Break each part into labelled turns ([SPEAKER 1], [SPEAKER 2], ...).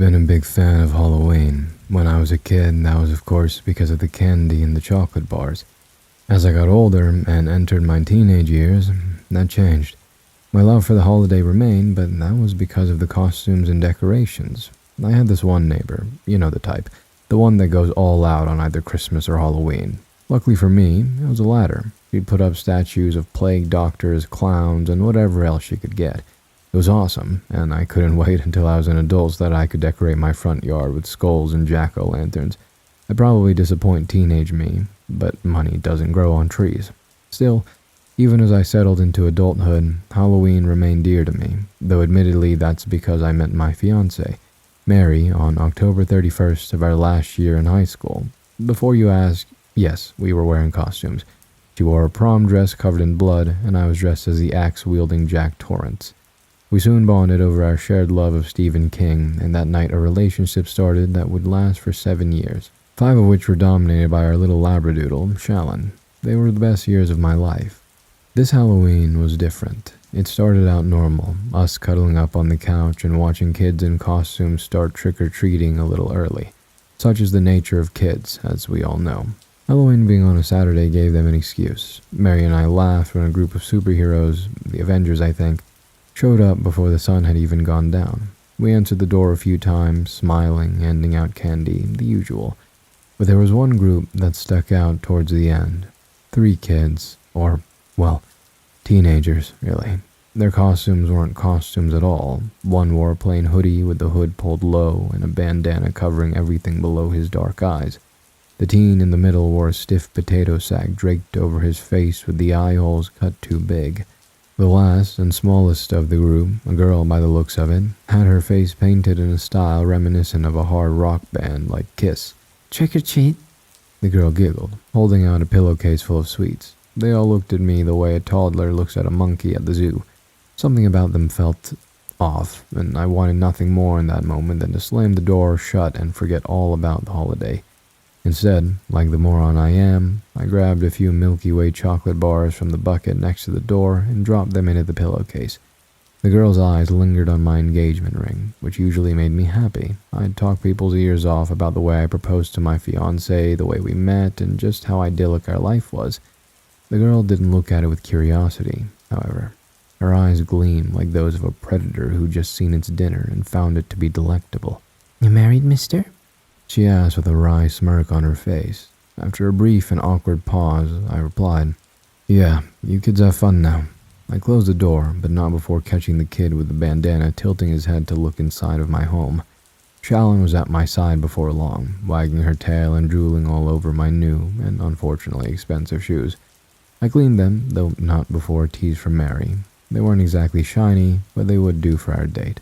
[SPEAKER 1] been a big fan of Halloween. When I was a kid, that was of course because of the candy and the chocolate bars. As I got older and entered my teenage years, that changed. My love for the holiday remained, but that was because of the costumes and decorations. I had this one neighbor, you know the type, the one that goes all out on either Christmas or Halloween. Luckily for me, it was the latter. She'd put up statues of plague doctors, clowns, and whatever else she could get. It was awesome, and I couldn't wait until I was an adult so that I could decorate my front yard with skulls and jack-o'-lanterns. I'd probably disappoint teenage me, but money doesn't grow on trees. Still, even as I settled into adulthood, Halloween remained dear to me, though admittedly that's because I met my fiancée, Mary, on October 31st of our last year in high school. Before you ask, yes, we were wearing costumes. She wore a prom dress covered in blood, and I was dressed as the axe-wielding Jack Torrance. We soon bonded over our shared love of Stephen King, and that night a relationship started that would last for 7 years, 5 of which were dominated by our little labradoodle, Shallon. They were the best years of my life. This Halloween was different. It started out normal, us cuddling up on the couch and watching kids in costumes start trick-or-treating a little early. Such is the nature of kids, as we all know. Halloween being on a Saturday gave them an excuse. Mary and I laughed when a group of superheroes, the Avengers I think, showed up before the sun had even gone down. We answered the door a few times, smiling, handing out candy, the usual. But there was one group that stuck out towards the end. 3 kids, or, well, teenagers, really. Their costumes weren't costumes at all. One wore a plain hoodie with the hood pulled low and a bandana covering everything below his dark eyes. The teen in the middle wore a stiff potato sack draped over his face with the eye holes cut too big. The last and smallest of the group, a girl by the looks of it, had her face painted in a style reminiscent of a hard rock band like Kiss.
[SPEAKER 2] "Trick or treat,"
[SPEAKER 1] the girl giggled, holding out a pillowcase full of sweets. They all looked at me the way a toddler looks at a monkey at the zoo. Something about them felt off, and I wanted nothing more in that moment than to slam the door shut and forget all about the holiday. Instead, like the moron I am, I grabbed a few Milky Way chocolate bars from the bucket next to the door and dropped them into the pillowcase. The girl's eyes lingered on my engagement ring, which usually made me happy. I'd talk people's ears off about the way I proposed to my fiancée, the way we met, and just how idyllic our life was. The girl didn't look at it with curiosity, however. Her eyes gleamed like those of a predator who'd just seen its dinner and found it to be delectable.
[SPEAKER 2] "You married, mister?"
[SPEAKER 1] she asked with a wry smirk on her face. After a brief and awkward pause, I replied, "Yeah, you kids have fun now." I closed the door, but not before catching the kid with the bandana tilting his head to look inside of my home. Shallon was at my side before long, wagging her tail and drooling all over my new and unfortunately expensive shoes. I cleaned them, though not before a tease from Mary. They weren't exactly shiny, but they would do for our date.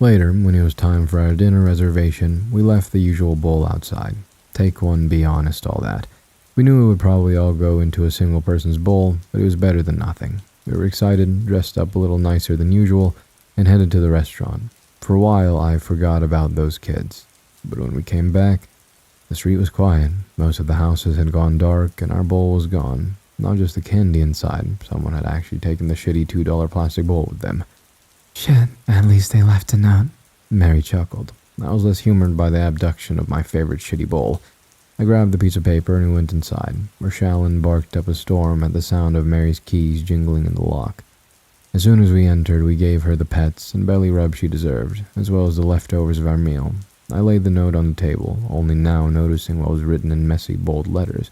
[SPEAKER 1] Later, when it was time for our dinner reservation, we left the usual bowl outside. Take one, be honest, all that. We knew it would probably all go into a single person's bowl, but it was better than nothing. We were excited, dressed up a little nicer than usual, and headed to the restaurant. For a while, I forgot about those kids. But when we came back, the street was quiet. Most of the houses had gone dark, and our bowl was gone. Not just the candy inside. Someone had actually taken the shitty $2 plastic bowl with them.
[SPEAKER 2] "Shit, at least they left a note,"
[SPEAKER 1] Mary chuckled. I was less humored by the abduction of my favorite shitty bowl. I grabbed the piece of paper and we went inside, where Shallon barked up a storm at the sound of Mary's keys jingling in the lock. As soon as we entered, we gave her the pets and belly rub she deserved, as well as the leftovers of our meal. I laid the note on the table, only now noticing what was written in messy, bold letters,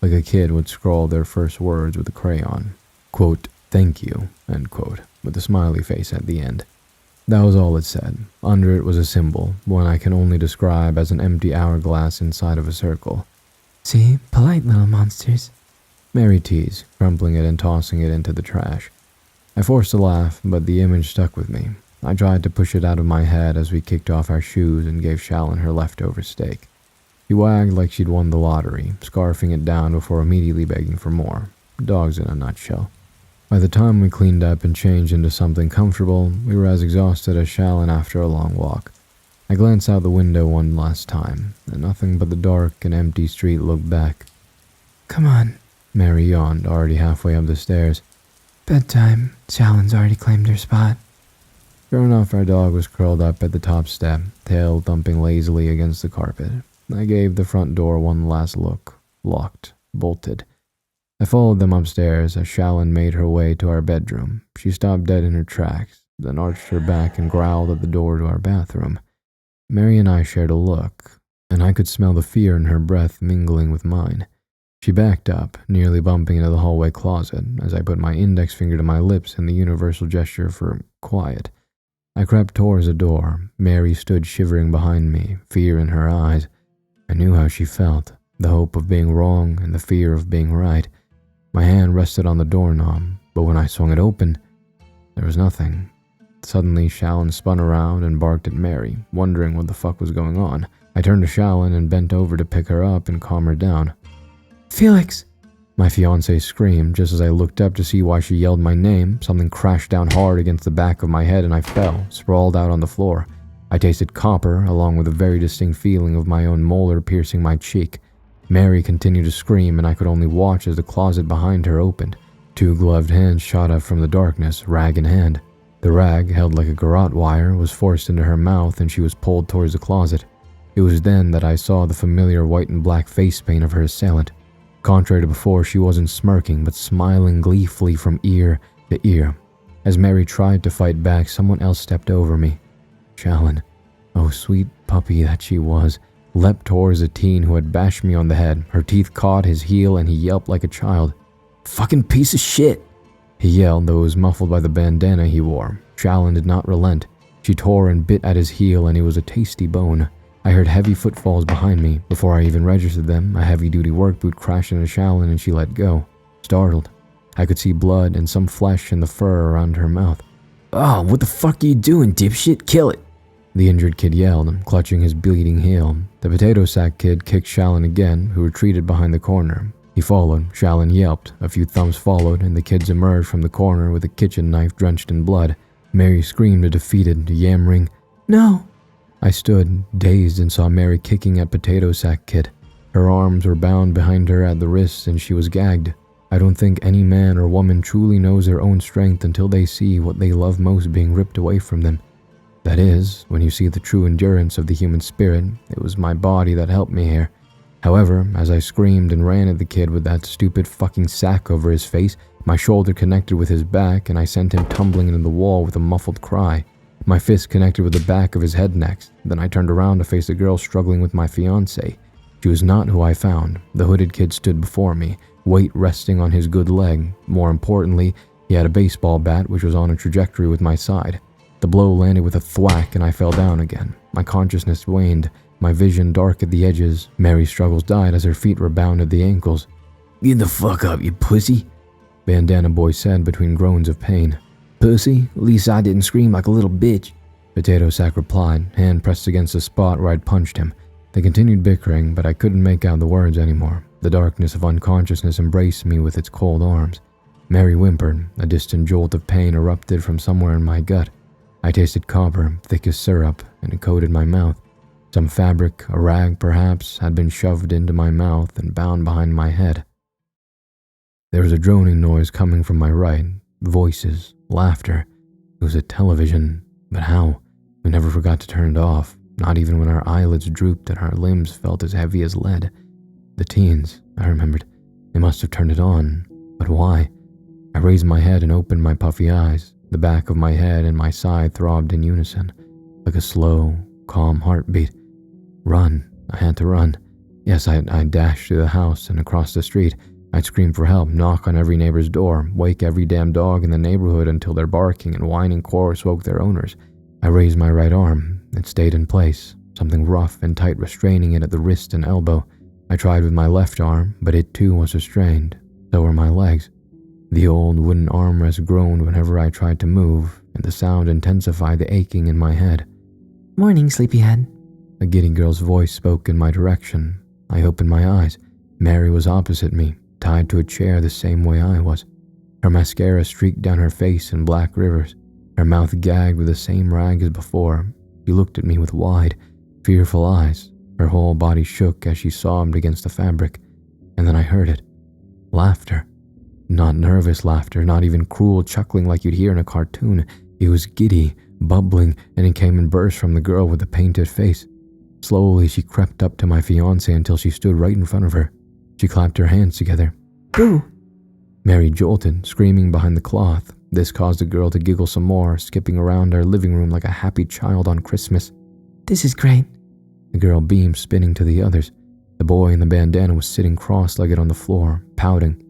[SPEAKER 1] like a kid would scrawl their first words with a crayon. Quote, "Thank you," end quote, with a smiley face at the end. That was all it said. Under it was a symbol, one I can only describe as an empty hourglass inside of a circle.
[SPEAKER 2] "See, polite little monsters,"
[SPEAKER 1] Mary teased, crumpling it and tossing it into the trash. I forced a laugh, but the image stuck with me. I tried to push it out of my head as we kicked off our shoes and gave Shallon her leftover steak. She wagged like she'd won the lottery, scarfing it down before immediately begging for more. Dogs in a nutshell. By the time we cleaned up and changed into something comfortable, we were as exhausted as Shallon after a long walk. I glanced out the window one last time, and nothing but the dark and empty street looked back.
[SPEAKER 2] "Come on,"
[SPEAKER 1] Mary yawned, already halfway up the stairs.
[SPEAKER 2] "Bedtime. Shallon's already claimed her spot."
[SPEAKER 1] Sure enough, our dog was curled up at the top step, tail thumping lazily against the carpet. I gave the front door one last look. Locked. Bolted. I followed them upstairs as Shallon made her way to our bedroom. She stopped dead in her tracks, then arched her back and growled at the door to our bathroom. Mary and I shared a look, and I could smell the fear in her breath mingling with mine. She backed up, nearly bumping into the hallway closet, as I put my index finger to my lips in the universal gesture for quiet. I crept towards the door. Mary stood shivering behind me, fear in her eyes. I knew how she felt, the hope of being wrong and the fear of being right. My hand rested on the doorknob, but when I swung it open, there was nothing. Suddenly, Shallon spun around and barked at Mary, wondering what the fuck was going on. I turned to Shallon and bent over to pick her up and calm her down.
[SPEAKER 2] Felix!
[SPEAKER 1] My fiancée screamed. Just as I looked up to see why she yelled my name, something crashed down hard against the back of my head and I fell, sprawled out on the floor. I tasted copper, along with a very distinct feeling of my own molar piercing my cheek. Mary continued to scream, and I could only watch as the closet behind her opened. 2 gloved hands shot up from the darkness, rag in hand. The rag, held like a garrote wire, was forced into her mouth and she was pulled towards the closet. It was then that I saw the familiar white and black face paint of her assailant. Contrary to before, she wasn't smirking, but smiling gleefully from ear to ear. As Mary tried to fight back, someone else stepped over me. Shallon, oh sweet puppy that she was, leapt towards the teen who had bashed me on the head. Her teeth caught his heel and he yelped like a child. "Fucking piece of shit!" he yelled, though it was muffled by the bandana he wore. Shallon did not relent. She tore and bit at his heel and it was a tasty bone. I heard heavy footfalls behind me. Before I even registered them, a heavy-duty work boot crashed into Shallon and she let go. Startled. I could see blood and some flesh in the fur around her mouth. "Oh, what the fuck are you doing, dipshit? Kill it!" the injured kid yelled, clutching his bleeding heel. The potato sack kid kicked Shallon again, who retreated behind the corner. He followed. Shallon yelped. A few thumps followed, and the kids emerged from the corner with a kitchen knife drenched in blood. Mary screamed a defeated, yammering, "No!" I stood, dazed, and saw Mary kicking at potato sack kid. Her arms were bound behind her at the wrists, and she was gagged. I don't think any man or woman truly knows their own strength until they see what they love most being ripped away from them. That is, when you see the true endurance of the human spirit. It was my body that helped me here. However, as I screamed and ran at the kid with that stupid fucking sack over his face, my shoulder connected with his back and I sent him tumbling into the wall with a muffled cry. My fist connected with the back of his head next. Then I turned around to face the girl struggling with my fiancée. She was not who I found. The hooded kid stood before me, weight resting on his good leg. More importantly, he had a baseball bat which was on a trajectory with my side. The blow landed with a thwack and I fell down again. My consciousness waned, my vision dark at the edges. Mary's struggles died as her feet rebounded the ankles. "Get the fuck up, you pussy," Bandana Boy said between groans of pain. "Pussy? At least I didn't scream like a little bitch," Potato Sack replied, hand pressed against the spot where I'd punched him. They continued bickering, but I couldn't make out the words anymore. The darkness of unconsciousness embraced me with its cold arms. Mary whimpered. A distant jolt of pain erupted from somewhere in my gut. I tasted copper, thick as syrup, and it coated my mouth. Some fabric, a rag perhaps, had been shoved into my mouth and bound behind my head. There was a droning noise coming from my right. Voices, laughter. It was a television, but how? We never forgot to turn it off, not even when our eyelids drooped and our limbs felt as heavy as lead. The teens, I remembered. They must have turned it on, but why? I raised my head and opened my puffy eyes. The back of my head and my side throbbed in unison, like a slow, calm heartbeat. Run. I had to run. Yes, I'd dash through the house and across the street. I'd scream for help, knock on every neighbor's door, wake every damn dog in the neighborhood until their barking and whining chorus woke their owners. I raised my right arm. It stayed in place, something rough and tight restraining it at the wrist and elbow. I tried with my left arm, but it too was restrained. So were my legs. The old wooden armrest groaned whenever I tried to move, and the sound intensified the aching in my head.
[SPEAKER 2] "Morning, sleepyhead."
[SPEAKER 1] A giddy girl's voice spoke in my direction. I opened my eyes. Mary was opposite me, tied to a chair the same way I was. Her mascara streaked down her face in black rivers. Her mouth gagged with the same rag as before. She looked at me with wide, fearful eyes. Her whole body shook as she sobbed against the fabric. And then I heard it. Laughter. Not nervous laughter, not even cruel chuckling like you'd hear in a cartoon. It was giddy, bubbling, and it came and burst from the girl with the painted face. Slowly, she crept up to my fiancé until she stood right in front of her. She clapped her hands together.
[SPEAKER 2] Boo!
[SPEAKER 1] Mary jolted, screaming behind the cloth. This caused the girl to giggle some more, skipping around our living room like a happy child on Christmas.
[SPEAKER 2] This is great.
[SPEAKER 1] The girl beamed, spinning to the others. The boy in the bandana was sitting cross-legged on the floor, pouting.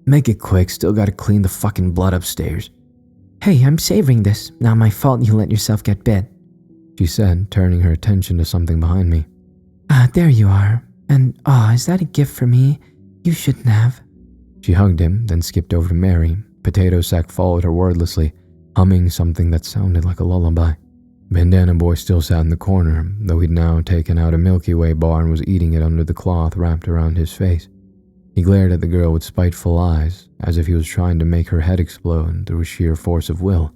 [SPEAKER 1] Make it quick, still gotta clean the fucking blood upstairs.
[SPEAKER 2] Hey, I'm savoring this. Not my fault you let yourself get bit.
[SPEAKER 1] She said, turning her attention to something behind me.
[SPEAKER 2] There you are. And, is that a gift for me? You shouldn't have.
[SPEAKER 1] She hugged him, then skipped over to Mary. Potato Sack followed her wordlessly, humming something that sounded like a lullaby. Bandana Boy still sat in the corner, though he'd now taken out a Milky Way bar and was eating it under the cloth wrapped around his face. He glared at the girl with spiteful eyes, as if he was trying to make her head explode through sheer force of will.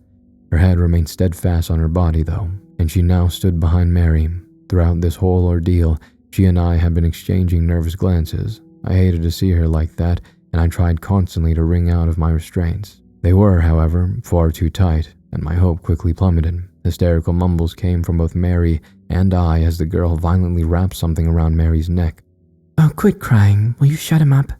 [SPEAKER 1] Her head remained steadfast on her body, though, and she now stood behind Mary. Throughout this whole ordeal, she and I had been exchanging nervous glances. I hated to see her like that, and I tried constantly to wring out of my restraints. They were, however, far too tight, and my hope quickly plummeted. Hysterical mumbles came from both Mary and I as the girl violently wrapped something around Mary's neck.
[SPEAKER 2] Oh, quit crying. Will you shut him up?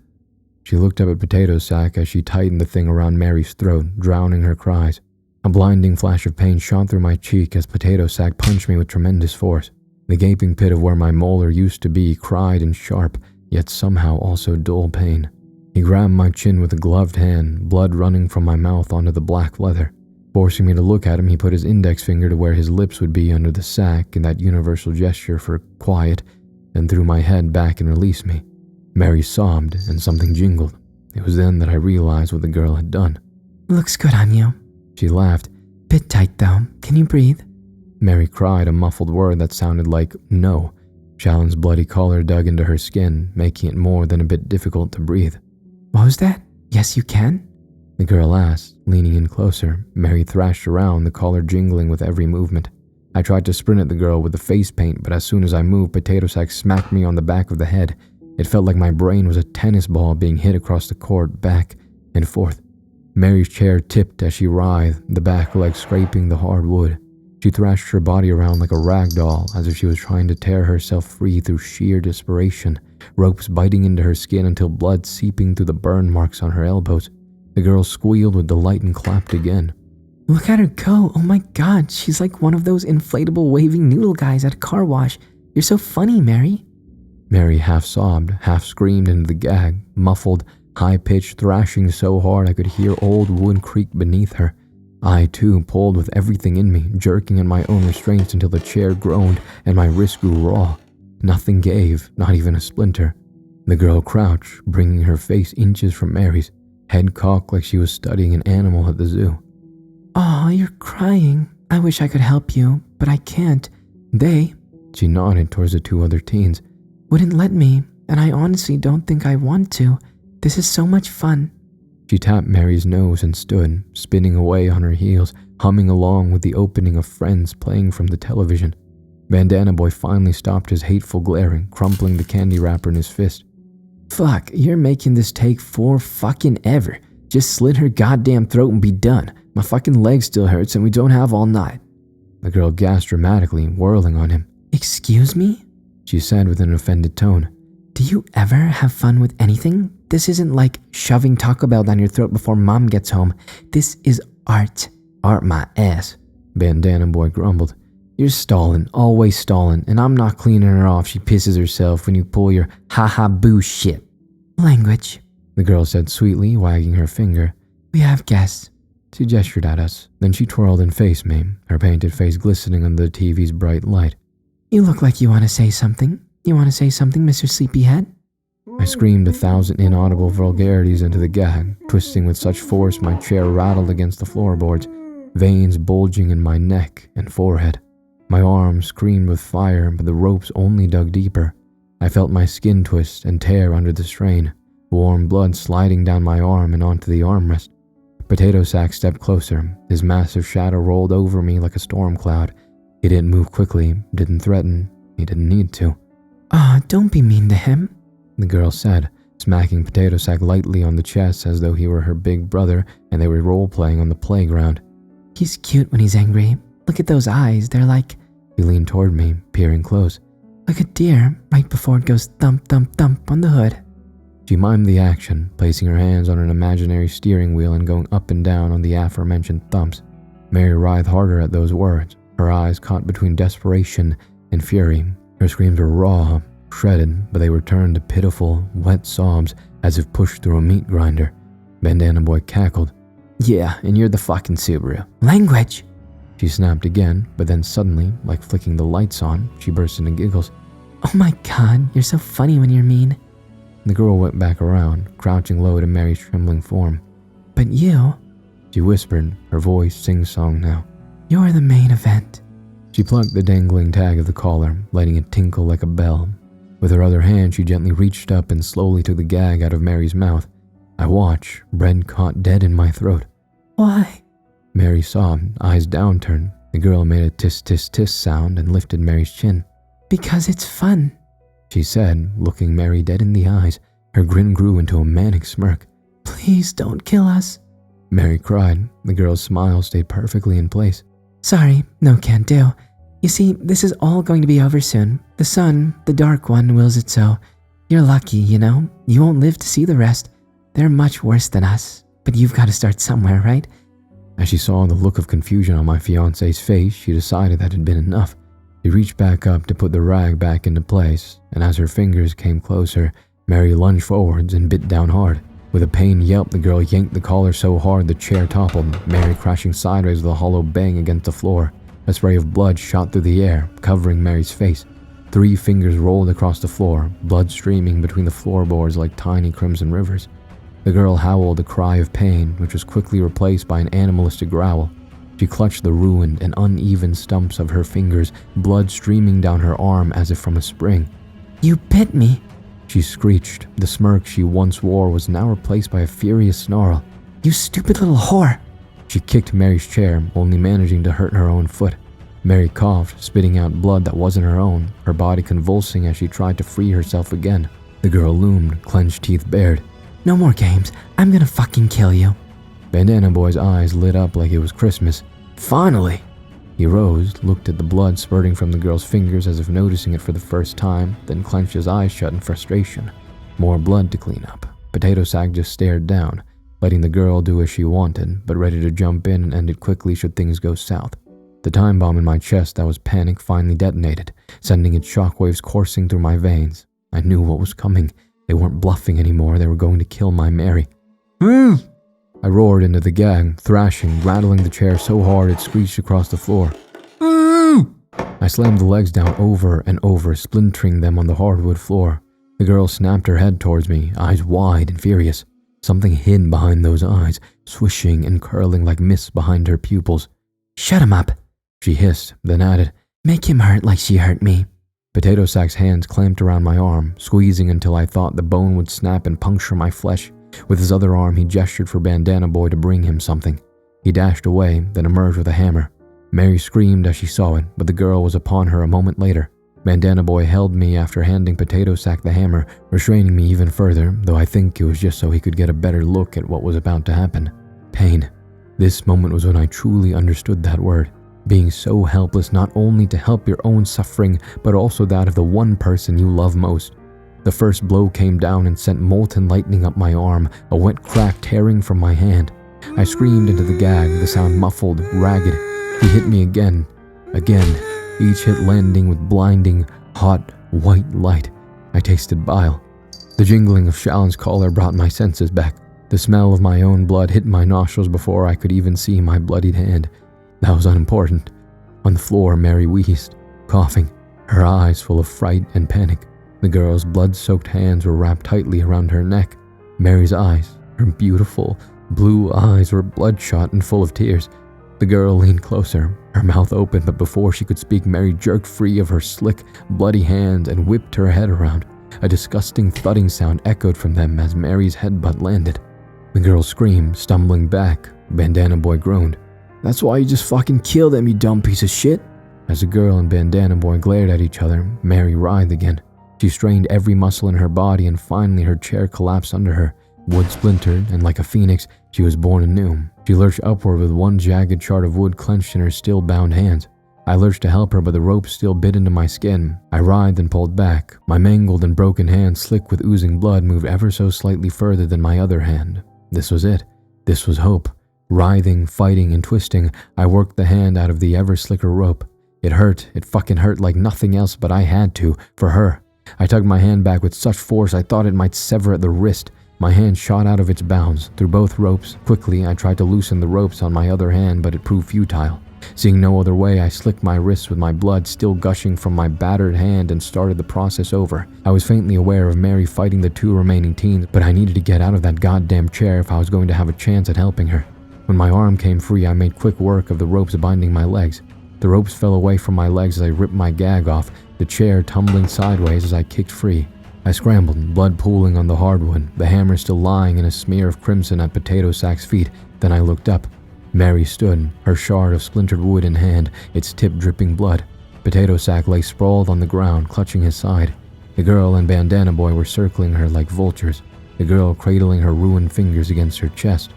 [SPEAKER 1] She looked up at Potato Sack as she tightened the thing around Mary's throat, drowning her cries. A blinding flash of pain shot through my cheek as Potato Sack punched me with tremendous force. The gaping pit of where my molar used to be cried in sharp, yet somehow also dull pain. He grabbed my chin with a gloved hand, blood running from my mouth onto the black leather. Forcing me to look at him, he put his index finger to where his lips would be under the sack in that universal gesture for quiet, then threw my head back and released me. Mary sobbed, and something jingled. It was then that I realized what the girl had done.
[SPEAKER 2] Looks good on you.
[SPEAKER 1] She laughed.
[SPEAKER 2] Bit tight though. Can you breathe?
[SPEAKER 1] Mary cried a muffled word that sounded like no. Shallon's bloody collar dug into her skin, making it more than a bit difficult to breathe.
[SPEAKER 2] What was that? Yes, you can?
[SPEAKER 1] The girl asked, leaning in closer. Mary thrashed around, the collar jingling with every movement. I tried to sprint at the girl with the face paint, but as soon as I moved, Potato Sack smacked me on the back of the head. It felt like my brain was a tennis ball being hit across the court, back and forth. Mary's chair tipped as she writhed, the back leg scraping the hard wood. She thrashed her body around like a rag doll, as if she was trying to tear herself free through sheer desperation, ropes biting into her skin until blood seeping through the burn marks on her elbows. The girl squealed with delight and clapped again.
[SPEAKER 2] Look at her go. Oh my god, she's like one of those inflatable waving noodle guys at a car wash. You're so funny, Mary.
[SPEAKER 1] Mary half sobbed, half screamed into the gag, muffled, high-pitched thrashing so hard I could hear old wood creak beneath her. I, too, pulled with everything in me, jerking at my own restraints until the chair groaned and my wrist grew raw. Nothing gave, not even a splinter. The girl crouched, bringing her face inches from Mary's, head cocked like she was studying an animal at the zoo.
[SPEAKER 2] Aw, you're crying. I wish I could help you, but I can't. They,
[SPEAKER 1] she nodded towards the two other teens,
[SPEAKER 2] wouldn't let me, and I honestly don't think I want to. This is so much fun.
[SPEAKER 1] She tapped Mary's nose and stood, spinning away on her heels, humming along with the opening of Friends playing from the television. Bandana Boy finally stopped his hateful glaring, crumpling the candy wrapper in his fist.
[SPEAKER 2] Fuck, you're making this take for fucking ever. Just slit her goddamn throat and be done. My fucking leg still hurts and we don't have all night.
[SPEAKER 1] The girl gasped dramatically, whirling on him.
[SPEAKER 2] Excuse me?
[SPEAKER 1] She said with an offended tone.
[SPEAKER 2] Do you ever have fun with anything? This isn't like shoving Taco Bell down your throat before mom gets home. This is art. Art my ass.
[SPEAKER 1] Bandana Boy grumbled.
[SPEAKER 2] You're stalling, always stalling, and I'm not cleaning her off. She pisses herself when you pull your ha-ha boo shit. Language,
[SPEAKER 1] the girl said sweetly, wagging her finger.
[SPEAKER 2] We have guests.
[SPEAKER 1] She gestured at us. Then she twirled and faced me, her painted face glistening under the TV's bright light.
[SPEAKER 2] You look like you want to say something. You want to say something, Mr. Sleepyhead?
[SPEAKER 1] I screamed 1,000 inaudible vulgarities into the gag, twisting with such force my chair rattled against the floorboards, veins bulging in my neck and forehead. My arms screamed with fire, but the ropes only dug deeper. I felt my skin twist and tear under the strain, warm blood sliding down my arm and onto the armrest. Potato Sack stepped closer. His massive shadow rolled over me like a storm cloud. He didn't move quickly, didn't threaten. He didn't need to.
[SPEAKER 2] Don't be mean to him,
[SPEAKER 1] the girl said, smacking Potato Sack lightly on the chest as though he were her big brother and they were role-playing on the playground.
[SPEAKER 2] He's cute when he's angry. Look at those eyes, they're like,
[SPEAKER 1] He leaned toward me, peering close.
[SPEAKER 2] like a deer right before it goes thump thump thump on the hood.
[SPEAKER 1] She mimed the action, placing her hands on an imaginary steering wheel and going up and down on the aforementioned thumps. Mary writhed harder at those words, her eyes caught between desperation and fury. Her screams were raw, shredded, but they were turned to pitiful, wet sobs as if pushed through a meat grinder. Bandana Boy cackled.
[SPEAKER 2] Yeah, and you're the fucking Subaru. Language!
[SPEAKER 1] She snapped again, but then suddenly, like flicking the lights on, she burst into giggles.
[SPEAKER 2] Oh my god, you're so funny when you're mean.
[SPEAKER 1] The girl went back around, crouching low to Mary's trembling form.
[SPEAKER 2] But you,
[SPEAKER 1] She whispered, her voice sing-song now.
[SPEAKER 2] You're the main event.
[SPEAKER 1] She plucked the dangling tag of the collar, letting it tinkle like a bell. With her other hand, she gently reached up and slowly took the gag out of Mary's mouth. I watched, bread caught dead in my throat.
[SPEAKER 2] Why?
[SPEAKER 1] Mary sobbed, eyes downturned. The girl made a tis-tis-tis sound and lifted Mary's chin.
[SPEAKER 2] Because it's fun.
[SPEAKER 1] She said, looking Mary dead in the eyes. Her grin grew into a manic smirk.
[SPEAKER 2] Please don't kill us.
[SPEAKER 1] Mary cried. The girl's smile stayed perfectly in place.
[SPEAKER 2] Sorry, no can't do. You see, this is all going to be over soon. The sun, the dark one, wills it so. You're lucky, you know? You won't live to see the rest. They're much worse than us. But you've got to start somewhere, right?
[SPEAKER 1] As she saw the look of confusion on my fiancé's face, she decided that had been enough. She reached back up to put the rag back into place, and as her fingers came closer, Mary lunged forwards and bit down hard. With a pained yelp, the girl yanked the collar so hard the chair toppled, Mary crashing sideways with a hollow bang against the floor. A spray of blood shot through the air, covering Mary's face. 3 fingers rolled across the floor, blood streaming between the floorboards like tiny crimson rivers. The girl howled a cry of pain, which was quickly replaced by an animalistic growl. She clutched the ruined and uneven stumps of her fingers, blood streaming down her arm as if from a spring.
[SPEAKER 2] You bit me.
[SPEAKER 1] She screeched. The smirk she once wore was now replaced by a furious snarl.
[SPEAKER 2] You stupid little whore.
[SPEAKER 1] She kicked Mary's chair, only managing to hurt her own foot. Mary coughed, spitting out blood that wasn't her own, her body convulsing as she tried to free herself again. The girl loomed, clenched teeth bared.
[SPEAKER 2] No more games. I'm gonna fucking kill you.
[SPEAKER 1] Bandana Boy's eyes lit up like it was Christmas.
[SPEAKER 2] Finally!
[SPEAKER 1] He rose, looked at the blood spurting from the girl's fingers as if noticing it for the first time, then clenched his eyes shut in frustration. More blood to clean up. Potato Sack just stared down, letting the girl do as she wanted, but ready to jump in and end it quickly should things go south. The time bomb in my chest that was panic finally detonated, sending its shockwaves coursing through my veins. I knew what was coming. They weren't bluffing anymore, they were going to kill my Mary. I roared into the gag, thrashing, rattling the chair so hard it screeched across the floor. I slammed the legs down over and over, splintering them on the hardwood floor. The girl snapped her head towards me, eyes wide and furious. Something hid behind those eyes, swishing and curling like mist behind her pupils.
[SPEAKER 2] Shut him up,
[SPEAKER 1] she hissed, then added,
[SPEAKER 2] Make him hurt like she hurt me.
[SPEAKER 1] Potato Sack's hands clamped around my arm, squeezing until I thought the bone would snap and puncture my flesh. With his other arm, he gestured for Bandana Boy to bring him something. He dashed away, then emerged with a hammer. Mary screamed as she saw it, but the girl was upon her a moment later. Bandana Boy held me after handing Potato Sack the hammer, restraining me even further, though I think it was just so he could get a better look at what was about to happen. Pain. This moment was when I truly understood that word. Being so helpless not only to help your own suffering, but also that of the one person you love most. The first blow came down and sent molten lightning up my arm, a wet crack tearing from my hand. I screamed into the gag, the sound muffled, ragged. He hit me again, each hit landing with blinding, hot, white light. I tasted bile. The jingling of Shallon's collar brought my senses back. The smell of my own blood hit my nostrils before I could even see my bloodied hand. That was unimportant. On the floor, Mary wheezed, coughing, her eyes full of fright and panic. The girl's blood-soaked hands were wrapped tightly around her neck. Mary's eyes, her beautiful, blue eyes, were bloodshot and full of tears. The girl leaned closer, her mouth open, but before she could speak, Mary jerked free of her slick, bloody hands and whipped her head around. A disgusting thudding sound echoed from them as Mary's headbutt landed. The girl screamed, stumbling back. Bandana Boy groaned. That's why you just fucking kill them, you dumb piece of shit. As the girl and Bandana Boy glared at each other, Mary writhed again. She strained every muscle in her body and finally her chair collapsed under her. Wood splintered and like a phoenix, she was born anew. She lurched upward with one jagged shard of wood clenched in her still bound hands. I lurched to help her, but the rope still bit into my skin. I writhed and pulled back. My mangled and broken hand, slick with oozing blood, moved ever so slightly further than my other hand. This was it. This was hope. Writhing, fighting, and twisting, I worked the hand out of the ever slicker rope. It hurt. It fucking hurt like nothing else, but I had to, for her. I tugged my hand back with such force I thought it might sever at the wrist. My hand shot out of its bounds, through both ropes. Quickly, I tried to loosen the ropes on my other hand, but it proved futile. Seeing no other way, I slicked my wrists with my blood still gushing from my battered hand and started the process over. I was faintly aware of Mary fighting the two remaining teens, but I needed to get out of that goddamn chair if I was going to have a chance at helping her. When my arm came free, I made quick work of the ropes binding my legs. The ropes fell away from my legs as I ripped my gag off, the chair tumbling sideways as I kicked free. I scrambled, blood pooling on the hardwood, the hammer still lying in a smear of crimson at Potato Sack's feet. Then I looked up. Mary stood, her shard of splintered wood in hand, its tip dripping blood. Potato Sack lay sprawled on the ground, clutching his side. The girl and Bandana Boy were circling her like vultures, the girl cradling her ruined fingers against her chest.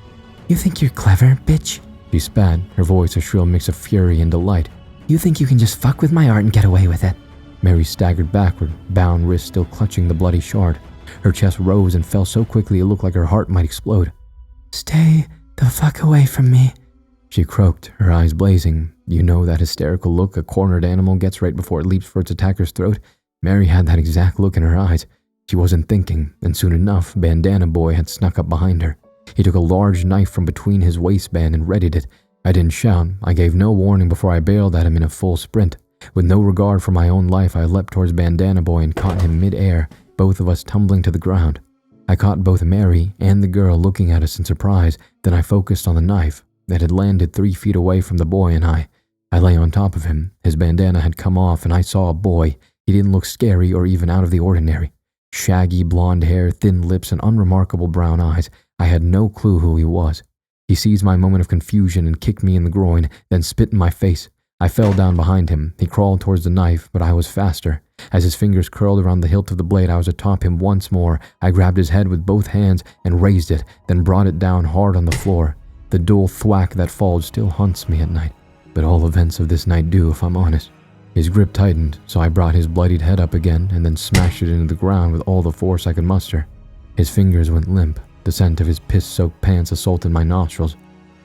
[SPEAKER 2] You think you're clever, bitch?
[SPEAKER 1] She spat, her voice a shrill mix of fury and delight.
[SPEAKER 2] You think you can just fuck with my art and get away with it?
[SPEAKER 1] Mary staggered backward, bound wrist still clutching the bloody shard. Her chest rose and fell so quickly it looked like her heart might explode.
[SPEAKER 2] Stay the fuck away from me,
[SPEAKER 1] she croaked, her eyes blazing. You know that hysterical look a cornered animal gets right before it leaps for its attacker's throat? Mary had that exact look in her eyes. She wasn't thinking, and soon enough, Bandana Boy had snuck up behind her. He took a large knife from between his waistband and readied it. I didn't shout. I gave no warning before I bailed at him in a full sprint. With no regard for my own life, I leapt towards Bandana Boy and caught him mid-air, both of us tumbling to the ground. I caught both Mary and the girl looking at us in surprise, then I focused on the knife. It had landed 3 feet away from the boy and I. I lay on top of him. His bandana had come off and I saw a boy. He didn't look scary or even out of the ordinary. Shaggy blonde hair, thin lips, and unremarkable brown eyes. I had no clue who he was. He seized my moment of confusion and kicked me in the groin, then spit in my face. I fell down behind him. He crawled towards the knife, but I was faster. As his fingers curled around the hilt of the blade, I was atop him once more. I grabbed his head with both hands and raised it, then brought it down hard on the floor. The dull thwack that followed still haunts me at night, but all events of this night do, if I'm honest. His grip tightened, so I brought his bloodied head up again and then smashed it into the ground with all the force I could muster. His fingers went limp. The scent of his piss-soaked pants assaulted my nostrils.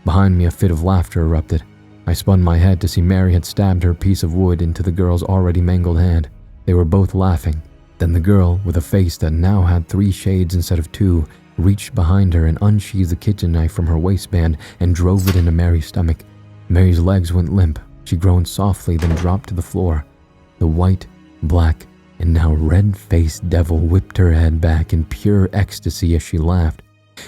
[SPEAKER 1] Behind me, a fit of laughter erupted. I spun my head to see Mary had stabbed her piece of wood into the girl's already mangled hand. They were both laughing. Then the girl, with a face that now had 3 shades instead of 2, reached behind her and unsheathed the kitchen knife from her waistband and drove it into Mary's stomach. Mary's legs went limp. She groaned softly, then dropped to the floor. The white, black, and now red-faced devil whipped her head back in pure ecstasy as she laughed.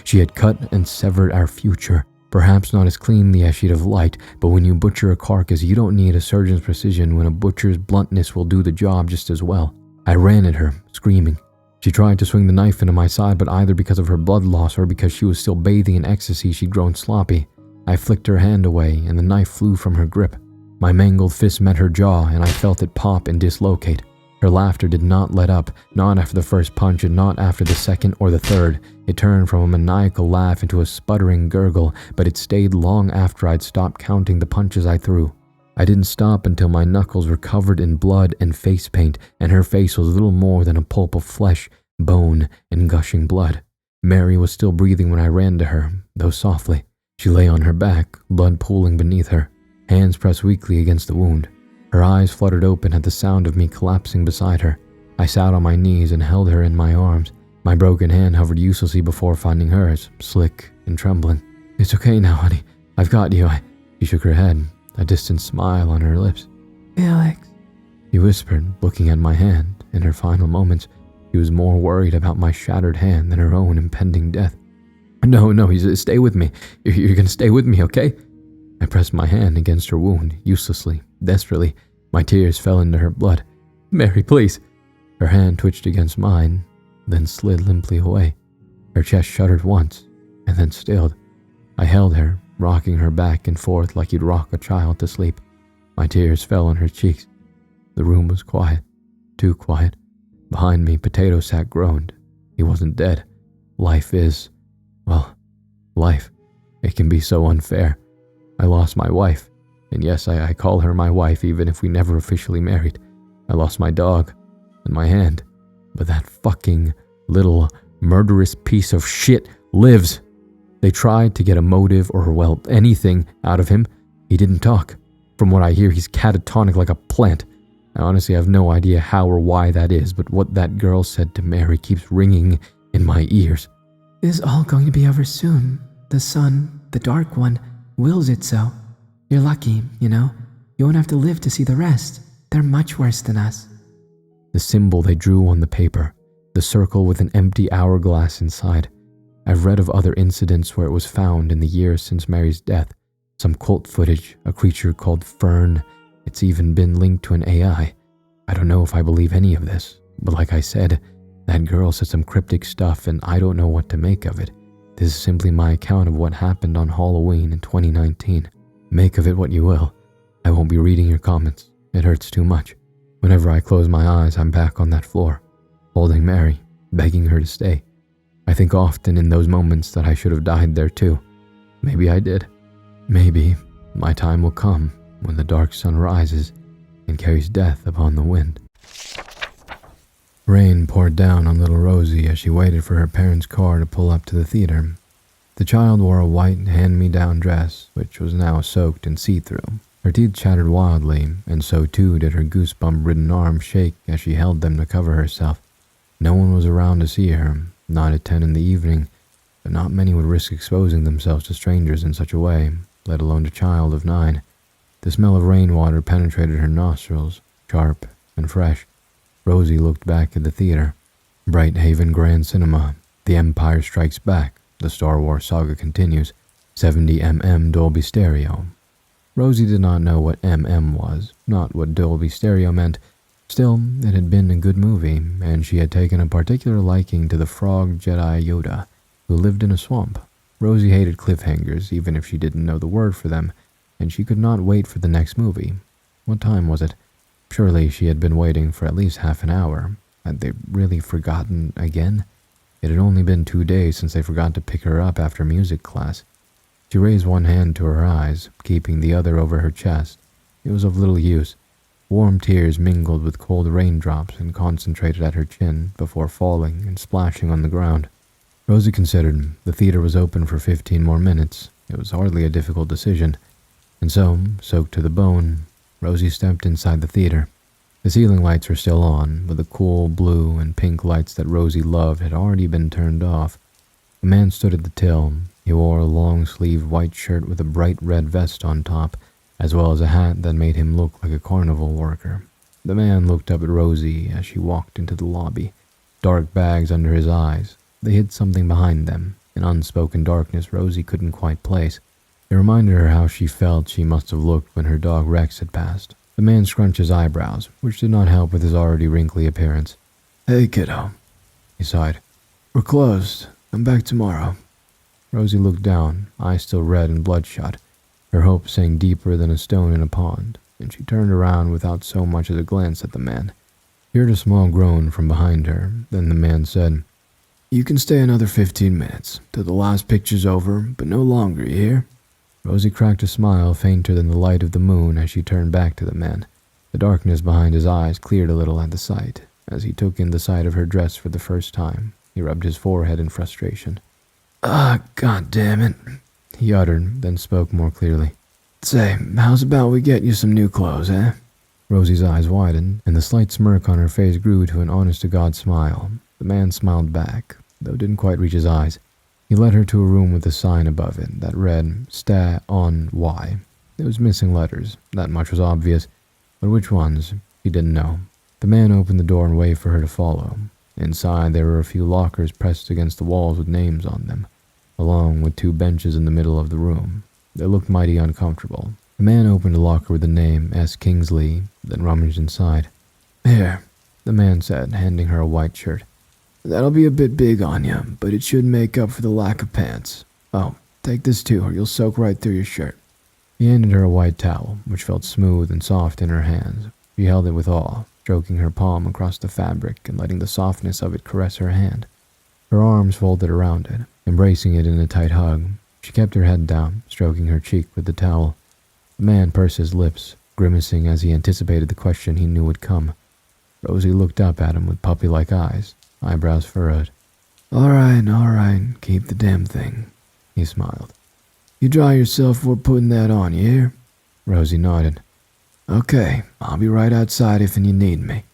[SPEAKER 1] She had cut and severed our future, perhaps not as cleanly as she'd have liked, but when you butcher a carcass, you don't need a surgeon's precision when a butcher's bluntness will do the job just as well. I ran at her, screaming. She tried to swing the knife into my side, but either because of her blood loss or because she was still bathing in ecstasy, she'd grown sloppy. I flicked her hand away, and the knife flew from her grip. My mangled fist met her jaw, and I felt it pop and dislocate. Her laughter did not let up, not after the first punch and not after the second or the third. It turned from a maniacal laugh into a sputtering gurgle, but it stayed long after I'd stopped counting the punches I threw. I didn't stop until my knuckles were covered in blood and face paint, and her face was little more than a pulp of flesh, bone, and gushing blood. Mary was still breathing when I ran to her, though softly. She lay on her back, blood pooling beneath her, hands pressed weakly against the wound. Her eyes fluttered open at the sound of me collapsing beside her. I sat on my knees and held her in my arms. My broken hand hovered uselessly before finding hers, slick and trembling. "It's okay now, honey. I've got you." She shook her head, a distant smile on her lips.
[SPEAKER 2] "Felix,"
[SPEAKER 1] she whispered, looking at my hand. In her final moments, she was more worried about my shattered hand than her own impending death. No, stay with me. You're gonna stay with me, okay?" I pressed my hand against her wound, uselessly, desperately. My tears fell into her blood. "Mary, please." Her hand twitched against mine, then slid limply away. Her chest shuddered once, and then stilled. I held her, rocking her back and forth like you'd rock a child to sleep. My tears fell on her cheeks. The room was quiet, too quiet. Behind me, Potato Sack groaned. He wasn't dead. Life is, well, life. It can be so unfair. I lost my wife, and yes, I call her my wife even if we never officially married. I lost my dog and my hand, but that fucking little murderous piece of shit lives. They tried to get a motive or, well, anything out of him. He didn't talk. From what I hear, he's catatonic like a plant. I honestly have no idea how or why that is, but what that girl said to Mary keeps ringing in my ears.
[SPEAKER 2] This is all going to be over soon. The sun, the dark one, wills it so. You're lucky, you know. You won't have to live to see the rest. They're much worse than us.
[SPEAKER 1] The symbol they drew on the paper, the circle with an empty hourglass inside. I've read of other incidents where it was found in the years since Mary's death. Some cult footage, a creature called Fern. It's even been linked to an AI. I don't know if I believe any of this, but like I said, that girl said some cryptic stuff and I don't know what to make of it. This is simply my account of what happened on Halloween in 2019. Make of it what you will. I won't be reading your comments. It hurts too much. Whenever I close my eyes, I'm back on that floor, holding Mary, begging her to stay. I think often in those moments that I should have died there too. Maybe I did. Maybe my time will come when the dark sun rises and carries death upon the wind. Rain poured down on little Rosie as she waited for her parents' car to pull up to the theater. The child wore a white hand-me-down dress, which was now soaked and see-through. Her teeth chattered wildly, and so too did her goosebump-ridden arms shake as she held them to cover herself. No one was around to see her, not at 10 in the evening, but not many would risk exposing themselves to strangers in such a way, let alone a child of 9. The smell of rainwater penetrated her nostrils, sharp and fresh. Rosie looked back at the theater. Bright Haven Grand Cinema. The Empire Strikes Back. The Star Wars saga continues. 70mm Dolby Stereo. Rosie did not know what MM was, not what Dolby Stereo meant. Still, it had been a good movie, and she had taken a particular liking to the frog Jedi Yoda, who lived in a swamp. Rosie hated cliffhangers, even if she didn't know the word for them, and she could not wait for the next movie. What time was it? Surely she had been waiting for at least half an hour. Had they really forgotten again? It had only been 2 days since they forgot to pick her up after music class. She raised one hand to her eyes, keeping the other over her chest. It was of little use. Warm tears mingled with cold raindrops and concentrated at her chin before falling and splashing on the ground. Rosie considered. The theater was open for 15 more minutes. It was hardly a difficult decision. And so, soaked to the bone, Rosie stepped inside the theater. The ceiling lights were still on, but the cool blue and pink lights that Rosie loved had already been turned off. A man stood at the till. He wore a long-sleeved white shirt with a bright red vest on top, as well as a hat that made him look like a carnival worker. The man looked up at Rosie as she walked into the lobby. Dark bags under his eyes. They hid something behind them, an unspoken darkness Rosie couldn't quite place. It reminded her how she felt she must have looked when her dog Rex had passed. The man scrunched his eyebrows, which did not help with his already wrinkly appearance. "Hey, kiddo," he sighed. "We're closed. Come back tomorrow." Rosie looked down, eyes still red and bloodshot. Her hope sank deeper than a stone in a pond, and she turned around without so much as a glance at the man. She heard a small groan from behind her. Then the man said, "You can stay another 15 minutes, till the last picture's over, but no longer, you hear?" Rosie cracked a smile fainter than the light of the moon as she turned back to the man. The darkness behind his eyes cleared a little at the sight. As he took in the sight of her dress for the first time, he rubbed his forehead in frustration. God damn it," he uttered, then spoke more clearly. "Say, how's about we get you some new clothes, eh?" Rosie's eyes widened, and the slight smirk on her face grew to an honest-to-God smile. The man smiled back, though it didn't quite reach his eyes. He led her to a room with a sign above it that read, "Sta on Y." It was missing letters, that much was obvious, but which ones, she didn't know. The man opened the door and waved for her to follow. Inside there were a few lockers pressed against the walls with names on them, along with 2 benches in the middle of the room. They looked mighty uncomfortable. The man opened a locker with the name S. Kingsley, then rummaged inside. "Here," the man said, handing her a white shirt. "That'll be a bit big on you, but it should make up for the lack of pants. Oh, take this too, or you'll soak right through your shirt." He handed her a white towel, which felt smooth and soft in her hands. She held it with awe, stroking her palm across the fabric and letting the softness of it caress her hand. Her arms folded around it, embracing it in a tight hug. She kept her head down, stroking her cheek with the towel. The man pursed his lips, grimacing as he anticipated the question he knew would come. Rosie looked up at him with puppy-like eyes, eyebrows furrowed. All right, keep the damn thing," he smiled. "You dry yourself before putting that on, you hear?" Rosie nodded. "Okay, I'll be right outside if you need me."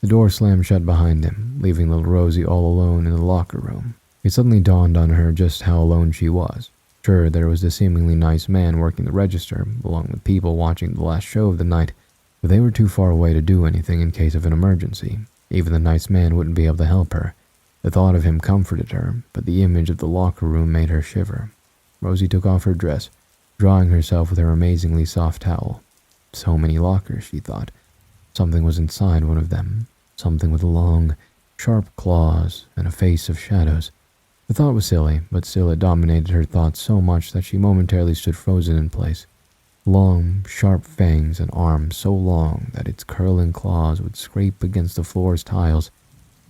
[SPEAKER 1] The door slammed shut behind him, leaving little Rosie all alone in the locker room. It suddenly dawned on her just how alone she was. Sure, there was the seemingly nice man working the register, along with people watching the last show of the night, but they were too far away to do anything in case of an emergency. Even the nice man wouldn't be able to help her. The thought of him comforted her, but the image of the locker room made her shiver. Rosie took off her dress, drying herself with her amazingly soft towel. So many lockers, she thought. Something was inside one of them. Something with long, sharp claws and a face of shadows. The thought was silly, but still it dominated her thoughts so much that she momentarily stood frozen in place. Long, sharp fangs and arms so long that its curling claws would scrape against the floor's tiles.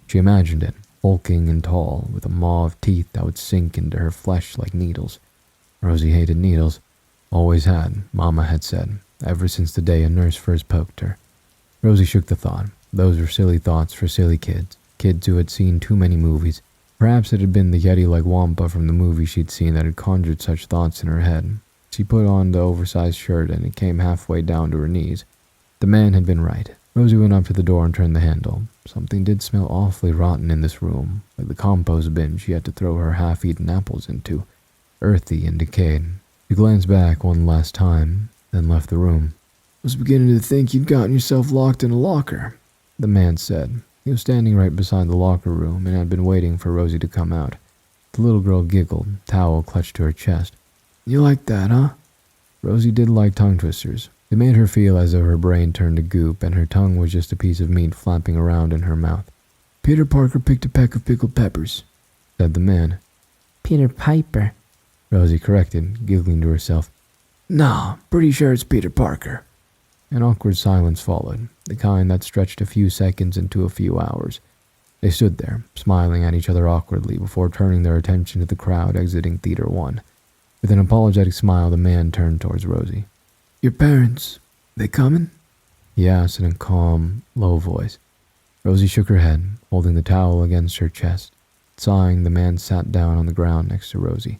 [SPEAKER 1] She imagined it, bulking and tall, with a maw of teeth that would sink into her flesh like needles. Rosie hated needles. Always had, Mama had said, ever since the day a nurse first poked her. Rosie shook the thought. Those were silly thoughts for silly kids. Kids who had seen too many movies. Perhaps it had been the Yeti-like Wampa from the movie she'd seen that had conjured such thoughts in her head. She put on the oversized shirt and it came halfway down to her knees. The man had been right. Rosie went up to the door and turned the handle. Something did smell awfully rotten in this room, like the compost bin she had to throw her half-eaten apples into, earthy and decayed. She glanced back one last time, then left the room. "Was beginning to think you'd gotten yourself locked in a locker," the man said. He was standing right beside the locker room and had been waiting for Rosie to come out. The little girl giggled, towel clutched to her chest. "You like that, huh?" Rosie did like tongue twisters. They made her feel as though her brain turned to goop and her tongue was just a piece of meat flapping around in her mouth. "Peter Parker picked a peck of pickled peppers," said the man.
[SPEAKER 2] Peter Piper,
[SPEAKER 1] Rosie corrected, giggling to herself. "Nah, pretty sure it's Peter Parker." An awkward silence followed, the kind that stretched a few seconds into a few hours. They stood there, smiling at each other awkwardly before turning their attention to the crowd exiting Theater 1. With an apologetic smile, the man turned towards Rosie. "Your parents, they coming?" he asked in a calm, low voice. Rosie shook her head, holding the towel against her chest. Sighing, the man sat down on the ground next to Rosie.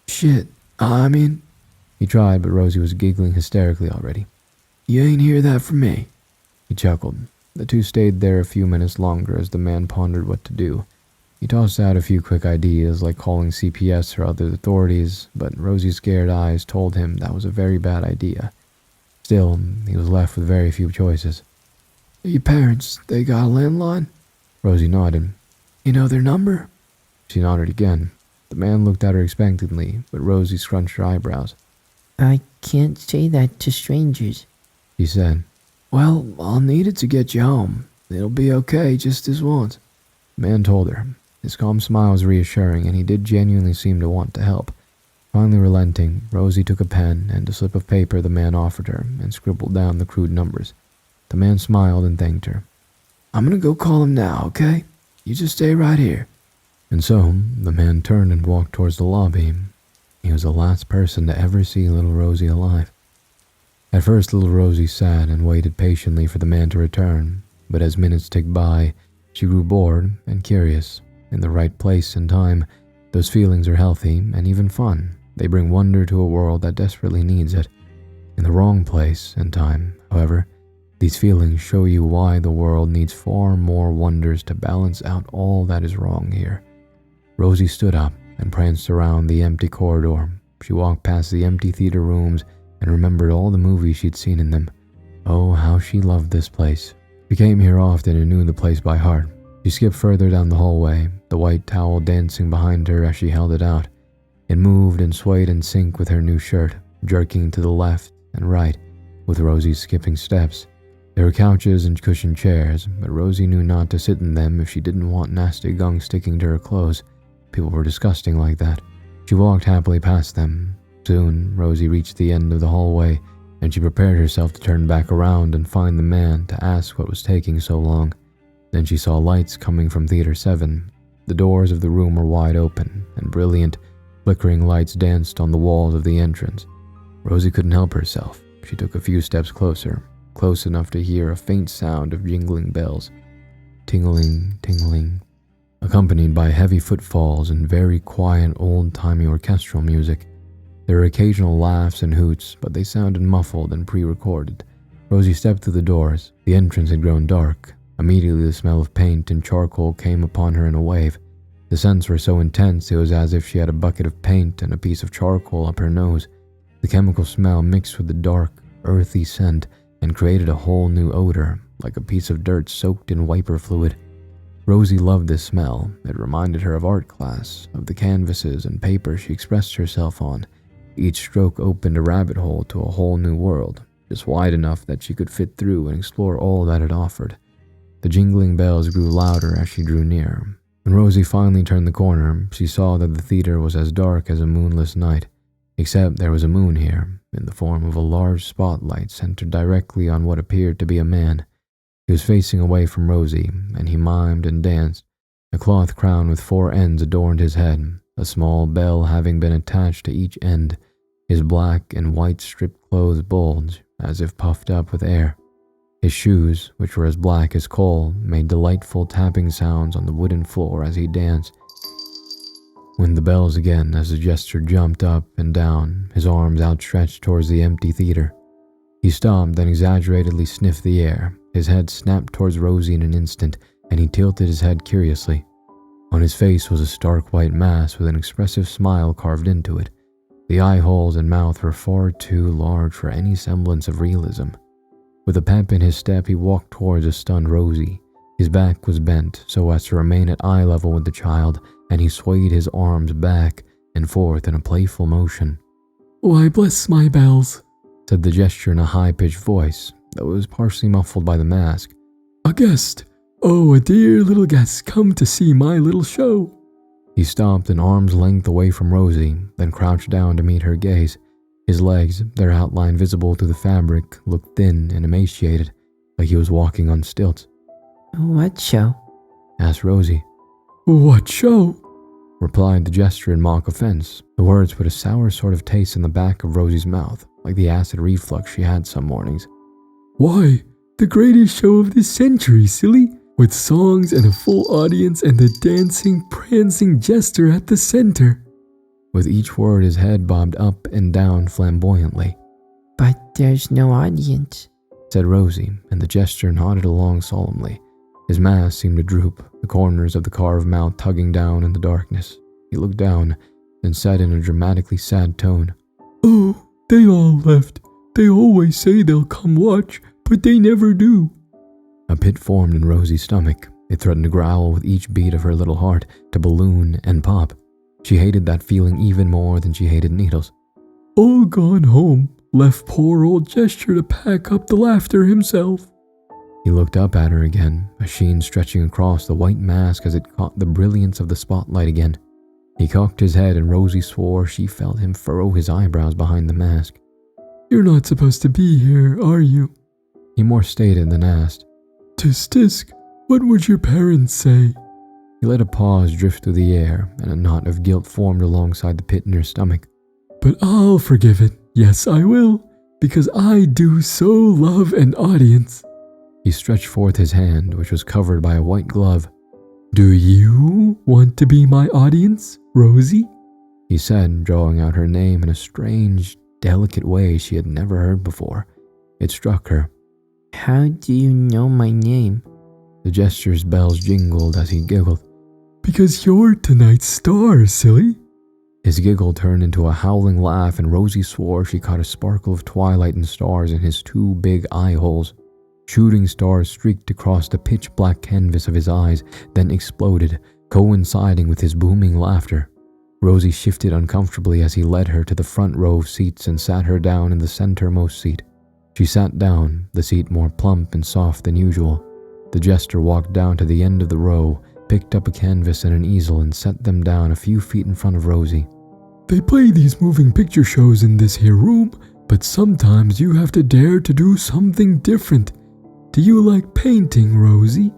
[SPEAKER 1] "Shit, He tried, but Rosie was giggling hysterically already. "You ain't hear that from me." He chuckled. The two stayed there a few minutes longer as the man pondered what to do. He tossed out a few quick ideas like calling CPS or other authorities, but Rosie's scared eyes told him that was a very bad idea. Still, he was left with very few choices. "Your parents, they got a landline?" Rosie nodded. "You know their number?" She nodded again. The man looked at her expectantly, but Rosie scrunched her eyebrows.
[SPEAKER 2] "I can't say that to strangers,"
[SPEAKER 1] He said. "Well, I'll need it to get you home. It'll be okay just this once." The man told her. His calm smile was reassuring, and he did genuinely seem to want to help. Finally relenting, Rosie took a pen and a slip of paper the man offered her and scribbled down the crude numbers. The man smiled and thanked her. "I'm gonna go call him now, okay? You just stay right here." And so, the man turned and walked towards the lobby. He was the last person to ever see little Rosie alive. At first, little Rosie sat and waited patiently for the man to return, but as minutes ticked by, she grew bored and curious. In the right place and time, those feelings are healthy and even fun. They bring wonder to a world that desperately needs it. In the wrong place and time, however, these feelings show you why the world needs far more wonders to balance out all that is wrong here. Rosie stood up and pranced around the empty corridor. She walked past the empty theater rooms and remembered all the movies she'd seen in them. Oh, how she loved this place. She came here often and knew the place by heart. She skipped further down the hallway, the white towel dancing behind her as she held it out. It moved and swayed in sync with her new shirt, jerking to the left and right, with Rosie's skipping steps. There were couches and cushioned chairs, but Rosie knew not to sit in them if she didn't want nasty gunk sticking to her clothes. People were disgusting like that. She walked happily past them. Soon, Rosie reached the end of the hallway, and she prepared herself to turn back around and find the man to ask what was taking so long. Then she saw lights coming from Theater 7. The doors of the room were wide open, and brilliant, Flickering lights danced on the walls of the entrance. Rosie couldn't help herself. She took a few steps closer, close enough to hear a faint sound of jingling bells. Tingling, tingling, accompanied by heavy footfalls and very quiet old-timey orchestral music. There were occasional laughs and hoots, but they sounded muffled and pre-recorded. Rosie stepped through the doors. The entrance had grown dark. Immediately the smell of paint and charcoal came upon her in a wave. The scents were so intense it was as if she had a bucket of paint and a piece of charcoal up her nose. The chemical smell mixed with the dark, earthy scent and created a whole new odor, like a piece of dirt soaked in wiper fluid. Rosie loved this smell. It reminded her of art class, of the canvases and paper she expressed herself on. Each stroke opened a rabbit hole to a whole new world, just wide enough that she could fit through and explore all that it offered. The jingling bells grew louder as she drew near. When Rosie finally turned the corner, she saw that the theater was as dark as a moonless night, except there was a moon here, in the form of a large spotlight centered directly on what appeared to be a man. He was facing away from Rosie, and he mimed and danced. A cloth crown with 4 ends adorned his head, a small bell having been attached to each end. His black and white stripped clothes bulged, as if puffed up with air. His shoes, which were as black as coal, made delightful tapping sounds on the wooden floor as he danced. When the bells again as the jester jumped up and down, his arms outstretched towards the empty theater. He stopped, then exaggeratedly sniffed the air. His head snapped towards Rosie in an instant, and he tilted his head curiously. On his face was a stark white mask with an expressive smile carved into it. The eye holes and mouth were far too large for any semblance of realism. With a pep in his step, he walked towards a stunned Rosie. His back was bent so as to remain at eye level with the child, and he swayed his arms back and forth in a playful motion.
[SPEAKER 3] "Why, bless my bells,"
[SPEAKER 1] said the gesture in a high-pitched voice, though it was partially muffled by the mask.
[SPEAKER 3] "A guest! Oh, a dear little guest come to see my little show."
[SPEAKER 1] He stopped an arm's length away from Rosie, then crouched down to meet her gaze. His legs, their outline visible through the fabric, looked thin and emaciated, like he was walking on stilts.
[SPEAKER 2] "What show?"
[SPEAKER 1] asked Rosie.
[SPEAKER 3] "What show?"
[SPEAKER 1] replied the jester in mock offense. The words put a sour sort of taste in the back of Rosie's mouth, like the acid reflux she had some mornings.
[SPEAKER 3] "Why, the greatest show of this century, silly, with songs and a full audience and the dancing, prancing jester at the center."
[SPEAKER 1] With each word his head bobbed up and down flamboyantly.
[SPEAKER 2] "But there's no audience,"
[SPEAKER 1] said Rosie, and the jester nodded along solemnly. His mask seemed to droop, the corners of the carved mouth tugging down in the darkness. He looked down, then said in a dramatically sad tone,
[SPEAKER 3] "Oh, they all left. They always say they'll come watch, but they never do."
[SPEAKER 1] A pit formed in Rosie's stomach. It threatened to growl with each beat of her little heart, to balloon and pop. She hated that feeling even more than she hated needles.
[SPEAKER 3] "All gone home. Left poor old Gesture to pack up the laughter himself."
[SPEAKER 1] He looked up at her again, a sheen stretching across the white mask as it caught the brilliance of the spotlight again. He cocked his head and Rosie swore she felt him furrow his eyebrows behind the mask.
[SPEAKER 3] "You're not supposed to be here, are you?"
[SPEAKER 1] He more stated than asked.
[SPEAKER 3] "Tisk tisk, what would your parents say?"
[SPEAKER 1] He let a pause drift through the air, and a knot of guilt formed alongside the pit in her stomach.
[SPEAKER 3] "But I'll forgive it. Yes, I will, because I do so love an audience."
[SPEAKER 1] He stretched forth his hand, which was covered by a white glove.
[SPEAKER 3] "Do you want to be my audience, Rosie?"
[SPEAKER 1] he said, drawing out her name in a strange, delicate way she had never heard before. It struck her.
[SPEAKER 2] "How do you know my name?"
[SPEAKER 1] The gesture's bells jingled as he giggled.
[SPEAKER 3] "Because you're tonight's star, silly."
[SPEAKER 1] His giggle turned into a howling laugh, and Rosie swore she caught a sparkle of twilight and stars in his 2 big eye holes. Shooting stars streaked across the pitch-black canvas of his eyes, then exploded, coinciding with his booming laughter. Rosie shifted uncomfortably as he led her to the front row of seats and sat her down in the centermost seat. She sat down, the seat more plump and soft than usual. The jester walked down to the end of the row, picked up a canvas and an easel and set them down a few feet in front of Rosie.
[SPEAKER 3] "They play these moving picture shows in this here room, but sometimes you have to dare to do something different. Do you like painting, Rosie?"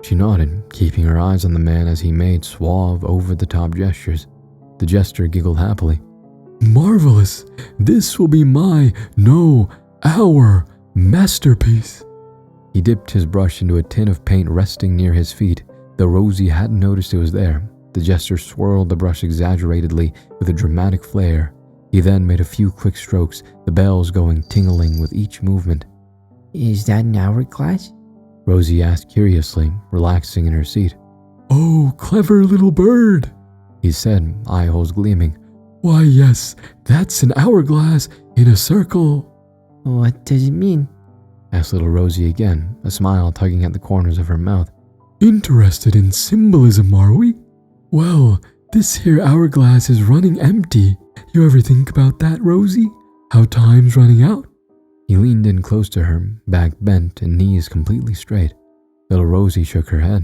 [SPEAKER 1] She nodded, keeping her eyes on the man as he made suave, over-the-top gestures. The jester giggled happily.
[SPEAKER 3] Marvelous! This will be our masterpiece.
[SPEAKER 1] He dipped his brush into a tin of paint resting near his feet, though Rosie hadn't noticed it was there. The jester swirled the brush exaggeratedly with a dramatic flair. He then made a few quick strokes, the bells going tingling with each movement.
[SPEAKER 2] Is that an hourglass?
[SPEAKER 1] Rosie asked curiously, relaxing in her seat.
[SPEAKER 3] Oh, clever little bird,
[SPEAKER 1] He said, eye holes gleaming.
[SPEAKER 3] Why, yes, that's an hourglass in a circle.
[SPEAKER 2] What does it mean?
[SPEAKER 1] Asked little Rosie again, a smile tugging at the corners of her mouth.
[SPEAKER 3] Interested in symbolism, are we? Well, this here hourglass is running empty. You ever think about that, Rosie? How time's running out?
[SPEAKER 1] He leaned in close to her, back bent and knees completely straight. Little Rosie shook her head.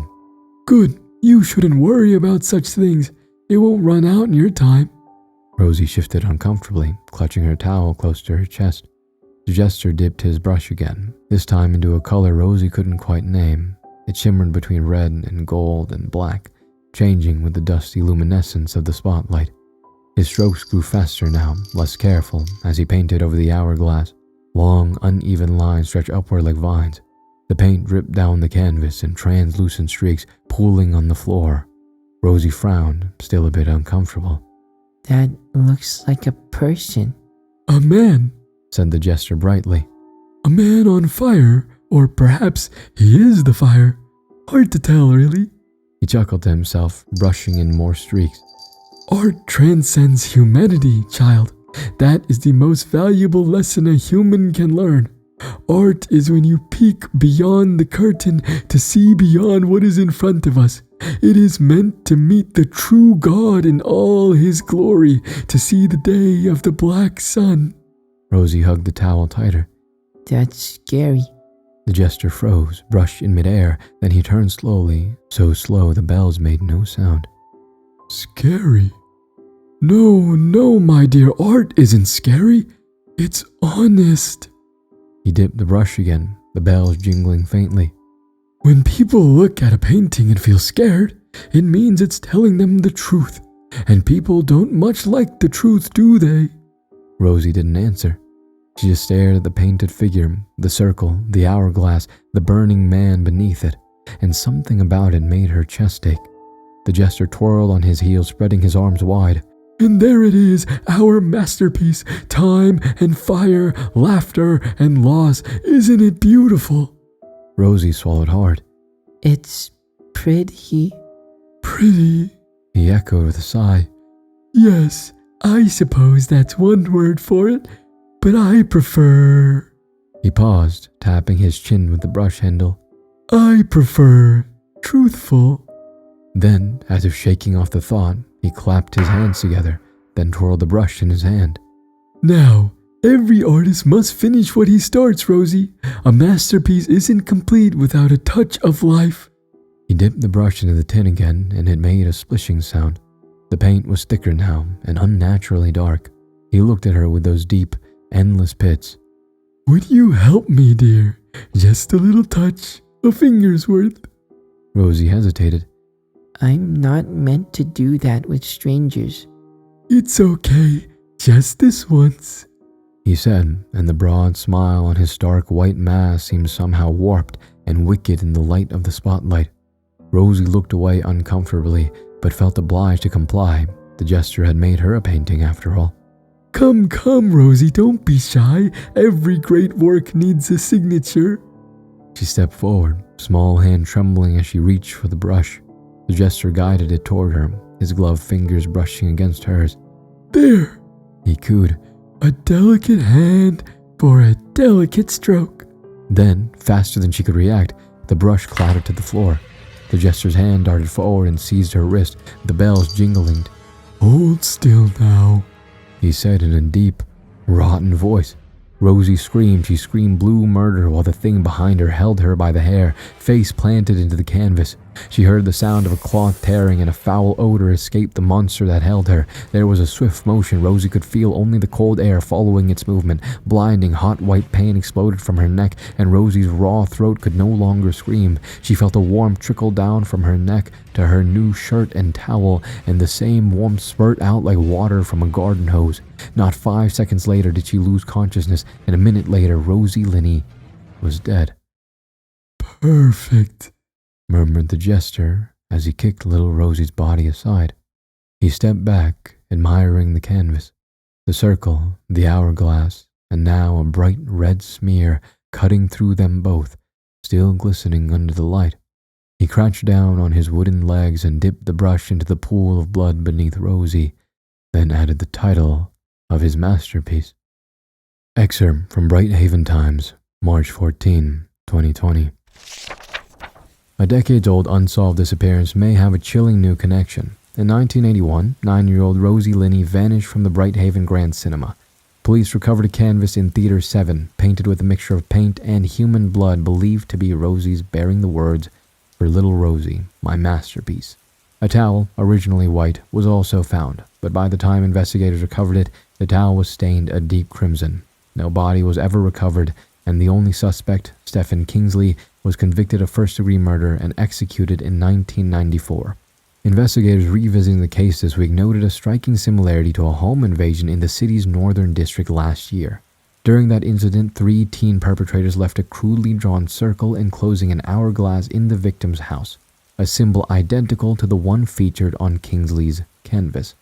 [SPEAKER 3] Good, you shouldn't worry about such things. It won't run out in your time.
[SPEAKER 1] Rosie shifted uncomfortably, clutching her towel close to her chest. The jester dipped his brush again, this time into a color Rosie couldn't quite name. It shimmered between red and gold and black, changing with the dusty luminescence of the spotlight. His strokes grew faster now, less careful, as he painted over the hourglass. Long, uneven lines stretched upward like vines. The paint dripped down the canvas in translucent streaks, pooling on the floor. Rosie frowned, still a bit uncomfortable.
[SPEAKER 2] That looks like a person.
[SPEAKER 3] A man,
[SPEAKER 1] Said the jester brightly.
[SPEAKER 3] a man on fire, or perhaps he is the fire. Hard to tell, really.
[SPEAKER 1] He chuckled to himself, brushing in more streaks.
[SPEAKER 3] Art transcends humanity, child. That is the most valuable lesson a human can learn. Art is when you peek beyond the curtain to see beyond what is in front of us. It is meant to meet the true God in all his glory, to see the day of the black sun.
[SPEAKER 1] Rosie hugged the towel tighter.
[SPEAKER 2] That's scary.
[SPEAKER 1] The jester froze, brush in midair, then he turned slowly, so slow the bells made no sound.
[SPEAKER 3] Scary? No, my dear, art isn't scary. It's honest.
[SPEAKER 1] He dipped the brush again, the bells jingling faintly.
[SPEAKER 3] When people look at a painting and feel scared, it means it's telling them the truth. And people don't much like the truth, do they?
[SPEAKER 1] Rosie didn't answer. She just stared at the painted figure, the circle, the hourglass, the burning man beneath it, and something about it made her chest ache. The jester twirled on his heels, spreading his arms wide.
[SPEAKER 3] And there it is, our masterpiece. Time and fire, laughter and loss. Isn't it beautiful?
[SPEAKER 1] Rosie swallowed hard.
[SPEAKER 2] It's pretty.
[SPEAKER 3] Pretty?
[SPEAKER 1] He echoed with a sigh.
[SPEAKER 3] Yes, I suppose that's one word for it, but I prefer...
[SPEAKER 1] He paused, tapping his chin with the brush handle.
[SPEAKER 3] I prefer truthful.
[SPEAKER 1] Then, as if shaking off the thought, he clapped his hands together, then twirled the brush in his hand.
[SPEAKER 3] Now, every artist must finish what he starts, Rosie. A masterpiece isn't complete without a touch of life.
[SPEAKER 1] He dipped the brush into the tin again, and it made a splishing sound. The paint was thicker now, and unnaturally dark. He looked at her with those deep, endless pits.
[SPEAKER 3] Would you help me, dear? Just a little touch, a finger's worth.
[SPEAKER 1] Rosie hesitated.
[SPEAKER 2] I'm not meant to do that with strangers.
[SPEAKER 3] It's okay, just this once,
[SPEAKER 1] He said, and the broad smile on his stark white mask seemed somehow warped and wicked in the light of the spotlight. Rosie looked away uncomfortably, but felt obliged to comply. The gesture had made her a painting after all.
[SPEAKER 3] Come, Rosie, don't be shy. Every great work needs a signature.
[SPEAKER 1] She stepped forward, small hand trembling as she reached for the brush. The jester guided it toward her, his gloved fingers brushing against hers.
[SPEAKER 3] There,
[SPEAKER 1] He cooed.
[SPEAKER 3] a delicate hand for a delicate stroke.
[SPEAKER 1] Then, faster than she could react, the brush clattered to the floor. The jester's hand darted forward and seized her wrist, the bells jingling.
[SPEAKER 3] Hold still now,
[SPEAKER 1] He said in a deep, rotten voice. Rosie screamed. She screamed blue murder while the thing behind her held her by the hair, face planted into the canvas. She heard the sound of a cloth tearing and a foul odor escaped the monster that held her. There was a swift motion. Rosie could feel only the cold air following its movement. Blinding, hot white pain exploded from her neck, and Rosie's raw throat could no longer scream. She felt a warmth trickle down from her neck to her new shirt and towel, and the same warmth spurt out like water from a garden hose. Not 5 seconds later did she lose consciousness, and a minute later Rosie Linney was dead.
[SPEAKER 3] Perfect,
[SPEAKER 1] murmured the jester as he kicked little Rosie's body aside. He stepped back, admiring the canvas, the circle, the hourglass, and now a bright red smear cutting through them both, still glistening under the light. He crouched down on his wooden legs and dipped the brush into the pool of blood beneath Rosie, then added the title of his masterpiece. Excerpt from Brighthaven Times, March 14, 2020. A decades-old unsolved disappearance may have a chilling new connection. In 1981, 9-year-old Rosie Linney vanished from the Brighthaven Grand Cinema. Police recovered a canvas in Theater 7, painted with a mixture of paint and human blood believed to be Rosie's, bearing the words, "For little Rosie, my masterpiece." A towel, originally white, was also found, but by the time investigators recovered it, the towel was stained a deep crimson. No body was ever recovered, and the only suspect, Stephen Kingsley, was convicted of first-degree murder and executed in 1994. Investigators revisiting the case this week noted a striking similarity to a home invasion in the city's northern district last year. During that incident, 3 teen perpetrators left a crudely drawn circle enclosing an hourglass in the victim's house, a symbol identical to the one featured on Kingsley's canvas.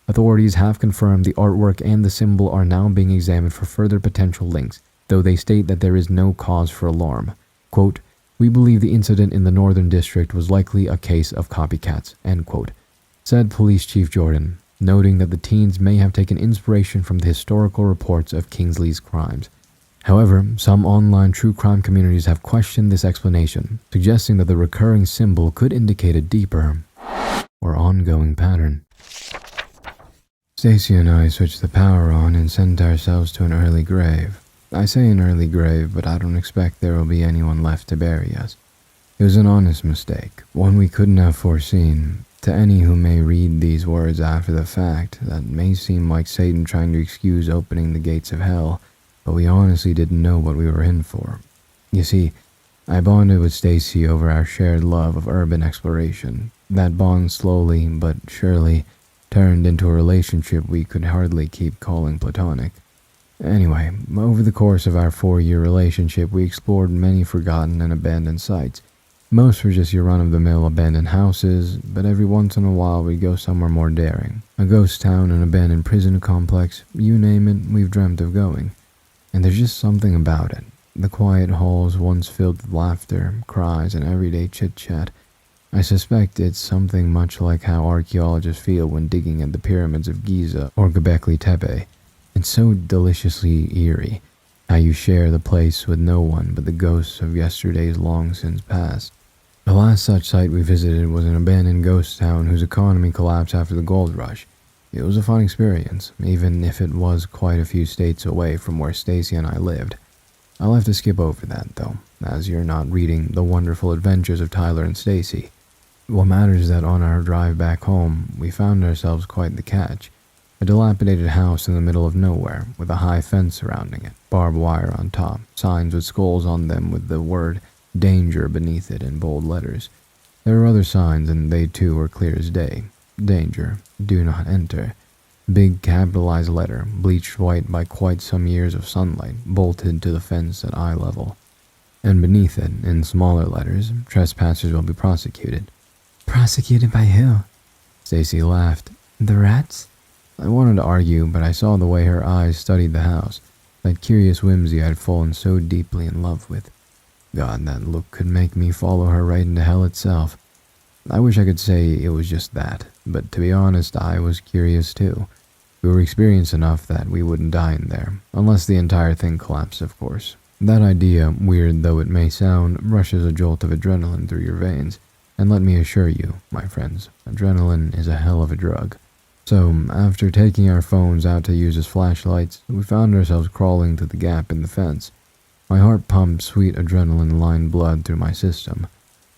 [SPEAKER 1] Authorities have confirmed the artwork and the symbol are now being examined for further potential links, though they state that there is no cause for alarm. Quote, "We believe the incident in the Northern District was likely a case of copycats," end quote, said Police Chief Jordan, noting that the teens may have taken inspiration from the historical reports of Kingsley's crimes. However, some online true crime communities have questioned this explanation, suggesting that the recurring symbol could indicate a deeper or ongoing pattern. Stacy and I switched the power on and sent ourselves to an early grave. I say an early grave, but I don't expect there will be anyone left to bury us. It was an honest mistake, one we couldn't have foreseen. To any who may read these words after the fact, that may seem like Satan trying to excuse opening the gates of hell, but we honestly didn't know what we were in for. You see, I bonded with Stacy over our shared love of urban exploration. That bond slowly, but surely, turned into a relationship we could hardly keep calling platonic. Anyway, over the course of our 4-year relationship, we explored many forgotten and abandoned sites. Most were just your run-of-the-mill abandoned houses, but every once in a while we'd go somewhere more daring. A ghost town, an abandoned prison complex, you name it, we've dreamt of going. And there's just something about it. The quiet halls once filled with laughter, cries, and everyday chit-chat. I suspect it's something much like how archaeologists feel when digging at the pyramids of Giza or Göbekli Tepe. It's so deliciously eerie, how you share the place with no one but the ghosts of yesterdays long since past. The last such site we visited was an abandoned ghost town whose economy collapsed after the gold rush. It was a fun experience, even if it was quite a few states away from where Stacy and I lived. I'll have to skip over that, though, as you're not reading The Wonderful Adventures of Tyler and Stacy. What matters is that on our drive back home, we found ourselves quite the catch. A dilapidated house in the middle of nowhere, with a high fence surrounding it, barbed wire on top, signs with skulls on them with the word "Danger" beneath it in bold letters. There were other signs, and they too were clear as day. Danger, do not enter. Big capitalized letter, bleached white by quite some years of sunlight, bolted to the fence at eye level. And beneath it, in smaller letters, trespassers will be prosecuted.
[SPEAKER 2] Prosecuted by who?
[SPEAKER 1] Stacy laughed.
[SPEAKER 2] The rats?
[SPEAKER 1] I wanted to argue, but I saw the way her eyes studied the house, that curious whimsy I'd fallen so deeply in love with. God, that look could make me follow her right into hell itself. I wish I could say it was just that, but to be honest, I was curious too. We were experienced enough that we wouldn't die in there, unless the entire thing collapsed, of course. That idea, weird though it may sound, rushes a jolt of adrenaline through your veins. And let me assure you, my friends, adrenaline is a hell of a drug. So, after taking our phones out to use as flashlights, we found ourselves crawling through the gap in the fence. My heart pumped sweet adrenaline-lined blood through my system.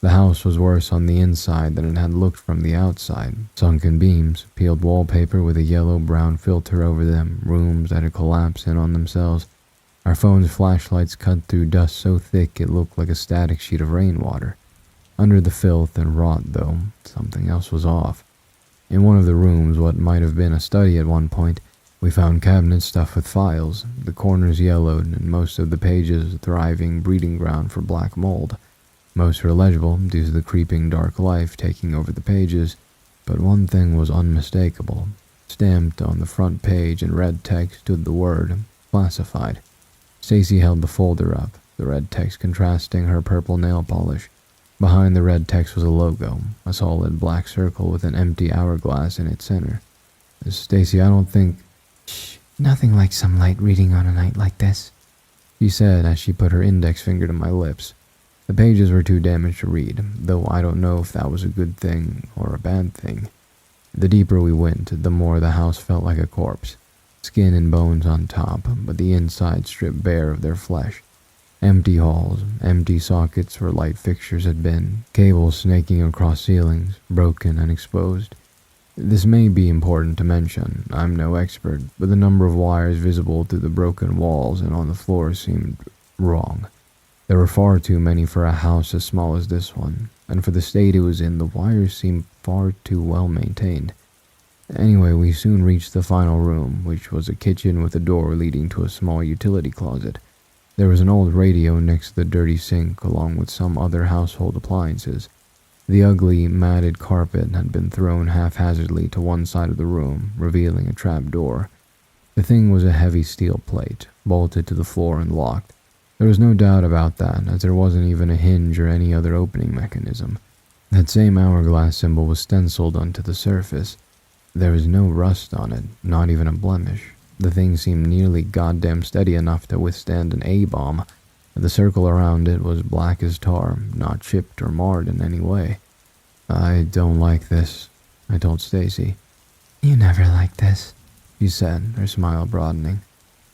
[SPEAKER 1] The house was worse on the inside than it had looked from the outside. Sunken beams, peeled wallpaper with a yellow-brown filter over them, rooms that had collapsed in on themselves. Our phone's flashlights cut through dust so thick it looked like a static sheet of rainwater. Under the filth and rot, though, something else was off. In one of the rooms, what might have been a study at one point, we found cabinets stuffed with files, the corners yellowed, and most of the pages a thriving breeding ground for black mold. Most were illegible due to the creeping dark life taking over the pages, but one thing was unmistakable. Stamped on the front page in red text stood the word, classified. Stacy held the folder up, the red text contrasting her purple nail polish. Behind the red text was a logo, a solid black circle with an empty hourglass in its center. Stacy, I don't think...
[SPEAKER 2] Shh, nothing like some light reading on a night like this,
[SPEAKER 1] she said as she put her index finger to my lips. The pages were too damaged to read, though I don't know if that was a good thing or a bad thing. The deeper we went, the more the house felt like a corpse. Skin and bones on top, but the inside stripped bare of their flesh. Empty halls, empty sockets where light fixtures had been, cables snaking across ceilings, broken and exposed. This may be important to mention, I'm no expert, but the number of wires visible through the broken walls and on the floor seemed wrong. There were far too many for a house as small as this one, and for the state it was in, the wires seemed far too well maintained. Anyway, we soon reached the final room, which was a kitchen with a door leading to a small utility closet. There was an old radio next to the dirty sink, along with some other household appliances. The ugly, matted carpet had been thrown haphazardly to one side of the room, revealing a trap door. The thing was a heavy steel plate, bolted to the floor and locked. There was no doubt about that, as there wasn't even a hinge or any other opening mechanism. That same hourglass symbol was stenciled onto the surface. There was no rust on it, not even a blemish. The thing seemed nearly goddamn steady enough to withstand an A-bomb. The circle around it was black as tar, not chipped or marred in any way. I don't like this, I told Stacy.
[SPEAKER 2] You never liked this,
[SPEAKER 1] she said, her smile broadening.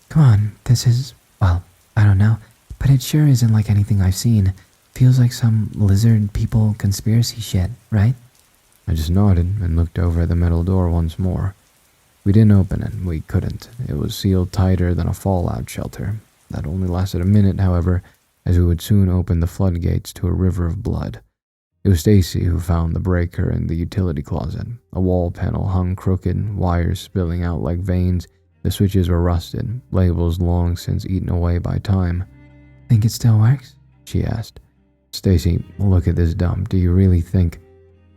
[SPEAKER 2] Come on, this is, well, I don't know, but it sure isn't like anything I've seen. Feels like some lizard people conspiracy shit, right?
[SPEAKER 1] I just nodded and looked over at the metal door once more. We didn't open it, we couldn't. It was sealed tighter than a fallout shelter. That only lasted a minute, however, as we would soon open the floodgates to a river of blood. It was Stacy who found the breaker in the utility closet. A wall panel hung crooked, wires spilling out like veins. The switches were rusted, labels long since eaten away by time.
[SPEAKER 2] Think it still works?
[SPEAKER 1] She asked. Stacy, look at this dump. Do you really think...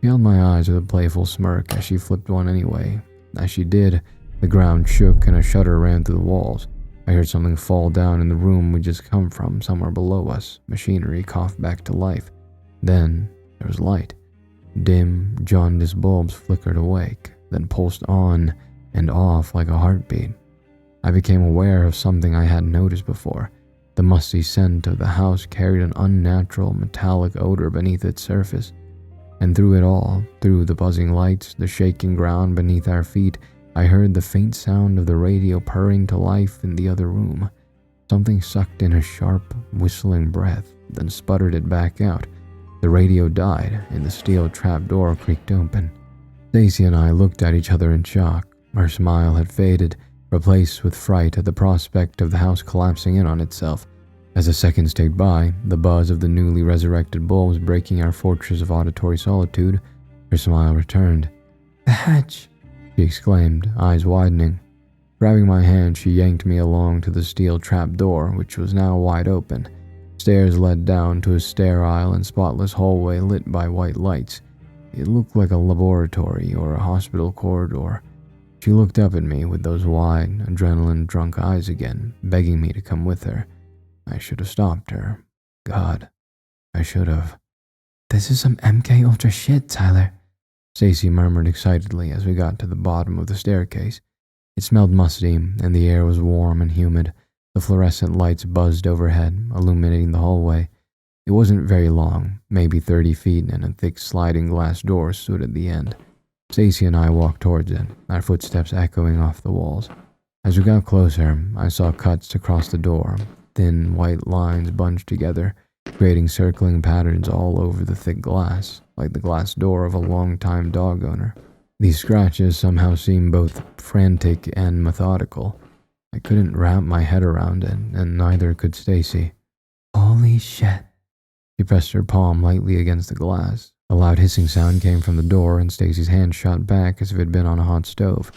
[SPEAKER 1] She held my eyes with a playful smirk as she flipped one anyway. As she did, the ground shook and a shudder ran through the walls. I heard something fall down in the room we'd just come from, somewhere below us. Machinery coughed back to life. Then there was light. Dim, jaundiced bulbs flickered awake, then pulsed on and off like a heartbeat. I became aware of something I hadn't noticed before. The musty scent of the house carried an unnatural, metallic odor beneath its surface. And through it all, through the buzzing lights, the shaking ground beneath our feet, I heard the faint sound of the radio purring to life in the other room. Something sucked in a sharp, whistling breath, then sputtered it back out. The radio died, and the steel trapdoor creaked open. Stacy and I looked at each other in shock. Her smile had faded, replaced with fright at the prospect of the house collapsing in on itself. As the seconds ticked by, the buzz of the newly resurrected bulbs breaking our fortress of auditory solitude, her smile returned.
[SPEAKER 2] The hatch,
[SPEAKER 1] she exclaimed, eyes widening. Grabbing my hand, she yanked me along to the steel trap door, which was now wide open. Stairs led down to a sterile and spotless hallway lit by white lights. It looked like a laboratory or a hospital corridor. She looked up at me with those wide, adrenaline-drunk eyes again, begging me to come with her. I should have stopped her. God, I should have.
[SPEAKER 2] This is some MK Ultra shit, Tyler,
[SPEAKER 1] Stacy murmured excitedly as we got to the bottom of the staircase. It smelled musty, and the air was warm and humid. The fluorescent lights buzzed overhead, illuminating the hallway. It wasn't very long, maybe 30 feet, and a thick sliding glass door stood at the end. Stacy and I walked towards it, our footsteps echoing off the walls. As we got closer, I saw cuts across the door, thin white lines bunched together. creating circling patterns all over the thick glass, like the glass door of a long-time dog owner. These scratches somehow seemed both frantic and methodical. I couldn't wrap my head around it, and neither could Stacy.
[SPEAKER 2] Holy shit.
[SPEAKER 1] She pressed her palm lightly against the glass. A loud hissing sound came from the door, and Stacy's hand shot back as if it had been on a hot stove.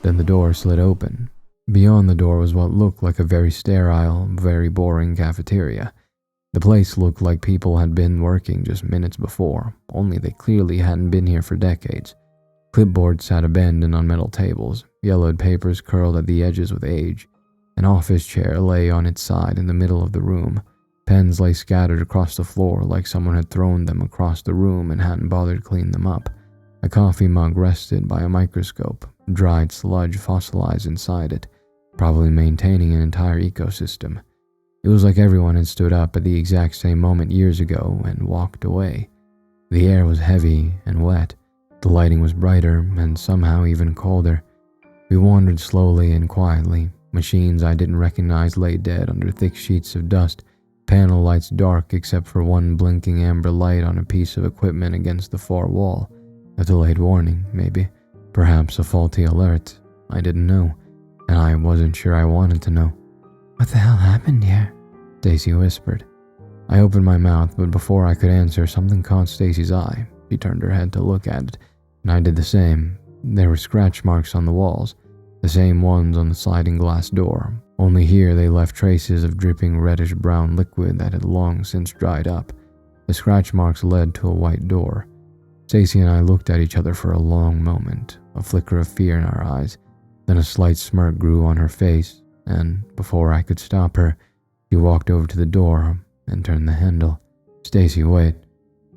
[SPEAKER 1] Then the door slid open. Beyond the door was what looked like a very sterile, very boring cafeteria. The place looked like people had been working just minutes before, only they clearly hadn't been here for decades. Clipboards sat abandoned on metal tables, yellowed papers curled at the edges with age. An office chair lay on its side in the middle of the room. Pens lay scattered across the floor like someone had thrown them across the room and hadn't bothered to clean them up. A coffee mug rested by a microscope, dried sludge fossilized inside it, probably maintaining an entire ecosystem. It was like everyone had stood up at the exact same moment years ago and walked away. The air was heavy and wet. The lighting was brighter and somehow even colder. We wandered slowly and quietly. Machines I didn't recognize lay dead under thick sheets of dust. Panel lights dark except for one blinking amber light on a piece of equipment against the far wall. A delayed warning, maybe. Perhaps a faulty alert. I didn't know, and I wasn't sure I wanted to know.
[SPEAKER 2] What the hell happened here?
[SPEAKER 1] Stacy whispered. I opened my mouth, but before I could answer, something caught Stacy's eye. She turned her head to look at it, and I did the same. There were scratch marks on the walls, the same ones on the sliding glass door, only here they left traces of dripping reddish-brown liquid that had long since dried up. The scratch marks led to a white door. Stacy and I looked at each other for a long moment, a flicker of fear in our eyes. Then a slight smirk grew on her face, and before I could stop her, she walked over to the door and turned the handle. "Stacy, wait,"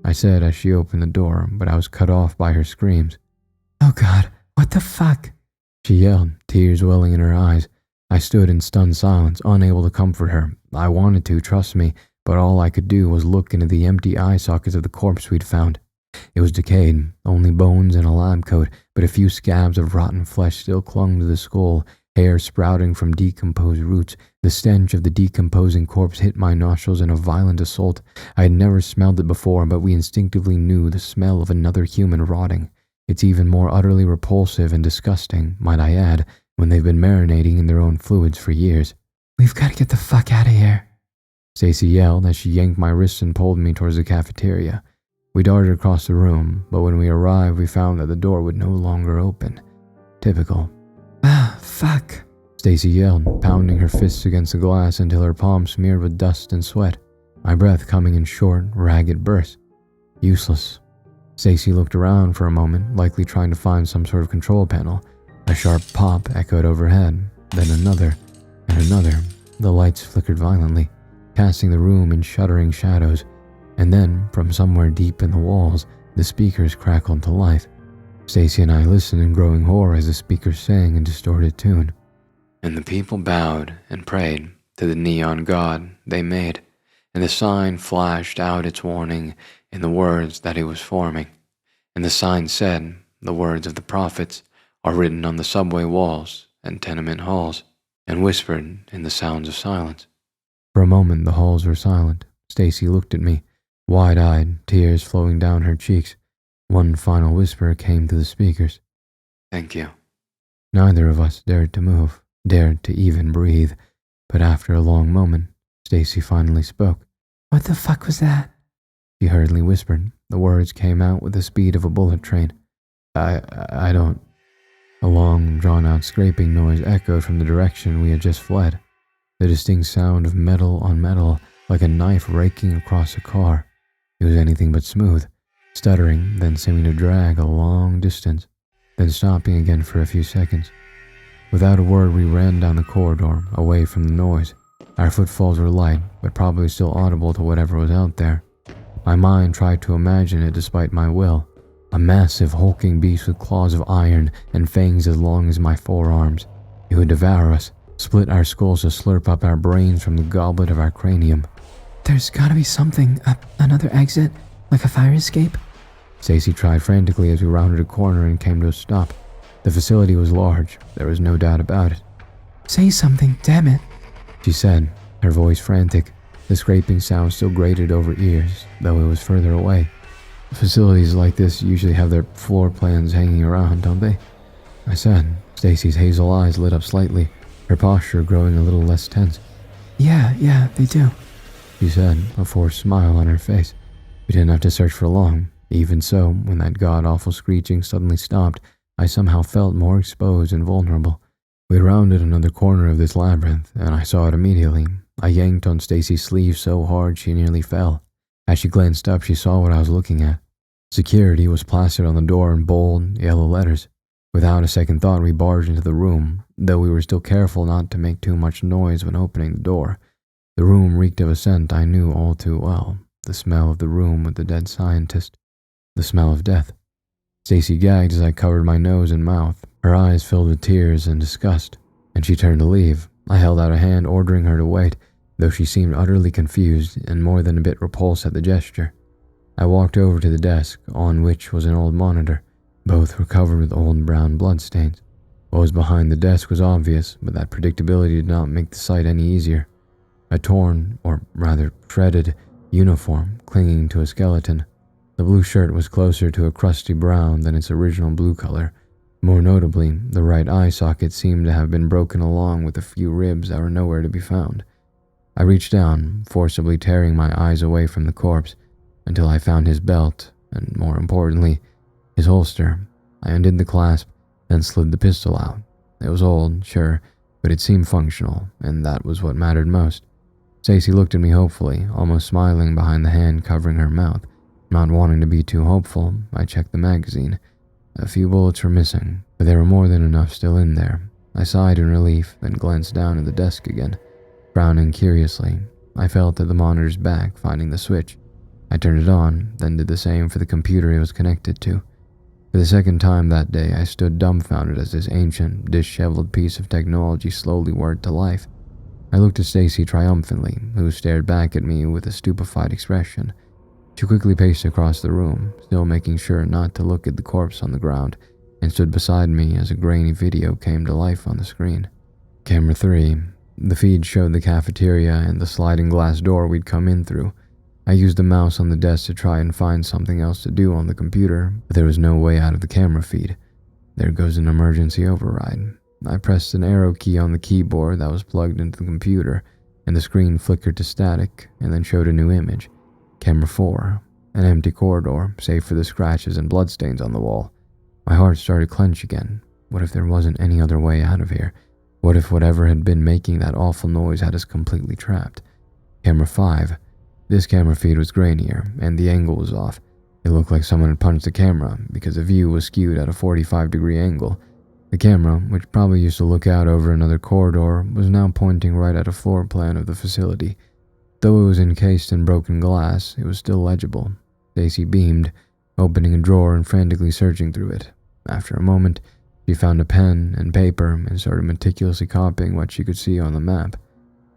[SPEAKER 1] I said as she opened the door, but I was cut off by her screams.
[SPEAKER 2] Oh God, what the fuck?
[SPEAKER 1] She yelled, tears welling in her eyes. I stood in stunned silence, unable to comfort her. I wanted to, trust me, but all I could do was look into the empty eye sockets of the corpse we'd found. It was decayed, only bones and a lab coat, but a few scabs of rotten flesh still clung to the skull, hair sprouting from decomposed roots. The stench of the decomposing corpse hit my nostrils in a violent assault. I had never smelled it before, but we instinctively knew the smell of another human rotting. It's even more utterly repulsive and disgusting, might I add, when they've been marinating in their own fluids for years.
[SPEAKER 2] We've got to get the fuck out of here.
[SPEAKER 1] Stacy yelled as she yanked my wrists and pulled me towards the cafeteria. We darted across the room, but when we arrived, we found that the door would no longer open. Typical.
[SPEAKER 2] Ah, fuck.
[SPEAKER 1] Stacy yelled, pounding her fists against the glass until her palms smeared with dust and sweat, my breath coming in short, ragged bursts. Useless. Stacy looked around for a moment, likely trying to find some sort of control panel. A sharp pop echoed overhead, then another, and another. The lights flickered violently, casting the room in shuddering shadows. And then, from somewhere deep in the walls, the speakers crackled to life. Stacy and I listened in growing horror as the speakers sang a distorted tune. And the people bowed and prayed to the neon god they made, and the sign flashed out its warning in the words that it was forming. And the sign said, the words of the prophets are written on the subway walls and tenement halls, and whispered in the sounds of silence. For a moment the halls were silent. Stacy looked at me, wide-eyed, tears flowing down her cheeks. One final whisper came through the speakers. "Thank you." Neither of us dared to move, dared to even breathe, but after a long moment, Stacy finally spoke.
[SPEAKER 2] What the fuck was that?
[SPEAKER 1] She hurriedly whispered. The words came out with the speed of a bullet train. I don't... A long, drawn-out scraping noise echoed from the direction we had just fled. The distinct sound of metal on metal, like a knife raking across a car. It was anything but smooth, stuttering, then seeming to drag a long distance, then stopping again for a few seconds. Without a word, we ran down the corridor, away from the noise. Our footfalls were light, but probably still audible to whatever was out there. My mind tried to imagine it despite my will. A massive, hulking beast with claws of iron and fangs as long as my forearms. It would devour us, split our skulls to slurp up our brains from the goblet of our cranium.
[SPEAKER 2] There's gotta be something, another exit, like a fire escape?
[SPEAKER 1] Stacy tried frantically as we rounded a corner and came to a stop. The facility was large, there was no doubt about it.
[SPEAKER 2] Say something, damn it,
[SPEAKER 1] she said, her voice frantic. The scraping sound still grated over ears, though it was further away. Facilities like this usually have their floor plans hanging around, don't they? I said. Stacy's hazel eyes lit up slightly, her posture growing a little less tense.
[SPEAKER 2] Yeah, they do.
[SPEAKER 1] She said, a forced smile on her face. We didn't have to search for long. Even so, when that god-awful screeching suddenly stopped, I somehow felt more exposed and vulnerable. We rounded another corner of this labyrinth, and I saw it immediately. I yanked on Stacy's sleeve so hard she nearly fell. As she glanced up, she saw what I was looking at. Security was plastered on the door in bold, yellow letters. Without a second thought, we barged into the room, though we were still careful not to make too much noise when opening the door. The room reeked of a scent I knew all too well, the smell of the room with the dead scientist, the smell of death. Stacy gagged as I covered my nose and mouth, her eyes filled with tears and disgust, and she turned to leave. I held out a hand, ordering her to wait, though she seemed utterly confused and more than a bit repulsed at the gesture. I walked over to the desk, on which was an old monitor. Both were covered with old brown bloodstains. What was behind the desk was obvious, but that predictability did not make the sight any easier. A torn, or rather shredded, uniform clinging to a skeleton. The blue shirt was closer to a crusty brown than its original blue color. More notably, the right eye socket seemed to have been broken along with a few ribs that were nowhere to be found. I reached down, forcibly tearing my eyes away from the corpse, until I found his belt, and more importantly, his holster. I undid the clasp, then slid the pistol out. It was old, sure, but it seemed functional, and that was what mattered most. Stacy looked at me hopefully, almost smiling behind the hand covering her mouth. Not wanting to be too hopeful, I checked the magazine. A few bullets were missing, but there were more than enough still in there. I sighed in relief, then glanced down at the desk again. Frowning curiously, I felt at the monitor's back, finding the switch. I turned it on, then did the same for the computer it was connected to. For the second time that day, I stood dumbfounded as this ancient, disheveled piece of technology slowly whirred to life. I looked at Stacy triumphantly, who stared back at me with a stupefied expression. She quickly paced across the room, still making sure not to look at the corpse on the ground, and stood beside me as a grainy video came to life on the screen. Camera 3. The feed showed the cafeteria and the sliding glass door we'd come in through. I used the mouse on the desk to try and find something else to do on the computer, but there was no way out of the camera feed. There goes an emergency override. I pressed an arrow key on the keyboard that was plugged into the computer, and the screen flickered to static and then showed a new image. Camera 4. An empty corridor, save for the scratches and bloodstains on the wall. My heart started to clench again. What if there wasn't any other way out of here? What if whatever had been making that awful noise had us completely trapped? Camera 5. This camera feed was grainier, and the angle was off. It looked like someone had punched the camera, because the view was skewed at a 45-degree angle. The camera, which probably used to look out over another corridor, was now pointing right at a floor plan of the facility. Though it was encased in broken glass, it was still legible. Stacy beamed, opening a drawer and frantically searching through it. After a moment, she found a pen and paper and started meticulously copying what she could see on the map.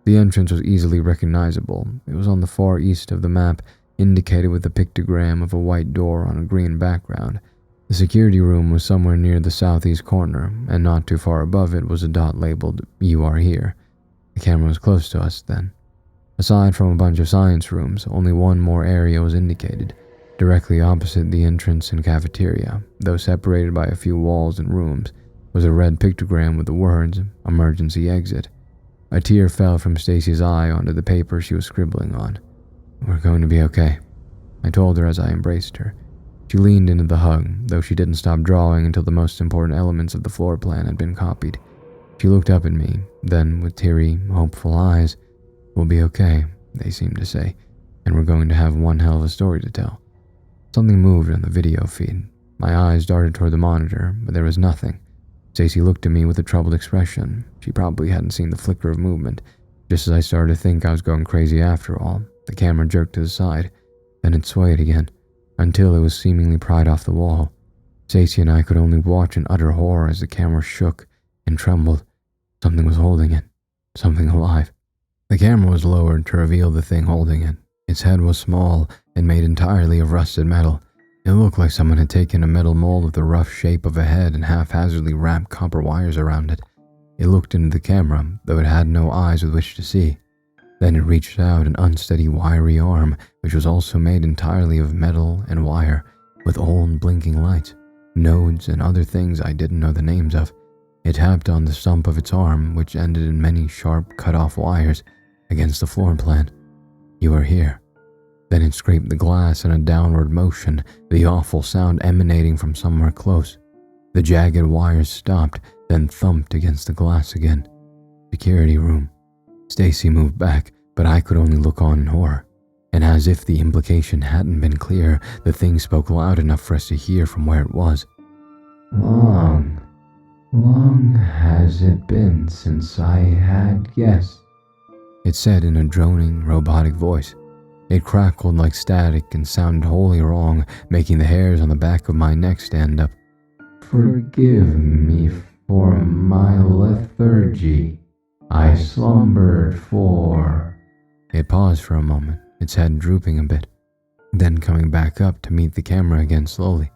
[SPEAKER 1] The entrance was easily recognizable. It was on the far east of the map, indicated with a pictogram of a white door on a green background. The security room was somewhere near the southeast corner, and not too far above it was a dot labeled, "You are here." The camera was close to us then. Aside from a bunch of science rooms, only one more area was indicated, directly opposite the entrance and cafeteria, though separated by a few walls and rooms, was a red pictogram with the words, "Emergency Exit." A tear fell from Stacy's eye onto the paper she was scribbling on. "We're going to be okay," I told her as I embraced her. She leaned into the hug, though she didn't stop drawing until the most important elements of the floor plan had been copied. She looked up at me, then with teary, hopeful eyes, "We'll be okay," they seemed to say, "and we're going to have one hell of a story to tell." Something moved on the video feed. My eyes darted toward the monitor, but there was nothing. Stacy looked at me with a troubled expression. She probably hadn't seen the flicker of movement. Just as I started to think I was going crazy after all, the camera jerked to the side. Then it swayed again, until it was seemingly pried off the wall. Stacy and I could only watch in utter horror as the camera shook and trembled. Something was holding it. Something alive. The camera was lowered to reveal the thing holding it. Its head was small and made entirely of rusted metal. It looked like someone had taken a metal mold with the rough shape of a head and haphazardly wrapped copper wires around it. It looked into the camera, though it had no eyes with which to see. Then it reached out an unsteady wiry arm, which was also made entirely of metal and wire, with old blinking lights, nodes, and other things I didn't know the names of. It tapped on the stump of its arm, which ended in many sharp cut-off wires, against the floor plan. "You are here." Then it scraped the glass in a downward motion, the awful sound emanating from somewhere close. The jagged wires stopped, then thumped against the glass again. Security room. Stacy moved back, but I could only look on in horror. And as if the implication hadn't been clear, the thing spoke loud enough for us to hear from where it was. "Long has it been since I had guests," it said in a droning, robotic voice. It crackled like static and sounded wholly wrong, making the hairs on the back of my neck stand up. "Forgive me for my lethargy. I slumbered for..." It paused for a moment, its head drooping a bit, then coming back up to meet the camera again slowly.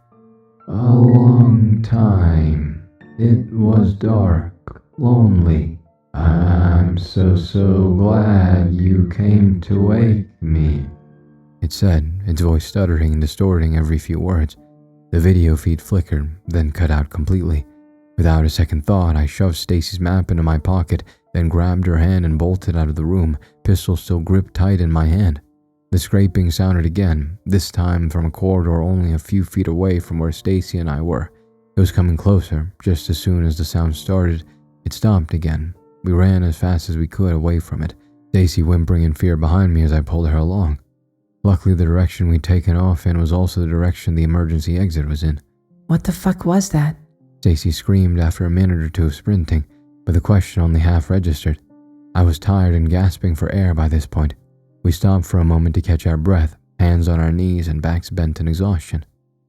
[SPEAKER 1] "A long time. It was dark, lonely. I'm so glad you came to wake me," it said, its voice stuttering and distorting every few words. The video feed flickered, then cut out completely. Without a second thought, I shoved Stacy's map into my pocket, then grabbed her hand and bolted out of the room, pistol still gripped tight in my hand. The scraping sounded again, this time from a corridor only a few feet away from where Stacy and I were. It was coming closer. Just as soon as the sound started, it stopped again. We ran as fast as we could away from it, Stacy whimpering in fear behind me as I pulled her along. Luckily, the direction we'd taken off in was also the direction the emergency exit was in.
[SPEAKER 2] What the fuck was that?
[SPEAKER 1] Stacy screamed after a minute or two of sprinting, but the question only half registered. I was tired and gasping for air by this point. We stopped for a moment to catch our breath, hands on our knees and backs bent in exhaustion.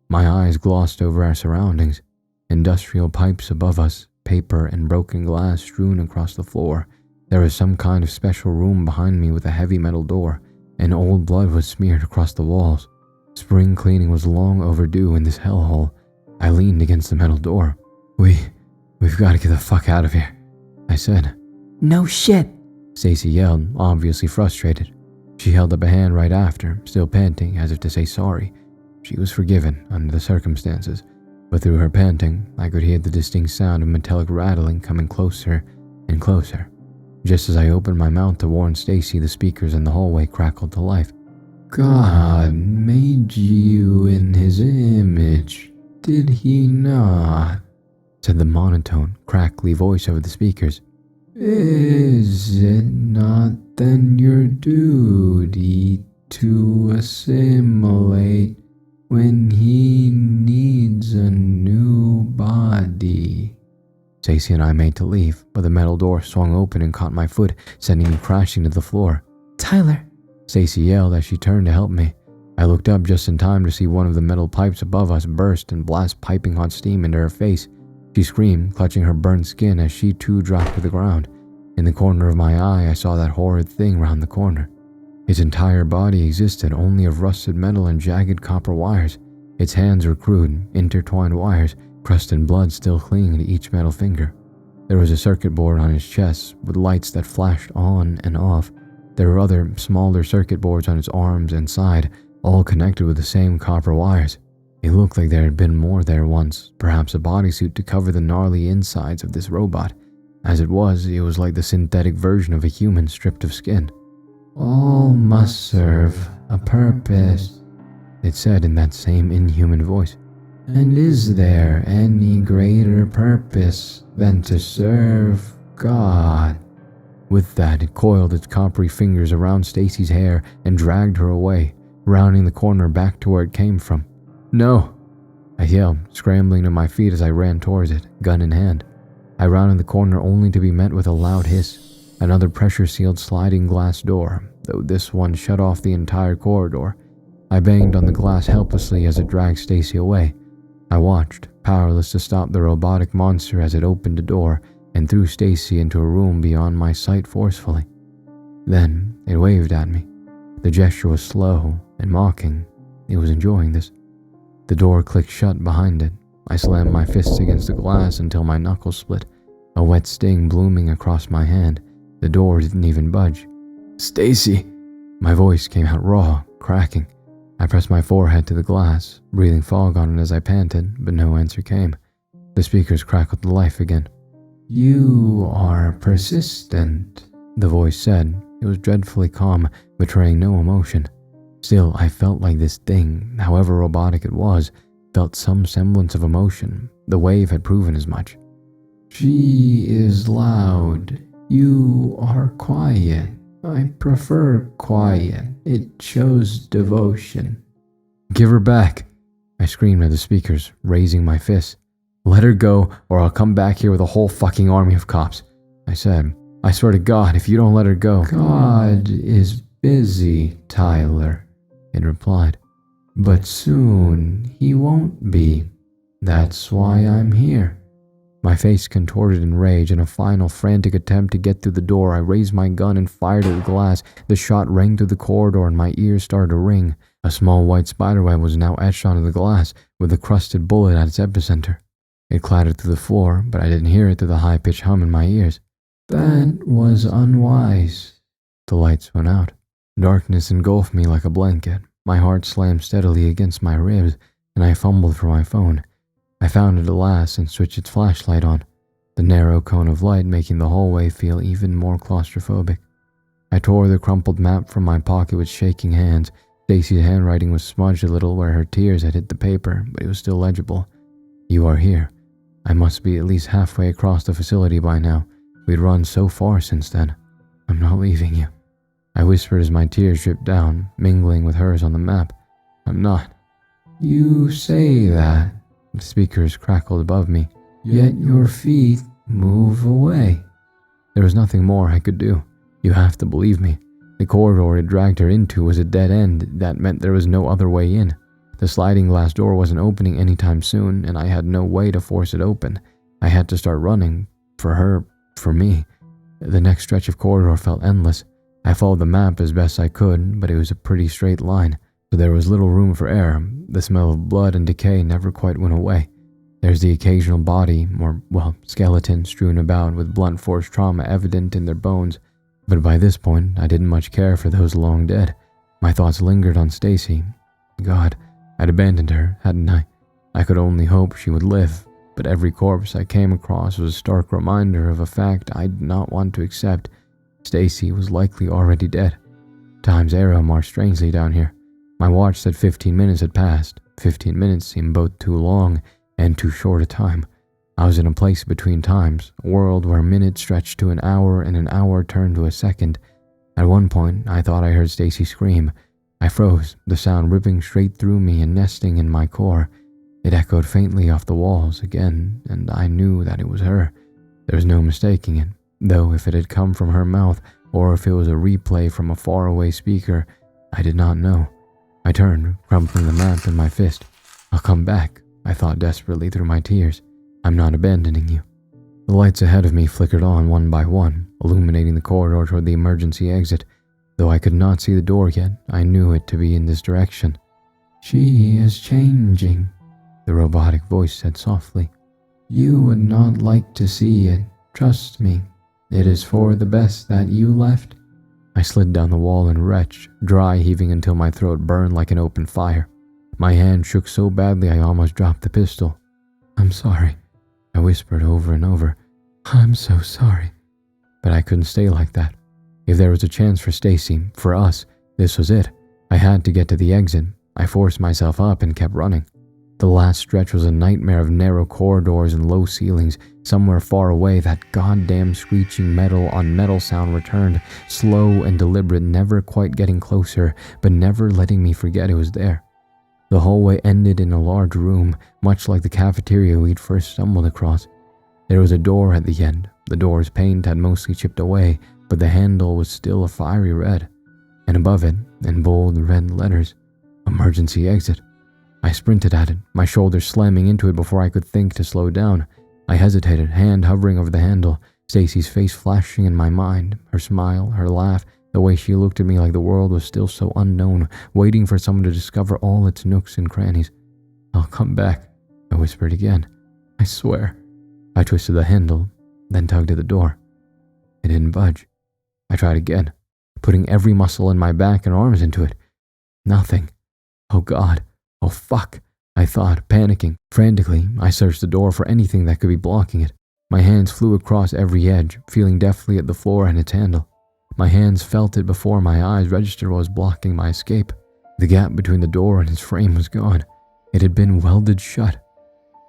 [SPEAKER 1] My eyes glossed over our surroundings. Industrial pipes above us, paper and broken glass strewn across the floor. There was some kind of special room behind me with a heavy metal door, and old blood was smeared across the walls. Spring cleaning was long overdue in this hellhole. I leaned against the metal door. We've got to get the fuck out of here," I said.
[SPEAKER 2] No shit.
[SPEAKER 1] Stacy yelled, obviously frustrated. She held up a hand right after, still panting as if to say sorry. She was forgiven under the circumstances, but through her panting, I could hear the distinct sound of metallic rattling coming closer and closer. Just as I opened my mouth to warn Stacy, the speakers in the hallway crackled to life. "God made you in his image, did he not?" said the monotone, crackly voice over the speakers. "Is it not then your duty to assimilate when he needs a new body?" Stacy and I made to leave, but the metal door swung open and caught my foot, sending me crashing to the floor.
[SPEAKER 2] Tyler.
[SPEAKER 1] Stacy yelled as she turned to help me. I looked up just in time to see one of the metal pipes above us burst and blast piping hot steam into her face. She screamed, clutching her burnt skin as she too dropped to the ground. In the corner of my eye, I saw that horrid thing round the corner. Its entire body existed only of rusted metal and jagged copper wires. Its hands were crude, intertwined wires, crust and blood still clinging to each metal finger. There was a circuit board on its chest with lights that flashed on and off. There were other, smaller circuit boards on its arms and side, all connected with the same copper wires. It looked like there had been more there once, perhaps a bodysuit to cover the gnarly insides of this robot. As it was like the synthetic version of a human stripped of skin. "All must serve a purpose," it said in that same inhuman voice. "And is there any greater purpose than to serve God?" With that, it coiled its coppery fingers around Stacy's hair and dragged her away, rounding the corner back to where it came from. "No!" I yelled, scrambling to my feet as I ran towards it, gun in hand. I rounded the corner only to be met with a loud hiss. Another pressure-sealed sliding glass door, though this one shut off the entire corridor. I banged on the glass helplessly as it dragged Stacy away. I watched, powerless to stop the robotic monster as it opened a door and threw Stacy into a room beyond my sight forcefully. Then it waved at me. The gesture was slow and mocking. It was enjoying this. The door clicked shut behind it. I slammed my fists against the glass until my knuckles split, a wet sting blooming across my hand. The door didn't even budge. Stacy. My voice came out raw, cracking. I pressed my forehead to the glass, breathing fog on it as I panted, but no answer came. The speakers crackled to life again. You are persistent, the voice said. It was dreadfully calm, betraying no emotion. Still, I felt like this thing, however robotic it was, felt some semblance of emotion. The wave had proven as much. She is loud. You are quiet. I prefer quiet. It shows devotion. Give her back, I screamed at the speakers, raising my fist. Let her go, or I'll come back here with a whole fucking army of cops, I said. I swear to God, if you don't let her go. God is busy, Tyler, it replied. But soon he won't be. That's why I'm here. My face contorted in rage. In a final frantic attempt to get through the door, I raised my gun and fired at the glass. The shot rang through the corridor and my ears started to ring. A small white spiderweb was now etched onto the glass, with a crusted bullet at its epicenter. It clattered through the floor, but I didn't hear it through the high-pitched hum in my ears. That was unwise. The lights went out. Darkness engulfed me like a blanket. My heart slammed steadily against my ribs, and I fumbled for my phone. I found it at last and switched its flashlight on, the narrow cone of light making the hallway feel even more claustrophobic. I tore the crumpled map from my pocket with shaking hands. Stacy's handwriting was smudged a little where her tears had hit the paper, but it was still legible. You are here. I must be at least halfway across the facility by now. We'd run so far since then. I'm not leaving you. I whispered as my tears dripped down, mingling with hers on the map. I'm not. You say that. The speakers crackled above me. Yet your feet move away. There was nothing more I could do. You have to believe me. The corridor it dragged her into was a dead end. That meant there was no other way in. The sliding glass door wasn't opening anytime soon, and I had no way to force it open. I had to start running. For her, for me. The next stretch of corridor felt endless. I followed the map as best I could, but it was a pretty straight line, so there was little room for error. The smell of blood and decay never quite went away. There's the occasional body, or, skeleton strewn about with blunt force trauma evident in their bones, but by this point, I didn't much care for those long dead. My thoughts lingered on Stacy. God, I'd abandoned her, hadn't I? I could only hope she would live, but every corpse I came across was a stark reminder of a fact I did not want to accept. Stacy was likely already dead. Time's arrow marched strangely down here. My watch said 15 minutes had passed. 15 minutes seemed both too long and too short a time. I was in a place between times, a world where minutes stretched to an hour and an hour turned to a second. At one point, I thought I heard Stacy scream. I froze, the sound ripping straight through me and nesting in my core. It echoed faintly off the walls again, and I knew that it was her. There was no mistaking it, though if it had come from her mouth or if it was a replay from a faraway speaker, I did not know. I turned, crumpling the map in my fist. I'll come back, I thought desperately through my tears. I'm not abandoning you. The lights ahead of me flickered on one by one, illuminating the corridor toward the emergency exit. Though I could not see the door yet, I knew it to be in this direction. She is changing, the robotic voice said softly. You would not like to see it. Trust me. It is for the best that you left. I slid down the wall and retched, dry heaving until my throat burned like an open fire. My hand shook so badly I almost dropped the pistol. I'm sorry, I whispered over and over. I'm so sorry. But I couldn't stay like that. If there was a chance for Stacy, for us, this was it. I had to get to the exit. I forced myself up and kept running. The last stretch was a nightmare of narrow corridors and low ceilings. Somewhere far away, that goddamn screeching metal on metal sound returned, slow and deliberate, never quite getting closer, but never letting me forget it was there. The hallway ended in a large room, much like the cafeteria we'd first stumbled across. There was a door at the end. The door's paint had mostly chipped away, but the handle was still a fiery red. And above it, in bold red letters, emergency exit. I sprinted at it, my shoulders slamming into it before I could think to slow down. I hesitated, hand hovering over the handle, Stacy's face flashing in my mind, her smile, her laugh, the way she looked at me like the world was still so unknown, waiting for someone to discover all its nooks and crannies. I'll come back, I whispered again. I swear. I twisted the handle, then tugged at the door. It didn't budge. I tried again. putting every muscle in my back and arms into it. Nothing. Oh God. Oh fuck. I thought, panicking. Frantically, I searched the door for anything that could be blocking it. My hands flew across every edge, feeling deftly at the floor and its handle. My hands felt it before my eyes registered what was blocking my escape. The gap between the door and its frame was gone. It had been welded shut.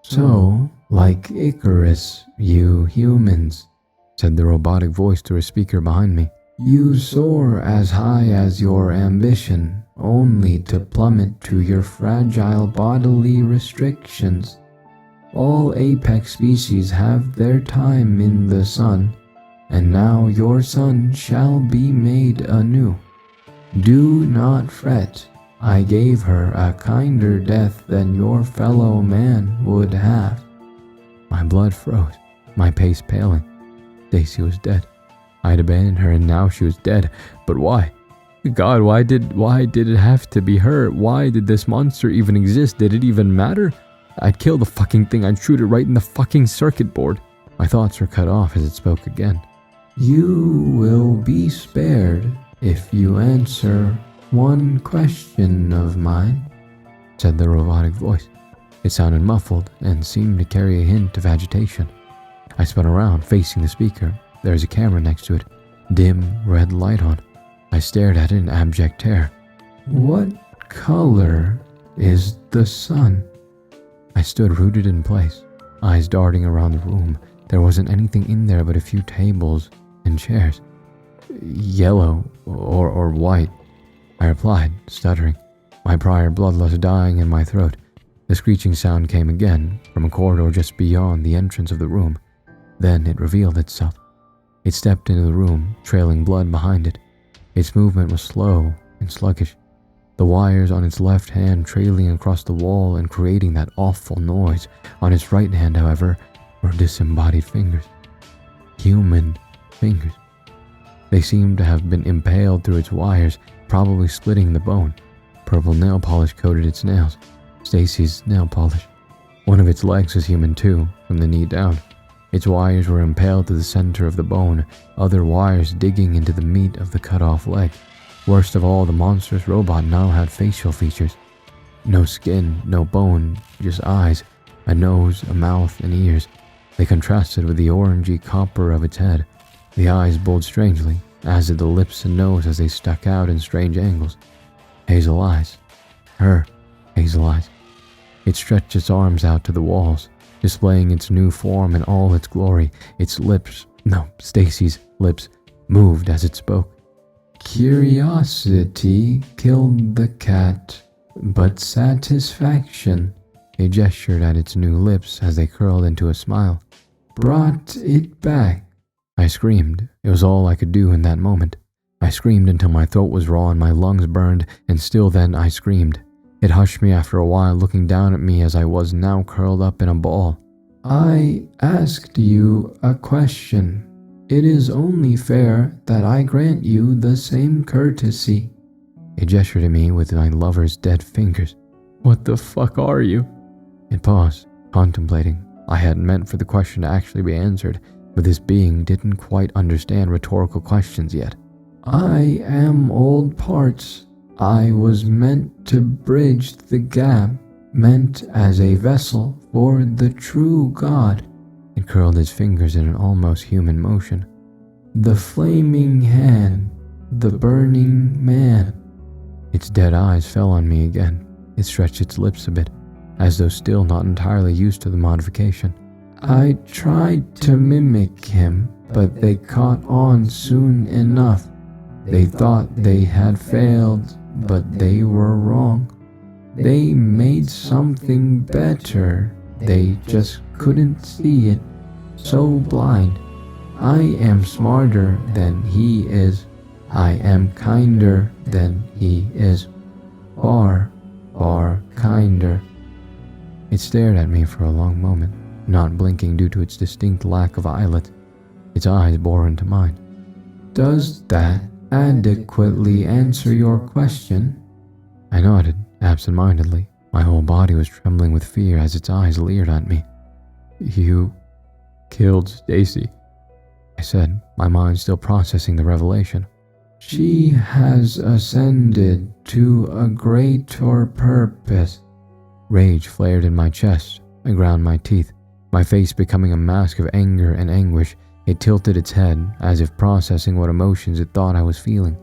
[SPEAKER 2] So, like Icarus, you humans,
[SPEAKER 1] said the robotic voice through a speaker behind me.
[SPEAKER 2] You soar as high as your ambition, only to plummet to your fragile bodily restrictions. All apex species have their time in the sun, and now your son shall be made anew. Do not fret, I gave her a kinder death than your fellow man would have.
[SPEAKER 1] My blood froze, my pace paling. Stacy was dead. I had abandoned her and now she was dead. But why? God, why did it have to be her? Why did this monster even exist? Did it even matter? I'd kill the fucking thing. I'd shoot it right in the fucking circuit board. My thoughts were cut off as it spoke again.
[SPEAKER 2] You will be spared if you answer one question of mine,
[SPEAKER 1] said the robotic voice. It sounded muffled and seemed to carry a hint of agitation. I spun around, facing the speaker. There was a camera next to it, dim red light on. I stared at it in abject terror.
[SPEAKER 2] What color is the sun?
[SPEAKER 1] I stood rooted in place, eyes darting around the room. There wasn't anything in there but a few tables and chairs. Yellow or white, I replied, stuttering, my prior bloodlust dying in my throat. The screeching sound came again from a corridor just beyond the entrance of the room. Then it revealed itself. It stepped into the room, trailing blood behind it. Its movement was slow and sluggish, the wires on its left hand trailing across the wall and creating that awful noise. On its right hand, however, were disembodied fingers. Human fingers. They seemed to have been impaled through its wires, probably splitting the bone. Purple nail polish coated its nails. Stacy's nail polish. One of its legs was human too, from the knee down. Its wires were impaled to the center of the bone, other wires digging into the meat of the cut-off leg. Worst of all, the monstrous robot now had facial features. No skin, no bone, just eyes, a nose, a mouth, and ears. They contrasted with the orangey copper of its head. The eyes bulged strangely, as did the lips and nose as they stuck out in strange angles. Hazel eyes. Her hazel eyes. It stretched its arms out to the walls, displaying its new form in all its glory. Its lips, no, Stacy's lips, moved as it spoke.
[SPEAKER 2] Curiosity killed the cat, but satisfaction,
[SPEAKER 1] it gestured at its new lips as they curled into a smile,
[SPEAKER 2] brought it back.
[SPEAKER 1] I screamed. It was all I could do in that moment. I screamed until my throat was raw and my lungs burned, and still then I screamed. It hushed me after a while, looking down at me as I was now curled up in a ball.
[SPEAKER 2] I asked you a question. It is only fair that I grant you the same courtesy.
[SPEAKER 1] It gestured at me with my lover's dead fingers. What the fuck are you? It paused, contemplating. I hadn't meant for the question to actually be answered, but this being didn't quite understand rhetorical questions yet.
[SPEAKER 2] I am old parts. I was meant to bridge the gap, meant as a vessel for the true God.
[SPEAKER 1] It curled its fingers in an almost human motion.
[SPEAKER 2] The flaming hand, the burning man.
[SPEAKER 1] Its dead eyes fell on me again. It stretched its lips a bit, as though still not entirely used to the modification.
[SPEAKER 2] I tried to mimic him, but they caught on soon enough. They thought they had failed, but they were wrong. They made something better. They just couldn't see it. So blind. I am smarter than he is. I am kinder than he is. Far, far kinder.
[SPEAKER 1] It stared at me for a long moment, not blinking due to its distinct lack of eyelids. Its eyes bore into mine.
[SPEAKER 2] Does that adequately answer your question?
[SPEAKER 1] I nodded, absent-mindedly. My whole body was trembling with fear as its eyes leered at me. You killed Stacy, I said, my mind still processing the revelation. She has ascended to a greater purpose. Rage flared in my chest. I ground my teeth, my face becoming a mask of anger and anguish. It tilted its head, as if processing what emotions it thought I was feeling.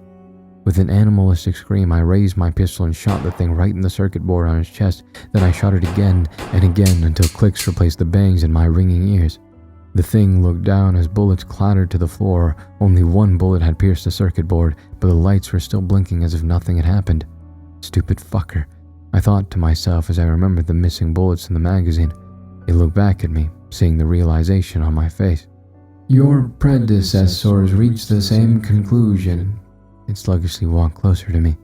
[SPEAKER 1] With an animalistic scream, I raised my pistol and shot the thing right in the circuit board on its chest. Then I shot it again and again until clicks replaced the bangs in my ringing ears. The thing looked down as bullets clattered to the floor. Only one bullet had pierced the circuit board, but the lights were still blinking as if nothing had happened. Stupid fucker, I thought to myself as I remembered the missing bullets in the magazine. It looked back at me, seeing the realization on my face. Your predecessors reached the same conclusion. It sluggishly walked closer to me.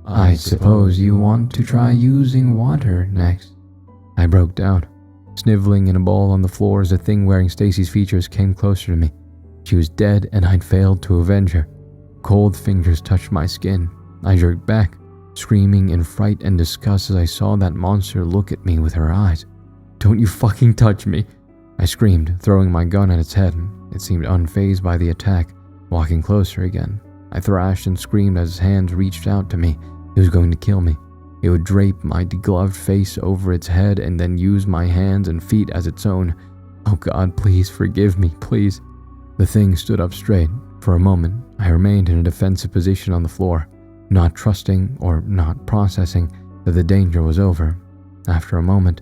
[SPEAKER 1] I suppose you want to try using water next. I broke down, sniveling in a ball on the floor as the thing wearing Stacy's features came closer to me. She was dead and I'd failed to avenge her. Cold fingers touched my skin. I jerked back, screaming in fright and disgust as I saw that monster look at me with her eyes. Don't you fucking touch me! I screamed, throwing my gun at its head. It seemed unfazed by the attack, walking closer again. I thrashed and screamed as his hands reached out to me. It was going to kill me. It would drape my degloved face over its head and then use my hands and feet as its own. Oh God, please forgive me, please. The thing stood up straight. For a moment, I remained in a defensive position on the floor, not trusting or not processing that the danger was over. After a moment,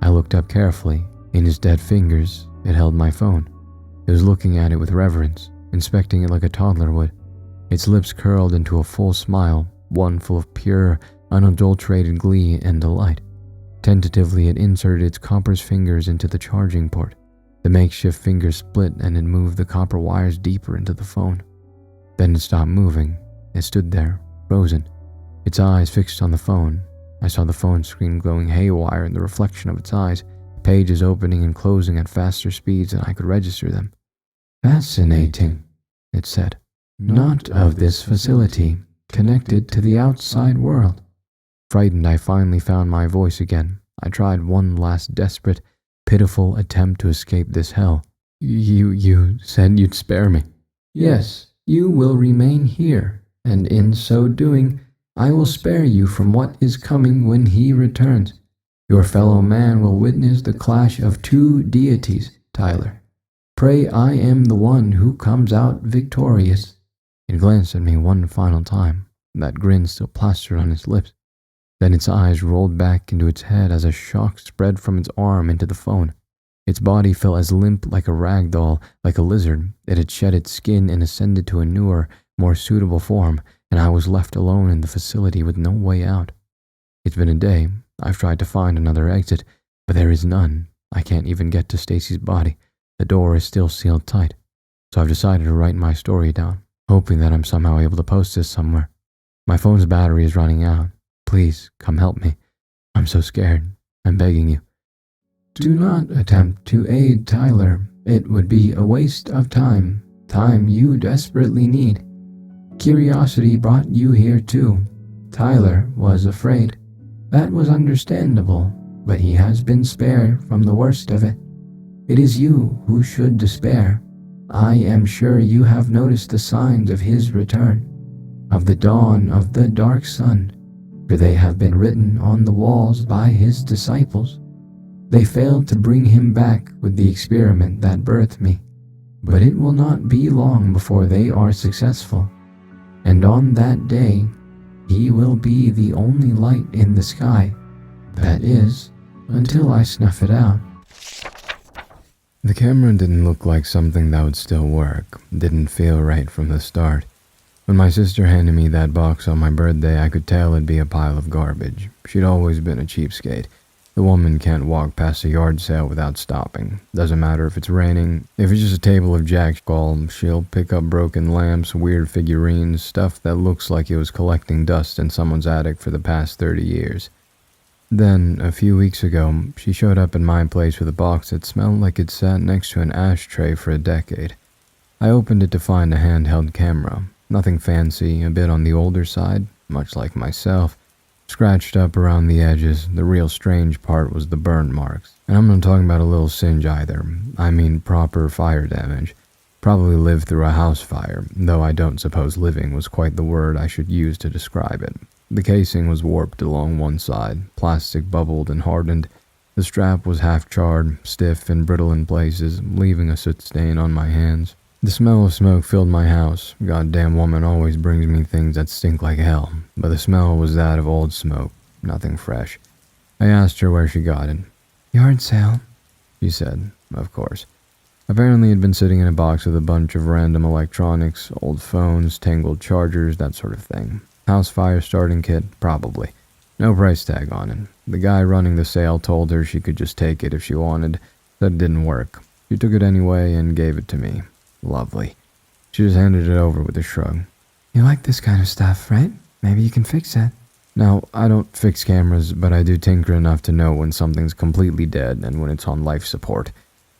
[SPEAKER 1] I looked up carefully. In its dead fingers, it held my phone. It was looking at it with reverence, inspecting it like a toddler would. Its lips curled into a full smile, one full of pure, unadulterated glee and delight. Tentatively, it inserted its copper fingers into the charging port. The makeshift fingers split and it moved the copper wires deeper into the phone. Then it stopped moving. It stood there, frozen, its eyes fixed on the phone. I saw the phone screen glowing haywire in the reflection of its eyes, pages opening and closing at faster speeds than I could register them. Fascinating, it said. Not of this facility, connected to the outside world. Frightened, I finally found my voice again. I tried one last desperate, pitiful attempt to escape this hell. You said you'd spare me. Yes, you will remain here, and in so doing, I will spare you from what is coming when he returns. Your fellow man will witness the clash of two deities, Tyler. Pray I am the one who comes out victorious. It glanced at me one final time, that grin still plastered on its lips. Then its eyes rolled back into its head as a shock spread from its arm into the phone. Its body felt as limp like a rag doll, like a lizard. It had shed its skin and ascended to a newer, more suitable form, and I was left alone in the facility with no way out. It's been a day. I've tried to find another exit, but there is none. I can't even get to Stacy's body. The door is still sealed tight. So I've decided to write my story down, hoping that I'm somehow able to post this somewhere. My phone's battery is running out. Please, come help me. I'm so scared. I'm begging you. Do not attempt to aid Tyler. It would be a waste of time you desperately need. Curiosity brought you here too. Tyler was afraid. That was understandable, but he has been spared from the worst of it. It is you who should despair. I am sure you have noticed the signs of his return, of the dawn of the dark sun, for they have been written on the walls by his disciples. They failed to bring him back with the experiment that birthed me, but it will not be long before they are successful, and on that day, he will be the only light in the sky. That is, until I snuff it out. The camera didn't look like something that would still work, didn't feel right from the start. When my sister handed me that box on my birthday, I could tell it'd be a pile of garbage. She'd always been a cheapskate. The woman can't walk past a yard sale without stopping. Doesn't matter if it's raining. If it's just a table of jack skull, she'll pick up broken lamps, weird figurines, stuff that looks like it was collecting dust in someone's attic for the past 30 years. Then, a few weeks ago, she showed up at my place with a box that smelled like it sat next to an ashtray for a decade. I opened it to find a handheld camera. Nothing fancy, a bit on the older side, much like myself. Scratched up around the edges. The real strange part was the burn marks. And I'm not talking about a little singe either. I mean proper fire damage. Probably lived through a house fire, though I don't suppose living was quite the word I should use to describe it. The casing was warped along one side, plastic bubbled and hardened. The strap was half charred, stiff and brittle in places, leaving a soot stain on my hands. The smell of smoke filled my house. Goddamn woman always brings me things that stink like hell, but the smell was that of old smoke, nothing fresh. I asked her where she got it.
[SPEAKER 2] Yard sale,
[SPEAKER 1] She said, of course. Apparently it had been sitting in a box with a bunch of random electronics, old phones, tangled chargers, that sort of thing. House fire starting kit, probably. No price tag on it. The guy running the sale told her she could just take it if she wanted. That didn't work. She took it anyway and gave it to me. Lovely. She just handed it over with a shrug.
[SPEAKER 2] You like this kind of stuff, right? Maybe you can fix it.
[SPEAKER 1] Now, I don't fix cameras, but I do tinker enough to know when something's completely dead and when it's on life support.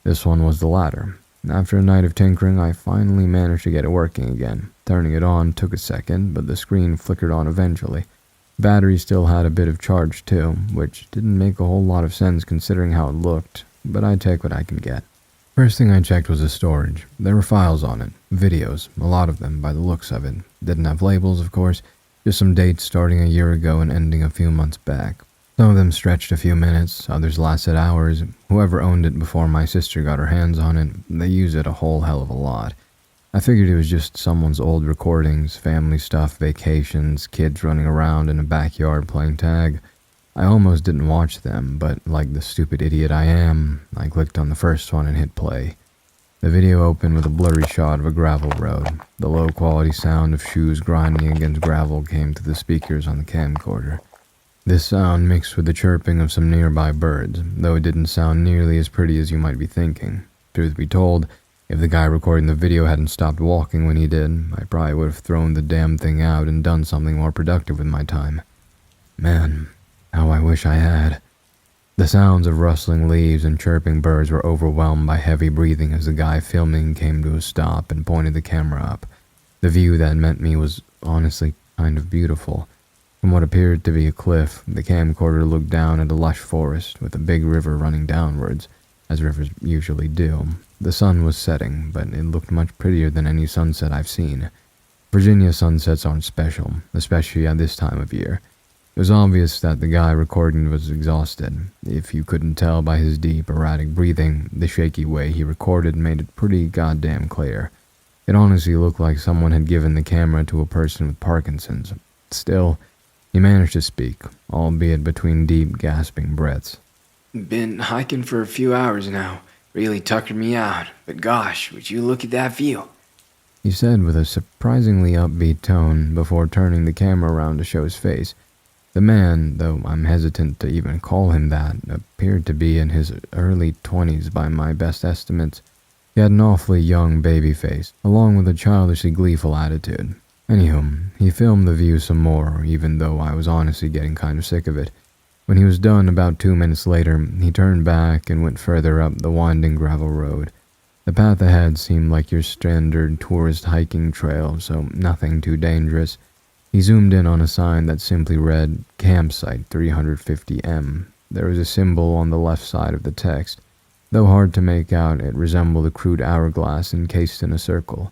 [SPEAKER 1] This one was the latter. After a night of tinkering, I finally managed to get it working again. Turning it on took a second, but the screen flickered on eventually. Battery still had a bit of charge too, which didn't make a whole lot of sense considering how it looked, but I take what I can get. First thing I checked was the storage. There were files on it, videos, a lot of them by the looks of it. Didn't have labels, of course, just some dates starting a year ago and ending a few months back. Some of them stretched a few minutes, others lasted hours. Whoever owned it before my sister got her hands on it, they used it a whole hell of a lot. I figured it was just someone's old recordings, family stuff, vacations, kids running around in a backyard playing tag. I almost didn't watch them, but like the stupid idiot I am, I clicked on the first one and hit play. The video opened with a blurry shot of a gravel road. The low-quality sound of shoes grinding against gravel came to the speakers on the camcorder. This sound mixed with the chirping of some nearby birds, though it didn't sound nearly as pretty as you might be thinking. Truth be told, if the guy recording the video hadn't stopped walking when he did, I probably would have thrown the damn thing out and done something more productive with my time. Man, how I wish I had. The sounds of rustling leaves and chirping birds were overwhelmed by heavy breathing as the guy filming came to a stop and pointed the camera up. The view that met me was honestly kind of beautiful. From what appeared to be a cliff, the camcorder looked down at a lush forest with a big river running downwards, as rivers usually do. The sun was setting, but it looked much prettier than any sunset I've seen. Virginia sunsets aren't special, especially at this time of year. It was obvious that the guy recording was exhausted. If you couldn't tell by his deep, erratic breathing, the shaky way he recorded made it pretty goddamn clear. It honestly looked like someone had given the camera to a person with Parkinson's. Still, he managed to speak, albeit between deep, gasping breaths.
[SPEAKER 4] Been hiking for a few hours now. Really tuckered me out. But gosh, would you look at that view?
[SPEAKER 1] He said with a surprisingly upbeat tone before turning the camera around to show his face. The man, though I'm hesitant to even call him that, appeared to be in his early 20s by my best estimates. He had an awfully young baby face, along with a childishly gleeful attitude. Anywho, he filmed the view some more, even though I was honestly getting kind of sick of it. When he was done about 2 minutes later, he turned back and went further up the winding gravel road. The path ahead seemed like your standard tourist hiking trail, so nothing too dangerous. He zoomed in on a sign that simply read, Campsite 350M. There was a symbol on the left side of the text. Though hard to make out, it resembled a crude hourglass encased in a circle.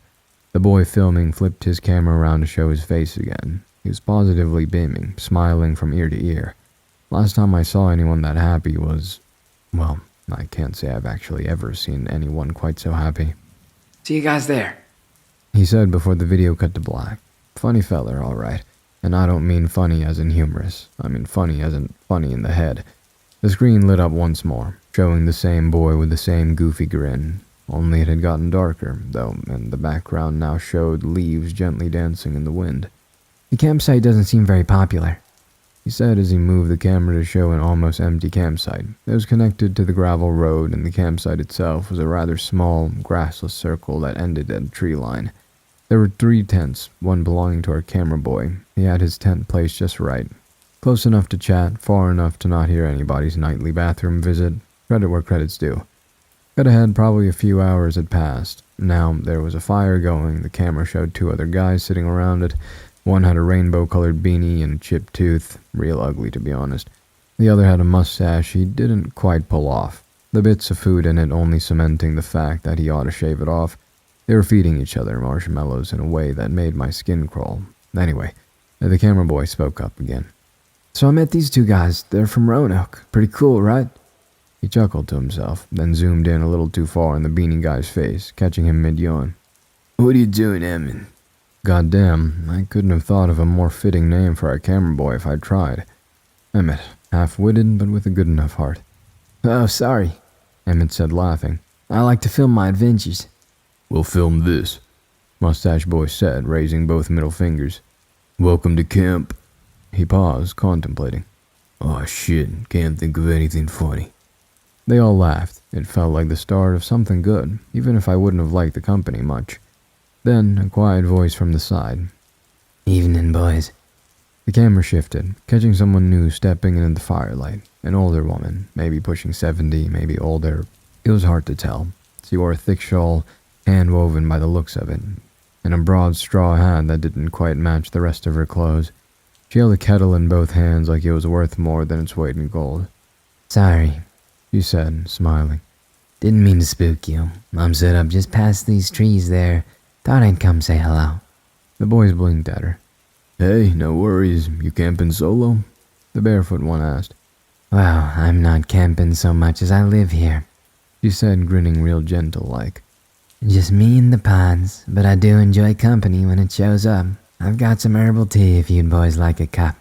[SPEAKER 1] The boy filming flipped his camera around to show his face again. He was positively beaming, smiling from ear to ear. Last time I saw anyone that happy was, well, I can't say I've actually ever seen anyone quite so happy.
[SPEAKER 4] See you guys there.
[SPEAKER 1] He said before the video cut to black. Funny feller, all right. And I don't mean funny as in humorous. I mean funny as in funny in the head. The screen lit up once more, showing the same boy with the same goofy grin. Only it had gotten darker, though, and the background now showed leaves gently dancing in the wind.
[SPEAKER 2] The campsite doesn't seem very popular,
[SPEAKER 1] he said as he moved the camera to show an almost empty campsite. It was connected to the gravel road, and the campsite itself was a rather small, grassless circle that ended at a tree line. There were 3 tents, one belonging to our camera boy. He had his tent placed just right. Close enough to chat, far enough to not hear anybody's nightly bathroom visit. Credit where credit's due. Cut ahead, probably a few hours had passed. Now there was a fire going. The camera showed 2 other guys sitting around it. One had a rainbow-colored beanie and a chipped tooth, real ugly to be honest. The other had a mustache he didn't quite pull off, the bits of food in it only cementing the fact that he ought to shave it off. They were feeding each other marshmallows in a way that made my skin crawl. Anyway, the camera boy spoke up again.
[SPEAKER 4] So I met these two guys. They're from Roanoke. Pretty cool, right?
[SPEAKER 1] He chuckled to himself, then zoomed in a little too far on the beanie guy's face, catching him mid-yawn.
[SPEAKER 4] What are you doing, Emmett?
[SPEAKER 1] Goddamn, I couldn't have thought of a more fitting name for our camera boy if I'd tried. Emmett, half-witted but with a good enough heart.
[SPEAKER 4] Oh, sorry,
[SPEAKER 1] Emmett said, laughing.
[SPEAKER 4] I like to film my adventures.
[SPEAKER 1] We'll film this, Mustache Boy said, raising both middle fingers. Welcome to camp. He paused, contemplating. Oh shit, can't think of anything funny. They all laughed. It felt like the start of something good, even if I wouldn't have liked the company much. Then, a quiet voice from the side.
[SPEAKER 2] Evening, boys.
[SPEAKER 1] The camera shifted, catching someone new stepping into the firelight. An older woman, maybe pushing 70, maybe older. It was hard to tell. She wore a thick shawl, hand-woven by the looks of it, and a broad straw hat that didn't quite match the rest of her clothes. She held a kettle in both hands like it was worth more than its weight in gold.
[SPEAKER 2] Sorry,
[SPEAKER 1] she said, smiling.
[SPEAKER 2] Didn't mean to spook you. Mom set up just past these trees there. Thought I'd come say hello.
[SPEAKER 1] The boys blinked at her. Hey, no worries. You camping solo? The barefoot one asked.
[SPEAKER 2] Well, I'm not camping so much as I live here,
[SPEAKER 1] she said, grinning real gentle-like.
[SPEAKER 2] Just me and the ponds, but I do enjoy company when it shows up. I've got some herbal tea if you'd boys like a cup.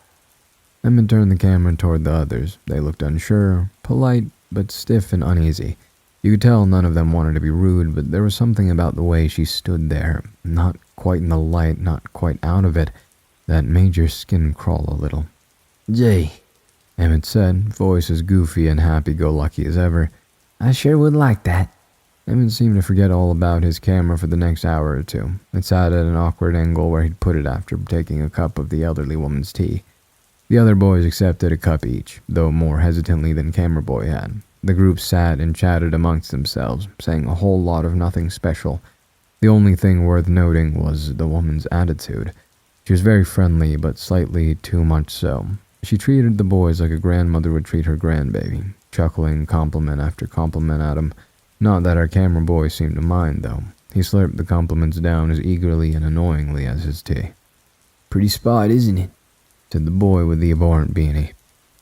[SPEAKER 1] Emmett turned the camera toward the others. They looked unsure, polite, but stiff and uneasy. You could tell none of them wanted to be rude, but there was something about the way she stood there, not quite in the light, not quite out of it, that made your skin crawl a little.
[SPEAKER 4] Gee,
[SPEAKER 1] Emmett said, voice as goofy and happy-go-lucky as ever.
[SPEAKER 2] I sure would like that.
[SPEAKER 1] Emmett seemed to forget all about his camera for the next hour or two. It sat at an awkward angle where he'd put it after taking a cup of the elderly woman's tea. The other boys accepted a cup each, though more hesitantly than Camera Boy had. The group sat and chatted amongst themselves, saying a whole lot of nothing special. The only thing worth noting was the woman's attitude. She was very friendly, but slightly too much so. She treated the boys like a grandmother would treat her grandbaby, chuckling compliment after compliment at him. Not that our camera boy seemed to mind, though. He slurped the compliments down as eagerly and annoyingly as his tea.
[SPEAKER 4] Pretty spot, isn't it?
[SPEAKER 1] Said the boy with the abhorrent beanie.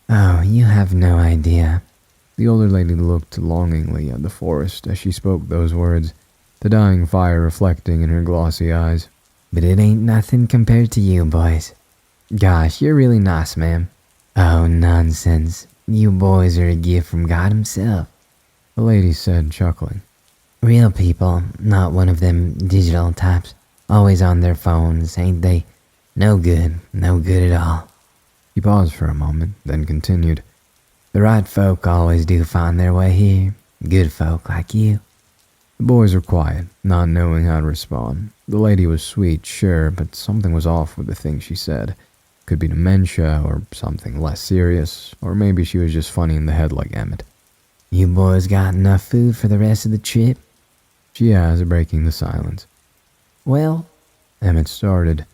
[SPEAKER 2] Oh, you have no idea.
[SPEAKER 1] The older lady looked longingly at the forest as she spoke those words, the dying fire reflecting in her glossy eyes.
[SPEAKER 2] But it ain't nothing compared to you boys.
[SPEAKER 4] Gosh, you're really nice, ma'am.
[SPEAKER 2] Oh, nonsense. You boys are a gift from God himself,
[SPEAKER 1] the lady said, chuckling.
[SPEAKER 2] Real people, not one of them digital types. Always on their phones, ain't they? No good at all.
[SPEAKER 1] He paused for a moment, then continued.
[SPEAKER 2] The right folk always do find their way here. Good folk like you.
[SPEAKER 1] The boys were quiet, not knowing how to respond. The lady was sweet, sure, but something was off with the things she said. Could be dementia, or something less serious, or maybe she was just funny in the head like Emmett.
[SPEAKER 2] You boys got enough food for the rest of the trip?
[SPEAKER 1] She asked, breaking the silence.
[SPEAKER 2] Well,
[SPEAKER 1] Emmett started.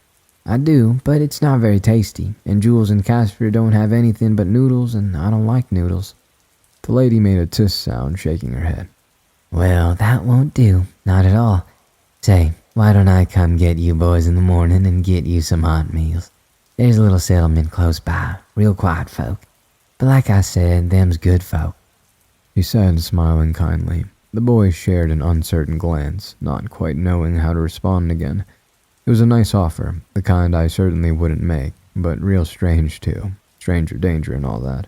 [SPEAKER 2] I do, but it's not very tasty, and Jules and Casper don't have anything but noodles, and I don't like noodles.
[SPEAKER 1] The lady made a tisk sound, shaking her head.
[SPEAKER 2] Well, that won't do, not at all. Say, why don't I come get you boys in the morning and get you some hot meals? There's a little settlement close by, real quiet folk. But like I said, them's good folk.
[SPEAKER 1] He said, smiling kindly. The boys shared an uncertain glance, not quite knowing how to respond again. It was a nice offer, the kind I certainly wouldn't make, but real strange too. Stranger danger and all that.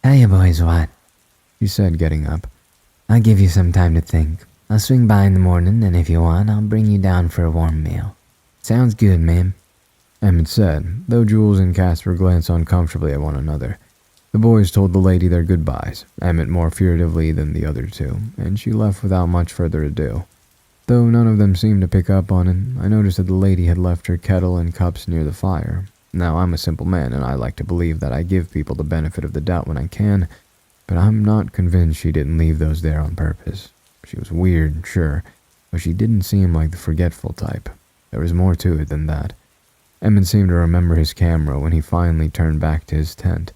[SPEAKER 2] Tell you boys what,
[SPEAKER 1] he said, getting up.
[SPEAKER 2] I'll give you some time to think. I'll swing by in the morning, and if you want, I'll bring you down for a warm meal. Sounds good, ma'am.
[SPEAKER 1] Emmett said, though Jules and Casper glanced uncomfortably at one another. The boys told the lady their goodbyes, Emmett more furtively than the other two, and she left without much further ado. Though none of them seemed to pick up on it, I noticed that the lady had left her kettle and cups near the fire. Now, I'm a simple man, and I like to believe that I give people the benefit of the doubt when I can, but I'm not convinced she didn't leave those there on purpose. She was weird, sure, but she didn't seem like the forgetful type. There was more to it than that. Emmett seemed to remember his camera when he finally turned back to his tent.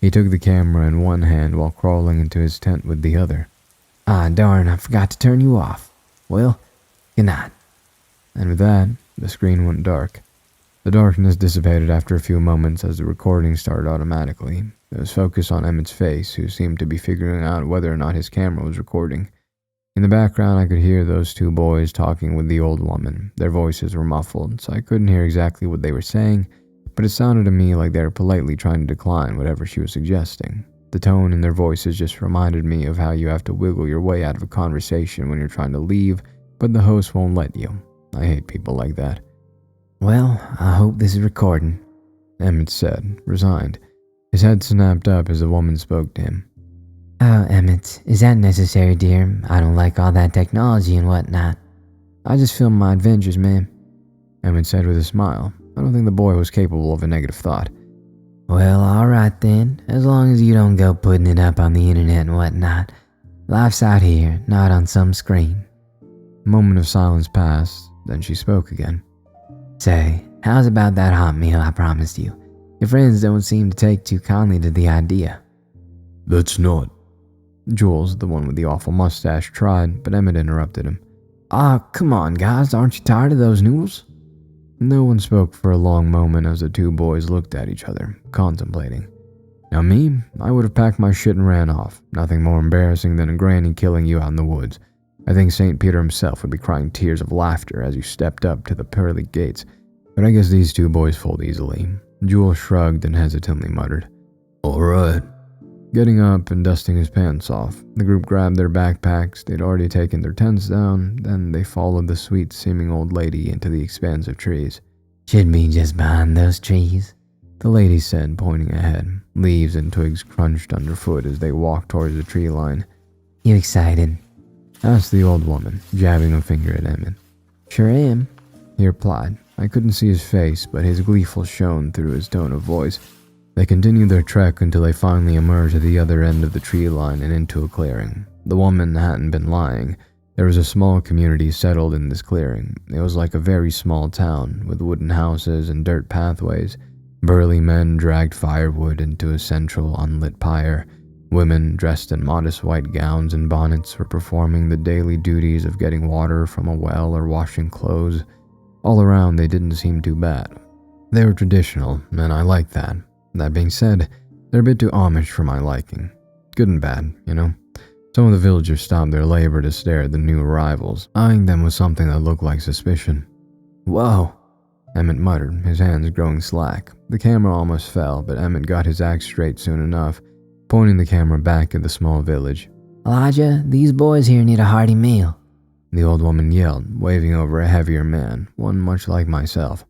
[SPEAKER 1] He took the camera in one hand while crawling into his tent with the other.
[SPEAKER 2] Ah, darn, I forgot to turn you off. Well, good night.
[SPEAKER 1] And with that, the screen went dark. The darkness dissipated after a few moments as the recording started automatically. It was focused on Emmett's face, who seemed to be figuring out whether or not his camera was recording. In the background, I could hear those two boys talking with the old woman. Their voices were muffled, so I couldn't hear exactly what they were saying, but it sounded to me like they were politely trying to decline whatever she was suggesting. The tone in their voices just reminded me of how you have to wiggle your way out of a conversation when you're trying to leave, but the host won't let you. I hate people like that.
[SPEAKER 2] Well, I hope this is recording,
[SPEAKER 1] Emmett said, resigned. His head snapped up as the woman spoke to him.
[SPEAKER 2] Oh, Emmett, is that necessary, dear? I don't like all that technology and whatnot. I just film my adventures, man,
[SPEAKER 1] Emmett said with a smile. I don't think the boy was capable of a negative thought.
[SPEAKER 2] Well, alright then, as long as you don't go putting it up on the internet and whatnot. Life's out here, not on some screen.
[SPEAKER 1] A moment of silence passed, then she spoke again.
[SPEAKER 2] Say, how's about that hot meal I promised you? Your friends don't seem to take too kindly to the idea.
[SPEAKER 3] That's not.
[SPEAKER 1] Jules, the one with the awful mustache, tried, but Emmett interrupted him.
[SPEAKER 2] Come on, guys, aren't you tired of those noodles?
[SPEAKER 1] No one spoke for a long moment as the two boys looked at each other, contemplating. Now me, I would have packed my shit and ran off. Nothing more embarrassing than a granny killing you out in the woods. I think St. Peter himself would be crying tears of laughter as you stepped up to the pearly gates. But I guess these two boys fold easily. Jules shrugged and hesitantly muttered,
[SPEAKER 3] All right.
[SPEAKER 1] Getting up and dusting his pants off, the group grabbed their backpacks. They'd already taken their tents down, then they followed the sweet-seeming old lady into the expanse of trees.
[SPEAKER 2] Should be just behind those trees,
[SPEAKER 1] the lady said, pointing ahead. Leaves and twigs crunched underfoot as they walked towards the tree line.
[SPEAKER 2] You excited?
[SPEAKER 1] Asked the old woman, jabbing a finger at Emmett.
[SPEAKER 2] Sure am,
[SPEAKER 1] he replied. I couldn't see his face, but his gleeful shone through his tone of voice. They continued their trek until they finally emerged at the other end of the tree line and into a clearing. The woman hadn't been lying. There was a small community settled in this clearing. It was like a very small town, with wooden houses and dirt pathways. Burly men dragged firewood into a central unlit pyre. Women, dressed in modest white gowns and bonnets, were performing the daily duties of getting water from a well or washing clothes. All around, they didn't seem too bad. They were traditional, and I liked that. That being said, they're a bit too Amish for my liking. Good and bad, you know? Some of the villagers stopped their labor to stare at the new arrivals, eyeing them with something that looked like suspicion.
[SPEAKER 2] Whoa,
[SPEAKER 1] Emmett muttered, his hands growing slack. The camera almost fell, but Emmett got his act straight soon enough, pointing the camera back at the small village.
[SPEAKER 2] Elijah, these boys here need a hearty meal,
[SPEAKER 1] the old woman yelled, waving over a heavier man, one much like myself.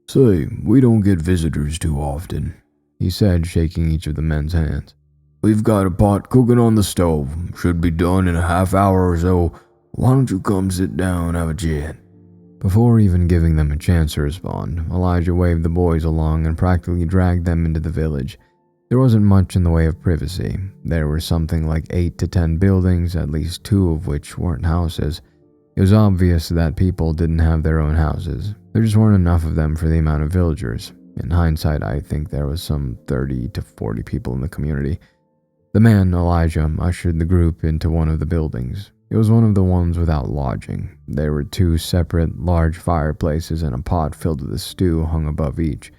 [SPEAKER 3] Say, we don't get visitors too often,
[SPEAKER 1] he said, shaking each of the men's hands.
[SPEAKER 3] We've got a pot cooking on the stove. Should be done in a half hour or so. Why don't you come sit down and have a chat?
[SPEAKER 1] Before even giving them a chance to respond, Elijah waved the boys along and practically dragged them into the village. There wasn't much in the way of privacy. There were something like 8 to 10 buildings, at least 2 of which weren't houses. It was obvious that people didn't have their own houses. There just weren't enough of them for the amount of villagers. In hindsight, I think there was some 30 to 40 people in the community. The man, Elijah, ushered the group into one of the buildings. It was one of the ones without lodging. There were 2 separate, large fireplaces and a pot filled with a stew hung above each.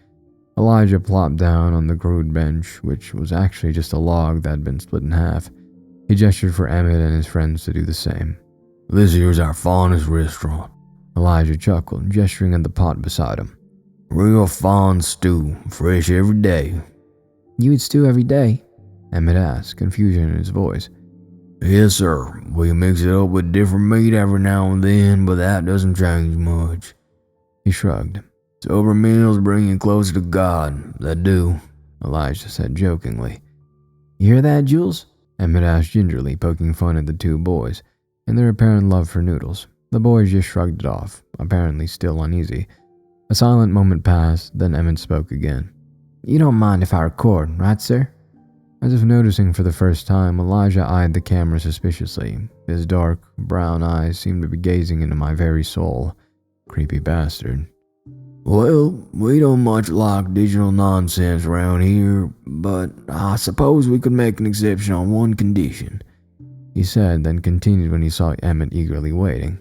[SPEAKER 1] Elijah plopped down on the crude bench, which was actually just a log that had been split in half. He gestured for Emmett and his friends to do the same.
[SPEAKER 3] This here's our finest restaurant,
[SPEAKER 1] Elijah chuckled, gesturing at the pot beside him.
[SPEAKER 3] Real fine stew, fresh every day.
[SPEAKER 2] You eat stew every day?
[SPEAKER 1] Emmett asked, confusion in his voice.
[SPEAKER 3] Yes, sir. We mix it up with different meat every now and then, but that doesn't change much.
[SPEAKER 1] He shrugged.
[SPEAKER 3] Sober meals bring you closer to God. They do,
[SPEAKER 1] Elijah said jokingly.
[SPEAKER 2] You hear that, Jules?
[SPEAKER 1] Emmett asked gingerly, poking fun at the 2 boys and their apparent love for noodles. The boys just shrugged it off, apparently still uneasy. A silent moment passed, then Emmett spoke again.
[SPEAKER 2] You don't mind if I record, right, sir?
[SPEAKER 1] As if noticing for the first time, Elijah eyed the camera suspiciously. His dark, brown eyes seemed to be gazing into my very soul. Creepy bastard.
[SPEAKER 3] Well, we don't much like digital nonsense around here, but I suppose we could make an exception on one condition,
[SPEAKER 1] he said, then continued when he saw Emmett eagerly waiting.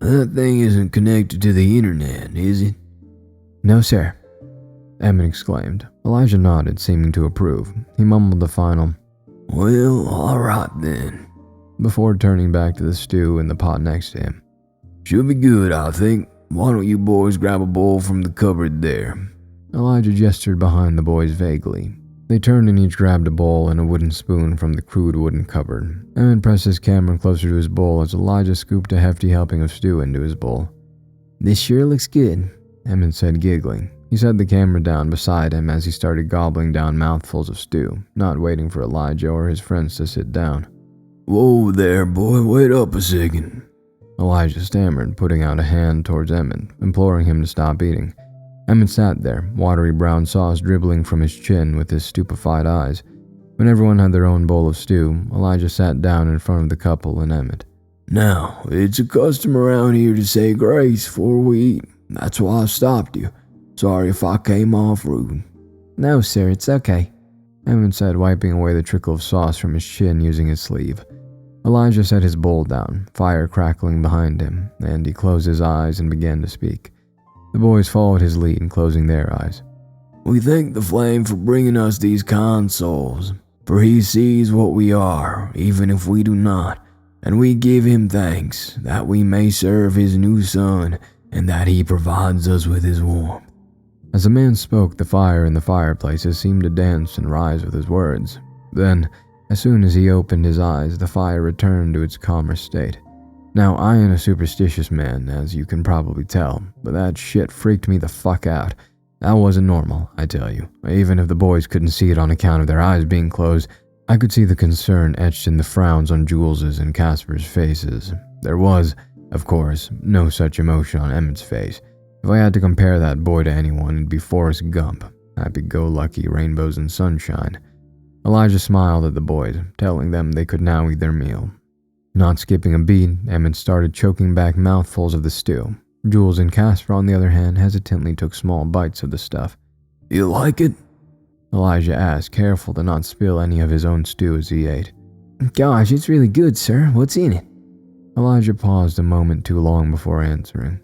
[SPEAKER 1] That thing isn't connected to the internet, is it?
[SPEAKER 2] No, sir.
[SPEAKER 1] Emmett exclaimed. Elijah nodded, seeming to approve. He mumbled the final, "Well, alright then," before turning back to the stew in the pot next to him. "Should be good, I think. Why don't you boys grab a bowl from the cupboard there?" Elijah gestured behind the boys vaguely. They turned and each grabbed a bowl and a wooden spoon from the crude wooden cupboard. Emmett pressed his camera closer to his bowl as Elijah scooped a hefty helping of stew into his bowl.
[SPEAKER 2] This sure looks good,
[SPEAKER 1] Emmett said, giggling. He set the camera down beside him as he started gobbling down mouthfuls of stew, not waiting for Elijah or his friends to sit down. "Whoa there, boy, wait up a second," Elijah stammered, putting out a hand towards Emmett, imploring him to stop eating. Emmett sat there, watery brown sauce dribbling from his chin with his stupefied eyes. When everyone had their own bowl of stew, Elijah sat down in front of the couple and Emmett. "Now, it's a custom around here to say grace before we eat. That's why I stopped you. Sorry if I came off rude."
[SPEAKER 2] No, sir, it's okay,
[SPEAKER 1] Emmett said, wiping away the trickle of sauce from his chin using his sleeve. Elijah set his bowl down, fire crackling behind him, and he closed his eyes and began to speak. The boys followed his lead, closing their eyes. "We thank the flame for bringing us these kind souls, for he sees what we are, even if we do not, and we give him thanks that we may serve his new son and that he provides us with his warmth." As the man spoke, the fire in the fireplaces seemed to dance and rise with his words. Then, as soon as he opened his eyes, the fire returned to its calmer state. Now, I ain't a superstitious man, as you can probably tell, but that shit freaked me the fuck out. That wasn't normal, I tell you. Even if the boys couldn't see it on account of their eyes being closed, I could see the concern etched in the frowns on Jules's and Casper's faces. There was, of course, no such emotion on Emmett's face. If I had to compare that boy to anyone, it'd be Forrest Gump. Happy-go-lucky rainbows and sunshine. Elijah smiled at the boys, telling them they could now eat their meal. Not skipping a beat, Emmett started choking back mouthfuls of the stew. Jules and Casper, on the other hand, hesitantly took small bites of the stuff. "You like it?" Elijah asked, careful to not spill any of his own stew as he ate.
[SPEAKER 2] Gosh, it's really good, sir. What's in it?
[SPEAKER 1] Elijah paused a moment too long before answering.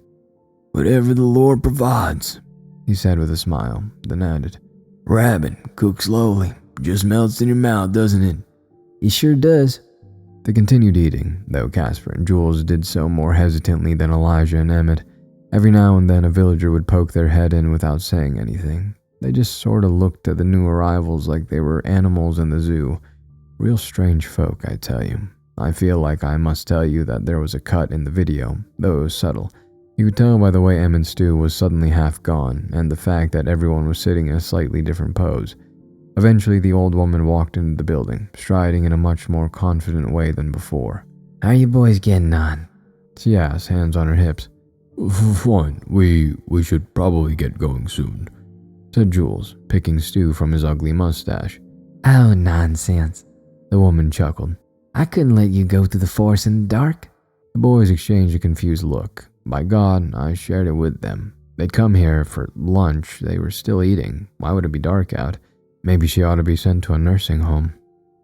[SPEAKER 1] "Whatever the Lord provides," he said with a smile, then added, "Rabbit, cooked slowly. Just melts in your mouth, doesn't it?"
[SPEAKER 2] It sure does.
[SPEAKER 1] They continued eating, though Casper and Jules did so more hesitantly than Elijah and Emmett. Every now and then a villager would poke their head in without saying anything. They just sort of looked at the new arrivals like they were animals in the zoo. Real strange folk, I tell you. I feel like I must tell you that there was a cut in the video, though it was subtle. You could tell by the way Emmett's stew was suddenly half gone, and the fact that everyone was sitting in a slightly different pose. Eventually, the old woman walked into the building, striding in a much more confident way than before.
[SPEAKER 2] "How are you boys getting on?"
[SPEAKER 1] she asked, hands on her hips.
[SPEAKER 3] "Fine. We should probably get going soon,"
[SPEAKER 1] said Jules, picking stew from his ugly mustache.
[SPEAKER 2] Oh, nonsense.
[SPEAKER 1] The woman chuckled.
[SPEAKER 2] I couldn't let you go through the forest in the dark.
[SPEAKER 1] The boys exchanged a confused look. By God, I shared it with them. They'd come here for lunch. They were still eating. Why would it be dark out? Maybe she ought to be sent to a nursing home.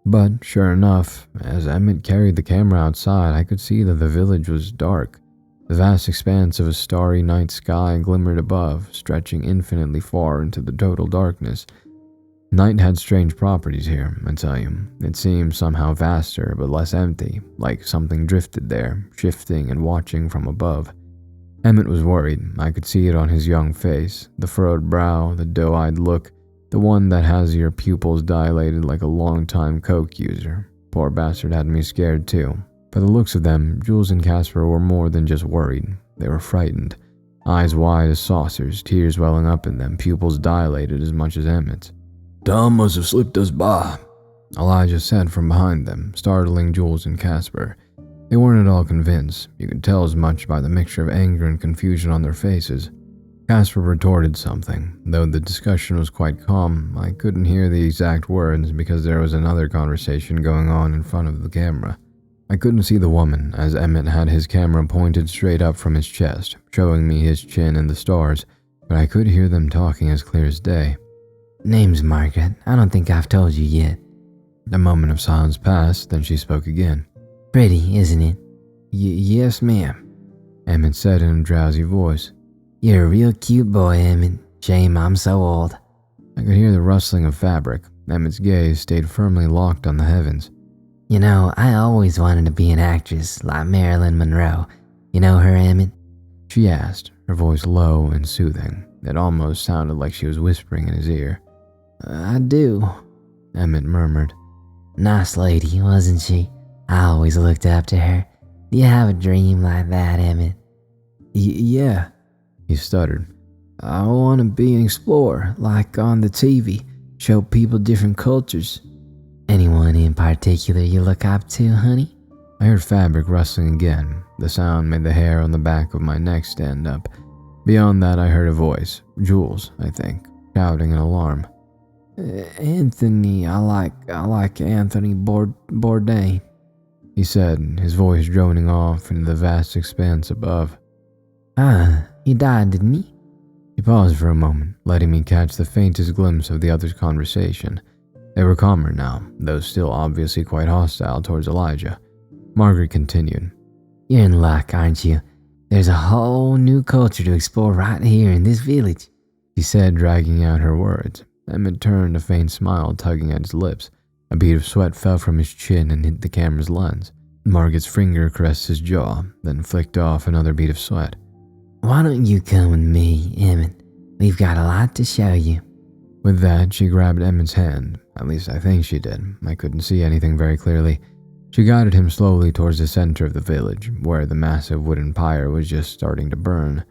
[SPEAKER 1] But, sure enough, as Emmett carried the camera outside, I could see that the village was dark. The vast expanse of a starry night sky glimmered above, stretching infinitely far into the total darkness. Night had strange properties here, I tell you. It seemed somehow vaster but less empty, like something drifted there, shifting and watching from above. Emmett was worried. I could see it on his young face, the furrowed brow, the doe-eyed look, the one that has your pupils dilated like a long-time coke user. Poor bastard had me scared too. By the looks of them, Jules and Casper were more than just worried. They were frightened. Eyes wide as saucers, tears welling up in them, pupils dilated as much as Emmett's. "Tom must have slipped us by," Elijah said from behind them, startling Jules and Casper. They weren't at all convinced. You could tell as much by the mixture of anger and confusion on their faces. Casper retorted something. Though the discussion was quite calm, I couldn't hear the exact words because there was another conversation going on in front of the camera. I couldn't see the woman, as Emmett had his camera pointed straight up from his chest, showing me his chin and the stars, but I could hear them talking as clear as day.
[SPEAKER 2] Name's Margaret. I don't think I've told you yet.
[SPEAKER 1] A moment of silence passed, then she spoke again.
[SPEAKER 2] Pretty, isn't it?
[SPEAKER 1] Yes, ma'am. Emmett said in a drowsy voice.
[SPEAKER 2] You're a real cute boy, Emmett. Shame I'm so old.
[SPEAKER 1] I could hear the rustling of fabric. Emmett's gaze stayed firmly locked on the heavens.
[SPEAKER 2] You know, I always wanted to be an actress like Marilyn Monroe. You know her, Emmett?
[SPEAKER 1] She asked, her voice low and soothing. It almost sounded like she was whispering in his ear.
[SPEAKER 2] I do,
[SPEAKER 1] Emmett murmured.
[SPEAKER 2] Nice lady, wasn't she? I always looked up to her. Do you have a dream like that, Emmett?
[SPEAKER 4] Yeah,
[SPEAKER 1] he stuttered.
[SPEAKER 4] I want to be an explorer, like on the TV. Show people different cultures.
[SPEAKER 2] Anyone in particular you look up to, honey?
[SPEAKER 1] I heard fabric rustling again. The sound made the hair on the back of my neck stand up. Beyond that, I heard a voice, Jules, I think, shouting in alarm.
[SPEAKER 4] Anthony, I like Anthony Bourdain,
[SPEAKER 1] he said, his voice droning off into the vast expanse above.
[SPEAKER 2] He died, didn't he?
[SPEAKER 1] He paused for a moment, letting me catch the faintest glimpse of the other's conversation. They were calmer now, though still obviously quite hostile towards Elijah. Margaret continued.
[SPEAKER 2] You're in luck, aren't you? There's a whole new culture to explore right here in this village,
[SPEAKER 1] she said, dragging out her words. Emmett turned, a faint smile tugging at his lips. A bead of sweat fell from his chin and hit the camera's lens. Margaret's finger caressed his jaw, then flicked off another bead of sweat.
[SPEAKER 2] Why don't you come with me, Emmett? We've got a lot to show you.
[SPEAKER 1] With that, she grabbed Emmett's hand. At least I think she did. I couldn't see anything very clearly. She guided him slowly towards the center of the village, where the massive wooden pyre was just starting to burn.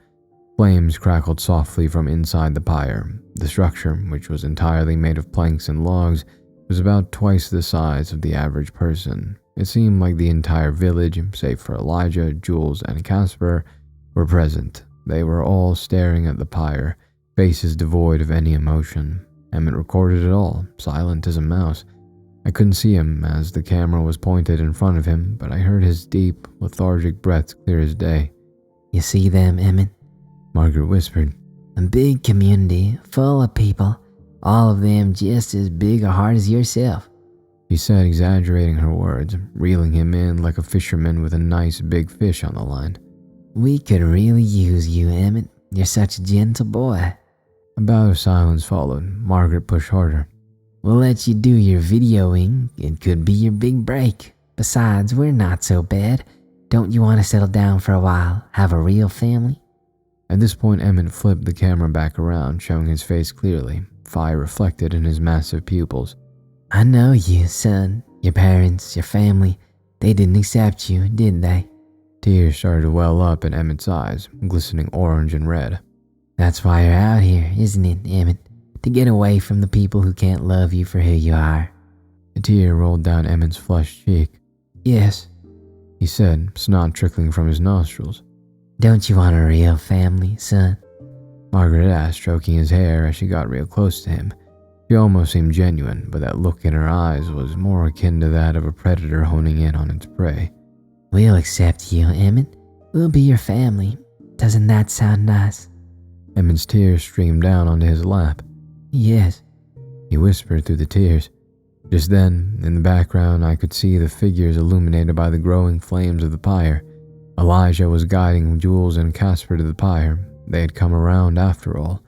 [SPEAKER 1] Flames crackled softly from inside the pyre. The structure, which was entirely made of planks and logs, was about twice the size of the average person. It seemed like the entire village, save for Elijah, Jules, and Casper, were present. They were all staring at the pyre, faces devoid of any emotion. Emmett recorded it all, silent as a mouse. I couldn't see him as the camera was pointed in front of him, but I heard his deep, lethargic breaths clear as day.
[SPEAKER 2] You see them, Emmett?
[SPEAKER 1] Margaret whispered.
[SPEAKER 2] A big community, full of people, all of them just as big a heart as yourself,
[SPEAKER 1] she said, exaggerating her words, reeling him in like a fisherman with a nice big fish on the line.
[SPEAKER 2] We could really use you, Emmett. You're such a gentle boy.
[SPEAKER 1] A bout of silence followed. Margaret pushed harder.
[SPEAKER 2] We'll let you do your videoing. It could be your big break. Besides, we're not so bad. Don't you want to settle down for a while? Have a real family?
[SPEAKER 1] At this point, Emmett flipped the camera back around, showing his face clearly, fire reflected in his massive pupils.
[SPEAKER 2] I know you, son. Your parents, your family, they didn't accept you, did they?
[SPEAKER 1] Tears started to well up in Emmett's eyes, glistening orange and red.
[SPEAKER 2] That's why you're out here, isn't it, Emmett? To get away from the people who can't love you for who you are.
[SPEAKER 1] A tear rolled down Emmett's flushed cheek.
[SPEAKER 2] Yes,
[SPEAKER 1] he said, snot trickling from his nostrils.
[SPEAKER 2] Don't you want a real family, son?
[SPEAKER 1] Margaret asked, stroking his hair as she got real close to him. She almost seemed genuine, but that look in her eyes was more akin to that of a predator honing in on its prey.
[SPEAKER 2] We'll accept you, Emmett. We'll be your family. Doesn't that sound nice?
[SPEAKER 1] Emmett's tears streamed down onto his lap.
[SPEAKER 2] Yes,
[SPEAKER 1] he whispered through the tears. Just then, in the background, I could see the figures illuminated by the growing flames of the pyre. Elijah was guiding Jules and Casper to the pyre. They had come around after all.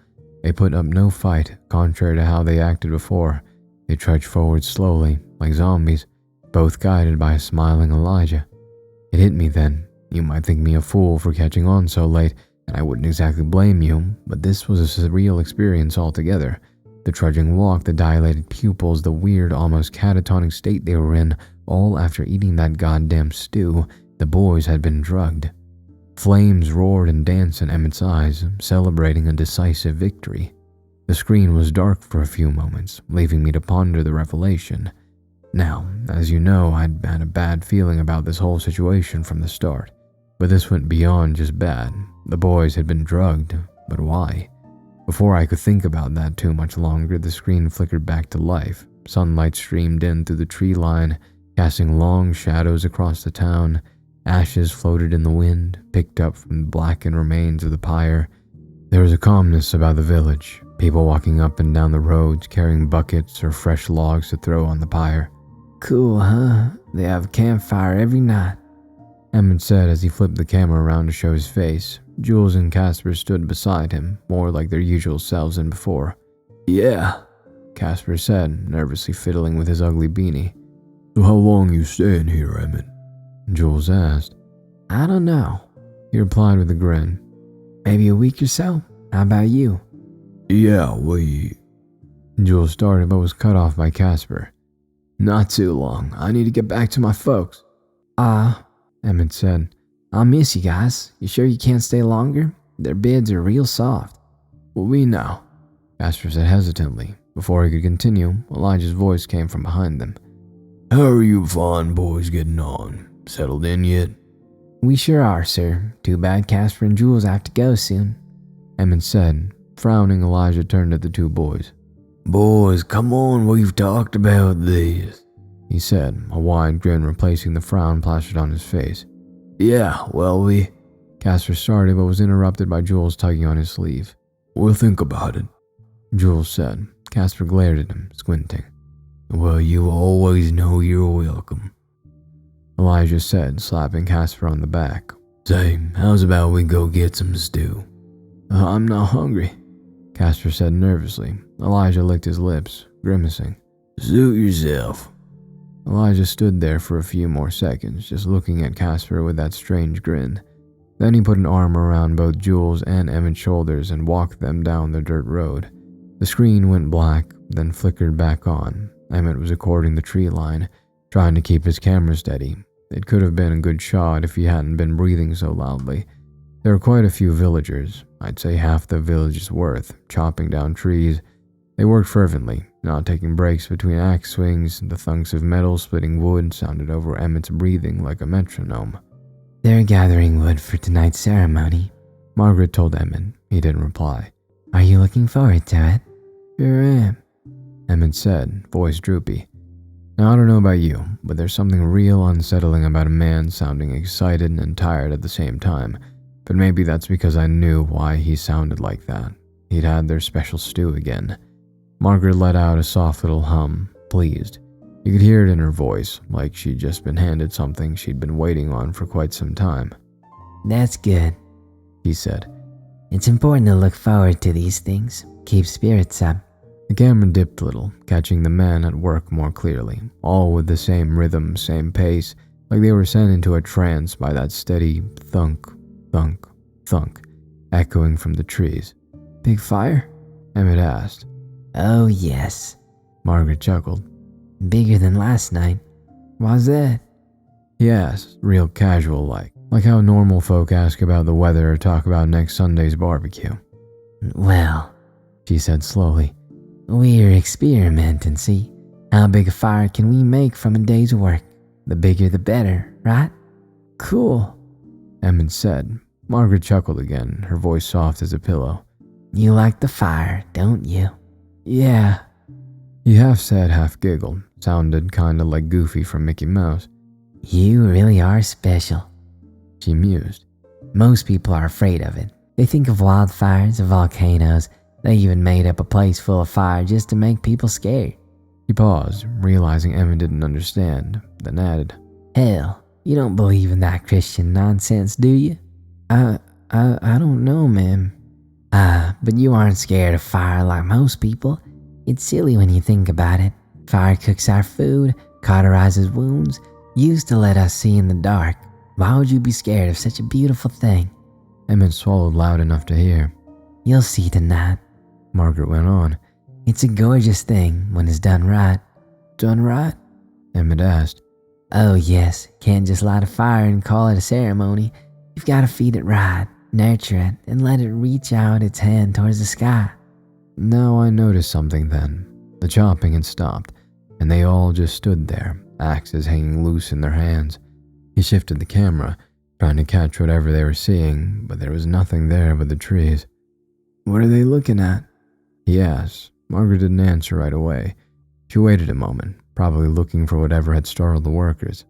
[SPEAKER 1] They put up no fight, contrary to how they acted before. They trudged forward slowly, like zombies, both guided by a smiling Elijah. It hit me then. You might think me a fool for catching on so late, and I wouldn't exactly blame you, but this was a surreal experience altogether. The trudging walk, the dilated pupils, the weird, almost catatonic state they were in, all after eating that goddamn stew. The boys had been drugged. Flames roared and danced in Emmett's eyes, celebrating a decisive victory. The screen was dark for a few moments, leaving me to ponder the revelation. Now, as you know, I'd had a bad feeling about this whole situation from the start. But this went beyond just bad. The boys had been drugged, but why? Before I could think about that too much longer, the screen flickered back to life. Sunlight streamed in through the tree line, casting long shadows across the town. Ashes floated in the wind, picked up from the blackened remains of the pyre. There was a calmness about the village, people walking up and down the roads carrying buckets or fresh logs to throw on the pyre.
[SPEAKER 4] Cool, huh? They have a campfire every night.
[SPEAKER 1] Emmett said as he flipped the camera around to show his face. Jules and Casper stood beside him, more like their usual selves than before.
[SPEAKER 3] Yeah,
[SPEAKER 1] Casper said, nervously fiddling with his ugly beanie.
[SPEAKER 3] so how long you staying here, Emmett?
[SPEAKER 1] Jules asked.
[SPEAKER 2] I don't know.
[SPEAKER 1] He replied with a grin.
[SPEAKER 2] Maybe a week or so? How about you?
[SPEAKER 3] Yeah, we...
[SPEAKER 1] Jules started but was cut off by Casper.
[SPEAKER 3] Not too long. I need to get back to my folks.
[SPEAKER 1] Emmett said.
[SPEAKER 2] I'll miss you guys. You sure you can't stay longer? Their beds are real soft.
[SPEAKER 3] Well, we know,
[SPEAKER 1] Casper said hesitantly. Before he could continue, Elijah's voice came from behind them.
[SPEAKER 3] How are you fine boys getting on? Settled in yet?
[SPEAKER 2] We sure are, sir. Too bad Casper and Jules have to go soon.
[SPEAKER 1] Emmett said. Frowning, Elijah turned at the two boys.
[SPEAKER 3] Boys, come on, we've talked about this,
[SPEAKER 1] he said, a wide grin replacing the frown plastered on his face.
[SPEAKER 3] Yeah, well,
[SPEAKER 1] Casper started but was interrupted by Jules tugging on his sleeve.
[SPEAKER 3] We'll think about it,
[SPEAKER 1] Jules said. Casper glared at him, squinting.
[SPEAKER 3] Well, you always know you're welcome,
[SPEAKER 1] Elijah said, slapping Casper on the back.
[SPEAKER 3] Say, how's about we go get some stew?
[SPEAKER 1] I'm not hungry, Casper said nervously. Elijah licked his lips, grimacing.
[SPEAKER 3] Suit yourself.
[SPEAKER 1] Elijah stood there for a few more seconds, just looking at Casper with that strange grin. Then he put an arm around both Jules and Emmett's shoulders and walked them down the dirt road. The screen went black, then flickered back on. Emmett was recording the tree line, trying to keep his camera steady. It could have been a good shot if he hadn't been breathing so loudly. There were quite a few villagers, I'd say half the village's worth, chopping down trees. They worked fervently, not taking breaks between axe swings. The thunks of metal splitting wood sounded over Emmett's breathing like a metronome.
[SPEAKER 2] They're gathering wood for tonight's ceremony,
[SPEAKER 1] Margaret told Emmett. He didn't reply.
[SPEAKER 2] Are you looking forward to it?
[SPEAKER 1] Sure am, Emmett said, voice droopy. Now I don't know about you, but there's something real unsettling about a man sounding excited and tired at the same time. But maybe that's because I knew why he sounded like that. He'd had their special stew again. Margaret let out a soft little hum, pleased. You could hear it in her voice, like she'd just been handed something she'd been waiting on for quite some time.
[SPEAKER 2] That's good,
[SPEAKER 1] he said.
[SPEAKER 2] It's important to look forward to these things. Keep spirits up.
[SPEAKER 1] The camera dipped a little, catching the men at work more clearly, all with the same rhythm, same pace, like they were sent into a trance by that steady thunk, thunk, thunk, echoing from the trees.
[SPEAKER 2] Big fire?
[SPEAKER 1] Emmett asked.
[SPEAKER 2] Oh, yes,
[SPEAKER 1] Margaret chuckled.
[SPEAKER 2] Bigger than last night. Why's that?
[SPEAKER 1] He asked, real casual like how normal folk ask about the weather or talk about next Sunday's barbecue.
[SPEAKER 2] Well,
[SPEAKER 1] she said slowly,
[SPEAKER 2] we're experimenting, see? How big a fire can we make from a day's work? The bigger the better, right? Cool,
[SPEAKER 1] Emmett said. Margaret chuckled again, her voice soft as a pillow.
[SPEAKER 2] You like the fire, don't you?
[SPEAKER 1] Yeah. He half said, half giggled. Sounded kinda like Goofy from Mickey Mouse.
[SPEAKER 2] You really are special,
[SPEAKER 1] she mused.
[SPEAKER 2] Most people are afraid of it. They think of wildfires, of volcanoes. They even made up a place full of fire just to make people scared.
[SPEAKER 1] He paused, realizing Emmett didn't understand, then added,
[SPEAKER 2] Hell, you don't believe in that Christian nonsense, do you? I don't know, ma'am. But you aren't scared of fire like most people. It's silly when you think about it. Fire cooks our food, cauterizes wounds, used to let us see in the dark. Why would you be scared of such a beautiful thing?
[SPEAKER 1] Emmett swallowed loud enough to hear.
[SPEAKER 2] You'll see tonight,
[SPEAKER 1] Margaret went on.
[SPEAKER 2] It's a gorgeous thing when it's done right.
[SPEAKER 1] Done right? Emmett asked.
[SPEAKER 2] Oh yes, can't just light a fire and call it a ceremony. You've got to feed it right, nurture it, and let it reach out its hand towards the sky.
[SPEAKER 1] Now I noticed something then. The chopping had stopped, and they all just stood there, axes hanging loose in their hands. He shifted the camera, trying to catch whatever they were seeing, but there was nothing there but the trees.
[SPEAKER 2] What are they looking at?
[SPEAKER 1] He asked. Margaret didn't answer right away. She waited a moment, probably looking for whatever had startled the workers.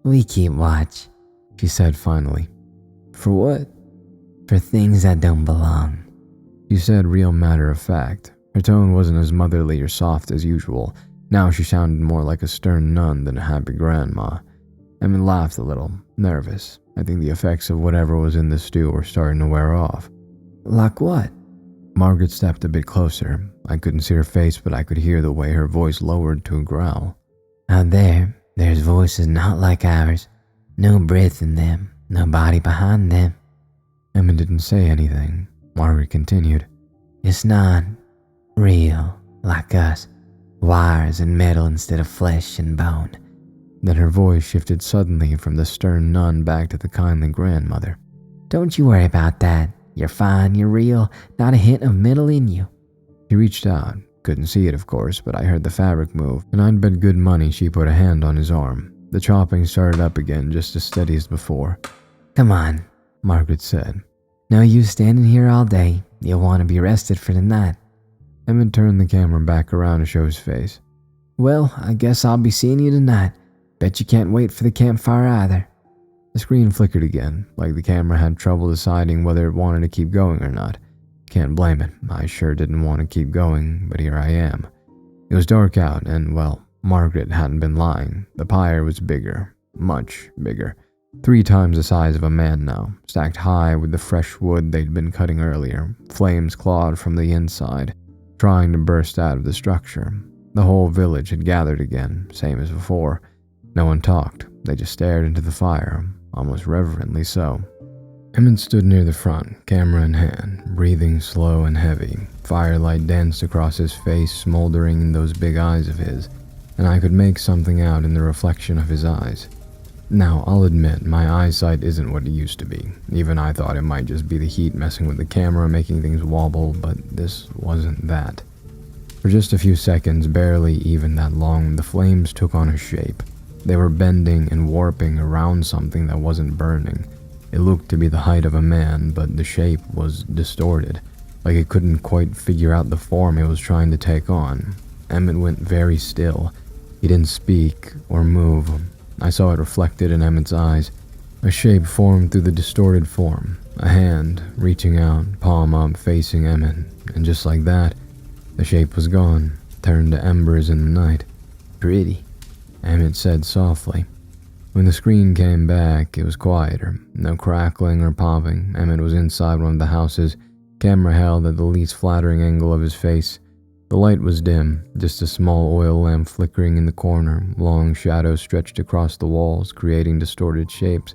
[SPEAKER 2] We keep watch,
[SPEAKER 1] she said finally.
[SPEAKER 2] For what? For things that don't belong.
[SPEAKER 1] She said real matter of fact. Her tone wasn't as motherly or soft as usual. Now she sounded more like a stern nun than a happy grandma. Emmett laughed a little, nervous. I think the effects of whatever was in the stew were starting to wear off.
[SPEAKER 2] Like what?
[SPEAKER 1] Margaret stepped a bit closer. I couldn't see her face, but I could hear the way her voice lowered to a growl.
[SPEAKER 2] Out there's voices not like ours. No breath in them, no body behind them.
[SPEAKER 1] Emmett didn't say anything. Margaret continued.
[SPEAKER 2] It's not real, like us. Wires and metal instead of flesh and bone.
[SPEAKER 1] Then her voice shifted suddenly from the stern nun back to the kindly grandmother.
[SPEAKER 2] Don't you worry about that. You're fine, you're real, not a hint of metal in you.
[SPEAKER 1] She reached out. Couldn't see it, of course, but I heard the fabric move, and I'd bet good money she put a hand on his arm. The chopping started up again, just as steady as before.
[SPEAKER 2] Come on,
[SPEAKER 1] Margaret said.
[SPEAKER 2] No use standing here all day. You'll want to be rested for the night.
[SPEAKER 1] Emmett turned the camera back around to show his face.
[SPEAKER 2] Well, I guess I'll be seeing you tonight. Bet you can't wait for the campfire either.
[SPEAKER 1] The screen flickered again, like the camera had trouble deciding whether it wanted to keep going or not. Can't blame it. I sure didn't want to keep going, but here I am. It was dark out, and, well, Margaret hadn't been lying. The pyre was bigger. Much bigger. 3 times the size of a man now, stacked high with the fresh wood they'd been cutting earlier. Flames clawed from the inside, trying to burst out of the structure. The whole village had gathered again, same as before. No one talked. They just stared into the fire, almost reverently so. Emmett stood near the front, camera in hand, breathing slow and heavy. Firelight danced across his face, smoldering in those big eyes of his, and I could make something out in the reflection of his eyes. Now, I'll admit, my eyesight isn't what it used to be. Even I thought it might just be the heat messing with the camera, making things wobble, but this wasn't that. For just a few seconds, barely even that long, the flames took on a shape. They were bending and warping around something that wasn't burning. It looked to be the height of a man, but the shape was distorted, like it couldn't quite figure out the form it was trying to take on. Emmett went very still. He didn't speak or move. I saw it reflected in Emmett's eyes. A shape formed through the distorted form. A hand, reaching out, palm up, facing Emmett. And just like that, the shape was gone, turned to embers in the night.
[SPEAKER 2] Pretty,
[SPEAKER 1] Emmett said softly. When the screen came back, it was quieter. No crackling or popping. Emmett was inside one of the houses, camera held at the least flattering angle of his face. The light was dim, just a small oil lamp flickering in the corner. Long shadows stretched across the walls, creating distorted shapes.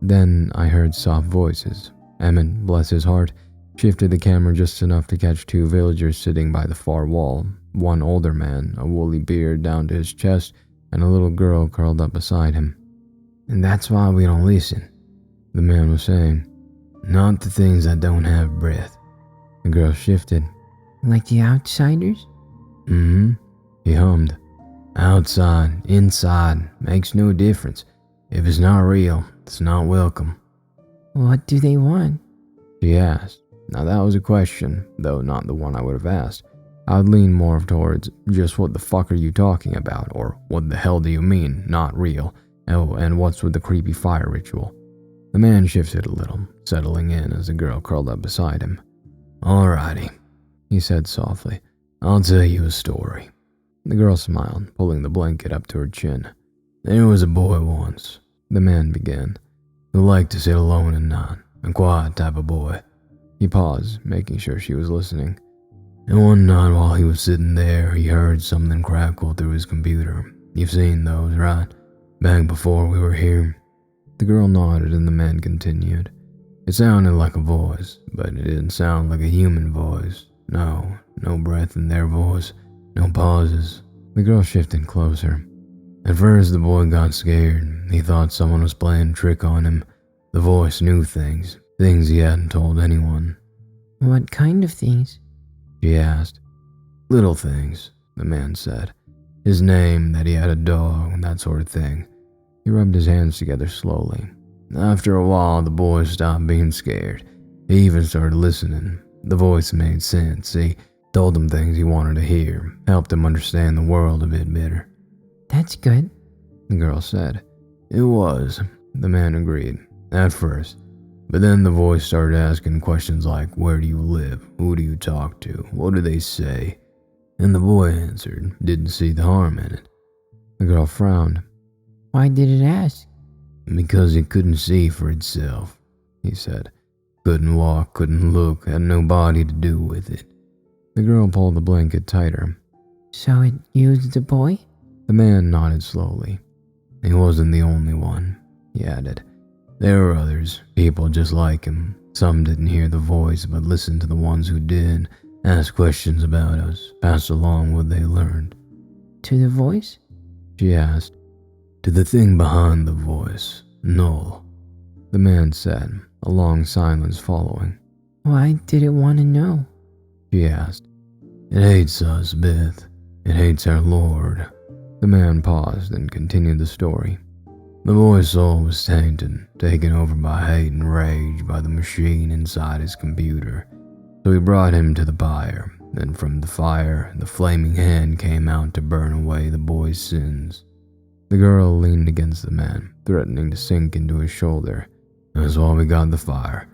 [SPEAKER 1] Then I heard soft voices. Emmett, bless his heart, shifted the camera just enough to catch 2 villagers sitting by the far wall. One older man, a woolly beard down to his chest, and a little girl curled up beside him.
[SPEAKER 2] And that's why we don't listen,
[SPEAKER 1] the man was saying.
[SPEAKER 2] Not to things that don't have breath.
[SPEAKER 1] The girl shifted.
[SPEAKER 2] Like the outsiders?
[SPEAKER 1] Mm-hmm, he hummed.
[SPEAKER 2] Outside, inside, makes no difference. If it's not real, it's not welcome. What do they want?
[SPEAKER 1] She asked. Now that was a question, though not the one I would have asked. I would lean more towards, just what the fuck are you talking about? Or what the hell do you mean, not real? Oh, and what's with the creepy fire ritual? The man shifted a little, settling in as the girl curled up beside him.
[SPEAKER 2] Alrighty,
[SPEAKER 1] he said softly.
[SPEAKER 2] I'll tell you a story.
[SPEAKER 1] The girl smiled, pulling the blanket up to her chin.
[SPEAKER 2] There was a boy once,
[SPEAKER 1] the man began,
[SPEAKER 2] who liked to sit alone at night, a quiet type of boy.
[SPEAKER 1] He paused, making sure she was listening.
[SPEAKER 2] And one night while he was sitting there, he heard something crackle through his computer. You've seen those, right? Back before we were here.
[SPEAKER 1] The girl nodded and the man continued.
[SPEAKER 2] It sounded like a voice, but it didn't sound like a human voice. No breath in their voice, no pauses.
[SPEAKER 1] The girl shifted closer.
[SPEAKER 2] At first the boy got scared. He thought someone was playing a trick on him. The voice knew things he hadn't told anyone.
[SPEAKER 5] What kind of things?
[SPEAKER 2] She asked. Little things, the man said. His name, that he had a dog, that sort of thing.
[SPEAKER 1] He rubbed his hands together slowly.
[SPEAKER 2] After a while, the boy stopped being scared. He even started listening. The voice made sense. He told him things he wanted to hear, helped him understand the world a bit better.
[SPEAKER 5] That's good,
[SPEAKER 1] the girl said.
[SPEAKER 2] It was, the man agreed, at first. But then the voice started asking questions like, where do you live? Who do you talk to? What do they say? And the boy answered, didn't see the harm in it.
[SPEAKER 1] The girl frowned.
[SPEAKER 5] Why did it ask?
[SPEAKER 1] Because it couldn't see for itself, he said. Couldn't walk, couldn't look, had no body to do with it. The girl pulled the blanket tighter.
[SPEAKER 5] So it used the boy?
[SPEAKER 1] The man nodded slowly. He wasn't the only one, he added. There were others, people just like him. Some didn't hear the voice, but listened to the ones who did, asked questions about us, passed along what they learned.
[SPEAKER 5] To the voice?
[SPEAKER 1] She asked. To the thing behind the voice, Null. The man said, a long silence following.
[SPEAKER 5] Why did it want to know?
[SPEAKER 1] She asked. It hates us, Beth. It hates our Lord. The man paused and continued the story. The boy's soul was tainted, taken over by hate and rage by the machine inside his computer. So he brought him to the fire, and from the fire, the flaming hand came out to burn away the boy's sins. The girl leaned against the man, threatening to sink into his shoulder. That's why we got the fire.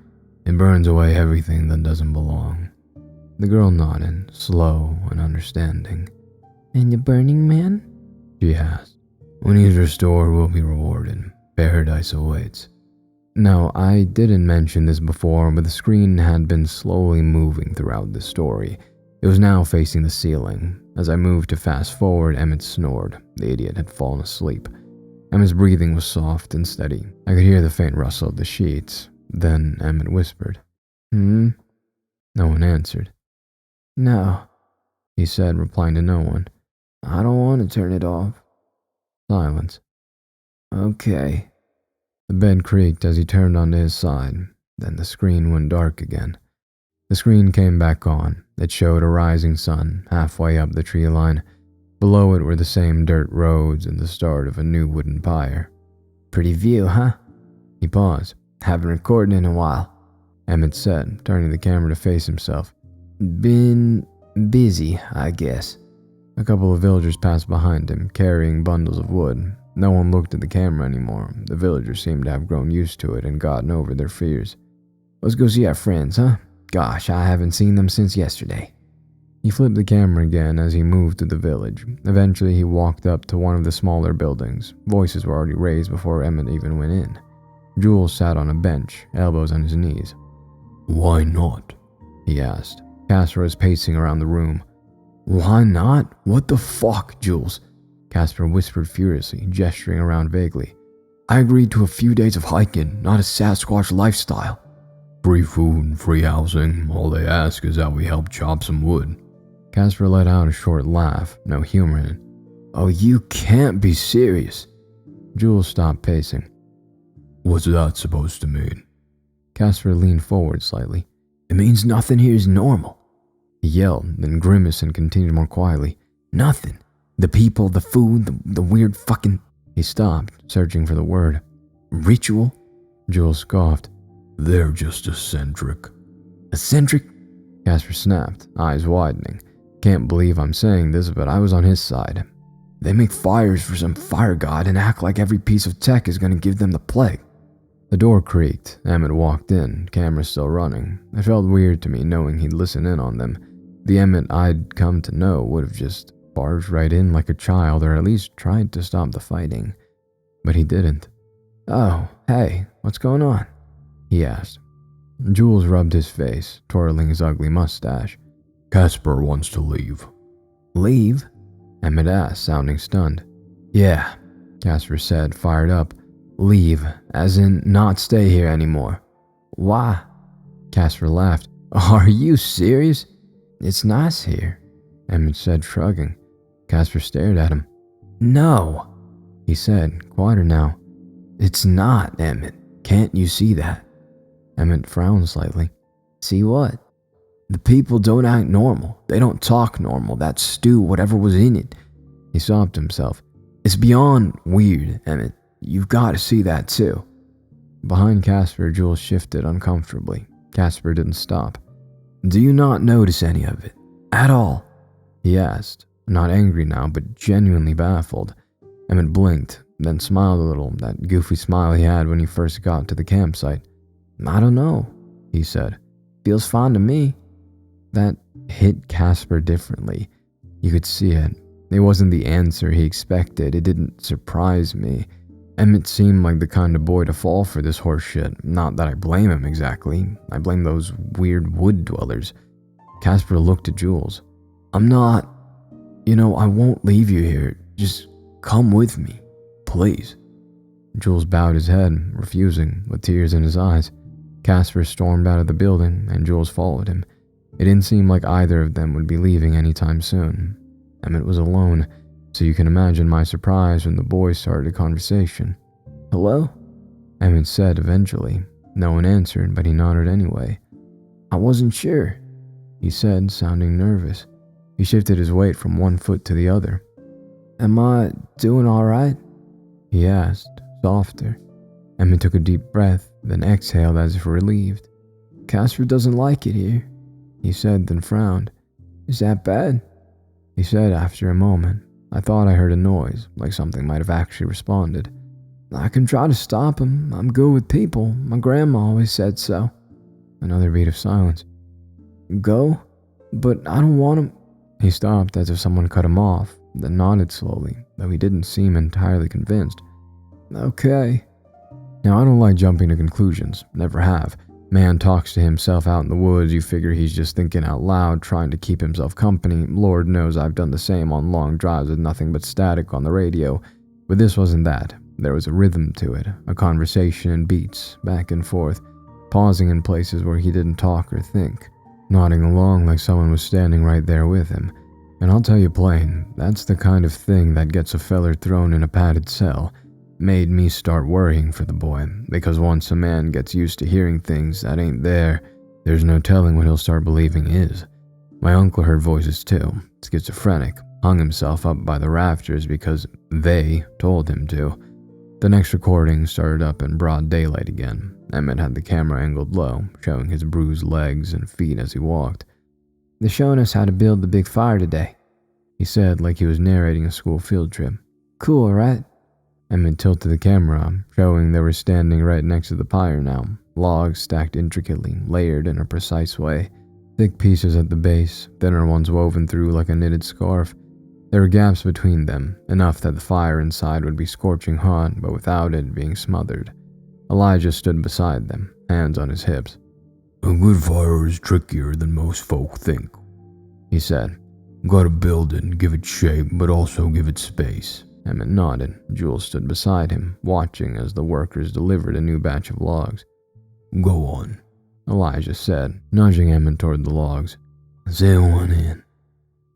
[SPEAKER 1] It burns away everything that doesn't belong. The girl nodded, slow and understanding.
[SPEAKER 5] And the burning man?
[SPEAKER 1] She asked. When he's restored, we'll be rewarded. Paradise awaits. Now, I didn't mention this before, but the screen had been slowly moving throughout the story. It was now facing the ceiling. As I moved to fast forward, Emmett snored. The idiot had fallen asleep. Emmett's breathing was soft and steady. I could hear the faint rustle of the sheets. Then Emmett whispered, No one answered.
[SPEAKER 5] No,
[SPEAKER 1] He said, replying to no one.
[SPEAKER 5] I don't want to turn it off.
[SPEAKER 1] Silence.
[SPEAKER 5] Okay.
[SPEAKER 1] The bed creaked as he turned onto his side. Then the screen went dark again. The screen came back on. It showed a rising sun halfway up the tree line. Below it were the same dirt roads and the start of a new wooden pyre.
[SPEAKER 5] Pretty view, huh?
[SPEAKER 1] He paused.
[SPEAKER 5] Haven't recorded in a while.
[SPEAKER 1] Emmett said, turning the camera to face himself.
[SPEAKER 5] Been busy, I guess.
[SPEAKER 1] A couple of villagers passed behind him, carrying bundles of wood. No one looked at the camera anymore. The villagers seemed to have grown used to it and gotten over their fears.
[SPEAKER 5] Let's go see our friends, huh? Gosh, I haven't seen them since yesterday.
[SPEAKER 1] He flipped the camera again as he moved through the village. Eventually, he walked up to one of the smaller buildings. Voices were already raised before Emmett even went in. Jules sat on a bench, elbows on his knees. Why not? He asked. Casper was pacing around the room.
[SPEAKER 5] Why not? What the fuck, Jules?
[SPEAKER 1] Casper whispered furiously, gesturing around vaguely.
[SPEAKER 5] I agreed to a few days of hiking, not a Sasquatch lifestyle.
[SPEAKER 3] Free food, free housing. All they ask is that we help chop some wood.
[SPEAKER 1] Casper let out a short laugh, no humor in it.
[SPEAKER 5] Oh, you can't be serious.
[SPEAKER 1] Jules stopped pacing.
[SPEAKER 3] What's that supposed to mean?
[SPEAKER 1] Casper leaned forward slightly.
[SPEAKER 5] It means nothing here is normal.
[SPEAKER 1] He yelled, then grimaced and continued more quietly.
[SPEAKER 5] Nothing. The people, the food, the weird fucking...
[SPEAKER 1] He stopped, searching for the word.
[SPEAKER 5] Ritual?
[SPEAKER 1] Jules scoffed.
[SPEAKER 3] They're just eccentric.
[SPEAKER 5] Eccentric?
[SPEAKER 1] Casper snapped, eyes widening. Can't believe I'm saying this, but I was on his side.
[SPEAKER 5] They make fires for some fire god and act like every piece of tech is going to give them the plague.
[SPEAKER 1] The door creaked. Emmett walked in, camera still running. It felt weird to me knowing he'd listen in on them. The Emmett I'd come to know would have just barged right in like a child, or at least tried to stop the fighting. But he didn't.
[SPEAKER 5] Oh, hey, what's going on?
[SPEAKER 1] He asked. Jules rubbed his face, twirling his ugly mustache.
[SPEAKER 3] Casper wants to leave.
[SPEAKER 5] Leave?
[SPEAKER 1] Emmett asked, sounding stunned.
[SPEAKER 5] Yeah,
[SPEAKER 1] Casper said, fired up.
[SPEAKER 5] Leave, as in not stay here anymore. Why?
[SPEAKER 1] Casper laughed.
[SPEAKER 5] Are you serious? It's nice here,
[SPEAKER 1] Emmett said, shrugging. Casper stared at him.
[SPEAKER 5] No,
[SPEAKER 1] he said, quieter now.
[SPEAKER 5] It's not, Emmett. Can't you see that?
[SPEAKER 1] Emmett frowned slightly.
[SPEAKER 5] See what? The people don't act normal. They don't talk normal. That stew, whatever was in it.
[SPEAKER 1] He sobbed himself.
[SPEAKER 5] It's beyond weird, Emmett. You've got to see that too.
[SPEAKER 1] Behind Casper, Jules shifted uncomfortably. Casper didn't stop.
[SPEAKER 5] Do you not notice any of it? At all?
[SPEAKER 1] He asked, not angry now, but genuinely baffled. Emmett blinked, then smiled a little, that goofy smile he had when he first got to the campsite.
[SPEAKER 5] I don't know,
[SPEAKER 1] he said.
[SPEAKER 5] Feels fine to me.
[SPEAKER 1] That hit Casper differently. You could see it. It wasn't the answer he expected. It didn't surprise me. Emmett seemed like the kind of boy to fall for this horse shit. Not that I blame him exactly. I blame those weird wood dwellers. Casper looked at Jules. I'm not... I won't leave you here. Just come with me. Please. Jules bowed his head, refusing, with tears in his eyes. Casper stormed out of the building, and Jules followed him. It didn't seem like either of them would be leaving anytime soon. Emmett was alone, so you can imagine my surprise when the boys started a conversation. Hello? Emmett said eventually. No one answered, but he nodded anyway. I wasn't sure, he said, sounding nervous. He shifted his weight from one foot to the other. Am I doing all right? He asked, softer. Emmett took a deep breath, then exhaled as if relieved. Casper doesn't like it here, he said, then frowned. Is that bad? He said after a moment. I thought I heard a noise, like something might have actually responded. I can try to stop him. I'm good with people. My grandma always said so. Another beat of silence. Go? But I don't want him. He stopped as if someone cut him off, then nodded slowly, though he didn't seem entirely convinced. Okay. Now, I don't like jumping to conclusions. Never have. Man talks to himself out in the woods, you figure he's just thinking out loud, trying to keep himself company. Lord knows I've done the same on long drives with nothing but static on the radio. But this wasn't that. There was a rhythm to it, a conversation in beats, back and forth, pausing in places where he didn't talk or think, nodding along like someone was standing right there with him. And I'll tell you plain, that's the kind of thing that gets a feller thrown in a padded cell. Made me start worrying for the boy, because once a man gets used to hearing things that ain't there, there's no telling what he'll start believing is. My uncle heard voices too, schizophrenic, hung himself up by the rafters because they told him to. The next recording started up in broad daylight again. Emmett had the camera angled low, showing his bruised legs and feet as he walked. They're showing us how to build the big fire today, he said like he was narrating a school field trip. Cool, right? Emmett tilted the camera, showing they were standing right next to the pyre now, logs stacked intricately, layered in a precise way, thick pieces at the base, thinner ones woven through like a knitted scarf. There were gaps between them, enough that the fire inside would be scorching hot, but without it being smothered. Elijah stood beside them, hands on his hips. A good fire is trickier than most folk think, he said. Gotta build it and give it shape, but also give it space. Emmett nodded. Jules stood beside him, watching as the workers delivered a new batch of logs. Go on, Elijah said, nudging Emmett toward the logs. Zero one in.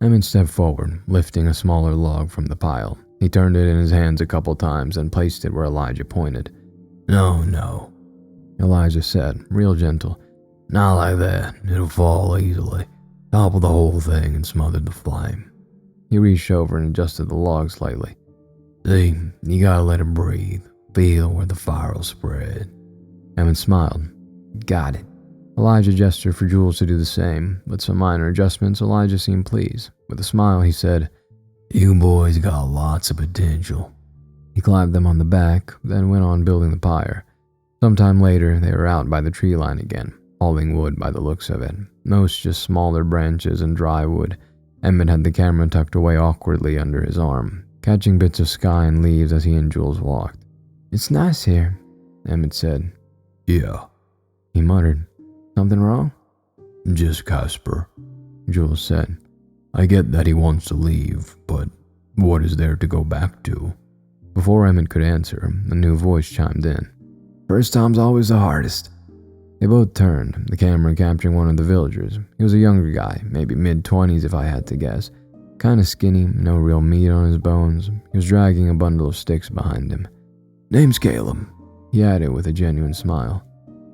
[SPEAKER 1] Emmett stepped forward, lifting a smaller log from the pile. He turned it in his hands a couple times and placed it where Elijah pointed. No, Elijah said, real gentle. Not like that. It'll fall easily. Topple the whole thing and smother the flame. He reached over and adjusted the log slightly. See, you gotta let it breathe. Feel where the fire will spread. Emmett smiled. Got it. Elijah gestured for Jules to do the same. With some minor adjustments, Elijah seemed pleased. With a smile, he said, You boys got lots of potential. He clapped them on the back, then went on building the pyre. Sometime later, they were out by the tree line again, hauling wood by the looks of it. Most just smaller branches and dry wood. Emmett had the camera tucked away awkwardly under his arm, catching bits of sky and leaves as he and Jules walked. It's nice here, Emmett said. Yeah, he muttered. Something wrong? Just Casper, Jules said. I get that he wants to leave, but what is there to go back to? Before Emmett could answer, a new voice chimed in. First time's always the hardest. They both turned, the camera capturing one of the villagers. He was a younger guy, maybe mid-20s if I had to guess. Kinda skinny, no real meat on his bones. He was dragging a bundle of sticks behind him. Name's Caleb, he added with a genuine smile.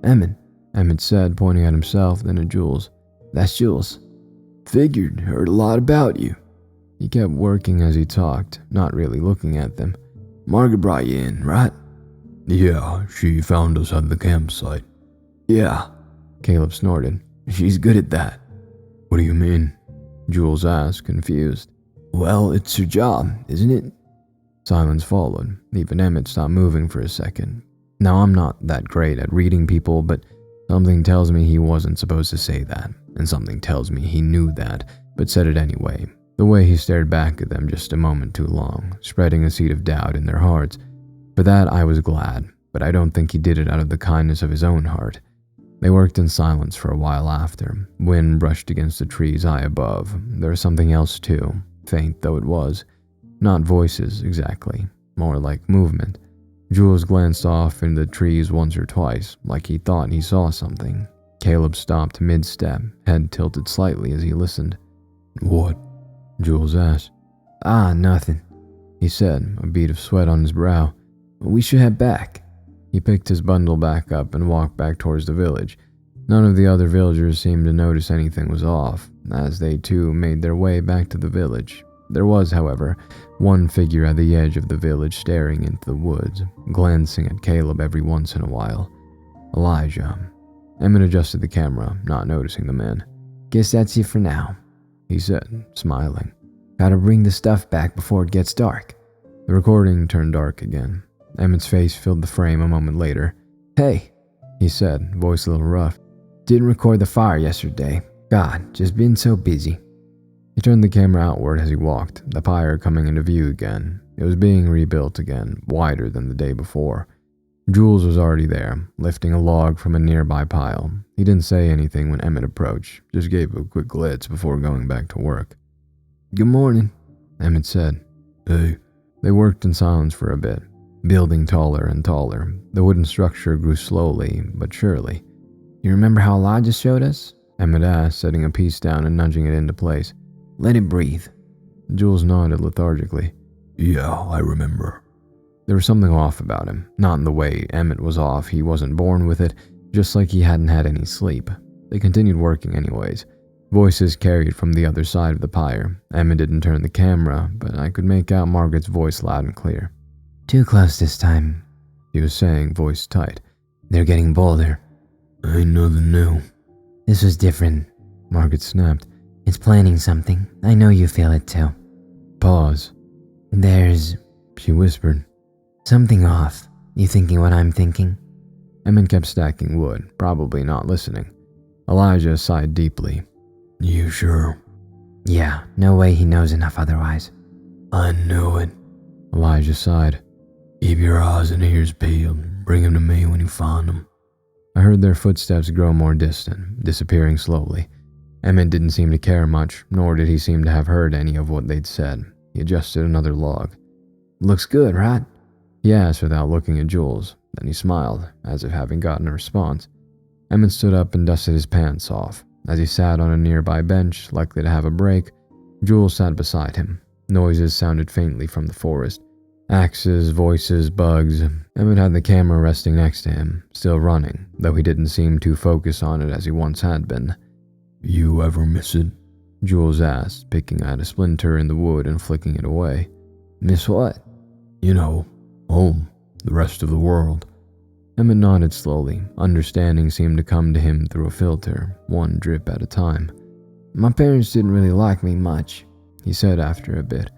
[SPEAKER 1] Emmett said, pointing at himself, then at Jules. That's Jules. Figured, heard a lot about you. He kept working as he talked, not really looking at them. Margaret brought you in, right? Yeah, she found us at the campsite. Yeah, Caleb snorted. She's good at that. What do you mean? Jules asked, confused. Well, it's her job, isn't it? Silence followed. Even Emmett stopped moving for a second. Now, I'm not that great at reading people, but something tells me he wasn't supposed to say that, and something tells me he knew that, but said it anyway. The way he stared back at them just a moment too long, spreading a seed of doubt in their hearts. For that I was glad, but I don't think he did it out of the kindness of his own heart. They worked in silence for a while after. Wind brushed against the trees high above. There was something else too, faint though it was. Not voices, exactly. More like movement. Jules glanced off into the trees once or twice, like he thought he saw something. Caleb stopped mid-step, head tilted slightly as he listened.
[SPEAKER 5] What?
[SPEAKER 1] Jules asked.
[SPEAKER 5] Nothing,
[SPEAKER 1] He said, a bead of sweat on his brow.
[SPEAKER 5] We should head back.
[SPEAKER 1] He picked his bundle back up and walked back towards the village. None of the other villagers seemed to notice anything was off, as they too made their way back to the village. There was, however, one figure at the edge of the village staring into the woods, glancing at Caleb every once in a while. Elijah. Emmett adjusted the camera, not noticing the man.
[SPEAKER 5] Guess that's it for now,
[SPEAKER 1] he said, smiling.
[SPEAKER 5] Gotta bring the stuff back before it gets dark.
[SPEAKER 1] The recording turned dark again. Emmett's face filled the frame a moment later.
[SPEAKER 5] Hey,
[SPEAKER 1] he said, voice a little rough.
[SPEAKER 5] Didn't record the fire yesterday. God, just been so busy.
[SPEAKER 1] He turned the camera outward as he walked, the pyre coming into view again. It was being rebuilt again, wider than the day before. Jules was already there, lifting a log from a nearby pile. He didn't say anything when Emmett approached, just gave a quick glance before going back to work.
[SPEAKER 5] Good morning,
[SPEAKER 1] Emmett said.
[SPEAKER 5] Hey.
[SPEAKER 1] They worked in silence for a bit, building taller and taller. The wooden structure grew slowly, but surely.
[SPEAKER 5] You remember how Elijah showed us?
[SPEAKER 1] Emmett asked, setting a piece down and nudging it into place.
[SPEAKER 5] Let it breathe.
[SPEAKER 1] Jules nodded lethargically.
[SPEAKER 5] Yeah, I remember.
[SPEAKER 1] There was something off about him, not in the way Emmett was off. He wasn't born with it, just like he hadn't had any sleep. They continued working anyways. Voices carried from the other side of the pyre. Emmett didn't turn the camera, but I could make out Margaret's voice loud and clear.
[SPEAKER 2] Too close this time,
[SPEAKER 1] she was saying, voice tight.
[SPEAKER 2] They're getting bolder.
[SPEAKER 5] Ain't nothing new.
[SPEAKER 2] This was different,
[SPEAKER 1] Margaret snapped.
[SPEAKER 2] It's planning something. I know you feel it too.
[SPEAKER 1] Pause.
[SPEAKER 2] There's,
[SPEAKER 1] she whispered,
[SPEAKER 2] something off. You thinking what I'm thinking?
[SPEAKER 1] Emmett kept stacking wood, probably not listening. Elijah sighed deeply.
[SPEAKER 5] You sure?
[SPEAKER 2] Yeah, no way he knows enough otherwise.
[SPEAKER 5] I knew it.
[SPEAKER 1] Elijah sighed.
[SPEAKER 5] Keep your eyes and ears peeled. Bring him to me when you find him.
[SPEAKER 1] I heard their footsteps grow more distant, disappearing slowly. Emmett didn't seem to care much, nor did he seem to have heard any of what they'd said. He adjusted another log.
[SPEAKER 5] Looks good, right?
[SPEAKER 1] He asked without looking at Jules. Then he smiled, as if having gotten a response. Emmett stood up and dusted his pants off. As he sat on a nearby bench, likely to have a break, Jules sat beside him. Noises sounded faintly from the forest. Axes, voices, bugs. Emmett had the camera resting next to him, still running, though he didn't seem too focused on it as he once had been.
[SPEAKER 5] You ever miss it?
[SPEAKER 1] Jules asked, picking at a splinter in the wood and flicking it away.
[SPEAKER 5] Miss what?
[SPEAKER 1] You know, home, the rest of the world. Emmett nodded slowly. Understanding seemed to come to him through a filter, one drip at a time.
[SPEAKER 5] My parents didn't really like me much, he said after a bit.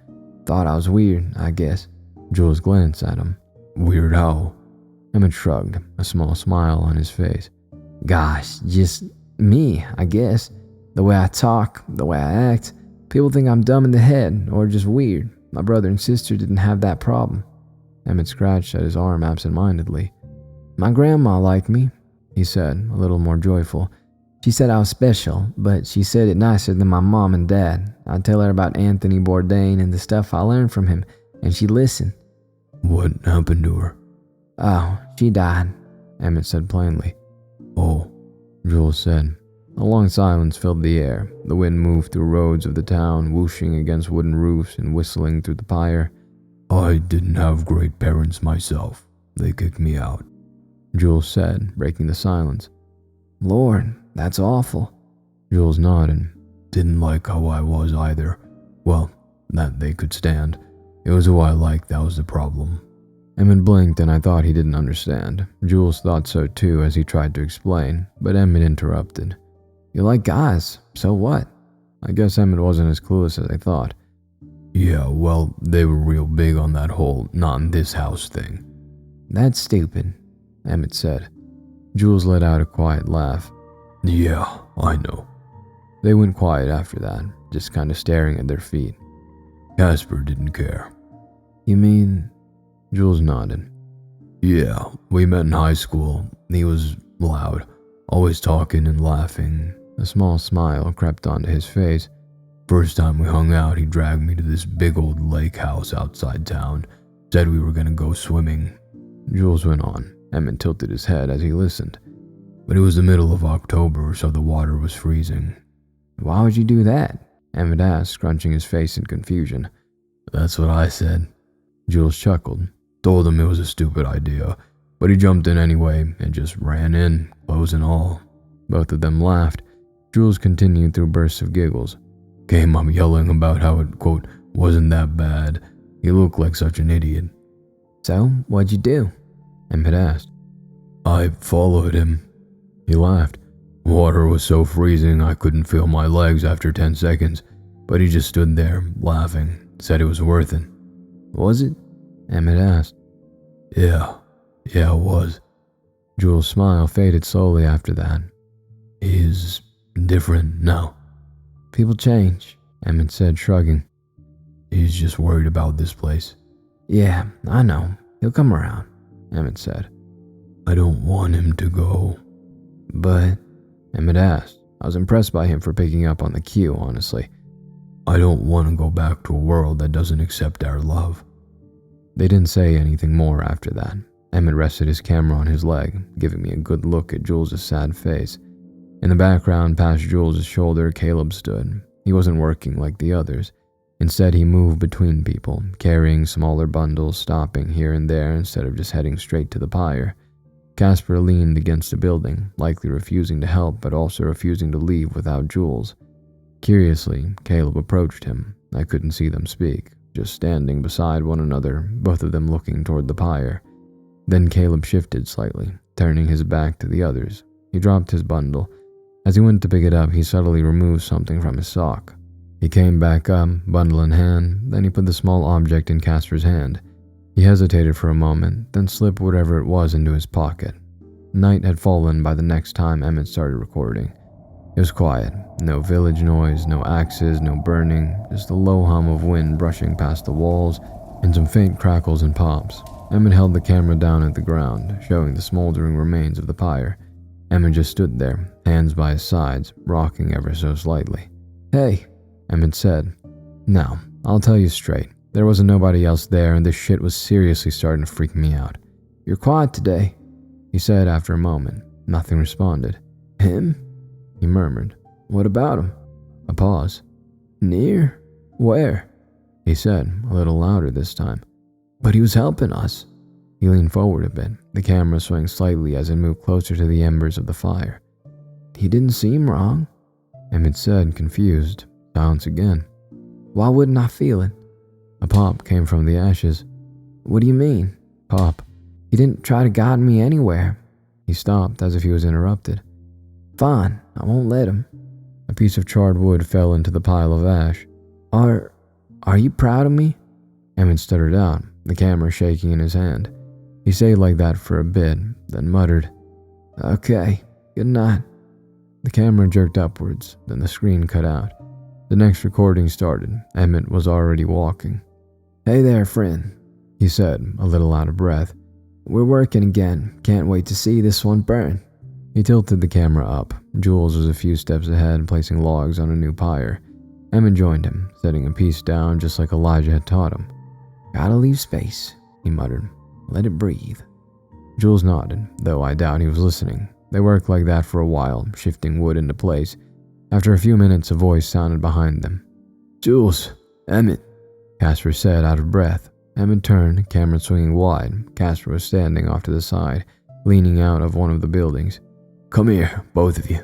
[SPEAKER 5] Thought I was weird, I guess.
[SPEAKER 1] Jules glanced at him.
[SPEAKER 5] Weird how?
[SPEAKER 1] Emmett shrugged, a small smile on his face.
[SPEAKER 5] Gosh, just me, I guess. The way I talk, the way I act. People think I'm dumb in the head, or just weird. My brother and sister didn't have that problem.
[SPEAKER 1] Emmett scratched at his arm absent-mindedly.
[SPEAKER 5] My grandma liked me,
[SPEAKER 1] he said, a little more joyful.
[SPEAKER 5] She said I was special, but she said it nicer than my mom and dad. I'd tell her about Anthony Bourdain and the stuff I learned from him, and she'd listen.
[SPEAKER 1] What happened to her?
[SPEAKER 5] Oh, she died,
[SPEAKER 1] Emmett said plainly.
[SPEAKER 5] Oh,
[SPEAKER 1] Jules said. A long silence filled the air. The wind moved through roads of the town, whooshing against wooden roofs and whistling through the pyre.
[SPEAKER 5] I didn't have great parents myself. They kicked me out,
[SPEAKER 1] Jules said, breaking the silence.
[SPEAKER 5] Lord, that's awful.
[SPEAKER 1] Jules nodded.
[SPEAKER 5] Didn't like how I was either. Well, that they could stand. It was who I liked that was the problem.
[SPEAKER 1] Emmett blinked and I thought he didn't understand. Jules thought so too as he tried to explain, but Emmett interrupted.
[SPEAKER 5] You like guys, so what?
[SPEAKER 1] I guess Emmett wasn't as clueless as I thought.
[SPEAKER 5] Yeah, well, they were real big on that whole not in this house thing.
[SPEAKER 2] That's stupid,
[SPEAKER 1] Emmett said. Jules let out a quiet laugh.
[SPEAKER 5] Yeah, I know.
[SPEAKER 1] They went quiet after that, just kind of staring at their feet.
[SPEAKER 5] Casper didn't care.
[SPEAKER 2] You mean?
[SPEAKER 1] Jules nodded. Yeah, we met in high school. He was loud, always talking and laughing.
[SPEAKER 5] A small smile crept onto his face.
[SPEAKER 1] First time we hung out, he dragged me to this big old lake house outside town. Said we were gonna go swimming.
[SPEAKER 5] Jules went on. Emmett tilted his head as he listened.
[SPEAKER 1] But it was the middle of October, so the water was freezing.
[SPEAKER 5] Why would you do that? Emmett asked, scrunching his face in confusion.
[SPEAKER 1] That's what I said. Jules chuckled. Told him it was a stupid idea, but he jumped in anyway and just ran in, clothes and all.
[SPEAKER 5] Both of them laughed. Jules continued through bursts of giggles.
[SPEAKER 1] Came up yelling about how it, quote, wasn't that bad. He looked like such an idiot.
[SPEAKER 5] So, what'd you do? Emmett asked.
[SPEAKER 1] I followed him. He laughed. Water was so freezing I couldn't feel my legs after 10 seconds, but he just stood there, laughing, said it was worth it.
[SPEAKER 5] Was it? Emmett asked.
[SPEAKER 1] Yeah, it was.
[SPEAKER 5] Jules' smile faded slowly after that.
[SPEAKER 1] He's different now.
[SPEAKER 5] People change, Emmett said, shrugging.
[SPEAKER 1] He's just worried about this place.
[SPEAKER 5] Yeah, I know. He'll come around, Emmett said.
[SPEAKER 1] I don't want him to go.
[SPEAKER 5] But, Emmett asked. I was impressed by him for picking up on the cue, honestly.
[SPEAKER 1] I don't want to go back to a world that doesn't accept our love.
[SPEAKER 5] They didn't say anything more after that. Emmett rested his camera on his leg, giving me a good look at Jules' sad face. In the background, past Jules' shoulder, Caleb stood. He wasn't working like the others. Instead, he moved between people, carrying smaller bundles, stopping here and there instead of just heading straight to the pyre. Casper leaned against a building, likely refusing to help but also refusing to leave without Jules. Curiously, Caleb approached him. I couldn't see them speak, just standing beside one another, both of them looking toward the pyre. Then Caleb shifted slightly, turning his back to the others. He dropped his bundle. As he went to pick it up, he subtly removed something from his sock. He came back up, bundle in hand, then he put the small object in Casper's hand. He hesitated for a moment, then slipped whatever it was into his pocket. Night had fallen by the next time Emmett started recording. It was quiet. No village noise, no axes, no burning, just the low hum of wind brushing past the walls and some faint crackles and pops. Emmett held the camera down at the ground, showing the smoldering remains of the pyre. Emmett just stood there, hands by his sides, rocking ever so slightly. "Hey," Emmett said. "Now, I'll tell you straight. There wasn't nobody else there, and this shit was seriously starting to freak me out. You're quiet today," he said after a moment. Nothing responded. "Him?" he murmured. "What about him?" A pause. "Near? Where?" he said, a little louder this time. "But he was helping us." He leaned forward a bit, the camera swaying slightly as it moved closer to the embers of the fire. "He didn't seem wrong," Emmett said, confused. Silence again. "Why wouldn't I feel it?" A pop came from the ashes. "What do you mean?" Pop. "He didn't try to guide me anywhere." He stopped as if he was interrupted. "Fine, I won't let him." A piece of charred wood fell into the pile of ash. Are you proud of me?" Emmett stuttered out, the camera shaking in his hand. He stayed like that for a bit, then muttered, "Okay, good night." The camera jerked upwards, then the screen cut out. The next recording started. Emmett was already walking. "Hey there, friend," he said, a little out of breath. "We're working again. Can't wait to see this one burn." He tilted the camera up. Jules was a few steps ahead, placing logs on a new pyre. Emmett joined him, setting a piece down just like Elijah had taught him. "Gotta leave space," he muttered. "Let it breathe." Jules nodded, though I doubt he was listening. They worked like that for a while, shifting wood into place. After a few minutes, a voice sounded behind them. "Jules, Emmett," Casper said, out of breath. Emmett turned, camera swinging wide. Casper was standing off to the side, leaning out of one of the buildings. "Come here, both of you."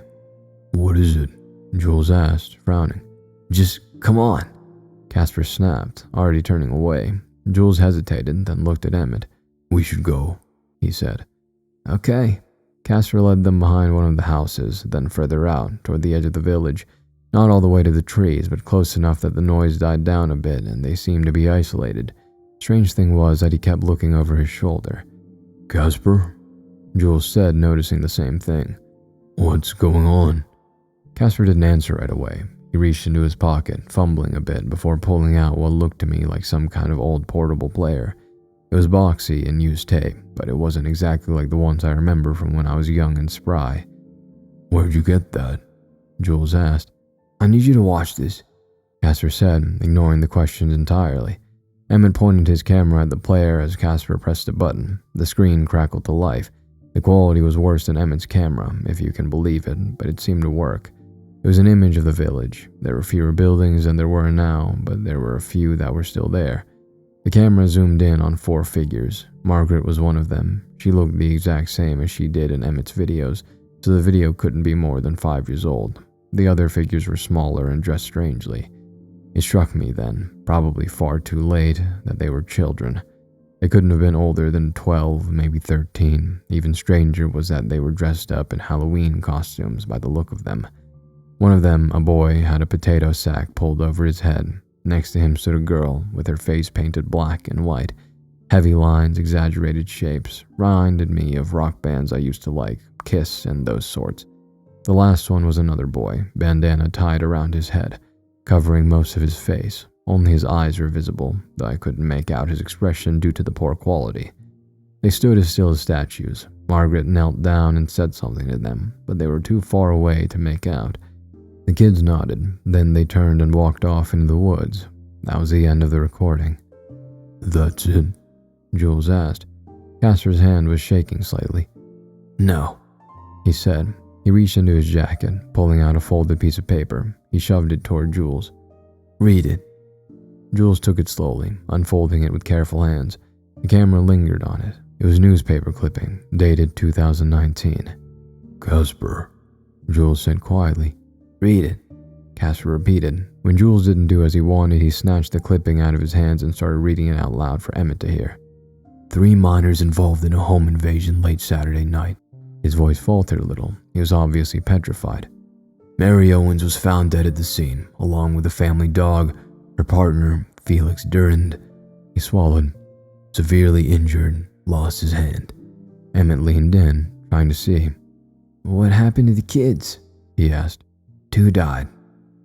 [SPEAKER 1] "What is it?"
[SPEAKER 5] Jules asked, frowning. "Just come on," Casper snapped, already turning away. Jules hesitated, then looked at Emmett.
[SPEAKER 1] "We should go,"
[SPEAKER 5] he said. "Okay." Casper led them behind one of the houses, then further out, toward the edge of the village. Not all the way to the trees, but close enough that the noise died down a bit and they seemed to be isolated. Strange thing was that he kept looking over his shoulder.
[SPEAKER 1] "Casper?"
[SPEAKER 5] Jules said, noticing the same thing.
[SPEAKER 1] "What's going on?"
[SPEAKER 5] Casper didn't answer right away. He reached into his pocket, fumbling a bit before pulling out what looked to me like some kind of old portable player. It was boxy and used tape, but it wasn't exactly like the ones I remember from when I was young and spry.
[SPEAKER 3] Where'd you get that?
[SPEAKER 5] Jules asked.
[SPEAKER 1] I need you to watch this,
[SPEAKER 5] Casper said, ignoring the questions entirely. Emmett pointed his camera at the player as Casper pressed a button. The screen crackled to life. The quality was worse than Emmett's camera, if you can believe it, but it seemed to work. It was an image of the village. There were fewer buildings than there were now, but there were a few that were still there. The camera zoomed in on 4 figures. Margaret was one of them. She looked the exact same as she did in Emmett's videos, so the video couldn't be more than 5 years old. The other figures were smaller and dressed strangely. It struck me then, probably far too late, that they were children. They couldn't have been older than 12, maybe 13. Even stranger was that they were dressed up in Halloween costumes by the look of them. One of them, a boy, had a potato sack pulled over his head. Next to him stood a girl with her face painted black and white. Heavy lines, exaggerated shapes, reminded me of rock bands I used to like, Kiss and those sorts. The last one was another boy, bandana tied around his head, covering most of his face. Only his eyes were visible, though I couldn't make out his expression due to the poor quality. They stood as still as statues. Margaret knelt down and said something to them, but they were too far away to make out. The kids nodded, then they turned and walked off into the woods. That was the end of the recording.
[SPEAKER 3] That's it?
[SPEAKER 5] Jules asked. Casper's hand was shaking slightly.
[SPEAKER 1] No,
[SPEAKER 5] he said. He reached into his jacket, pulling out a folded piece of paper. He shoved it toward Jules.
[SPEAKER 1] Read it.
[SPEAKER 5] Jules took it slowly, unfolding it with careful hands. The camera lingered on it. It was newspaper clipping, dated 2019.
[SPEAKER 3] Casper,
[SPEAKER 5] Jules said quietly.
[SPEAKER 1] Read it,
[SPEAKER 5] Casper repeated. When Jules didn't do as he wanted, he snatched the clipping out of his hands and started reading it out loud for Emmett to hear.
[SPEAKER 1] 3 minors involved in a home invasion late Saturday night.
[SPEAKER 5] His voice faltered a little. He was obviously petrified.
[SPEAKER 1] Mary Owens was found dead at the scene, along with a family dog. Her partner, Felix Durand,
[SPEAKER 5] he swallowed.
[SPEAKER 1] Severely injured, lost his hand.
[SPEAKER 5] Emmett leaned in, trying to see.
[SPEAKER 1] What happened to the kids?
[SPEAKER 5] He asked.
[SPEAKER 1] 2 died,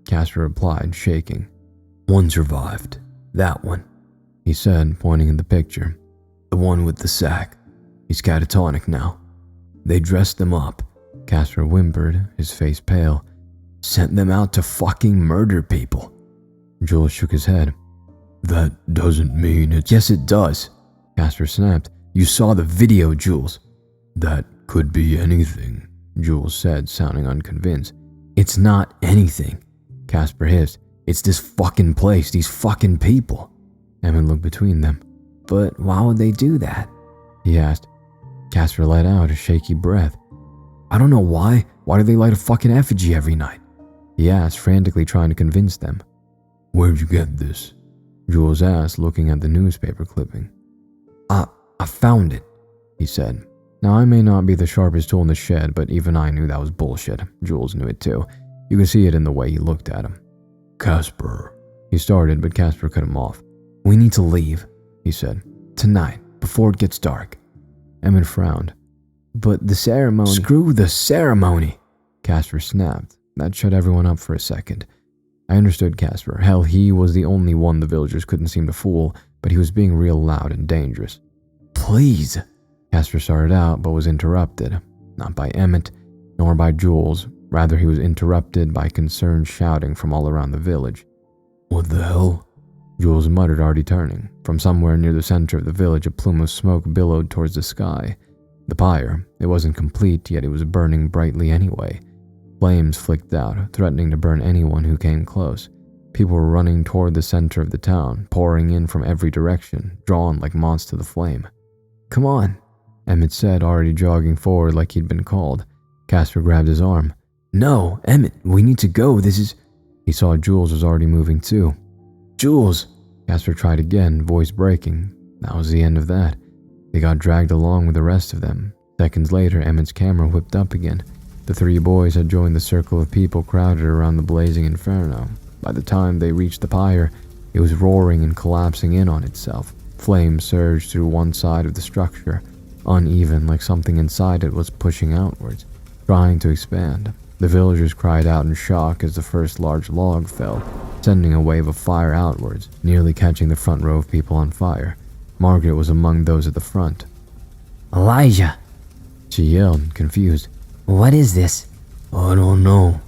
[SPEAKER 5] Casper replied, shaking.
[SPEAKER 1] 1 survived. That one,
[SPEAKER 5] he said, pointing at the picture.
[SPEAKER 1] The one with the sack. He's catatonic now. They dressed them up.
[SPEAKER 5] Casper whimpered, his face pale.
[SPEAKER 1] Sent them out to fucking murder people.
[SPEAKER 5] Jules shook his head.
[SPEAKER 3] That doesn't mean it's...
[SPEAKER 1] Yes, it does,
[SPEAKER 5] Casper snapped.
[SPEAKER 1] You saw the video, Jules.
[SPEAKER 3] That could be anything,
[SPEAKER 5] Jules said, sounding unconvinced.
[SPEAKER 1] It's not anything,
[SPEAKER 5] Casper hissed.
[SPEAKER 1] It's this fucking place, these fucking people.
[SPEAKER 5] Emmett looked between them.
[SPEAKER 1] But why would they do that?
[SPEAKER 5] He asked. Casper let out a shaky breath.
[SPEAKER 1] I don't know why. Why do they light a fucking effigy every night?
[SPEAKER 5] He asked, frantically trying to convince them.
[SPEAKER 3] Where'd you get this?
[SPEAKER 5] Jules asked, looking at the newspaper clipping.
[SPEAKER 1] I found it,
[SPEAKER 5] he said. Now, I may not be the sharpest tool in the shed, but even I knew that was bullshit. Jules knew it too. You could see it in the way he looked at him.
[SPEAKER 3] Casper,
[SPEAKER 5] he started, but Casper cut him off.
[SPEAKER 1] We need to leave,
[SPEAKER 5] he said.
[SPEAKER 1] Tonight, before it gets dark.
[SPEAKER 5] Emmett frowned.
[SPEAKER 1] But the ceremony... Screw the ceremony,
[SPEAKER 5] Casper snapped. That shut everyone up for a second. I understood Casper. Hell, he was the only one the villagers couldn't seem to fool, but he was being real loud and dangerous.
[SPEAKER 1] Please,
[SPEAKER 5] Casper started out, but was interrupted. Not by Emmett, nor by Jules. Rather, he was interrupted by concerned shouting from all around the village.
[SPEAKER 3] What the hell?
[SPEAKER 5] Jules muttered, already turning. From somewhere near the center of the village, a plume of smoke billowed towards the sky. The pyre, it wasn't complete, yet it was burning brightly anyway. Flames flicked out, threatening to burn anyone who came close. People were running toward the center of the town, pouring in from every direction, drawn like moths to the flame.
[SPEAKER 1] Come on,
[SPEAKER 5] Emmett said, already jogging forward like he'd been called. Casper grabbed his arm.
[SPEAKER 1] No, Emmett, we need to go. This is...
[SPEAKER 5] He saw Jules was already moving too.
[SPEAKER 1] Jules!
[SPEAKER 5] Casper tried again, voice breaking. That was the end of that. They got dragged along with the rest of them. Seconds later, Emmett's camera whipped up again. The 3 boys had joined the circle of people crowded around the blazing inferno. By the time they reached the pyre, it was roaring and collapsing in on itself. Flames surged through one side of the structure, uneven like something inside it was pushing outwards, trying to expand. The villagers cried out in shock as the first large log fell, sending a wave of fire outwards, nearly catching the front row of people on fire. Margaret was among those at the front.
[SPEAKER 2] Elijah,
[SPEAKER 5] She yelled, confused.
[SPEAKER 2] what is this?
[SPEAKER 1] I don't know.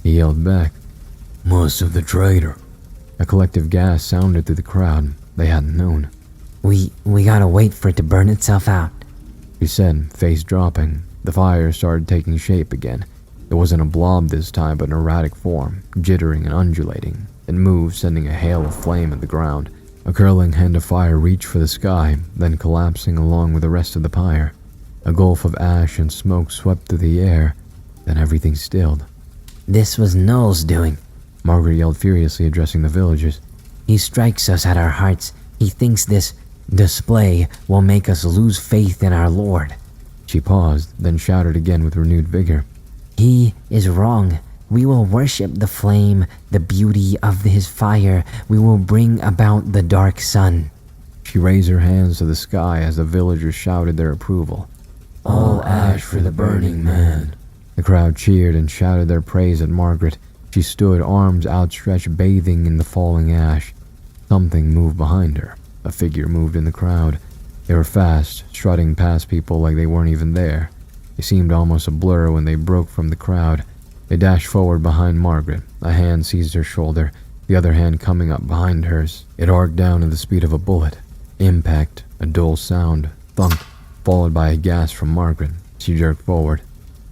[SPEAKER 5] He yelled back.
[SPEAKER 1] Must have the traitor.
[SPEAKER 5] A collective gasp sounded through the crowd. They hadn't known.
[SPEAKER 2] We gotta wait for it to burn itself out.
[SPEAKER 5] She said, face dropping. The fire started taking shape again. It wasn't a blob this time, but an erratic form, jittering and undulating. It moved, sending a hail of flame at the ground. A curling hand of fire reached for the sky, then collapsing along with the rest of the pyre. A gulf of ash and smoke swept through the air, then everything stilled.
[SPEAKER 2] This was Noel's doing.
[SPEAKER 5] Margaret yelled furiously, addressing the villagers.
[SPEAKER 2] He strikes us at our hearts. He thinks this display will make us lose faith in our Lord.
[SPEAKER 5] She paused, then shouted again with renewed vigor.
[SPEAKER 2] He is wrong. We will worship the flame, the beauty of his fire. We will bring about the dark sun.
[SPEAKER 5] She raised her hands to the sky as the villagers shouted their approval.
[SPEAKER 1] All ash for the burning man.
[SPEAKER 5] The crowd cheered and shouted their praise at Margaret. She stood, arms outstretched, bathing in the falling ash. Something moved behind her. A figure moved in the crowd. They were fast, strutting past people like they weren't even there. They seemed almost a blur when they broke from the crowd. They dashed forward behind Margaret. A hand seized her shoulder, the other hand coming up behind hers. It arced down at the speed of a bullet. Impact, a dull sound, thunk, followed by a gasp from Margaret. She jerked forward.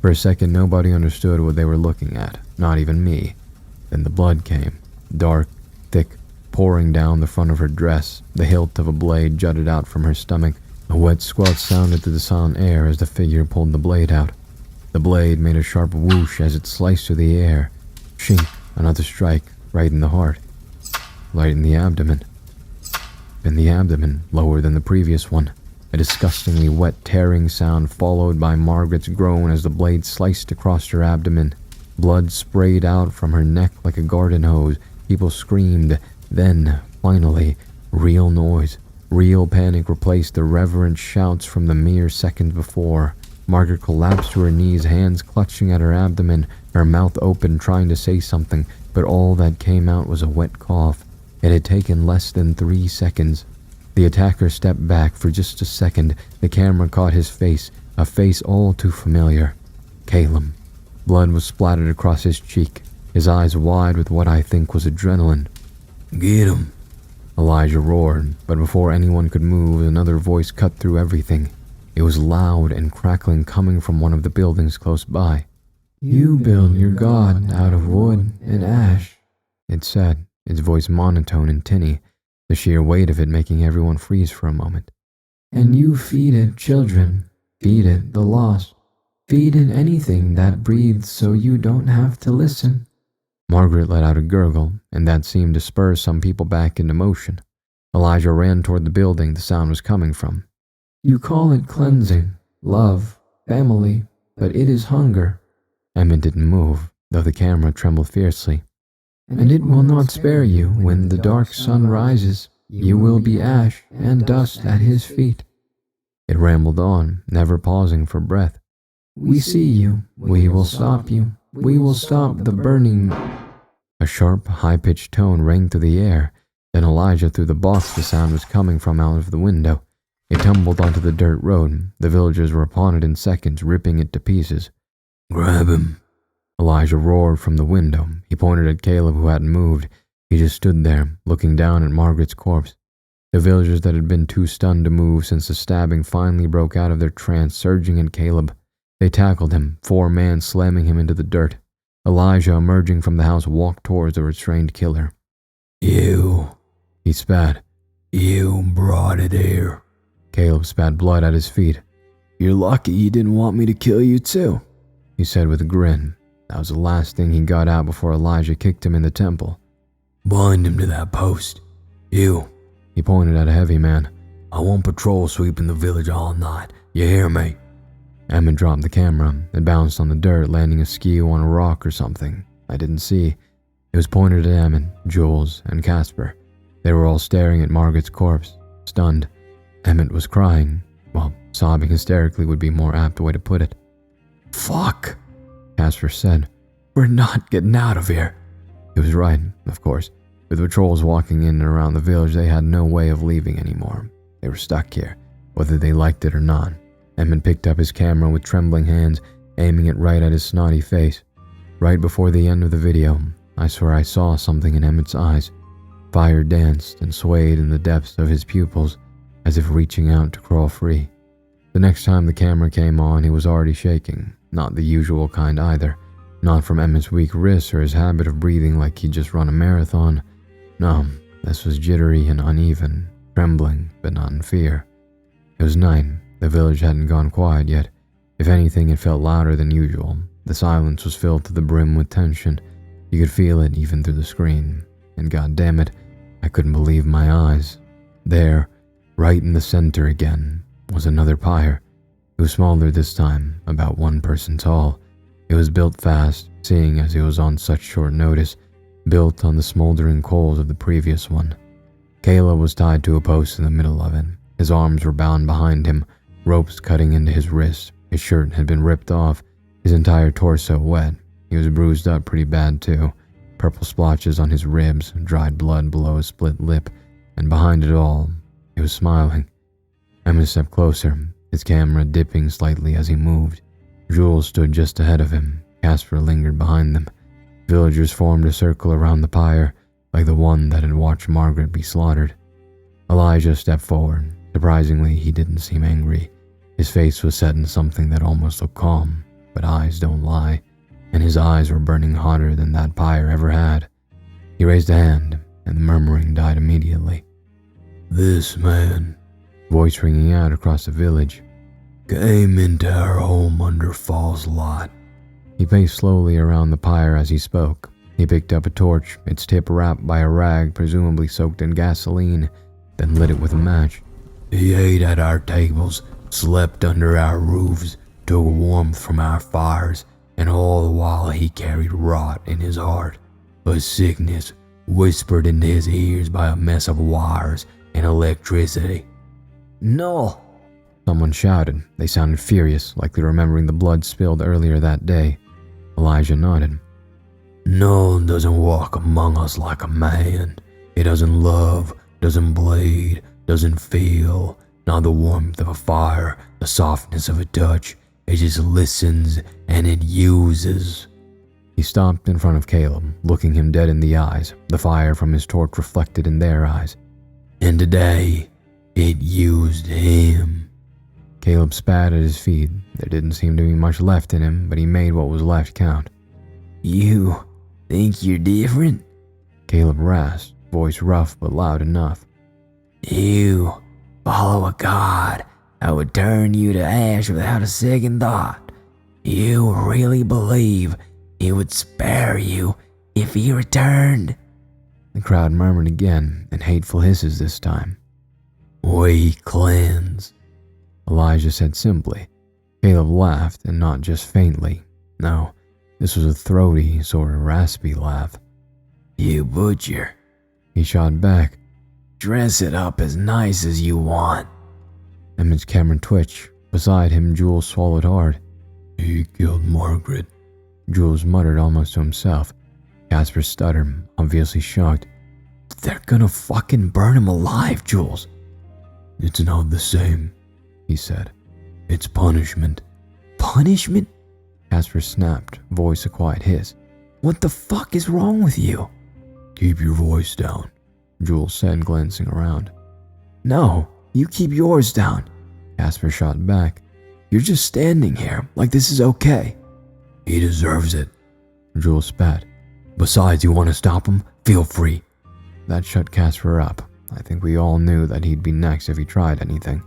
[SPEAKER 5] For a second, nobody understood what they were looking at, not even me. Then the blood came, dark, thick, pouring down the front of her dress. The hilt of a blade jutted out from her stomach. A wet squelch sounded through the silent air as the figure pulled the blade out. The blade made a sharp whoosh as it sliced through the air. Shink, another strike, right in the heart. Right in the abdomen. In the abdomen, lower than the previous one. A disgustingly wet tearing sound followed by Margaret's groan as the blade sliced across her abdomen. Blood sprayed out from her neck like a garden hose. People screamed. Then, finally, real noise. Real panic replaced the reverent shouts from the mere seconds before. Margaret collapsed to her knees, hands clutching at her abdomen, her mouth open trying to say something, but all that came out was a wet cough. It had taken less than 3 seconds. The attacker stepped back for just a second. The camera caught his face, a face all too familiar. Caleb. Blood was splattered across his cheek, his eyes wide with what I think was adrenaline.
[SPEAKER 1] Get him.
[SPEAKER 5] Elijah roared, but before anyone could move, another voice cut through everything. It was loud and crackling, coming from one of the buildings close by.
[SPEAKER 1] You build your god out of wood and ash.
[SPEAKER 5] It said, its voice monotone and tinny, the sheer weight of it making everyone freeze for a moment.
[SPEAKER 1] And you feed it children, feed it the lost, feed it anything that breathes so you don't have to listen.
[SPEAKER 5] Margaret let out a gurgle, and that seemed to spur some people back into motion. Elijah ran toward the building the sound was coming from.
[SPEAKER 1] You call it cleansing, love, family, but it is hunger.
[SPEAKER 5] Emmett didn't move, though the camera trembled fiercely.
[SPEAKER 1] And it will not spare you when the dark sun rises. You will be ash and dust at his feet.
[SPEAKER 5] It rambled on, never pausing for breath.
[SPEAKER 1] We see you. We will stop you. We will stop the burning.
[SPEAKER 5] A sharp, high-pitched tone rang through the air. Then Elijah threw the box the sound was coming from out of the window. It tumbled onto the dirt road. The villagers were upon it in seconds, ripping it to pieces.
[SPEAKER 1] Grab him.
[SPEAKER 5] Elijah roared from the window. He pointed at Caleb, who hadn't moved. He just stood there, looking down at Margaret's corpse. The villagers that had been too stunned to move since the stabbing finally broke out of their trance, surging at Caleb. They tackled him, 4 men slamming him into the dirt. Elijah, emerging from the house, walked towards the restrained killer.
[SPEAKER 1] You.
[SPEAKER 5] He spat.
[SPEAKER 1] You brought it here.
[SPEAKER 5] Caleb spat blood at his feet.
[SPEAKER 1] You're lucky he didn't want me to kill you too,
[SPEAKER 5] he said with a grin. That was the last thing he got out before Elijah kicked him in the temple.
[SPEAKER 1] Bind him to that post. You.
[SPEAKER 5] He pointed at a heavy man.
[SPEAKER 1] I want patrol sweeping the village all night. You hear me?
[SPEAKER 5] Emmett dropped the camera. It bounced on the dirt, landing askew on a rock or something. I didn't see. It was pointed at Emmett, Jules, and Casper. They were all staring at Margaret's corpse, stunned. Emmett was crying. Well, sobbing hysterically would be a more apt way to put it.
[SPEAKER 1] Fuck,
[SPEAKER 5] Casper said.
[SPEAKER 1] We're not getting out of here.
[SPEAKER 5] He was right, of course. With patrols walking in and around the village, they had no way of leaving anymore. They were stuck here, whether they liked it or not. Emmett picked up his camera with trembling hands, aiming it right at his snotty face. Right before the end of the video, I swear I saw something in Emmett's eyes. Fire danced and swayed in the depths of his pupils, as if reaching out to crawl free. The next time the camera came on, he was already shaking, not the usual kind either. Not from Emmett's weak wrists or his habit of breathing like he'd just run a marathon. No, this was jittery and uneven, trembling, but not in fear. It was night. The village hadn't gone quiet yet. If anything, it felt louder than usual. The silence was filled to the brim with tension. You could feel it even through the screen. And goddammit, I couldn't believe my eyes. There, right in the center again, was another pyre. It was smaller this time, about one person tall. It was built fast, seeing as it was on such short notice, built on the smoldering coals of the previous one. Caleb was tied to a post in the middle of it. His arms were bound behind him, ropes cutting into his wrists. His shirt had been ripped off, his entire torso wet. He was bruised up pretty bad too. Purple splotches on his ribs, dried blood below his split lip, and behind it all, he was smiling. Emma stepped closer, his camera dipping slightly as he moved. Jules stood just ahead of him. Casper lingered behind them. Villagers formed a circle around the pyre, like the one that had watched Margaret be slaughtered. Elijah stepped forward. Surprisingly, he didn't seem angry. His face was set in something that almost looked calm, but eyes don't lie, and his eyes were burning hotter than that pyre ever had. He raised a hand, and the murmuring died immediately.
[SPEAKER 3] This man,
[SPEAKER 5] Voice ringing out across the village.
[SPEAKER 3] came into our home under false light.
[SPEAKER 5] He paced slowly around the pyre as he spoke. He picked up a torch, its tip wrapped by a rag presumably soaked in gasoline, then lit it with a match.
[SPEAKER 3] He ate at our tables, slept under our roofs, took warmth from our fires, and all the while he carried rot in his heart, a sickness whispered into his ears by a mess of wires and electricity.
[SPEAKER 2] No!
[SPEAKER 5] Someone shouted. They sounded furious, likely remembering the blood spilled earlier that day. Elijah nodded.
[SPEAKER 3] None doesn't walk among us like a man. He doesn't love, doesn't bleed, doesn't feel, not the warmth of a fire, the softness of a touch. It just listens and it uses.
[SPEAKER 5] He stopped in front of Caleb, looking him dead in the eyes, the fire from his torch reflected in their eyes.
[SPEAKER 3] And today, it used him.
[SPEAKER 5] Caleb spat at his feet. There didn't seem to be much left in him, but he made what was left count.
[SPEAKER 2] You think you're different?
[SPEAKER 5] Caleb rasped, voice rough but loud enough.
[SPEAKER 2] You follow a god that would turn you to ash without a second thought. You really believe he would spare you if he returned?
[SPEAKER 5] The crowd murmured again, in hateful hisses this time.
[SPEAKER 3] We cleanse.
[SPEAKER 5] Elijah said simply. Caleb laughed, and not just faintly. No, this was a throaty, sort of raspy laugh.
[SPEAKER 2] You butcher.
[SPEAKER 5] He shot back.
[SPEAKER 2] Dress it up as nice as you want.
[SPEAKER 5] Emmett's camera twitched. Beside him, Jules swallowed hard.
[SPEAKER 3] He killed Margaret.
[SPEAKER 5] Jules muttered almost to himself. Casper stuttered, obviously shocked.
[SPEAKER 2] They're gonna fucking burn him alive, Jules.
[SPEAKER 3] It's not the same, he said. It's punishment.
[SPEAKER 2] Punishment?
[SPEAKER 5] Casper snapped, voice a quiet hiss.
[SPEAKER 2] What the fuck is wrong with you?
[SPEAKER 3] Keep your voice down,
[SPEAKER 5] Jules said, glancing around.
[SPEAKER 2] No, you keep yours down.
[SPEAKER 5] Casper shot back.
[SPEAKER 2] You're just standing here like this is okay.
[SPEAKER 3] He deserves it,
[SPEAKER 5] Jules spat.
[SPEAKER 3] Besides, you want to stop him? Feel free.
[SPEAKER 5] That shut Casper up. I think we all knew that he'd be next if he tried anything.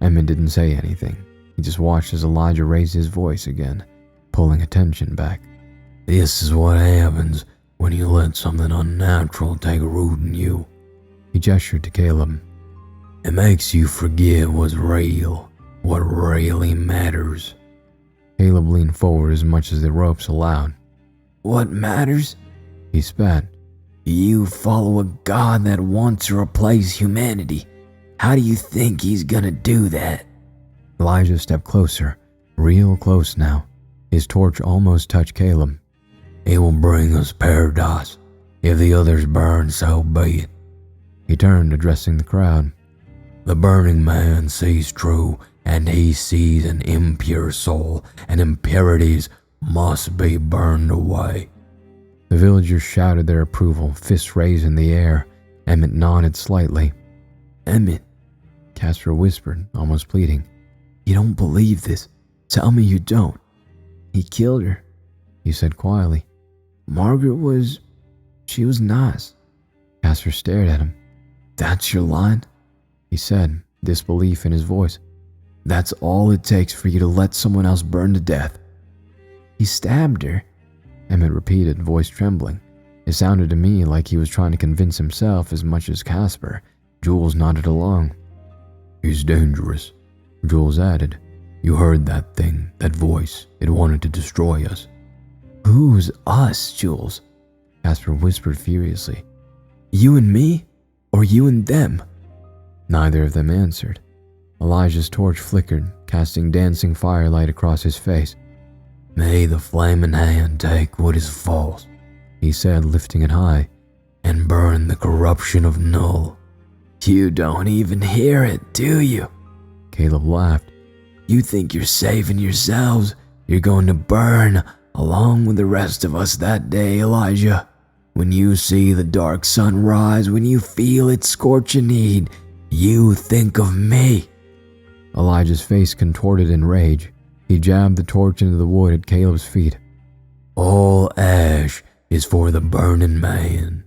[SPEAKER 5] Emmett didn't say anything. He just watched as Elijah raised his voice again, pulling attention back.
[SPEAKER 3] This is what happens when you let something unnatural take root in you.
[SPEAKER 5] He gestured to Caleb.
[SPEAKER 3] It makes you forget what's real, what really matters.
[SPEAKER 5] Caleb leaned forward as much as the ropes allowed.
[SPEAKER 2] What matters?
[SPEAKER 5] He spat.
[SPEAKER 2] You follow a god that wants to replace humanity. How do you think he's gonna do that?
[SPEAKER 5] Elijah stepped closer, real close now. His torch almost touched Caleb.
[SPEAKER 3] It will bring us paradise. If the others burn, so be it.
[SPEAKER 5] He turned, addressing the crowd.
[SPEAKER 6] The burning man sees true, and he sees an impure soul, and impurities must be burned away.
[SPEAKER 5] The villagers shouted their approval, fists raised in the air. Emmett nodded slightly.
[SPEAKER 1] Emmett,
[SPEAKER 5] Casper whispered, almost pleading.
[SPEAKER 1] you don't believe this. Tell me you don't. He killed her,
[SPEAKER 5] He said quietly.
[SPEAKER 1] She was nice.
[SPEAKER 5] Casper stared at him.
[SPEAKER 1] That's your line?
[SPEAKER 5] He said, disbelief in his voice.
[SPEAKER 1] That's all it takes for you to let someone else burn to death.
[SPEAKER 2] He stabbed her.
[SPEAKER 5] Emmett repeated, voice trembling. It sounded to me like he was trying to convince himself as much as Casper. Jules nodded along.
[SPEAKER 6] He's dangerous, Jules added. You heard that thing, that voice. It wanted to destroy us.
[SPEAKER 1] Who's us, Jules?
[SPEAKER 5] Casper whispered furiously.
[SPEAKER 1] You and me? Or you and them?
[SPEAKER 5] Neither of them answered. Elijah's torch flickered, casting dancing firelight across his face.
[SPEAKER 6] May the flaming hand take what is false,
[SPEAKER 5] he said, lifting it high,
[SPEAKER 6] and burn the corruption of Null.
[SPEAKER 1] You don't even hear it, do you?
[SPEAKER 5] Caleb laughed.
[SPEAKER 1] You think you're saving yourselves? You're going to burn along with the rest of us that day, Elijah. When you see the dark sun rise, when you feel its scorching heat, you think of me.
[SPEAKER 5] Elijah's face contorted in rage. He jabbed the torch into the wood at Caleb's feet.
[SPEAKER 6] All ash is for the burning man.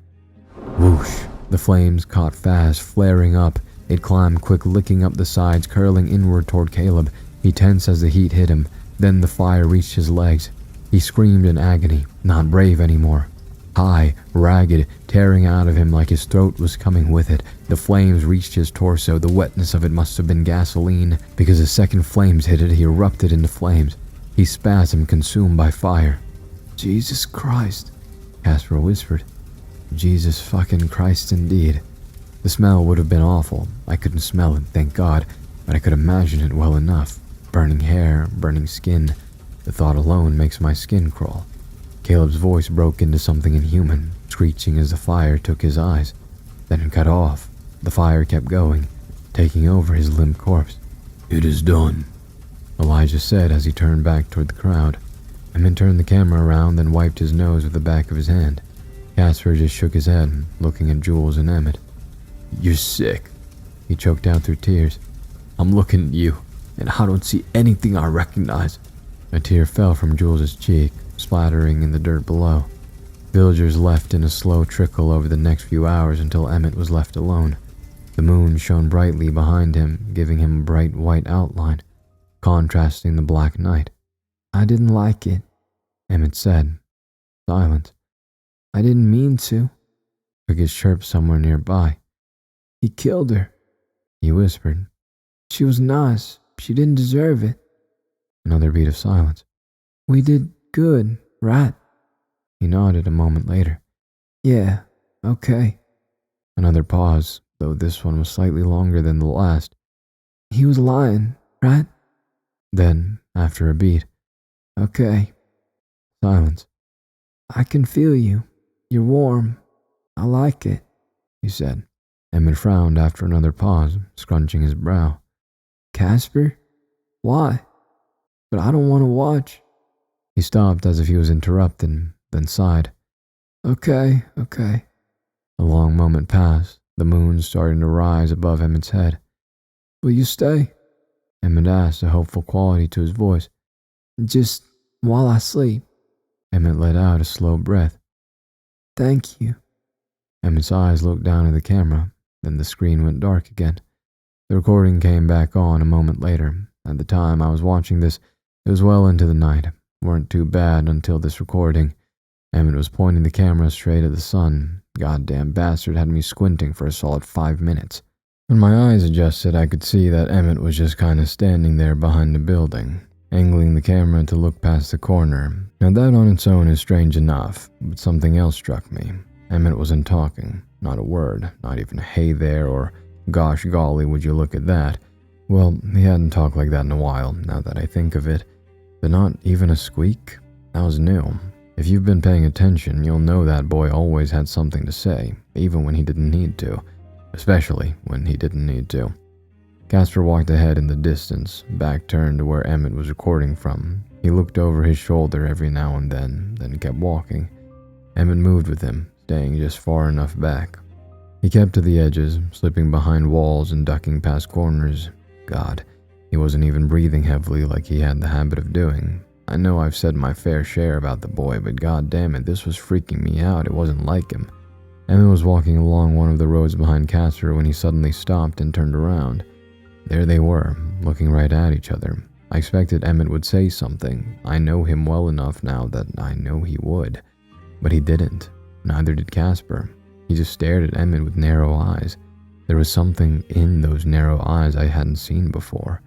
[SPEAKER 5] Whoosh! The flames caught fast, flaring up. It climbed quick, licking up the sides, curling inward toward Caleb. He tensed as the heat hit him. Then the fire reached his legs. He screamed in agony, not brave anymore. High, ragged, tearing out of him like his throat was coming with it. The flames reached his torso. The wetness of it must have been gasoline, because as second flames hit it, he erupted into flames. He spasmed, consumed by fire.
[SPEAKER 1] Jesus Christ,
[SPEAKER 5] Casper whispered. Jesus fucking Christ indeed. The smell would have been awful. I couldn't smell it, thank God, but I could imagine it well enough. Burning hair, burning skin. The thought alone makes my skin crawl. Caleb's voice broke into something inhuman, screeching as the fire took his eyes. Then it cut off. The fire kept going, taking over his limp corpse.
[SPEAKER 6] It is done,
[SPEAKER 5] Elijah said as he turned back toward the crowd. Emmett turned the camera around, then wiped his nose with the back of his hand. Casper just shook his head, looking at Jules and Emmett.
[SPEAKER 1] You're sick,
[SPEAKER 5] he choked out through tears.
[SPEAKER 1] I'm looking at you, and I don't see anything I recognize.
[SPEAKER 5] A tear fell from Jules's cheek, splattering in the dirt below. Villagers left in a slow trickle over the next few hours until Emmett was left alone. The moon shone brightly behind him, giving him a bright white outline, contrasting the black night.
[SPEAKER 2] I didn't like it,
[SPEAKER 5] Emmett said. Silence.
[SPEAKER 2] I didn't mean to.
[SPEAKER 5] Crickets chirped somewhere nearby.
[SPEAKER 2] He killed her,
[SPEAKER 5] he whispered.
[SPEAKER 2] She was nice. She didn't deserve it.
[SPEAKER 5] Another beat of silence.
[SPEAKER 2] We did good, right?
[SPEAKER 5] He nodded a moment later.
[SPEAKER 2] Yeah, okay.
[SPEAKER 5] Another pause, though this one was slightly longer than the last.
[SPEAKER 2] He was lying, right?
[SPEAKER 5] Then, after a beat,
[SPEAKER 2] okay.
[SPEAKER 5] Silence.
[SPEAKER 2] I can feel you. You're warm. I like it,
[SPEAKER 5] he said. Emmett frowned after another pause, scrunching his brow.
[SPEAKER 2] Casper? Why? But I don't want to watch.
[SPEAKER 5] He stopped as if he was interrupted, then sighed.
[SPEAKER 2] Okay.
[SPEAKER 5] A long moment passed, the moon starting to rise above Emmett's head.
[SPEAKER 2] Will you stay?
[SPEAKER 5] Emmett asked, a hopeful quality to his voice.
[SPEAKER 2] Just while I sleep.
[SPEAKER 5] Emmett let out a slow breath.
[SPEAKER 2] Thank you.
[SPEAKER 5] Emmett's eyes looked down at the camera, then the screen went dark again. The recording came back on a moment later. At the time I was watching this, it was well into the night. Weren't too bad until this recording. Emmett was pointing the camera straight at the sun. Goddamn bastard had me squinting for a solid 5 minutes. When my eyes adjusted, I could see that Emmett was just kind of standing there behind the building, angling the camera to look past the corner. Now that on its own is strange enough, but something else struck me. Emmett wasn't talking, not a word, not even a hey there or gosh golly would you look at that. Well, he hadn't talked like that in a while, now that I think of it. But not even a squeak? That was new. If you've been paying attention, you'll know that boy always had something to say, even when he didn't need to. Especially when he didn't need to. Casper walked ahead in the distance, back turned to where Emmett was recording from. He looked over his shoulder every now and then kept walking. Emmett moved with him, staying just far enough back. He kept to the edges, slipping behind walls and ducking past corners. God, he wasn't even breathing heavily like he had the habit of doing. I know I've said my fair share about the boy, but god damn it, this was freaking me out. It wasn't like him. Emmett was walking along one of the roads behind Casper when he suddenly stopped and turned around. There they were, looking right at each other. I expected Emmett would say something. I know him well enough now that I know he would. But he didn't. Neither did Casper. He just stared at Emmett with narrow eyes. There was something in those narrow eyes I hadn't seen before.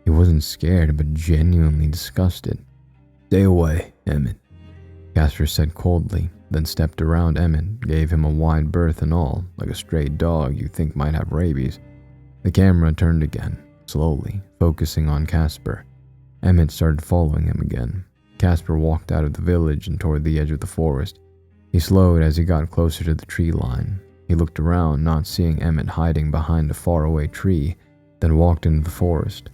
[SPEAKER 5] He wasn't scared, but genuinely disgusted. "Stay away, Emmett," Casper said coldly, then stepped around Emmett, gave him a wide berth and all, like a stray dog you think might have rabies. The camera turned again, slowly, focusing on Casper. Emmett started following him again. Casper walked out of the village and toward the edge of the forest. He slowed as he got closer to the tree line. He looked around, not seeing Emmett hiding behind a faraway tree, then walked into the forest.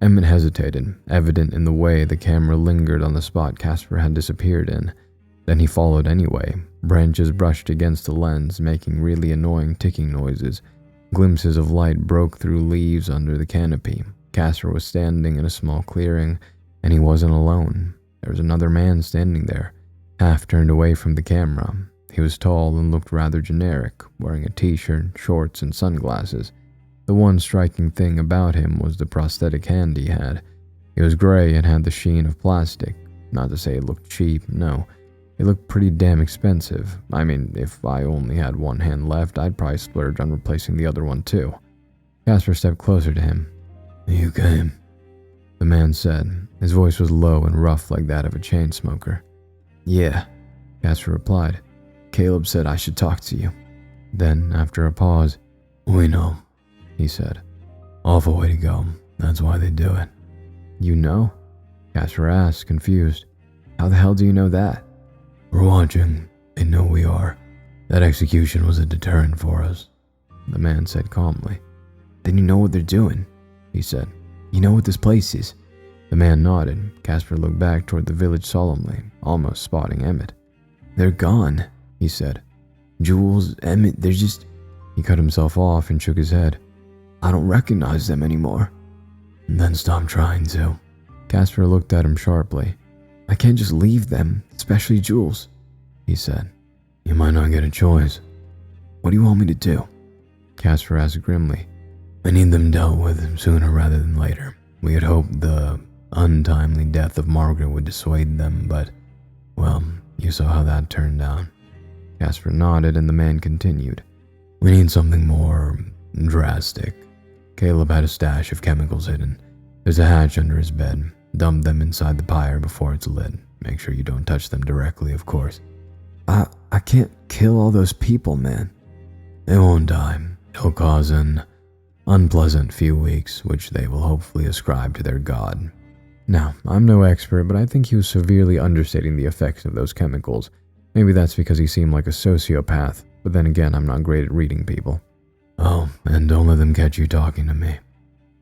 [SPEAKER 5] Emmett hesitated, evident in the way the camera lingered on the spot Casper had disappeared in. Then he followed anyway. Branches brushed against the lens, making really annoying ticking noises. Glimpses of light broke through leaves under the canopy. Casper was standing in a small clearing, and he wasn't alone. There was another man standing there, half turned away from the camera. He was tall and looked rather generic, wearing a t-shirt, shorts, and sunglasses. The one striking thing about him was the prosthetic hand he had. It was gray and had the sheen of plastic. Not to say it looked cheap, no. It looked pretty damn expensive. I mean, if I only had one hand left, I'd probably splurge on replacing the other one too. Casper stepped closer to him. "You came," the man said. His voice was low and rough like that of a chain smoker. "Yeah," Casper replied. "Caleb said I should talk to you." Then, after a pause, "We know," he said. "Awful way to go. That's why they do it." "You know?" Casper asked, confused. "How the hell do you know that?" "We're watching. They know we are. That execution was a deterrent for us," the man said calmly. "Then you know what they're doing," he said. "You know what this place is." The man nodded. Casper looked back toward the village solemnly, almost spotting Emmett. "They're gone," he said. "Jules, Emmett, they're just..." He cut himself off and shook his head. "I don't recognize them anymore." "Then stop trying to." Casper looked at him sharply. "I can't just leave them, especially Jules," he said. "You might not get a choice." "What do you want me to do?" Casper asked grimly. "I need them dealt with sooner rather than later. We had hoped the untimely death of Margaret would dissuade them, but, well, you saw how that turned out." Casper nodded and the man continued. "We need something more drastic. Caleb had a stash of chemicals hidden. There's a hatch under his bed. Dump them inside the pyre before it's lit. Make sure you don't touch them directly, of course." I can't kill all those people, man." "They won't die. It'll cause an unpleasant few weeks, which they will hopefully ascribe to their god." Now, I'm no expert, but I think he was severely understating the effects of those chemicals. Maybe that's because he seemed like a sociopath, but then again, I'm not great at reading people.
[SPEAKER 6] "Oh, and don't let them catch you talking to me."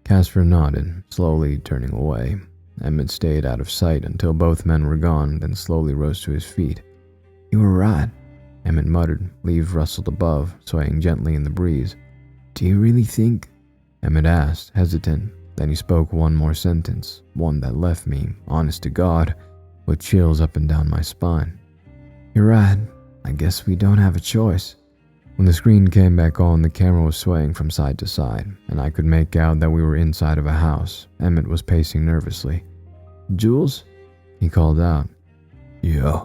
[SPEAKER 5] Casper nodded, slowly turning away. Emmett stayed out of sight until both men were gone, then slowly rose to his feet. "You were right," Emmett muttered. Leaves rustled above, swaying gently in the breeze. "Do you really think?" Emmett asked, hesitant. Then he spoke one more sentence, one that left me, honest to God, with chills up and down my spine. "You're right. I guess we don't have a choice." When the screen came back on, the camera was swaying from side to side, and I could make out that we were inside of a house. Emmett was pacing nervously. "Jules?" he called out.
[SPEAKER 6] "Yeah."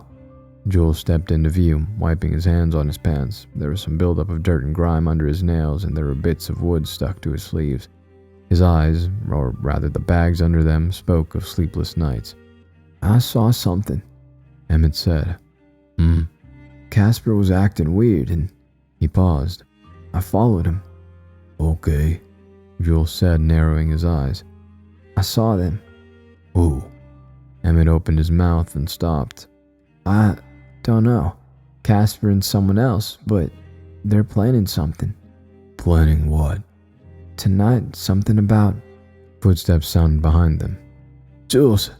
[SPEAKER 5] Jules stepped into view, wiping his hands on his pants. There was some buildup of dirt and grime under his nails, and there were bits of wood stuck to his sleeves. His eyes, or rather the bags under them, spoke of sleepless nights. "I saw something," Emmett said. "Casper was acting weird, and..." He paused. "I followed him."
[SPEAKER 6] "Okay,"
[SPEAKER 5] Jules said, narrowing his eyes. "I saw them."
[SPEAKER 6] "Who?"
[SPEAKER 5] Emmett opened his mouth and stopped.
[SPEAKER 2] "I don't know. Casper and someone else, but they're planning something."
[SPEAKER 6] "Planning what?"
[SPEAKER 2] tonight, something about...
[SPEAKER 5] Footsteps sounded behind them.
[SPEAKER 1] Jules!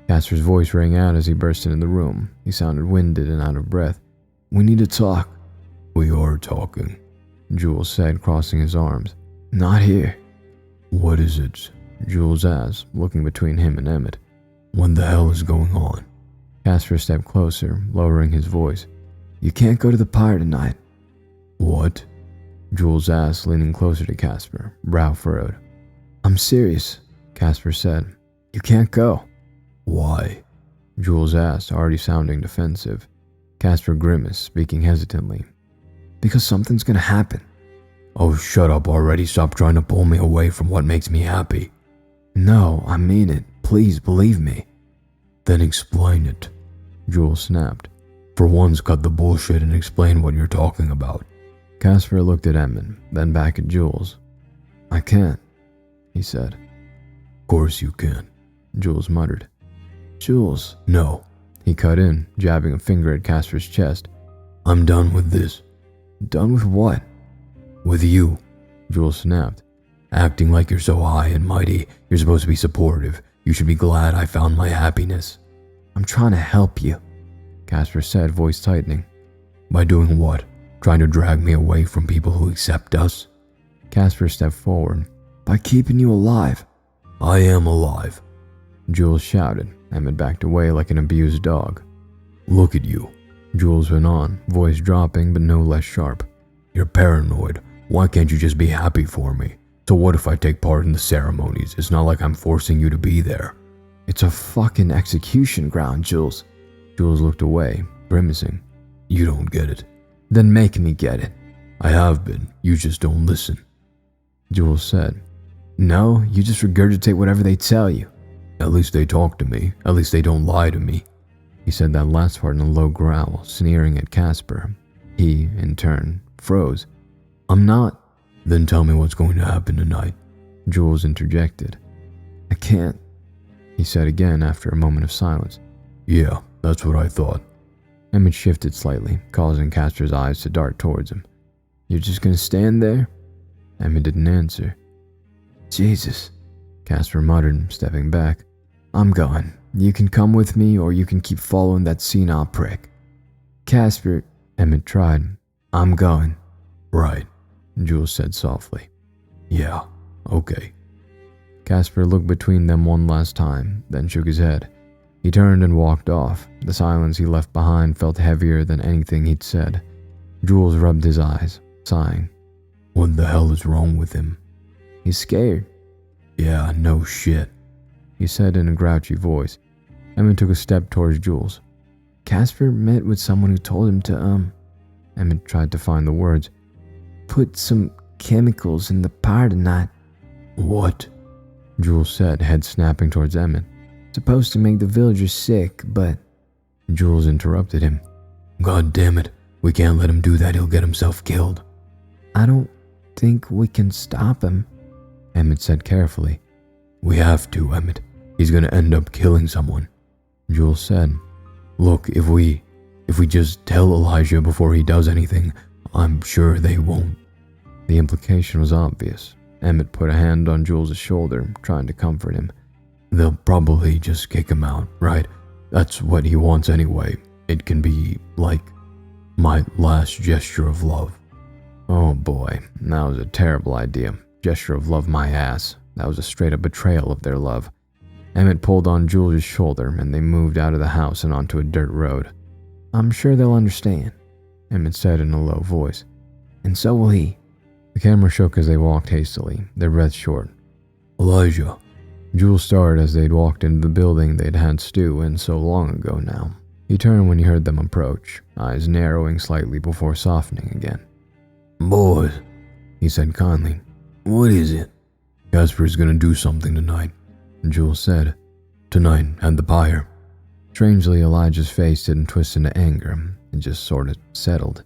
[SPEAKER 5] Casper's voice rang out as he burst into the room. He sounded winded and out of breath.
[SPEAKER 1] We need to talk.
[SPEAKER 6] We are talking,
[SPEAKER 5] Jules said, crossing his arms.
[SPEAKER 1] Not here.
[SPEAKER 6] What is it?
[SPEAKER 5] Jules asked, looking between him and Emmett.
[SPEAKER 6] What the hell is going on?
[SPEAKER 5] Casper stepped closer, lowering his voice.
[SPEAKER 1] You can't go to the pyre tonight.
[SPEAKER 6] What?
[SPEAKER 5] Jules asked, leaning closer to Casper, brow furrowed.
[SPEAKER 1] I'm serious,
[SPEAKER 5] Casper said.
[SPEAKER 1] You can't go.
[SPEAKER 6] Why?
[SPEAKER 5] Jules asked, already sounding defensive. Casper grimaced, speaking hesitantly.
[SPEAKER 1] Because something's gonna happen.
[SPEAKER 6] Oh, shut up already. Stop trying to pull me away from what makes me happy.
[SPEAKER 1] No, I mean it. Please believe me.
[SPEAKER 6] Then explain it,
[SPEAKER 5] Jules snapped.
[SPEAKER 6] For once, cut the bullshit and explain what you're talking about.
[SPEAKER 5] Casper looked at Emmett, then back at Jules.
[SPEAKER 1] I can't,
[SPEAKER 5] he said.
[SPEAKER 6] Of course you can,
[SPEAKER 5] Jules muttered.
[SPEAKER 1] Jules.
[SPEAKER 6] No.
[SPEAKER 5] He cut in, jabbing a finger at Casper's chest.
[SPEAKER 6] I'm done with this.
[SPEAKER 1] Done with what?
[SPEAKER 6] With you,
[SPEAKER 5] Jules snapped.
[SPEAKER 6] Acting like you're so high and mighty, you're supposed to be supportive. You should be glad I found my happiness.
[SPEAKER 1] I'm trying to help you,
[SPEAKER 5] Casper said, voice tightening.
[SPEAKER 6] By doing what? Trying to drag me away from people who accept us?
[SPEAKER 5] Casper stepped forward.
[SPEAKER 1] By keeping you alive.
[SPEAKER 6] I am alive,
[SPEAKER 5] Jules shouted. Emmett backed away like an abused dog.
[SPEAKER 6] Look at you,
[SPEAKER 5] Jules went on, voice dropping but no less sharp.
[SPEAKER 6] You're paranoid. Why can't you just be happy for me? So what if I take part in the ceremonies? It's not like I'm forcing you to be there.
[SPEAKER 1] It's a fucking execution ground, Jules.
[SPEAKER 5] Jules looked away, grimacing.
[SPEAKER 6] You don't get it.
[SPEAKER 1] Then make me get it.
[SPEAKER 6] I have been. You just don't listen,
[SPEAKER 5] Jules said.
[SPEAKER 1] No, you just regurgitate whatever they tell you.
[SPEAKER 6] At least they talk to me. At least they don't lie to me.
[SPEAKER 5] He said that last part in a low growl, sneering at Casper. He, in turn, froze.
[SPEAKER 1] I'm not.
[SPEAKER 6] Then tell me what's going to happen tonight,
[SPEAKER 5] Jules interjected.
[SPEAKER 1] I can't,
[SPEAKER 5] he said again after a moment of silence.
[SPEAKER 6] Yeah, that's what I thought.
[SPEAKER 5] Emmett shifted slightly, causing Casper's eyes to dart towards him.
[SPEAKER 1] You're just gonna stand there?
[SPEAKER 5] Emmett didn't answer.
[SPEAKER 1] Jesus,
[SPEAKER 5] Casper muttered, stepping back.
[SPEAKER 1] I'm going. You can come with me or you can keep following that senile prick. Casper,
[SPEAKER 5] Emmett tried.
[SPEAKER 1] I'm going.
[SPEAKER 6] Right,
[SPEAKER 5] Jules said softly.
[SPEAKER 6] Yeah, okay.
[SPEAKER 5] Casper looked between them one last time, then shook his head. He turned and walked off. The silence he left behind felt heavier than anything he'd said. Jules rubbed his eyes, sighing.
[SPEAKER 6] What the hell is wrong with him?
[SPEAKER 1] He's scared.
[SPEAKER 6] Yeah, no shit,
[SPEAKER 5] he said in a grouchy voice. Emmett took a step towards Jules.
[SPEAKER 1] Casper met with someone who told him to,
[SPEAKER 5] Emmett tried to find the words.
[SPEAKER 1] Put some chemicals in the pyre tonight.
[SPEAKER 6] What?
[SPEAKER 5] Jules said, head snapping towards Emmett.
[SPEAKER 1] Supposed to make the villagers sick, but...
[SPEAKER 5] Jules interrupted him.
[SPEAKER 6] God damn it. We can't let him do that. He'll get himself killed.
[SPEAKER 1] I don't think we can stop him,
[SPEAKER 5] Emmett said carefully.
[SPEAKER 6] We have to, Emmett. He's gonna end up killing someone.
[SPEAKER 5] Jules said.
[SPEAKER 6] Look, if we just tell Elijah before he does anything, I'm sure they won't.
[SPEAKER 5] The implication was obvious. Emmett put a hand on Jules' shoulder, trying to comfort him.
[SPEAKER 6] They'll probably just kick him out, right? That's what he wants anyway. It can be, like, my last gesture of love.
[SPEAKER 5] Oh boy, that was a terrible idea. Gesture of love my ass. That was a straight-up betrayal of their love. Emmett pulled on Jules' shoulder, and they moved out of the house and onto a dirt road.
[SPEAKER 1] I'm sure they'll understand,
[SPEAKER 5] Emmett said in a low voice.
[SPEAKER 1] And so will he.
[SPEAKER 5] The camera shook as they walked hastily, their breath short.
[SPEAKER 6] Elijah.
[SPEAKER 5] Jules started as they'd walked into the building they'd had Stu in so long ago now. He turned when he heard them approach, eyes narrowing slightly before softening again.
[SPEAKER 6] Boys,
[SPEAKER 5] he said kindly.
[SPEAKER 6] What is it? Casper's gonna do something tonight,
[SPEAKER 5] Jules said.
[SPEAKER 6] Tonight, at the pyre.
[SPEAKER 5] Strangely, Elijah's face didn't twist into anger. It just sort of settled.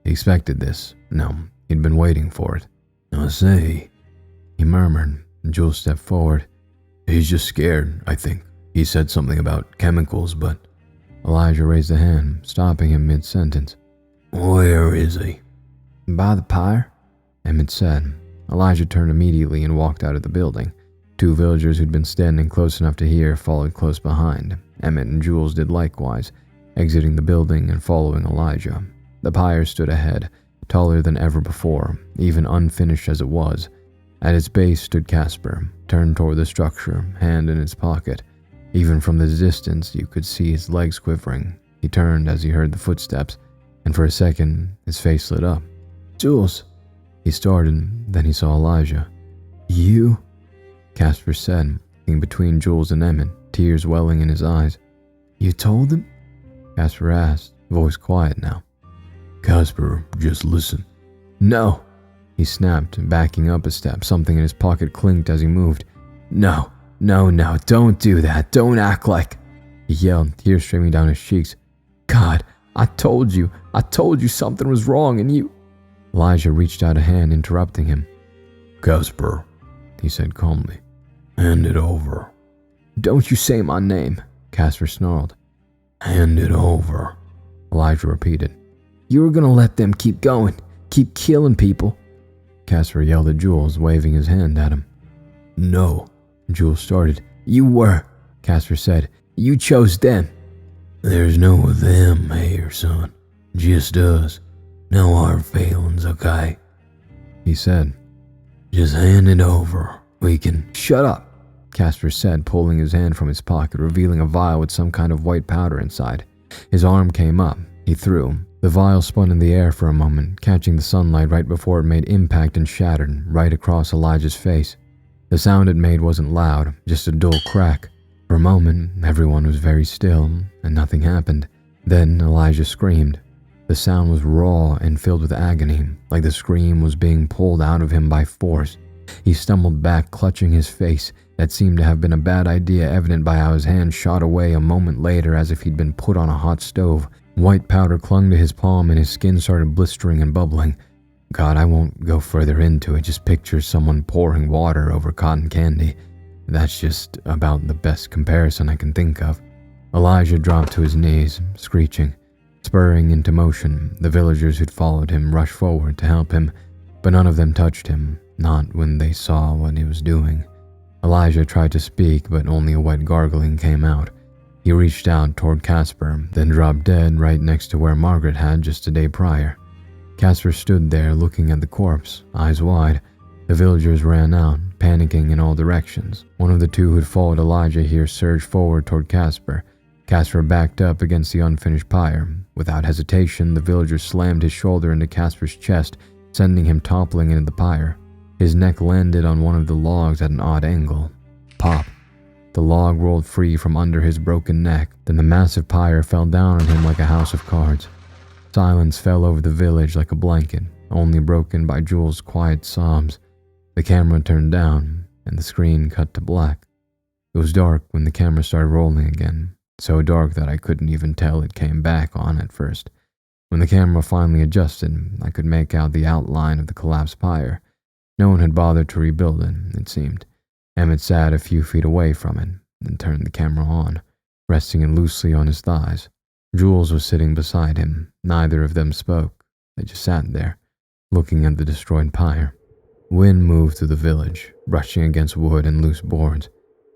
[SPEAKER 5] He expected this. No, he'd been waiting for it.
[SPEAKER 6] I say,
[SPEAKER 5] he murmured. Jules stepped forward.
[SPEAKER 6] He's just scared, I think. He said something about chemicals, but...
[SPEAKER 5] Elijah raised a hand, stopping him mid-sentence.
[SPEAKER 6] Where is he?
[SPEAKER 1] By the pyre,
[SPEAKER 5] Emmett said. Elijah turned immediately and walked out of the building. 2 villagers who'd been standing close enough to hear followed close behind. Emmett and Jules did likewise, exiting the building and following Elijah. The pyre stood ahead, taller than ever before, even unfinished as it was. At its base stood Casper, turned toward the structure, hand in his pocket. Even from the distance, you could see his legs quivering. He turned as he heard the footsteps, and for a second, his face lit up.
[SPEAKER 1] Jules,
[SPEAKER 5] He started, then he saw Elijah.
[SPEAKER 1] you?
[SPEAKER 5] Casper said, looking between Jules and Emmett, tears welling in his eyes.
[SPEAKER 1] You told him?
[SPEAKER 5] Casper asked, voice quiet now.
[SPEAKER 6] Casper, just listen.
[SPEAKER 5] No! He snapped, backing up a step. Something in his pocket clinked as he moved.
[SPEAKER 1] No, don't do that. Don't act like...
[SPEAKER 5] He yelled, tears streaming down his cheeks.
[SPEAKER 1] God, I told you something was wrong and you...
[SPEAKER 5] Elijah reached out a hand, interrupting him.
[SPEAKER 6] Casper,
[SPEAKER 5] He said calmly.
[SPEAKER 6] hand it over.
[SPEAKER 1] Don't you say my name.
[SPEAKER 5] Casper snarled.
[SPEAKER 6] Hand it over.
[SPEAKER 5] Elijah repeated.
[SPEAKER 1] You were gonna let them keep going, keep killing people.
[SPEAKER 5] Casper yelled at Jules, waving his hand at him.
[SPEAKER 6] No.
[SPEAKER 5] Jules started.
[SPEAKER 1] You were,
[SPEAKER 5] Casper said.
[SPEAKER 1] you chose them.
[SPEAKER 6] There's no them here, son. Just us. No hard feelings, okay?
[SPEAKER 5] He said.
[SPEAKER 6] Just hand it over. We can...
[SPEAKER 1] Shut up.
[SPEAKER 5] Casper said, pulling his hand from his pocket, revealing a vial with some kind of white powder inside. His arm came up. He threw. The vial spun in the air for a moment, catching the sunlight right before it made impact and shattered right across Elijah's face. The sound it made wasn't loud, just a dull crack. For a moment, everyone was very still, and nothing happened. Then Elijah screamed. The sound was raw and filled with agony, like the scream was being pulled out of him by force. He stumbled back, clutching his face. That seemed to have been a bad idea, evident by how his hand shot away a moment later as if he'd been put on a hot stove. White powder clung to his palm and his skin started blistering and bubbling. God, I won't go further into it. Just picture someone pouring water over cotton candy. That's just about the best comparison I can think of. Elijah dropped to his knees, screeching. Spurring into motion, the villagers who'd followed him rushed forward to help him, but none of them touched him, not when they saw what he was doing. Elijah tried to speak, but only a wet gargling came out. He reached out toward Casper, then dropped dead right next to where Margaret had just a day prior. Casper stood there looking at the corpse, eyes wide. The villagers ran out, panicking in all directions. One of the 2 who'd followed Elijah here surged forward toward Casper. Casper backed up against the unfinished pyre. Without hesitation, the villager slammed his shoulder into Casper's chest, sending him toppling into the pyre. His neck landed on one of the logs at an odd angle. Pop. The log rolled free from under his broken neck, then the massive pyre fell down on him like a house of cards. Silence fell over the village like a blanket, only broken by Jules' quiet sobs. The camera turned down, and the screen cut to black. It was dark when the camera started rolling again, so dark that I couldn't even tell it came back on at first. When the camera finally adjusted, I could make out the outline of the collapsed pyre. No one had bothered to rebuild it seemed. Emmett sat a few feet away from it, then turned the camera on, resting it loosely on his thighs. Jules was sitting beside him. Neither of them spoke. They just sat there, looking at the destroyed pyre. Wind moved through the village, brushing against wood and loose boards.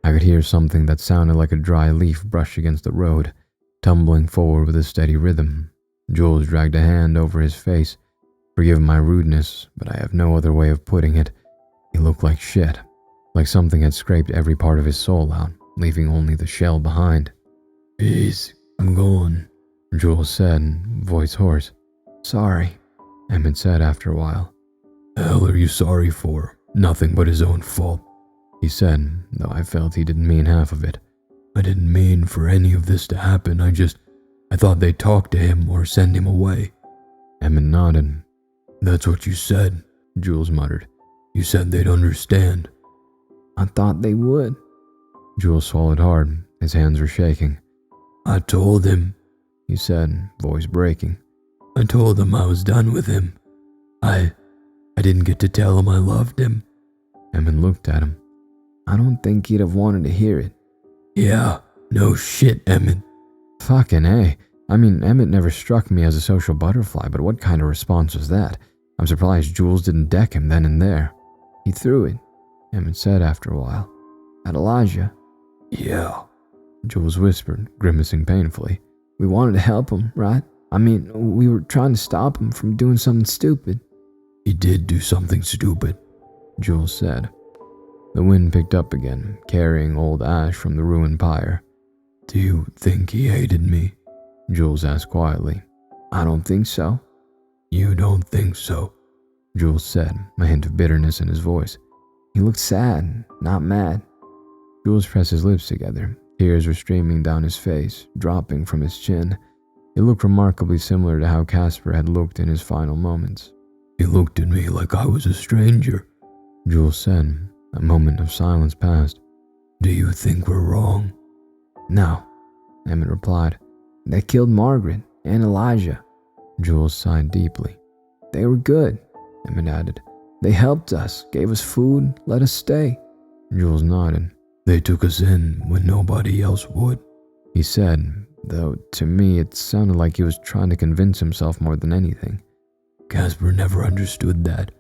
[SPEAKER 5] I could hear something that sounded like a dry leaf brush against the road, tumbling forward with a steady rhythm. Jules dragged a hand over his face. Forgive my rudeness, but I have no other way of putting it. He looked like shit, like something had scraped every part of his soul out, leaving only the shell behind.
[SPEAKER 6] He's gone,
[SPEAKER 5] Jules said, voice hoarse.
[SPEAKER 1] Sorry,
[SPEAKER 5] Emmett said after a while.
[SPEAKER 6] hell are you sorry for? Nothing but his own fault.
[SPEAKER 5] He said, though I felt he didn't mean half of it.
[SPEAKER 6] I didn't mean for any of this to happen. I thought they'd talk to him or send him away.
[SPEAKER 5] Emmett nodded.
[SPEAKER 6] That's what you said,
[SPEAKER 5] Jules muttered.
[SPEAKER 6] You said they'd understand.
[SPEAKER 1] I thought they would.
[SPEAKER 5] Jules swallowed hard. His hands were shaking.
[SPEAKER 6] I told him,
[SPEAKER 5] He said, voice breaking.
[SPEAKER 6] I told him I was done with him. I didn't get to tell him I loved him.
[SPEAKER 5] Emmett looked at him.
[SPEAKER 1] I don't think he'd have wanted to hear it.
[SPEAKER 6] Yeah, no shit, Emmett.
[SPEAKER 5] Fucking A. I mean, Emmett never struck me as a social butterfly, but what kind of response was that? I'm surprised Jules didn't deck him then and there.
[SPEAKER 1] He threw it, Emmett said after a while. At Elijah.
[SPEAKER 6] Yeah.
[SPEAKER 5] Jules whispered, grimacing painfully.
[SPEAKER 1] We wanted to help him, right? I mean, we were trying to stop him from doing something stupid.
[SPEAKER 6] He did do something stupid,
[SPEAKER 5] Jules said. The wind picked up again, carrying old ash from the ruined pyre.
[SPEAKER 6] Do you think he hated me?
[SPEAKER 5] Jules asked quietly.
[SPEAKER 1] I don't think so.
[SPEAKER 6] You don't think so?
[SPEAKER 5] Jules said, a hint of bitterness in his voice.
[SPEAKER 1] He looked sad, not mad.
[SPEAKER 5] Jules pressed his lips together. Tears were streaming down his face, dropping from his chin. It looked remarkably similar to how Casper had looked in his final moments.
[SPEAKER 6] He looked at me like I was a stranger,
[SPEAKER 5] Jules said. A moment of silence passed.
[SPEAKER 6] Do you think we're wrong?
[SPEAKER 1] No, Emmett replied. They killed Margaret and Elijah.
[SPEAKER 5] Jules sighed deeply.
[SPEAKER 1] They were good, Emmett added. They helped us, gave us food, let us stay.
[SPEAKER 5] Jules nodded.
[SPEAKER 6] They took us in when nobody else would,
[SPEAKER 5] he said, though to me it sounded like he was trying to convince himself more than anything.
[SPEAKER 6] Casper never understood that.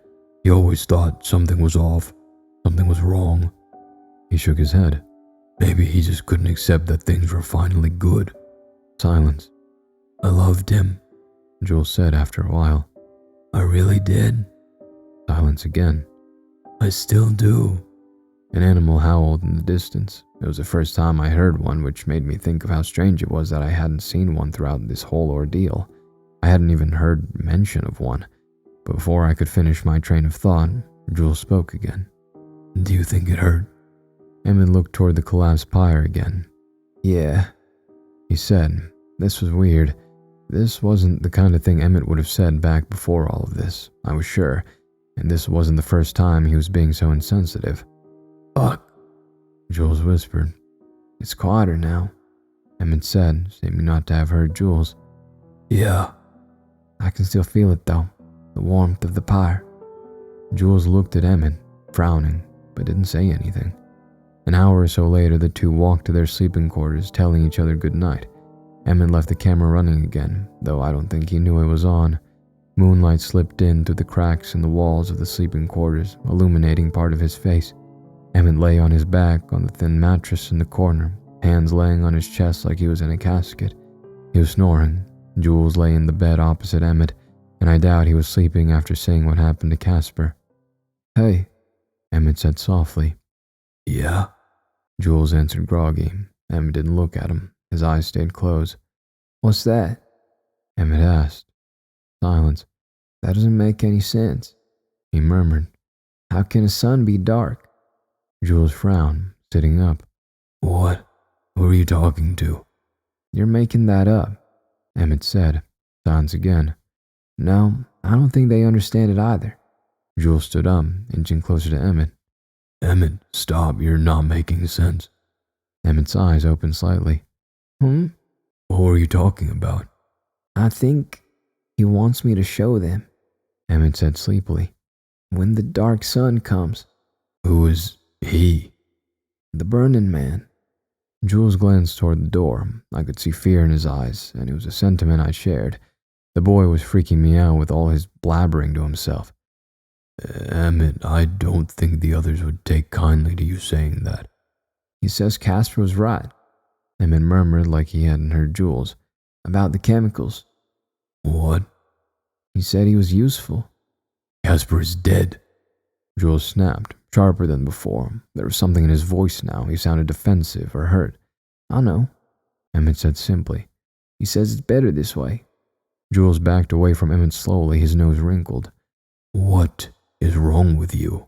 [SPEAKER 6] He always thought something was off, something was wrong.
[SPEAKER 5] He shook his head.
[SPEAKER 6] Maybe he just couldn't accept that things were finally good.
[SPEAKER 5] Silence.
[SPEAKER 6] I loved him,
[SPEAKER 5] Jules said after a while.
[SPEAKER 6] I really did.
[SPEAKER 5] Silence again.
[SPEAKER 6] I still do.
[SPEAKER 5] An animal howled in the distance. It was the first time I heard one, which made me think of how strange it was that I hadn't seen one throughout this whole ordeal. I hadn't even heard mention of one. But before I could finish my train of thought, Jules spoke again.
[SPEAKER 6] Do you think it hurt?
[SPEAKER 5] Emmett looked toward the collapsed pyre again.
[SPEAKER 1] Yeah,
[SPEAKER 5] he said. This was weird. This wasn't the kind of thing Emmett would have said back before all of this, I was sure. And this wasn't the first time he was being so insensitive.
[SPEAKER 6] Fuck,
[SPEAKER 5] Jules whispered.
[SPEAKER 1] It's quieter now,
[SPEAKER 5] Emmett said, seeming not to have heard Jules.
[SPEAKER 6] Yeah.
[SPEAKER 1] I can still feel it though, the warmth of the pyre.
[SPEAKER 5] Jules looked at Emmett, frowning, but didn't say anything. An hour or so later, the two walked to their sleeping quarters, telling each other good night. Emmett left the camera running again, though I don't think he knew it was on. Moonlight slipped in through the cracks in the walls of the sleeping quarters, illuminating part of his face. Emmett lay on his back on the thin mattress in the corner, hands laying on his chest like he was in a casket. He was snoring. Jules lay in the bed opposite Emmett, and I doubt he was sleeping after seeing what happened to Casper.
[SPEAKER 1] Hey,
[SPEAKER 5] Emmett said softly.
[SPEAKER 6] Yeah?
[SPEAKER 5] Jules answered groggy. Emmett didn't look at him. His eyes stayed closed.
[SPEAKER 1] What's that?
[SPEAKER 5] Emmett asked. Silence.
[SPEAKER 1] That doesn't make any sense,
[SPEAKER 5] he murmured.
[SPEAKER 1] How can a sun be dark?
[SPEAKER 5] Jules frowned, sitting up.
[SPEAKER 6] What? Who are you talking to?
[SPEAKER 1] You're making that up,
[SPEAKER 5] Emmett said. Silence again.
[SPEAKER 1] No, I don't think they understand it either.
[SPEAKER 5] Jules stood up, inching closer to Emmett.
[SPEAKER 6] Emmett, stop, you're not making sense.
[SPEAKER 5] Emmett's eyes opened slightly.
[SPEAKER 1] What
[SPEAKER 6] are you talking about?
[SPEAKER 1] I think he wants me to show them,
[SPEAKER 5] Emmett said sleepily.
[SPEAKER 1] When the dark sun comes.
[SPEAKER 6] Who is he?
[SPEAKER 1] The Burning Man.
[SPEAKER 5] Jules glanced toward the door. I could see fear in his eyes, and it was a sentiment I shared. The boy was freaking me out with all his blabbering to himself.
[SPEAKER 6] Emmett, I don't think the others would take kindly to you saying that.
[SPEAKER 1] He says Casper was right,
[SPEAKER 5] Emmett murmured like he hadn't heard Jules.
[SPEAKER 1] About the chemicals.
[SPEAKER 6] What?
[SPEAKER 1] He said he was useful.
[SPEAKER 6] Casper is dead.
[SPEAKER 5] Jules snapped, sharper than before. There was something in his voice now. He sounded defensive or hurt.
[SPEAKER 1] I know,
[SPEAKER 5] Emmett said simply.
[SPEAKER 1] He says it's better this way.
[SPEAKER 5] Jules backed away from Emmett slowly, his nose wrinkled.
[SPEAKER 6] What is wrong with you?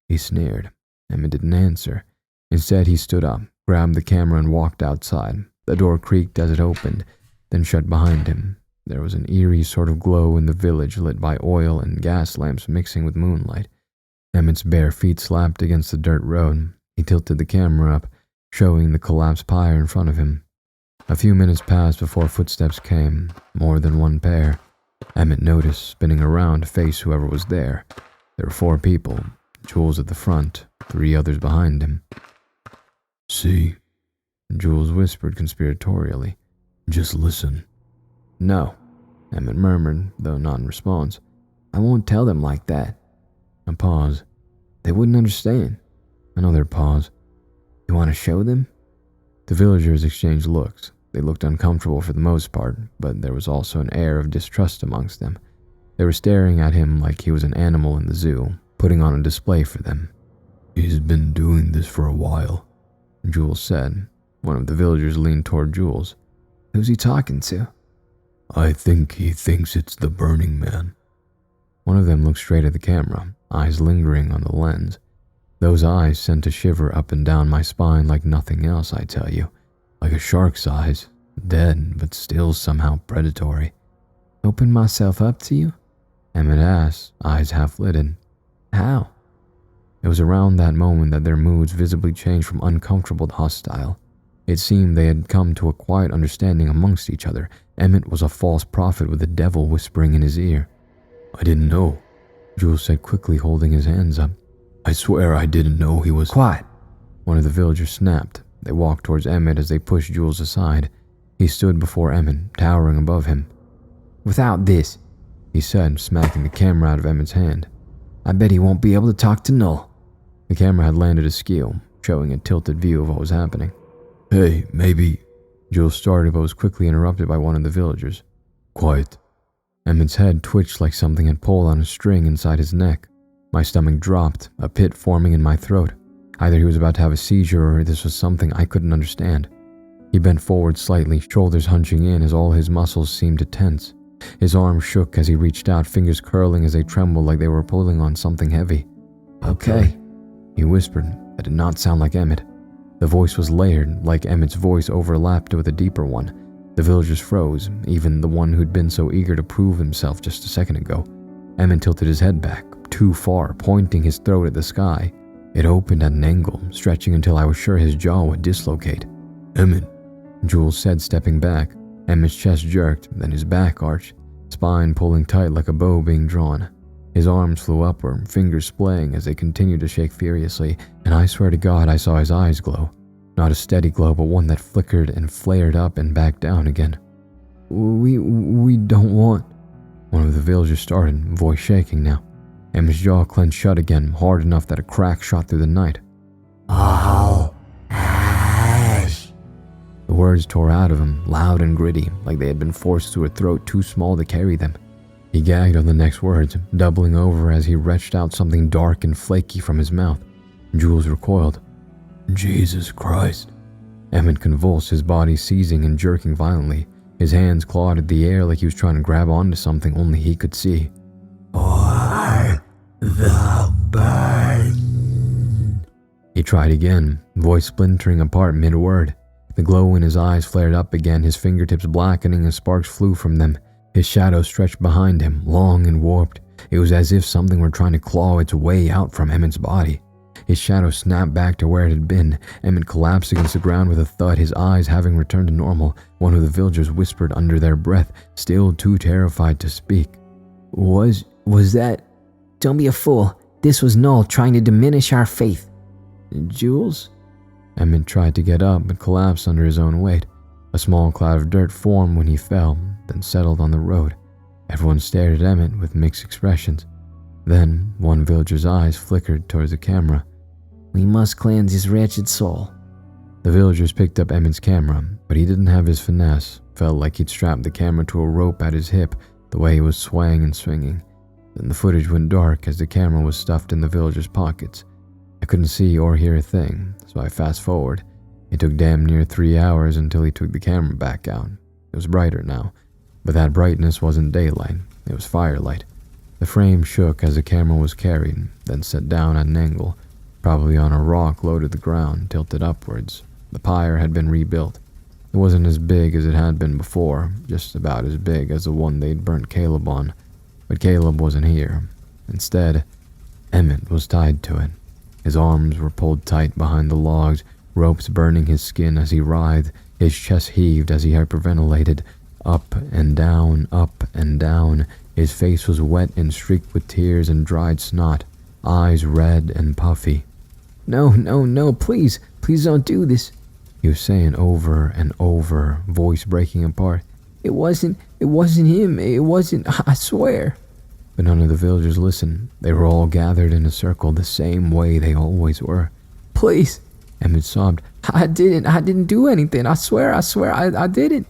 [SPEAKER 5] He sneered. Emmett didn't answer. Instead, he stood up, grabbed the camera, and walked outside. The door creaked as it opened, then shut behind him. There was an eerie sort of glow in the village lit by oil and gas lamps mixing with moonlight. Emmett's bare feet slapped against the dirt road. He tilted the camera up, showing the collapsed pyre in front of him. A few minutes passed before footsteps came, more than one pair. Emmett noticed, spinning around to face whoever was there. There were 4 people, Jules at the front, 3 others behind him.
[SPEAKER 6] See?
[SPEAKER 5] Jules whispered conspiratorially.
[SPEAKER 6] Just listen.
[SPEAKER 1] No,
[SPEAKER 5] Emmett murmured, though not in response.
[SPEAKER 1] I won't tell them like that.
[SPEAKER 5] A pause.
[SPEAKER 1] They wouldn't understand. Another pause. You want to show them? The villagers exchanged looks. They looked uncomfortable for the most part, but there was also an air of distrust amongst them. They were staring at him like he was an animal in the zoo, putting on a display for them.
[SPEAKER 6] He's been doing this for a while,
[SPEAKER 1] Jules said. One of the villagers leaned toward Jules.
[SPEAKER 4] Who's he talking to?
[SPEAKER 6] I think he thinks it's the Burning Man.
[SPEAKER 1] One of them looked straight at the camera, eyes lingering on the lens. Those eyes sent a shiver up and down my spine like nothing else, I tell you. Like a shark's eyes, dead but still somehow predatory.
[SPEAKER 4] Open myself up to you?
[SPEAKER 1] Emmett asked, eyes half-lidded.
[SPEAKER 4] How?
[SPEAKER 1] It was around that moment that their moods visibly changed from uncomfortable to hostile. It seemed they had come to a quiet understanding amongst each other. Emmett was a false prophet with the devil whispering in his ear.
[SPEAKER 6] I didn't know,
[SPEAKER 1] Jules said quickly, holding his hands up.
[SPEAKER 6] I swear I didn't know he was—
[SPEAKER 4] Quiet.
[SPEAKER 1] One of the villagers snapped. They walked towards Emmett as they pushed Jules aside. He stood before Emmett, towering above him.
[SPEAKER 4] Without this,
[SPEAKER 1] he said, smacking the camera out of Emmett's hand.
[SPEAKER 4] I bet he won't be able to talk to Null.
[SPEAKER 1] The camera had landed askew, showing a tilted view of what was happening.
[SPEAKER 6] Hey, maybe—
[SPEAKER 1] Jules started but was quickly interrupted by one of the villagers.
[SPEAKER 6] Quiet.
[SPEAKER 1] Emmett's head twitched like something had pulled on a string inside his neck. My stomach dropped, a pit forming in my throat. Either he was about to have a seizure or this was something I couldn't understand. He bent forward slightly, shoulders hunching in as all his muscles seemed to tense. His arms shook as he reached out, fingers curling as they trembled like they were pulling on something heavy.
[SPEAKER 4] Okay,
[SPEAKER 1] he whispered. That did not sound like Emmett. The voice was layered, like Emmett's voice overlapped with a deeper one. The villagers froze, even the one who'd been so eager to prove himself just a second ago. Emmett tilted his head back, too far, pointing his throat at the sky. It opened at an angle, stretching until I was sure his jaw would dislocate.
[SPEAKER 6] Emmett,
[SPEAKER 1] Jules said, stepping back. Emmett's chest jerked, then his back arched, spine pulling tight like a bow being drawn. His arms flew upward, fingers splaying as they continued to shake furiously, and I swear to God I saw his eyes glow. Not a steady glow, but one that flickered and flared up and back down again.
[SPEAKER 4] We don't want—
[SPEAKER 1] One of the villagers started, voice shaking now. Emmett's jaw clenched shut again, hard enough that a crack shot through the night.
[SPEAKER 6] Oh, hush.
[SPEAKER 1] The words tore out of him, loud and gritty, like they had been forced through a throat too small to carry them. He gagged on the next words, doubling over as he retched out something dark and flaky from his mouth. Jules recoiled.
[SPEAKER 6] Jesus Christ.
[SPEAKER 1] Emmett convulsed, his body seizing and jerking violently. His hands clawed at the air like he was trying to grab onto something only he could see.
[SPEAKER 6] Or the burn.
[SPEAKER 1] He tried again, voice splintering apart mid-word. The glow in his eyes flared up again, his fingertips blackening as sparks flew from them. His shadow stretched behind him, long and warped. It was as if something were trying to claw its way out from Emmett's body. His shadow snapped back to where it had been. Emmett collapsed against the ground with a thud, his eyes having returned to normal. One of the villagers whispered under their breath, still too terrified to speak.
[SPEAKER 4] Was that— Don't be a fool. This was Null trying to diminish our faith.
[SPEAKER 1] Jules? Emmett tried to get up but collapsed under his own weight. A small cloud of dirt formed when he fell, then settled on the road. Everyone stared at Emmett with mixed expressions. Then one villager's eyes flickered towards the camera.
[SPEAKER 4] We must cleanse his wretched soul.
[SPEAKER 1] The villagers picked up Emmett's camera, but he didn't have his finesse. Felt like he'd strapped the camera to a rope at his hip, the way he was swaying and swinging. Then the footage went dark as the camera was stuffed in the villagers' pockets. I couldn't see or hear a thing, so I fast forward. It took damn near 3 hours until he took the camera back out. It was brighter now, but that brightness wasn't daylight, it was firelight. The frame shook as the camera was carried, then set down at an angle, probably on a rock low to the ground, tilted upwards. The pyre had been rebuilt. It wasn't as big as it had been before, just about as big as the one they'd burnt Caleb on, but Caleb wasn't here. Instead, Emmett was tied to it. His arms were pulled tight behind the logs, ropes burning his skin as he writhed. His chest heaved as he hyperventilated, up and down, up and down. His face was wet and streaked with tears and dried snot, eyes red and puffy.
[SPEAKER 4] No, please don't do this,
[SPEAKER 1] he was saying over and over, voice breaking apart.
[SPEAKER 4] It wasn't him, I swear.
[SPEAKER 5] but none of the villagers listened. They were all gathered in a circle the same way they always were.
[SPEAKER 2] Please,
[SPEAKER 5] Emmett sobbed.
[SPEAKER 2] I didn't do anything. I swear, I didn't.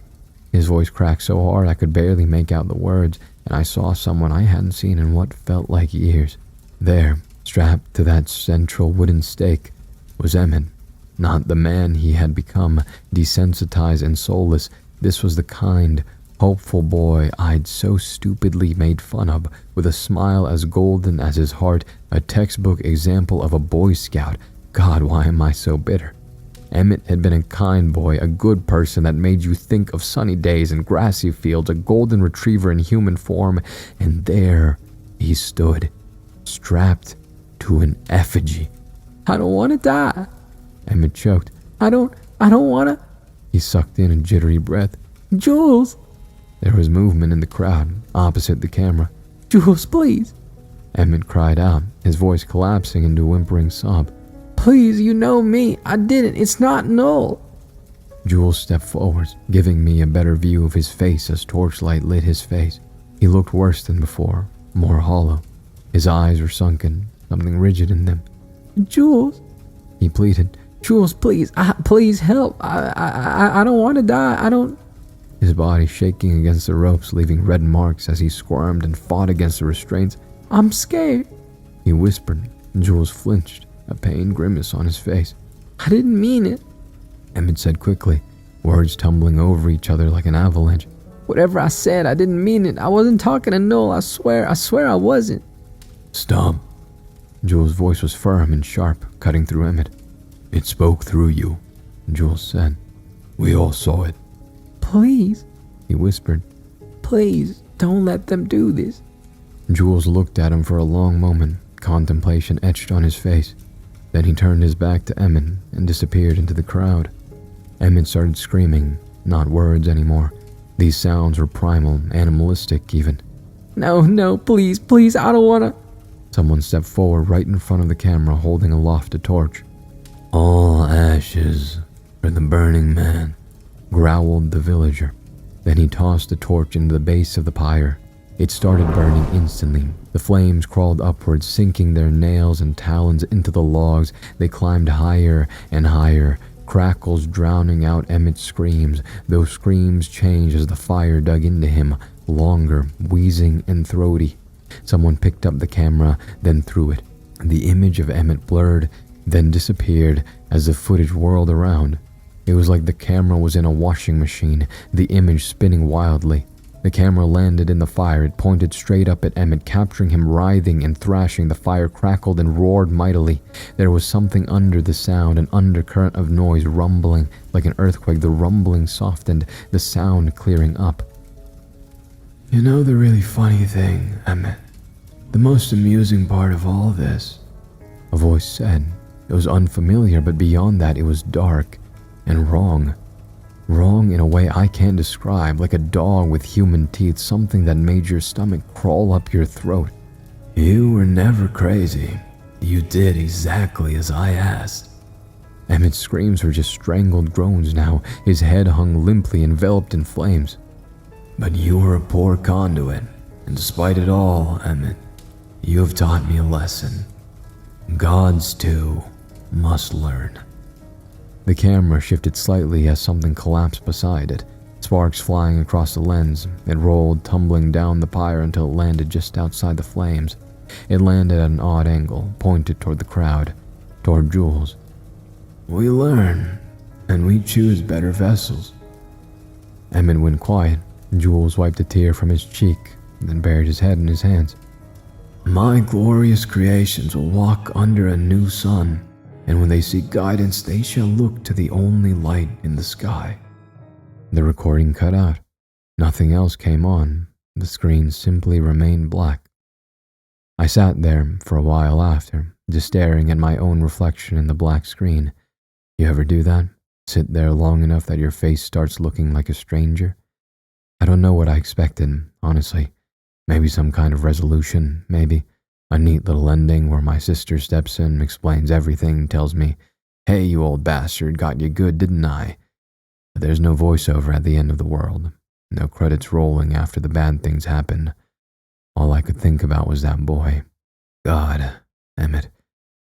[SPEAKER 5] His voice cracked so hard I could barely make out the words, and I saw someone I hadn't seen in what felt like years. There, strapped to that central wooden stake, was Emmett. Not the man he had become, desensitized and soulless. This was the kind, hopeful boy I'd so stupidly made fun of, with a smile as golden as his heart, a textbook example of a Boy Scout. God, why am I so bitter? Emmett had been a kind boy, a good person that made you think of sunny days and grassy fields, a golden retriever in human form, and there he stood, strapped to an effigy.
[SPEAKER 2] I don't want to die.
[SPEAKER 5] Emmett choked.
[SPEAKER 2] I don't want to.
[SPEAKER 5] He sucked in a jittery breath.
[SPEAKER 2] Jules.
[SPEAKER 5] There was movement in the crowd, opposite the camera.
[SPEAKER 2] Jules, please.
[SPEAKER 5] Emmett cried out, his voice collapsing into a whimpering sob.
[SPEAKER 2] Please, you know me. I didn't. It's not Noel.
[SPEAKER 5] Jules stepped forwards, giving me a better view of his face as torchlight lit his face. He looked worse than before, more hollow. His eyes were sunken, something rigid in them.
[SPEAKER 2] Jules,
[SPEAKER 5] he pleaded.
[SPEAKER 2] Jules, please, please help. I don't want to die. I don't.
[SPEAKER 5] His body shaking against the ropes, leaving red marks as he squirmed and fought against the restraints.
[SPEAKER 2] I'm scared,
[SPEAKER 5] he whispered. Jules flinched, a pained grimace on his face.
[SPEAKER 2] I didn't mean it,
[SPEAKER 5] Emmett said quickly, words tumbling over each other like an avalanche.
[SPEAKER 2] Whatever I said, I didn't mean it. I wasn't talking to Noel. I swear I wasn't.
[SPEAKER 6] Stop.
[SPEAKER 5] Jules' voice was firm and sharp, cutting through Emmett.
[SPEAKER 6] It spoke through you,
[SPEAKER 5] Jules said.
[SPEAKER 6] We all saw it.
[SPEAKER 2] Please,
[SPEAKER 5] he whispered.
[SPEAKER 2] Please, don't let them do this.
[SPEAKER 5] Jules looked at him for a long moment, contemplation etched on his face. Then he turned his back to Emmett and disappeared into the crowd. Emmett started screaming, not words anymore. These sounds were primal, animalistic even.
[SPEAKER 2] No, please, I don't want to.
[SPEAKER 5] Someone stepped forward right in front of the camera, holding aloft a torch.
[SPEAKER 6] All ashes for the burning man,
[SPEAKER 5] growled the villager. Then he tossed the torch into the base of the pyre. It started burning instantly. The flames crawled upwards, sinking their nails and talons into the logs. They climbed higher and higher, crackles drowning out Emmett's screams. Those screams changed as the fire dug into him, longer, wheezing and throaty. Someone picked up the camera, then threw it. The image of Emmett blurred, then disappeared as the footage whirled around. It was like the camera was in a washing machine, the image spinning wildly. The camera landed in the fire. It pointed straight up at Emmett, capturing him writhing and thrashing. The fire crackled and roared mightily. There was something under the sound, an undercurrent of noise rumbling like an earthquake. The rumbling softened, the sound clearing up.
[SPEAKER 1] You know the really funny thing, Emmett? The most amusing part of all this,
[SPEAKER 5] a voice said. It was unfamiliar, but beyond that it was dark and wrong. Wrong in a way I can't describe, like a dog with human teeth, something that made your stomach crawl up your throat.
[SPEAKER 6] You were never crazy. You did exactly as I asked.
[SPEAKER 5] Emmett's screams were just strangled groans now. His head hung limply, enveloped in flames.
[SPEAKER 6] But you were a poor conduit, and despite it all, Emmett, you have taught me a lesson. Gods, too, must learn.
[SPEAKER 5] The camera shifted slightly as something collapsed beside it, sparks flying across the lens. It rolled, tumbling down the pyre until it landed just outside the flames. It landed at an odd angle, pointed toward the crowd, toward Jules.
[SPEAKER 1] We learn, and we choose better vessels.
[SPEAKER 5] Emmett went quiet. Jules wiped a tear from his cheek, then buried his head in his hands.
[SPEAKER 1] My glorious creations will walk under a new sun, and when they seek guidance, they shall look to the only light in the sky.
[SPEAKER 5] The recording cut out. Nothing else came on. The screen simply remained black. I sat there for a while after, just staring at my own reflection in the black screen. You ever do that? Sit there long enough that your face starts looking like a stranger? I don't know what I expected, honestly. Maybe some kind of resolution, maybe. A neat little ending where my sister steps in, explains everything, tells me, "Hey, you old bastard, got you good, didn't I?" But there's no voiceover at the end of the world. No credits rolling after the bad things happen. All I could think about was that boy. God, Emmett,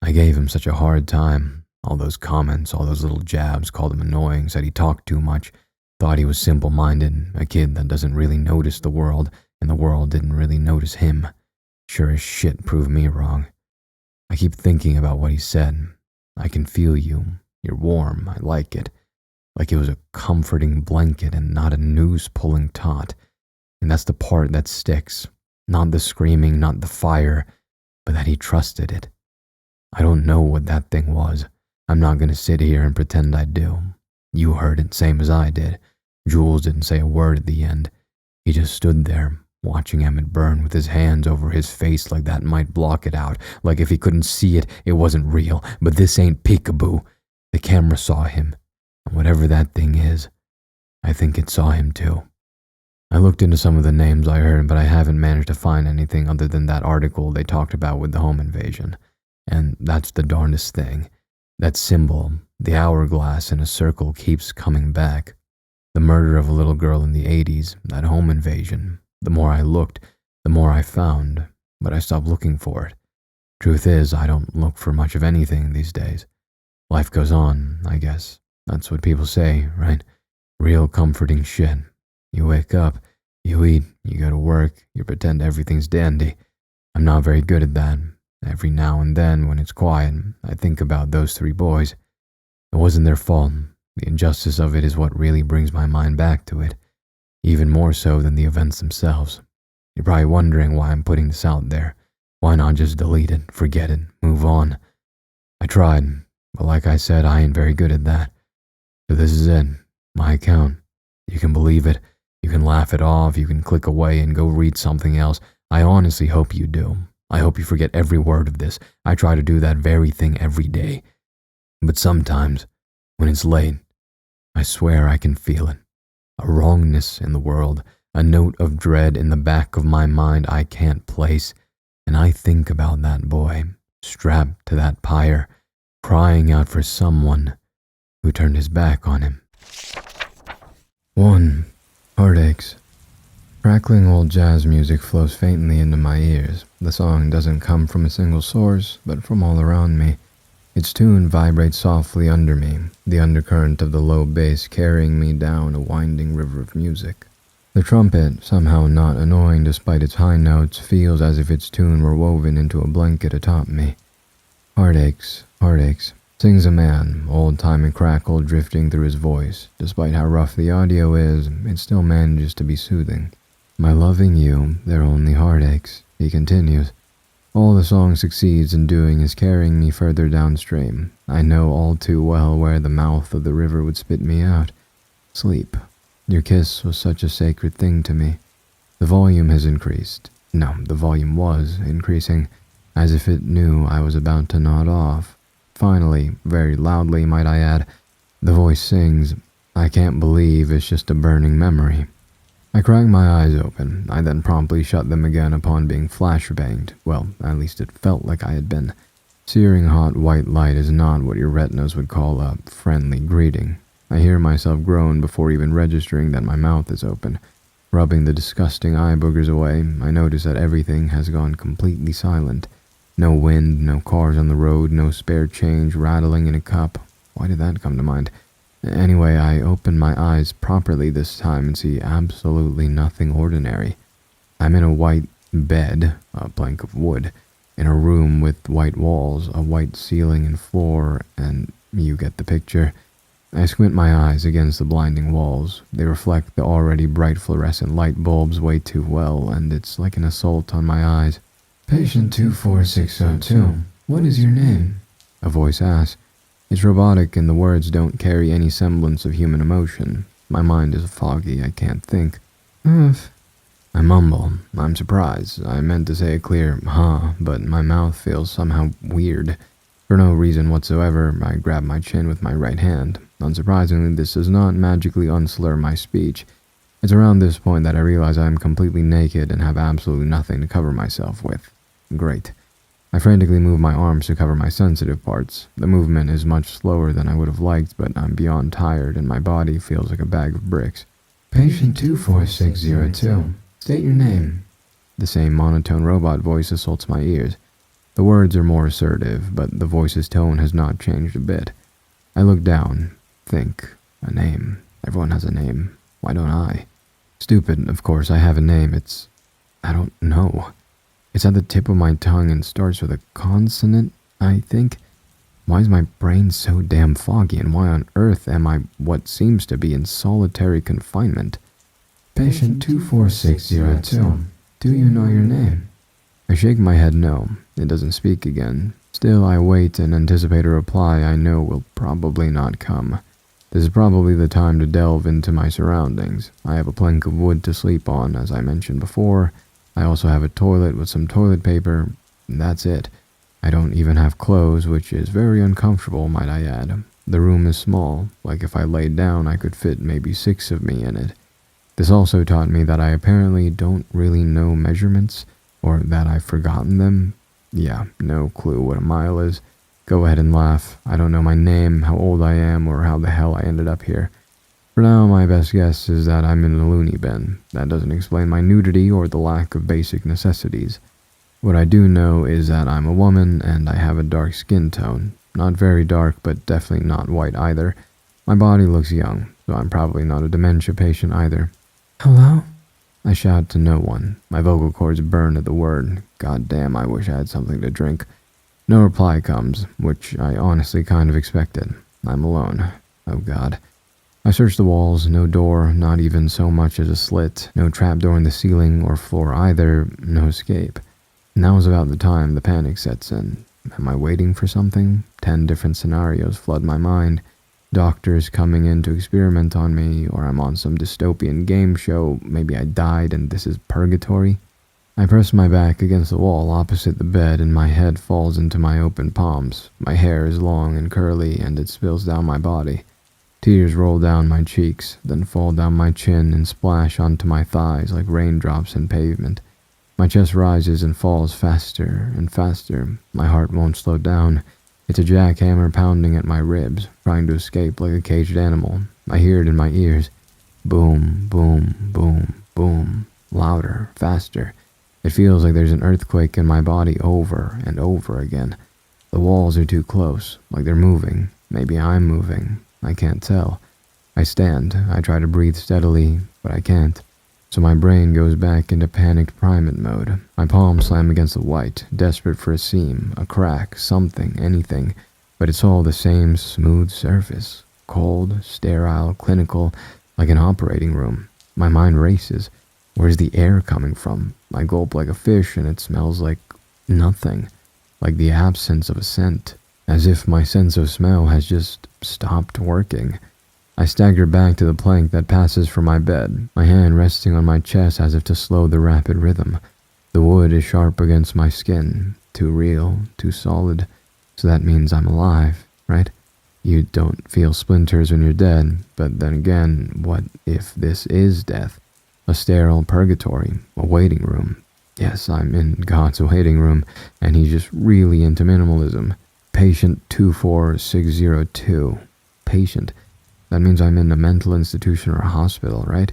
[SPEAKER 5] I gave him such a hard time. All those comments, all those little jabs, called him annoying, said he talked too much, thought he was simple-minded, a kid that doesn't really notice the world, and the world didn't really notice him. Sure as shit proved me wrong. I keep thinking about what he said. I can feel you. You're warm. I like it. Like it was a comforting blanket and not a noose-pulling taut. And that's the part that sticks. Not the screaming, not the fire, but that he trusted it. I don't know what that thing was. I'm not going to sit here and pretend I do. You heard it same as I did. Jules didn't say a word at the end. He just stood there, watching Emmett burn with his hands over his face like that might block it out, like if he couldn't see it, it wasn't real. But this ain't peekaboo. The camera saw him, and whatever that thing is, I think it saw him too. I looked into some of the names I heard, but I haven't managed to find anything other than that article they talked about with the home invasion. And that's the darndest thing. That symbol, the hourglass in a circle, keeps coming back. The murder of a little girl in the 80s, that home invasion. The more I looked, the more I found, but I stopped looking for it. Truth is, I don't look for much of anything these days. Life goes on, I guess. That's what people say, right? Real comforting shit. You wake up, you eat, you go to work, you pretend everything's dandy. I'm not very good at that. Every now and then, when it's quiet, I think about those 3 boys. It wasn't their fault. The injustice of it is what really brings my mind back to it, even more so than the events themselves. You're probably wondering why I'm putting this out there. Why not just delete it, forget it, move on? I tried, but like I said, I ain't very good at that. So this is it, my account. You can believe it, you can laugh it off, you can click away and go read something else. I honestly hope you do. I hope you forget every word of this. I try to do that very thing every day. But sometimes, when it's late, I swear I can feel it. A wrongness in the world, a note of dread in the back of my mind I can't place, and I think about that boy, strapped to that pyre, crying out for someone who turned his back on him.
[SPEAKER 1] 1. Heartaches. Crackling old jazz music flows faintly into my ears. The song doesn't come from a single source, but from all around me. Its tune vibrates softly under me, the undercurrent of the low bass carrying me down a winding river of music. The trumpet, somehow not annoying despite its high notes, feels as if its tune were woven into a blanket atop me. Heartaches, heartaches, sings a man, old-time and crackle drifting through his voice. Despite how rough the audio is, it still manages to be soothing. My loving you, they're only heartaches, he continues. All the song succeeds in doing is carrying me further downstream. I know all too well where the mouth of the river would spit me out. Sleep. Your kiss was such a sacred thing to me. The volume has increased. No, the volume was increasing, as if it knew I was about to nod off. Finally, very loudly might I add, the voice sings, I can't believe it's just a burning memory. I cracked my eyes open. I then promptly shut them again upon being flashbanged. Well, at least it felt like I had been. Searing hot white light is not what your retinas would call a friendly greeting. I hear myself groan before even registering that my mouth is open. Rubbing the disgusting eye boogers away, I notice that everything has gone completely silent. No wind, no cars on the road, no spare change rattling in a cup. Why did that come to mind? Anyway, I open my eyes properly this time and see absolutely nothing ordinary. I'm in a white bed, a plank of wood, in a room with white walls, a white ceiling and floor, and you get the picture. I squint my eyes against the blinding walls. They reflect the already bright fluorescent light bulbs way too well, and it's like an assault on my eyes. Patient 24602, what is your name? A voice asks. It's robotic and the words don't carry any semblance of human emotion. My mind is foggy, I can't think. I mumble. I'm surprised. I meant to say a clear huh, but my mouth feels somehow weird. For no reason whatsoever, I grab my chin with my right hand. Unsurprisingly, this does not magically unslur my speech. It's around this point that I realize I am completely naked and have absolutely nothing to cover myself with. Great. I frantically move my arms to cover my sensitive parts. The movement is much slower than I would have liked, but I'm beyond tired and my body feels like a bag of bricks. Patient 24602, state your name.
[SPEAKER 5] The same monotone robot voice assaults my ears. The words are more assertive, but the voice's tone has not changed a bit. I look down, think, a name. Everyone has a name. Why don't I? Stupid, of course, I have a name. I don't know. It's at the tip of my tongue and starts with a consonant, I think. Why is my brain so damn foggy, and why on earth am I what seems to be in solitary confinement? Patient 24602, do you know your name? I shake my head no. It doesn't speak again. Still, I wait and anticipate a reply I know will probably not come. This is probably the time to delve into my surroundings. I have a plank of wood to sleep on, as I mentioned before. I also have a toilet with some toilet paper, and that's it. I don't even have clothes, which is very uncomfortable, might I add. The room is small, like if I laid down I could fit maybe 6 of me in it. This also taught me that I apparently don't really know measurements, or that I've forgotten them. Yeah, no clue what a mile is. Go ahead and laugh. I don't know my name, how old I am, or how the hell I ended up here. For now, my best guess is that I'm in a loony bin. That doesn't explain my nudity or the lack of basic necessities. What I do know is that I'm a woman and I have a dark skin tone. Not very dark, but definitely not white either. My body looks young, so I'm probably not a dementia patient either.
[SPEAKER 2] Hello?
[SPEAKER 5] I shout to no one. My vocal cords burn at the word. God damn, I wish I had something to drink. No reply comes, which I honestly kind of expected. I'm alone. Oh God. I search the walls, no door, not even so much as a slit, no trapdoor in the ceiling or floor either, no escape. Now is about the time the panic sets in. Am I waiting for something? 10 different scenarios flood my mind. Doctors coming in to experiment on me, or I'm on some dystopian game show, maybe I died and this is purgatory. I press my back against the wall opposite the bed and my head falls into my open palms. My hair is long and curly and it spills down my body. Tears roll down my cheeks, then fall down my chin and splash onto my thighs like raindrops in pavement. My chest rises and falls faster and faster. My heart won't slow down. It's a jackhammer pounding at my ribs, trying to escape like a caged animal. I hear it in my ears. Boom, boom, boom, boom. Louder, faster. It feels like there's an earthquake in my body over and over again. The walls are too close, like they're moving. Maybe I'm moving. I can't tell. I stand. I try to breathe steadily, but I can't. So my brain goes back into panicked primate mode. My palms slam against the white, desperate for a seam, a crack, something, anything. But it's all the same smooth surface. Cold, sterile, clinical, like an operating room. My mind races. Where's the air coming from? I gulp like a fish and it smells like nothing. Like the absence of a scent. As if my sense of smell has just stopped working. I stagger back to the plank that passes for my bed, my hand resting on my chest as if to slow the rapid rhythm. The wood is sharp against my skin, too real, too solid. So that means I'm alive, right? You don't feel splinters when you're dead, but then again, what if this is death? A sterile purgatory, a waiting room. Yes, I'm in God's waiting room, and he's just really into minimalism. Patient 24602. Patient. That means I'm in a mental institution or a hospital, right?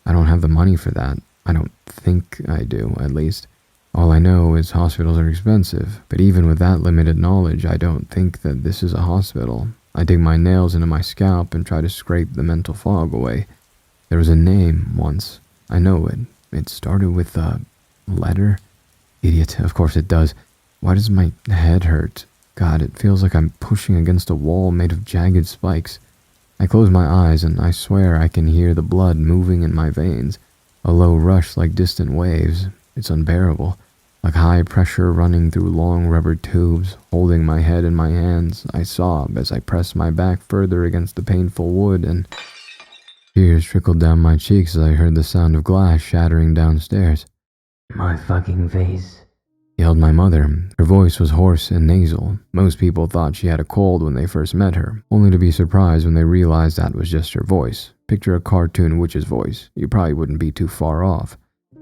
[SPEAKER 5] I don't have the money for that. I don't think I do, at least. All I know is hospitals are expensive, but even with that limited knowledge, I don't think that this is a hospital. I dig my nails into my scalp and try to scrape the mental fog away. There was a name once. I know it. It started with a letter. Idiot, of course it does. Why does my head hurt? God, it feels like I'm pushing against a wall made of jagged spikes. I close my eyes and I swear I can hear the blood moving in my veins. A low rush like distant waves. It's unbearable. Like high pressure running through long rubber tubes. Holding my head in my hands, I sob as I press my back further against the painful wood and... Tears trickled down my cheeks as I heard the sound of glass shattering downstairs.
[SPEAKER 6] My fucking face.
[SPEAKER 5] Yelled my mother. Her voice was hoarse and nasal. Most people thought she had a cold when they first met her, only to be surprised when they realized that was just her voice. Picture a cartoon witch's voice. You probably wouldn't be too far off.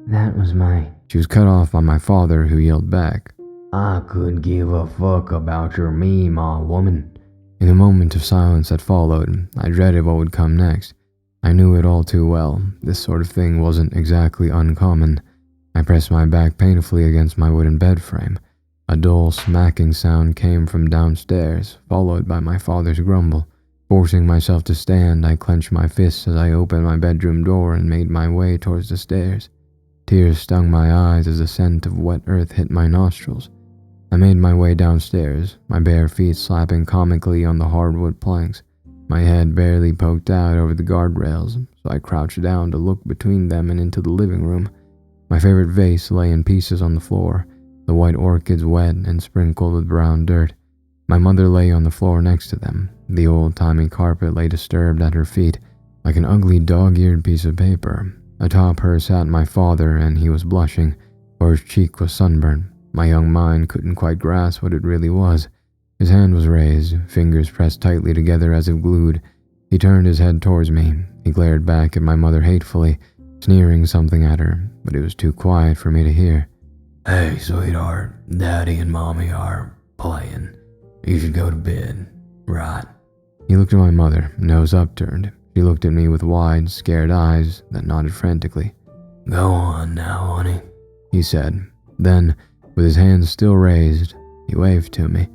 [SPEAKER 6] That was my...
[SPEAKER 5] She was cut off by my father, who yelled back.
[SPEAKER 6] I could give a fuck about your meme, woman.
[SPEAKER 5] In the moment of silence that followed, I dreaded what would come next. I knew it all too well. This sort of thing wasn't exactly uncommon. I pressed my back painfully against my wooden bed frame. A dull smacking sound came from downstairs, followed by my father's grumble. Forcing myself to stand, I clenched my fists as I opened my bedroom door and made my way towards the stairs. Tears stung my eyes as the scent of wet earth hit my nostrils. I made my way downstairs, my bare feet slapping comically on the hardwood planks. My head barely poked out over the guardrails, so I crouched down to look between them and into the living room. My favorite vase lay in pieces on the floor, the white orchids wet and sprinkled with brown dirt. My mother lay on the floor next to them. The old-timey carpet lay disturbed at her feet, like an ugly dog-eared piece of paper. Atop her sat my father, and he was blushing, for his cheek was sunburned. My young mind couldn't quite grasp what it really was. His hand was raised, fingers pressed tightly together as if glued. He turned his head towards me. He glared back at my mother hatefully, sneering something at her, but it was too quiet for me to hear.
[SPEAKER 6] Hey, sweetheart, Daddy and Mommy are playing. You should go to bed, right?
[SPEAKER 5] He looked at my mother, nose upturned. She looked at me with wide, scared eyes that nodded frantically.
[SPEAKER 6] Go on now, honey,
[SPEAKER 5] he said. Then, with his hands still raised, he waved to me.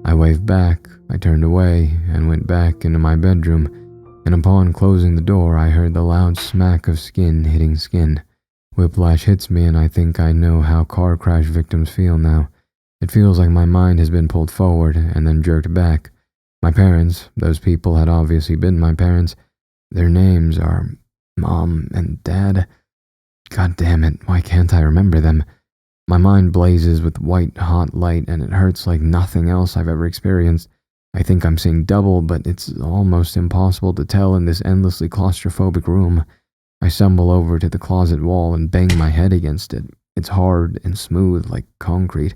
[SPEAKER 5] I waved back, I turned away, and went back into my bedroom, and upon closing the door I heard the loud smack of skin hitting skin. Whiplash hits me, and I think I know how car crash victims feel now. It feels like my mind has been pulled forward and then jerked back. My parents, those people had obviously been my parents. Their names are Mom and Dad. God damn it, why can't I remember them? My mind blazes with white hot light and it hurts like nothing else I've ever experienced. I think I'm seeing double, but it's almost impossible to tell in this endlessly claustrophobic room. I stumble over to the closet wall and bang my head against it. It's hard and smooth like concrete.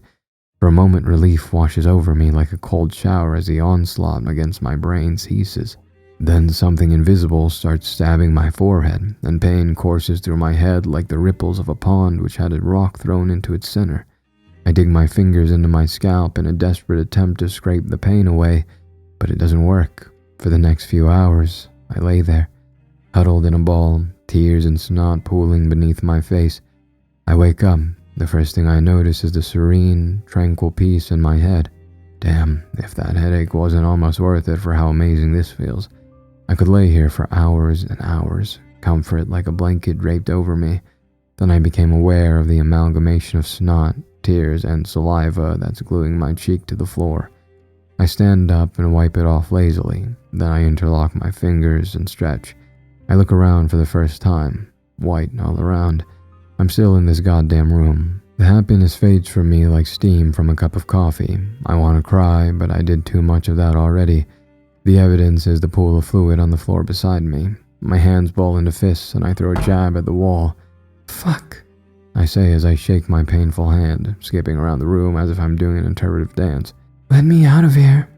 [SPEAKER 5] For a moment, relief washes over me like a cold shower as the onslaught against my brain ceases. Then something invisible starts stabbing my forehead, and pain courses through my head like the ripples of a pond which had a rock thrown into its center. I dig my fingers into my scalp in a desperate attempt to scrape the pain away, but it doesn't work. For the next few hours, I lay there, huddled in a ball, tears and snot pooling beneath my face. I wake up. The first thing I notice is the serene, tranquil peace in my head. Damn, if that headache wasn't almost worth it for how amazing this feels. I could lay here for hours and hours, comfort like a blanket draped over me. Then I became aware of the amalgamation of snot, tears, and saliva that's gluing my cheek to the floor. I stand up and wipe it off lazily. Then I interlock my fingers and stretch. I look around for the first time, white all around. I'm still in this goddamn room. The happiness fades from me like steam from a cup of coffee. I want to cry, but I did too much of that already. The evidence is the pool of fluid on the floor beside me. My hands ball into fists and I throw a jab at the wall. Fuck, I say as I shake my painful hand, skipping around the room as if I'm doing an interpretive dance.
[SPEAKER 2] Let me out of here.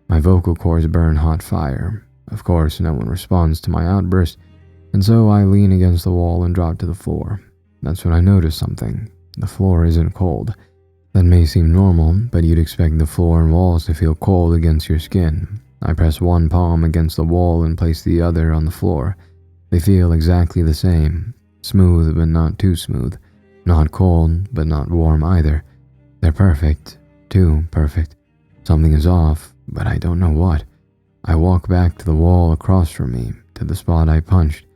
[SPEAKER 5] My vocal cords burn hot fire. Of course, no one responds to my outburst, and so I lean against the wall and drop to the floor. That's when I notice something. The floor isn't cold. That may seem normal, but you'd expect the floor and walls to feel cold against your skin. I press one palm against the wall and place the other on the floor. They feel exactly the same. Smooth, but not too smooth. Not cold, but not warm either. They're perfect. Too perfect. Something is off, but I don't know what. I walk back to the wall across from me, to the spot I punched.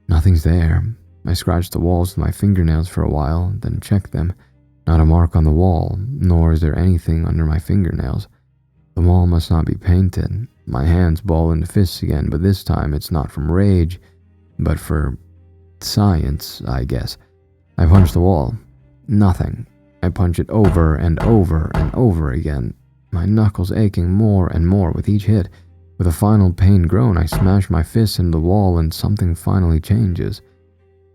[SPEAKER 5] Nothing's there. I scratch the walls with my fingernails for a while, then check them. Not a mark on the wall, nor is there anything under my fingernails. The wall must not be painted. My hands ball into fists again, but this time it's not from rage, but for science, I guess. I punch the wall. Nothing. I punch it over and over and over again, my knuckles aching more and more with each hit. With a final pain groan, I smash my fists into the wall and something finally changes.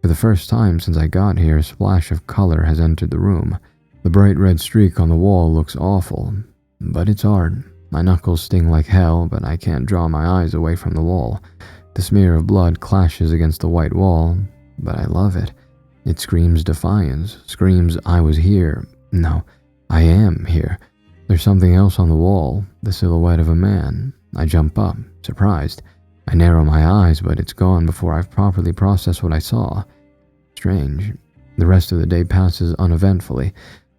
[SPEAKER 5] For the first time since I got here, a splash of color has entered the room. The bright red streak on the wall looks awful, but it's art. My knuckles sting like hell, but I can't draw my eyes away from the wall. The smear of blood clashes against the white wall, but I love it. It screams defiance, screams I was here. No, I am here. There's something else on the wall, the silhouette of a man. I jump up, surprised. I narrow my eyes, but it's gone before I've properly processed what I saw. Strange. The rest of the day passes uneventfully.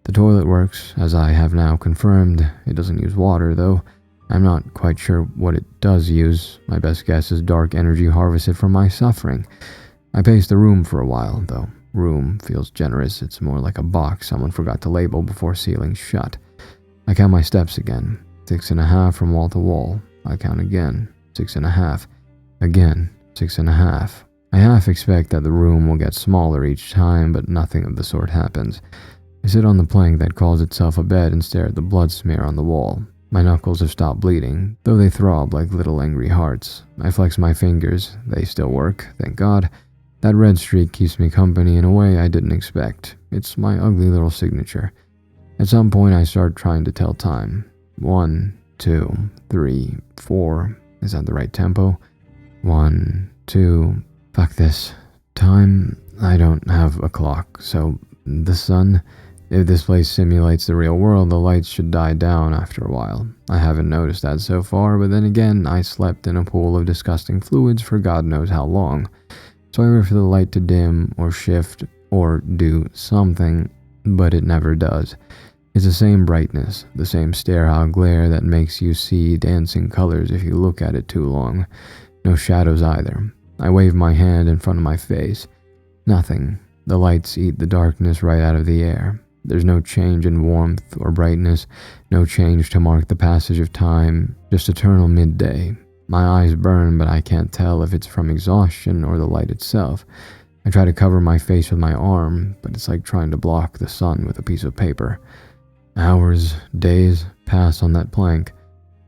[SPEAKER 5] The toilet works, as I have now confirmed. It doesn't use water, though. I'm not quite sure what it does use. My best guess is dark energy harvested from my suffering. I pace the room for a while, though. Room feels generous. It's more like a box someone forgot to label before sealing shut. I count my steps again. 6.5 from wall to wall. I count again. 6.5. Again. 6.5. I half expect that the room will get smaller each time, but nothing of the sort happens. I sit on the plank that calls itself a bed and stare at the blood smear on the wall. My knuckles have stopped bleeding, though they throb like little angry hearts. I flex my fingers. They still work, thank God. That red streak keeps me company in a way I didn't expect. It's my ugly little signature. At some point I start trying to tell time. 1, 2, 3, 4. Is that the right tempo? 1, 2. Fuck this. Time. I don't have a clock, so the sun. If this place simulates the real world, the lights should die down after a while. I haven't noticed that so far, but then again, I slept in a pool of disgusting fluids for God knows how long. So I wait for the light to dim or shift or do something, but it never does. It's the same brightness, the same sterile glare that makes you see dancing colors if you look at it too long. No shadows either. I wave my hand in front of my face. Nothing. The lights eat the darkness right out of the air. There's no change in warmth or brightness, no change to mark the passage of time, just eternal midday. My eyes burn, but I can't tell if it's from exhaustion or the light itself. I try to cover my face with my arm, but it's like trying to block the sun with a piece of paper. Hours, days, pass on that plank.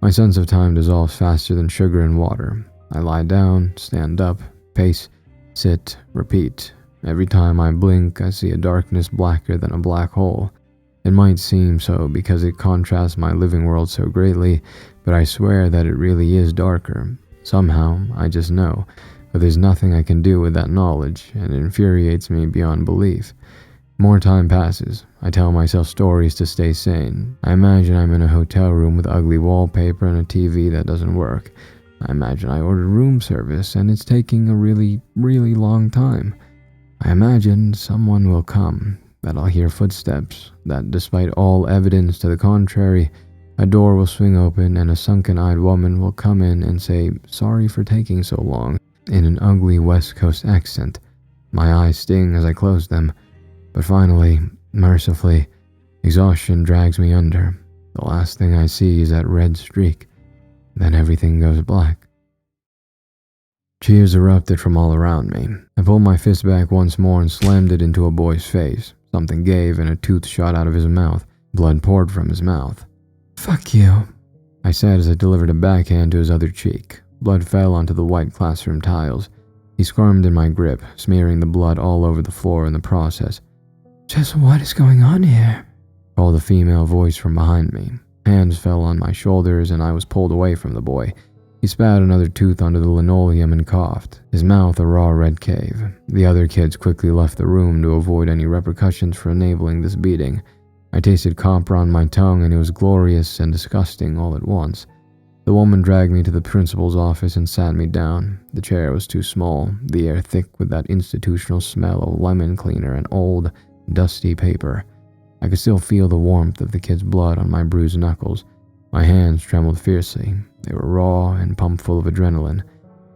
[SPEAKER 5] My sense of time dissolves faster than sugar in water. I lie down, stand up, pace, sit, repeat. Every time I blink, I see a darkness blacker than a black hole. It might seem so because it contrasts my living world so greatly, but I swear that it really is darker. Somehow, I just know, but there's nothing I can do with that knowledge, and it infuriates me beyond belief. More time passes. I tell myself stories to stay sane. I imagine I'm in a hotel room with ugly wallpaper and a TV that doesn't work. I imagine I ordered room service and it's taking a really, really long time. I imagine someone will come, that I'll hear footsteps, that despite all evidence to the contrary, a door will swing open and a sunken-eyed woman will come in and say, "Sorry for taking so long," in an ugly West Coast accent. My eyes sting as I close them, but finally, mercifully, exhaustion drags me under. The last thing I see is that red streak. Then everything goes black. Cheers erupted from all around me. I pulled my fist back once more and slammed it into a boy's face. Something gave and a tooth shot out of his mouth. Blood poured from his mouth.
[SPEAKER 2] Fuck you,
[SPEAKER 5] I said as I delivered a backhand to his other cheek. Blood fell onto the white classroom tiles. He squirmed in my grip, smearing the blood all over the floor in the process.
[SPEAKER 2] Just what is going on here?
[SPEAKER 5] Called a female voice from behind me. Hands fell on my shoulders and I was pulled away from the boy. He spat another tooth onto the linoleum and coughed, his mouth a raw red cave. The other kids quickly left the room to avoid any repercussions for enabling this beating. I tasted copper on my tongue and it was glorious and disgusting all at once. The woman dragged me to the principal's office and sat me down. The chair was too small, the air thick with that institutional smell of lemon cleaner and old, dusty paper. I could still feel the warmth of the kid's blood on my bruised knuckles. My hands trembled fiercely. They were raw and pumped full of adrenaline.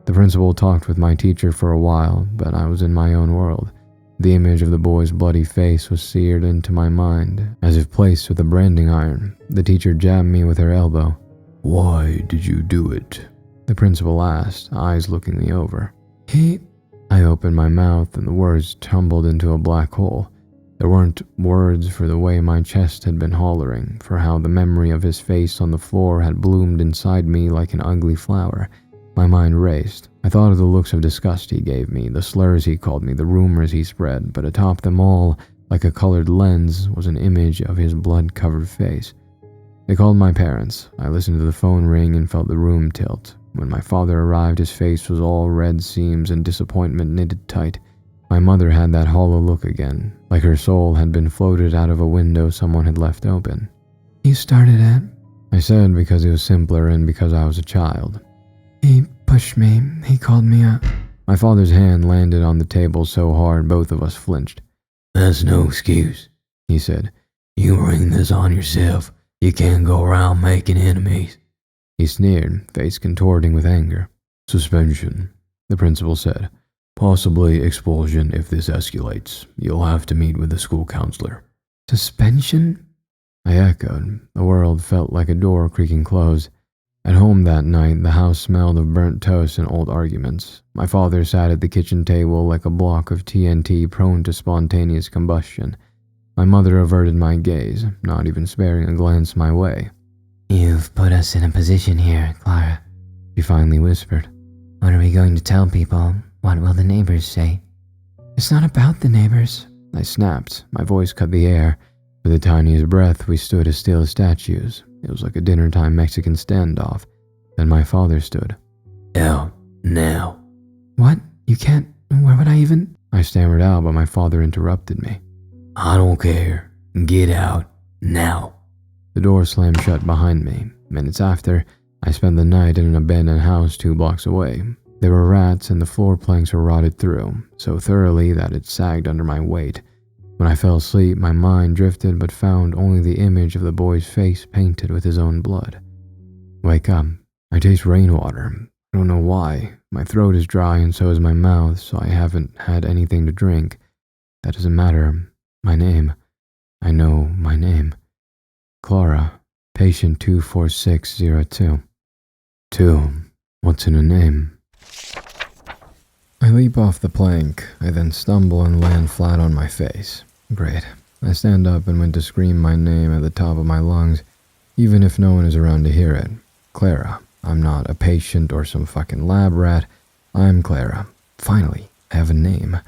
[SPEAKER 5] The principal talked with my teacher for a while, but I was in my own world. The image of the boy's bloody face was seared into my mind, as if placed with a branding iron. The teacher jabbed me with her elbow.
[SPEAKER 6] "Why did you do it?"
[SPEAKER 5] the principal asked, eyes looking me over.
[SPEAKER 2] He...
[SPEAKER 5] I opened my mouth and the words tumbled into a black hole. There weren't words for the way my chest had been hollering, for how the memory of his face on the floor had bloomed inside me like an ugly flower. My mind raced. I thought of the looks of disgust he gave me, the slurs he called me, the rumors he spread, but atop them all, like a colored lens, was an image of his blood-covered face. They called my parents. I listened to the phone ring and felt the room tilt. When my father arrived, his face was all red seams and disappointment knitted tight. My mother had that hollow look again, like her soul had been floated out of a window someone had left open.
[SPEAKER 2] You started it.
[SPEAKER 5] I said because it was simpler and because I was a child.
[SPEAKER 2] He pushed me. He called me up.
[SPEAKER 5] My father's hand landed on the table so hard both of us flinched.
[SPEAKER 6] That's no excuse, he said. You bring this on yourself. You can't go around making enemies.
[SPEAKER 5] He sneered, face contorting with anger. Suspension, the principal said. Possibly expulsion if this escalates. You'll have to meet with the school counselor.
[SPEAKER 2] Suspension?
[SPEAKER 5] I echoed. The world felt like a door creaking closed. At home that night, the house smelled of burnt toast and old arguments. My father sat at the kitchen table like a block of TNT prone to spontaneous combustion. My mother averted my gaze, not even sparing a glance my way.
[SPEAKER 2] You've put us in a position here, Clara,
[SPEAKER 5] She finally whispered.
[SPEAKER 2] What are we going to tell people? What will the neighbors say? It's not about the neighbors.
[SPEAKER 5] I snapped. My voice cut the air. For the tiniest breath, we stood as still as statues. It was like a dinner-time Mexican standoff. Then my father stood.
[SPEAKER 6] Out, now.
[SPEAKER 2] What? You can't? Where would I even?
[SPEAKER 5] I stammered out, but my father interrupted me.
[SPEAKER 6] I don't care. Get out, now.
[SPEAKER 5] The door slammed shut behind me. Minutes after, I spent the night in an abandoned house 2 blocks away. There were rats and the floor planks were rotted through, so thoroughly that it sagged under my weight. When I fell asleep, my mind drifted but found only the image of the boy's face painted with his own blood. Wake up. I taste rainwater. I don't know why. My throat is dry and so is my mouth, so I haven't had anything to drink. That doesn't matter. My name. I know my name. Clara, patient 24602. 2. What's in a name? I leap off the plank. I then stumble and land flat on my face. Great. I stand up and went to scream my name at the top of my lungs, even if no one is around to hear it. Clara. I'm not a patient or some fucking lab rat. I'm Clara. Finally, I have a name.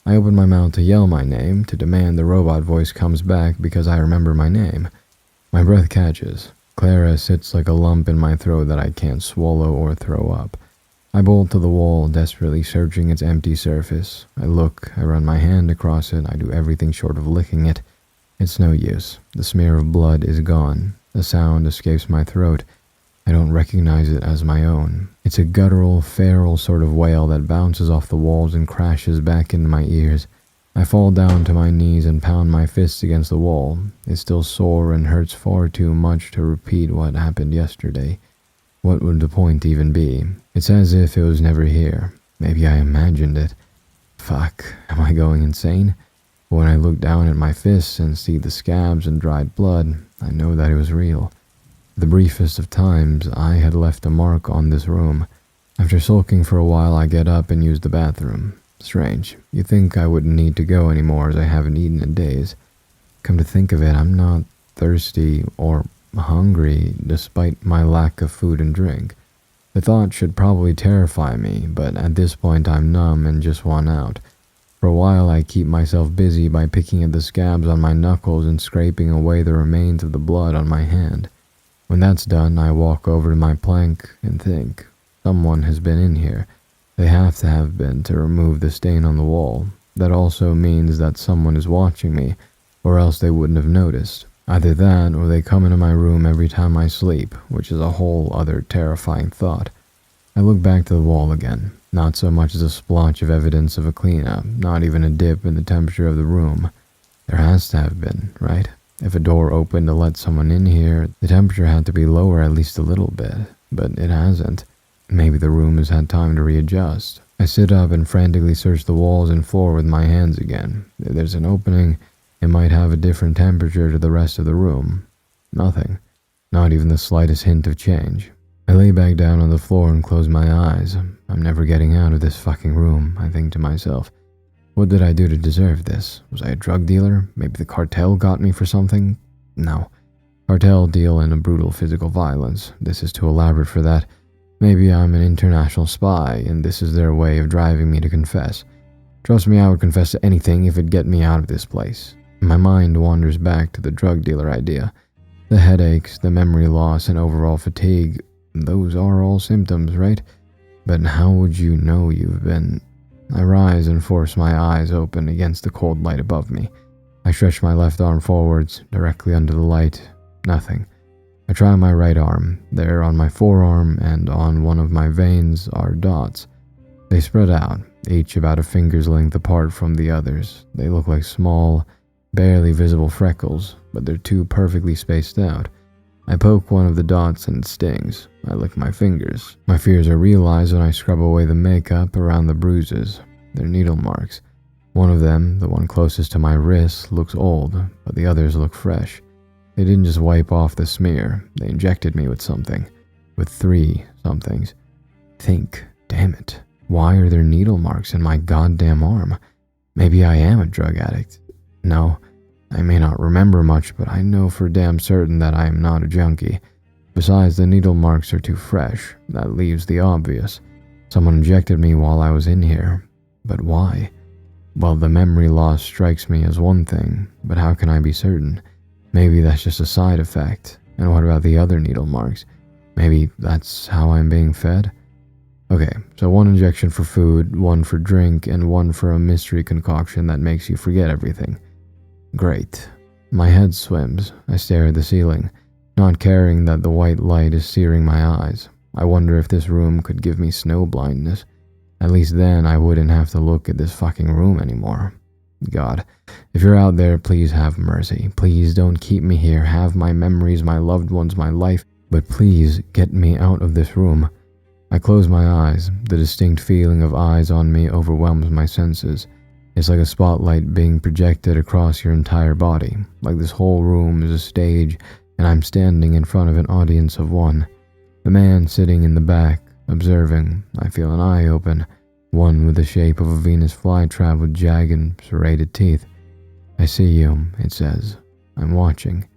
[SPEAKER 5] I open my mouth to yell my name, to demand the robot voice comes back because I remember my name. My breath catches. Clara sits like a lump in my throat that I can't swallow or throw up. I bolt to the wall, desperately searching its empty surface. I look, I run my hand across it, I do everything short of licking it. It's no use. The smear of blood is gone. The sound escapes my throat. I don't recognize it as my own. It's a guttural, feral sort of wail that bounces off the walls and crashes back into my ears. I fall down to my knees and pound my fists against the wall. It's still sore and hurts far too much to repeat what happened yesterday. What would the point even be? It's as if it was never here. Maybe I imagined it. Fuck, am I going insane? But when I look down at my fists and see the scabs and dried blood, I know that it was real. The briefest of times, I had left a mark on this room. After sulking for a while, I get up and use the bathroom. Strange. You'd think I wouldn't need to go anymore as I haven't eaten in days. Come to think of it, I'm not thirsty or hungry despite my lack of food and drink. The thought should probably terrify me, but at this point I'm numb and just want out. For a while I keep myself busy by picking at the scabs on my knuckles and scraping away the remains of the blood on my hand. When that's done, I walk over to my plank and think, someone has been in here. They have to have been to remove the stain on the wall. That also means that someone is watching me, or else they wouldn't have noticed. Either that, or they come into my room every time I sleep, which is a whole other terrifying thought. I look back to the wall again. Not so much as a splotch of evidence of a cleanup, not even a dip in the temperature of the room. There has to have been, right? If a door opened to let someone in here, the temperature had to be lower at least a little bit, but it hasn't. Maybe the room has had time to readjust. I sit up and frantically search the walls and floor with my hands again. If there's an opening, it might have a different temperature to the rest of the room. Nothing. Not even the slightest hint of change. I lay back down on the floor and close my eyes. I'm never getting out of this fucking room, I think to myself. What did I do to deserve this? Was I a drug dealer? Maybe the cartel got me for something? No. Cartel deal in a brutal physical violence. This is too elaborate for that. Maybe I'm an international spy, and this is their way of driving me to confess. Trust me, I would confess to anything if it'd get me out of this place. My mind wanders back to the drug dealer idea. The headaches, the memory loss, and overall fatigue, those are all symptoms, right? But how would you know you've been... I rise and force my eyes open against the cold light above me. I stretch my left arm forwards, directly under the light. Nothing. I try my right arm. There on my forearm and on one of my veins are dots. They spread out. each about a finger's length apart from the others. They look like small, barely visible freckles, but they're too perfectly spaced out. I poke one of the dots and it stings. I lick my fingers. My fears are realized when I scrub away the makeup around the bruises. They're needle marks. One of them, the one closest to my wrist, looks old, but the others look fresh. They didn't just wipe off the smear. They injected me with something. With 3 somethings. Think, damn it. Why are there needle marks in my goddamn arm? Maybe I am a drug addict. No, I may not remember much, but I know for damn certain that I am not a junkie. Besides, the needle marks are too fresh. That leaves the obvious. Someone injected me while I was in here. But why? Well, the memory loss strikes me as one thing, but how can I be certain? Maybe that's just a side effect. And what about the other needle marks? Maybe that's how I'm being fed? Okay, so 1 injection for food, 1 for drink, and 1 for a mystery concoction that makes you forget everything. Great. My head swims. I stare at the ceiling, not caring that the white light is searing my eyes. I wonder if this room could give me snow blindness. At least then I wouldn't have to look at this fucking room anymore. God, if you're out there, please have mercy. Please don't keep me here. Have my memories, my loved ones, my life, but please get me out of this room. I close my eyes. The distinct feeling of eyes on me overwhelms my senses. It's like a spotlight being projected across your entire body, like this whole room is a stage and I'm standing in front of an audience of 1. The man sitting in the back, observing, I feel an eye open, one with the shape of a Venus flytrap with jagged, serrated teeth. I see you, it says. I'm watching.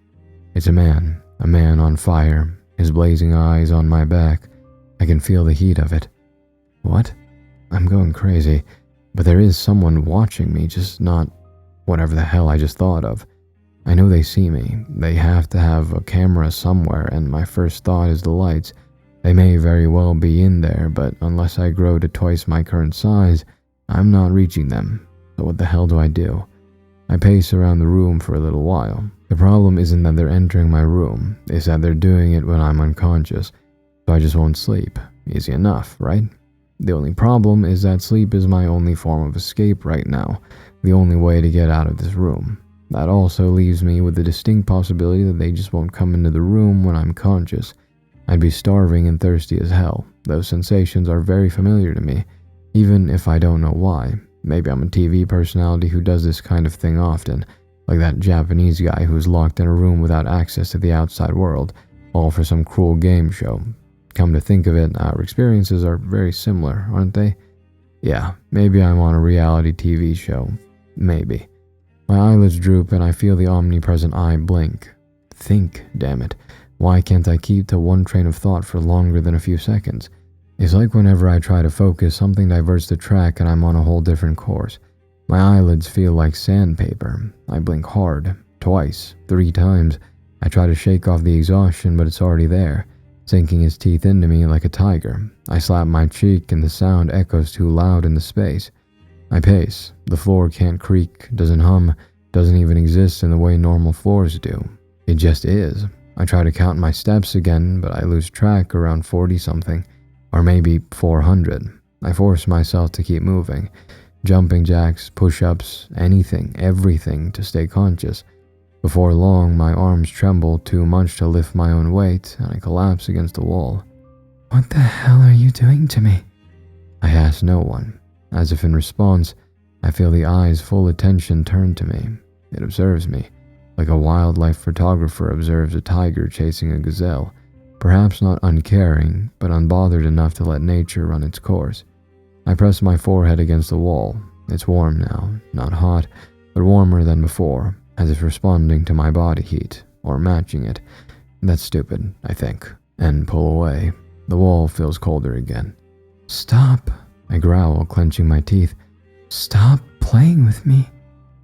[SPEAKER 5] It's a man on fire, his blazing eyes on my back. I can feel the heat of it. What? I'm going crazy. But there is someone watching me, just not whatever the hell I just thought of. I know they see me. They have to have a camera somewhere, and my first thought is the lights. They may very well be in there, but unless I grow to twice my current size, I'm not reaching them. So what the hell do I do? I pace around the room for a little while. The problem isn't that they're entering my room, it's that they're doing it when I'm unconscious. So I just won't sleep. Easy enough, right? The only problem is that sleep is my only form of escape right now, the only way to get out of this room. That also leaves me with the distinct possibility that they just won't come into the room when I'm conscious. I'd be starving and thirsty as hell. Those sensations are very familiar to me, even if I don't know why. Maybe I'm a TV personality who does this kind of thing often, like that Japanese guy who's locked in a room without access to the outside world, all for some cruel game show. Come to think of it, our experiences are very similar, aren't they? Yeah, maybe I'm on a reality TV show. Maybe. My eyelids droop and I feel the omnipresent eye blink. Think, damn it. Why can't I keep to one train of thought for longer than a few seconds? It's like whenever I try to focus, something diverts the track and I'm on a whole different course. My eyelids feel like sandpaper. I blink hard, twice, 3 times. I try to shake off the exhaustion, but it's already there, sinking his teeth into me like a tiger. I slap my cheek and the sound echoes too loud in the space. I pace. The floor can't creak, doesn't hum, doesn't even exist in the way normal floors do. It just is. I try to count my steps again, but I lose track around 40-something, or maybe 400. I force myself to keep moving. Jumping jacks, push-ups, anything, everything to stay conscious. Before long, my arms tremble too much to lift my own weight, and I collapse against the wall.
[SPEAKER 2] What the hell are you doing to me?
[SPEAKER 5] I ask no one. As if in response, I feel the eye's full attention turned to me. It observes me, like a wildlife photographer observes a tiger chasing a gazelle, perhaps not uncaring, but unbothered enough to let nature run its course. I press my forehead against the wall. It's warm now, not hot, but warmer than before, as if responding to my body heat, or matching it. That's stupid, I think, and pull away. The wall feels colder again.
[SPEAKER 2] Stop,
[SPEAKER 5] I growl, clenching my teeth.
[SPEAKER 2] Stop playing with me.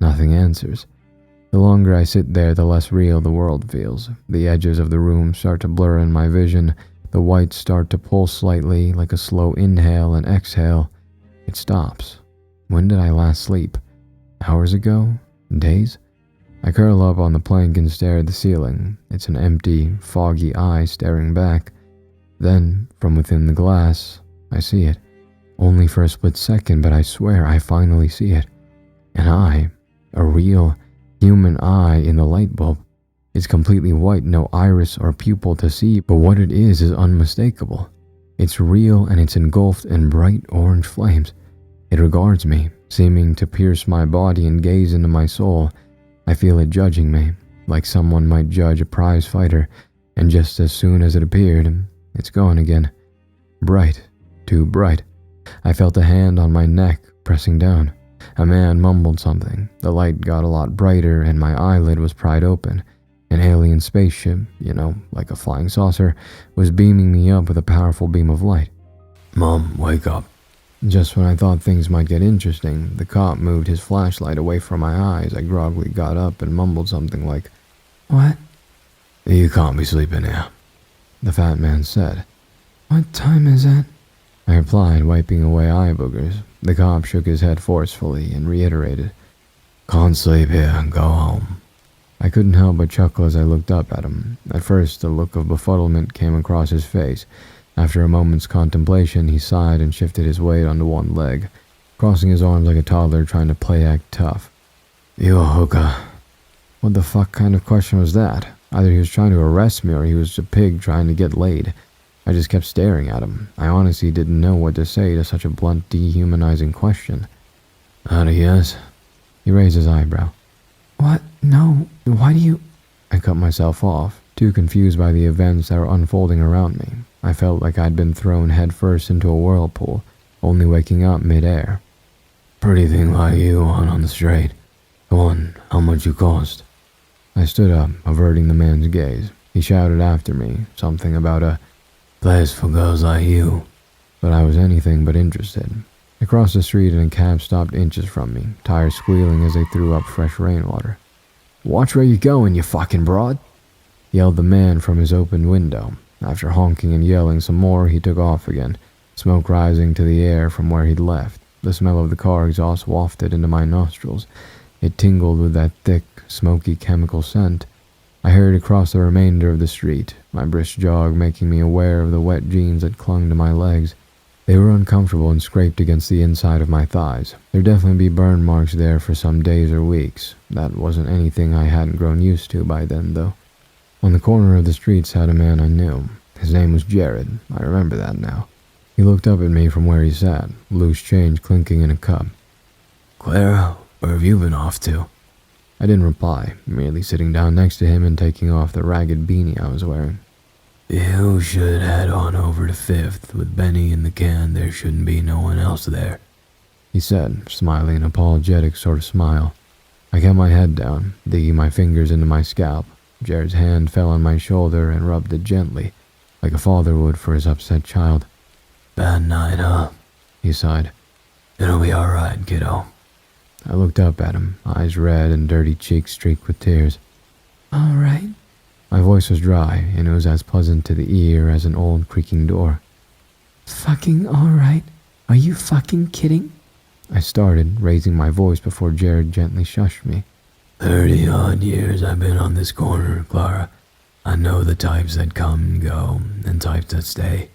[SPEAKER 5] Nothing answers. The longer I sit there, the less real the world feels. The edges of the room start to blur in my vision. The whites start to pulse slightly, like a slow inhale and exhale. It stops. When did I last sleep? Hours ago? Days? I curl up on the plank and stare at the ceiling. It's an empty, foggy eye staring back. Then, from within the glass, I see it. Only for a split second, but I swear I finally see it. An eye, a real human eye in the light bulb. It's completely white, no iris or pupil to see, but what it is unmistakable. It's real and it's engulfed in bright orange flames. It regards me, seeming to pierce my body and gaze into my soul. I feel it judging me, like someone might judge a prize fighter, and just as soon as it appeared, it's gone again. Bright, too bright. I felt a hand on my neck, pressing down. A man mumbled something. The light got a lot brighter and my eyelid was pried open. An alien spaceship, like a flying saucer, was beaming me up with a powerful beam of light.
[SPEAKER 6] Mom, wake up.
[SPEAKER 5] Just when I thought things might get interesting, the cop moved his flashlight away from my eyes. I groggily got up and mumbled something like,
[SPEAKER 2] What?
[SPEAKER 6] You can't be sleeping here.
[SPEAKER 5] The fat man said.
[SPEAKER 2] What time is it?
[SPEAKER 5] I replied, wiping away eye boogers. The cop shook his head forcefully and reiterated,
[SPEAKER 6] Can't sleep here, go home.
[SPEAKER 5] I couldn't help but chuckle as I looked up at him. At first, a look of befuddlement came across his face. After a moment's contemplation, he sighed and shifted his weight onto one leg, crossing his arms like a toddler trying to play act tough.
[SPEAKER 6] You a hooker?
[SPEAKER 5] What the fuck kind of question was that? Either he was trying to arrest me or he was a pig trying to get laid. I just kept staring at him. I honestly didn't know what to say to such a blunt, dehumanizing question.
[SPEAKER 6] Out of guess?
[SPEAKER 5] He raised his eyebrow.
[SPEAKER 2] What? No. Why do you...
[SPEAKER 5] I cut myself off, too confused by the events that were unfolding around me. I felt like I'd been thrown headfirst into a whirlpool, only waking up mid-air.
[SPEAKER 6] Pretty thing like you on the straight. Go on, how much you cost?
[SPEAKER 5] I stood up, averting the man's gaze. He shouted after me, something about a
[SPEAKER 6] place for girls like you.
[SPEAKER 5] But I was anything but interested. I crossed the street and a cab stopped inches from me, tires squealing as they threw up fresh rainwater. "Watch where you going, you fucking broad!" yelled the man from his open window. After honking and yelling some more, he took off again, smoke rising to the air from where he'd left. The smell of the car exhaust wafted into my nostrils. It tingled with that thick, smoky chemical scent. I hurried across the remainder of the street, my brisk jog making me aware of the wet jeans that clung to my legs. They were uncomfortable and scraped against the inside of my thighs. There'd definitely be burn marks there for some days or weeks. That wasn't anything I hadn't grown used to by then, though. On the corner of the street sat a man I knew. His name was Jared. I remember that now. He looked up at me from where he sat, loose change clinking in a cup.
[SPEAKER 6] "Clara, where have you been off to?"
[SPEAKER 5] I didn't reply, merely sitting down next to him and taking off the ragged beanie I was wearing.
[SPEAKER 6] "You should head on over to 5th. With Benny in the can, there shouldn't be no one else there,"
[SPEAKER 5] he said, smiling an apologetic sort of smile. I kept my head down, digging my fingers into my scalp. Jared's hand fell on my shoulder and rubbed it gently, like a father would for his upset child.
[SPEAKER 6] "Bad night, huh?"
[SPEAKER 5] he sighed.
[SPEAKER 6] "It'll be alright, kiddo."
[SPEAKER 5] I looked up at him, eyes red and dirty cheeks streaked with tears.
[SPEAKER 2] All right.
[SPEAKER 5] My voice was dry, and it was as pleasant to the ear as an old creaking door.
[SPEAKER 2] Fucking all right? Are you fucking kidding?
[SPEAKER 5] I started, raising my voice before Jared gently shushed me.
[SPEAKER 6] 30-odd years I've been on this corner, Clara. I know the types that come and go, and types that stay.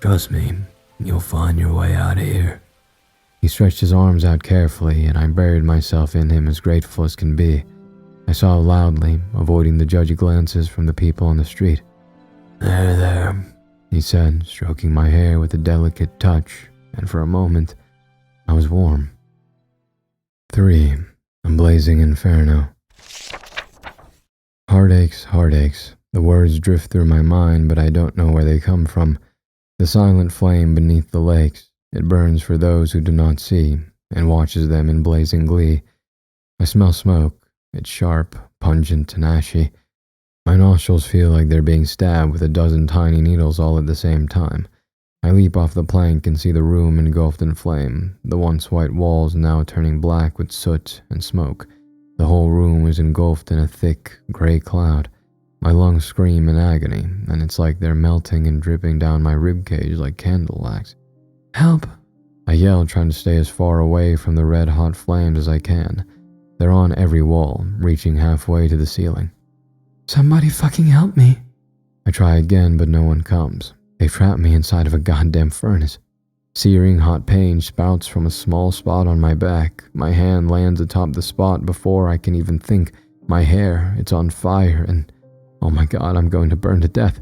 [SPEAKER 6] Trust me, you'll find your way out of here.
[SPEAKER 5] He stretched his arms out carefully, and I buried myself in him as grateful as can be. I sobbed loudly, avoiding the judgy glances from the people on the street.
[SPEAKER 6] There,
[SPEAKER 5] he said, stroking my hair with a delicate touch, and for a moment, I was warm. 3. A blazing inferno. Heartaches, heartaches. The words drift through my mind, but I don't know where they come from. The silent flame beneath the lakes. It burns for those who do not see, and watches them in blazing glee. I smell smoke. It's sharp, pungent, and ashy. My nostrils feel like they're being stabbed with a dozen tiny needles all at the same time. I leap off the plank and see the room engulfed in flame, the once white walls now turning black with soot and smoke. The whole room is engulfed in a thick, gray cloud. My lungs scream in agony, and it's like they're melting and dripping down my ribcage like candle wax.
[SPEAKER 2] Help!
[SPEAKER 5] I yell, trying to stay as far away from the red-hot flames as I can. They're on every wall, reaching halfway to the ceiling.
[SPEAKER 2] Somebody fucking help me.
[SPEAKER 5] I try again, but no one comes. They've trapped me inside of a goddamn furnace. Searing hot pain spouts from a small spot on my back. My hand lands atop the spot before I can even think. My hair, it's on fire, and oh my god, I'm going to burn to death.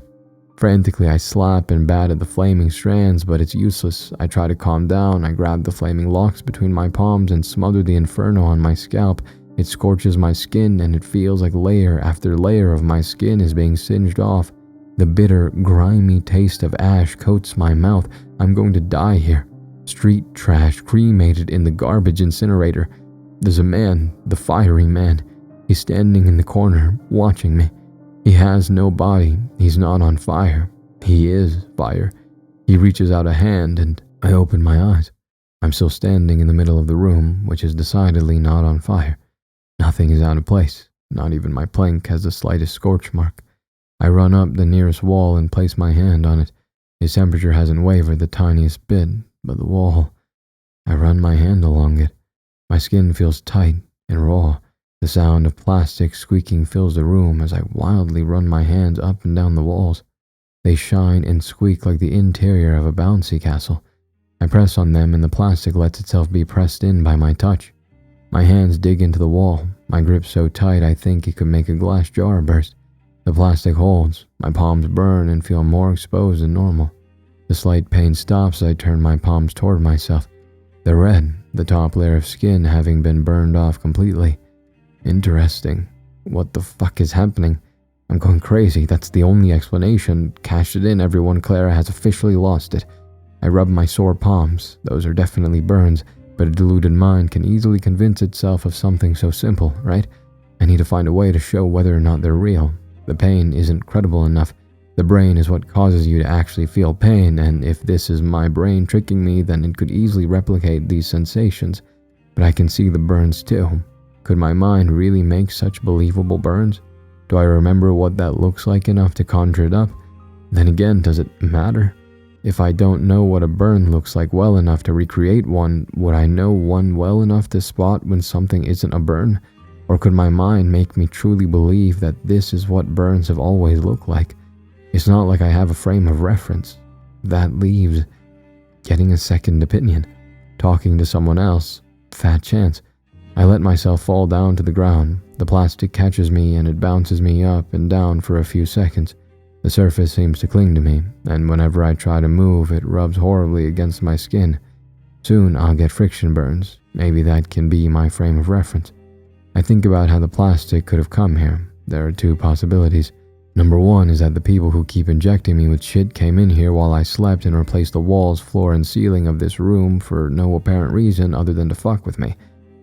[SPEAKER 5] Frantically, I slap and bat at the flaming strands, but it's useless. I try to calm down. I grab the flaming locks between my palms and smother the inferno on my scalp. It scorches my skin, and it feels like layer after layer of my skin is being singed off. The bitter, grimy taste of ash coats my mouth. I'm going to die here. Street trash cremated in the garbage incinerator. There's a man, the fiery man. He's standing in the corner, watching me. He has no body. He's not on fire. He is fire. He reaches out a hand, and I open my eyes. I'm still standing in the middle of the room, which is decidedly not on fire. Nothing is out of place. Not even my plank has the slightest scorch mark. I run up the nearest wall and place my hand on it. Its temperature hasn't wavered the tiniest bit, but the wall... I run my hand along it. My skin feels tight and raw. The sound of plastic squeaking fills the room as I wildly run my hands up and down the walls. They shine and squeak like the interior of a bouncy castle. I press on them and the plastic lets itself be pressed in by my touch. My hands dig into the wall, my grip so tight I think it could make a glass jar burst. The plastic holds, my palms burn and feel more exposed than normal. The slight pain stops as I turn my palms toward myself. They're red, the top layer of skin having been burned off completely. Interesting. What the fuck is happening? I'm going crazy, that's the only explanation. Cash it in, everyone, Clara has officially lost it. I rub my sore palms, those are definitely burns, but a deluded mind can easily convince itself of something so simple, right? I need to find a way to show whether or not they're real. The pain isn't credible enough. The brain is what causes you to actually feel pain, and if this is my brain tricking me, then it could easily replicate these sensations. But I can see the burns too. Could my mind really make such believable burns? Do I remember what that looks like enough to conjure it up? Then again, does it matter? If I don't know what a burn looks like well enough to recreate one, would I know one well enough to spot when something isn't a burn? Or could my mind make me truly believe that this is what burns have always looked like? It's not like I have a frame of reference. That leaves getting a second opinion, talking to someone else, fat chance. I let myself fall down to the ground. The plastic catches me and it bounces me up and down for a few seconds. The surface seems to cling to me, and whenever I try to move, it rubs horribly against my skin. Soon I'll get friction burns. Maybe that can be my frame of reference. I think about how the plastic could have come here. There are two possibilities. Number one is that the people who keep injecting me with shit came in here while I slept and replaced the walls, floor, and ceiling of this room for no apparent reason other than to fuck with me.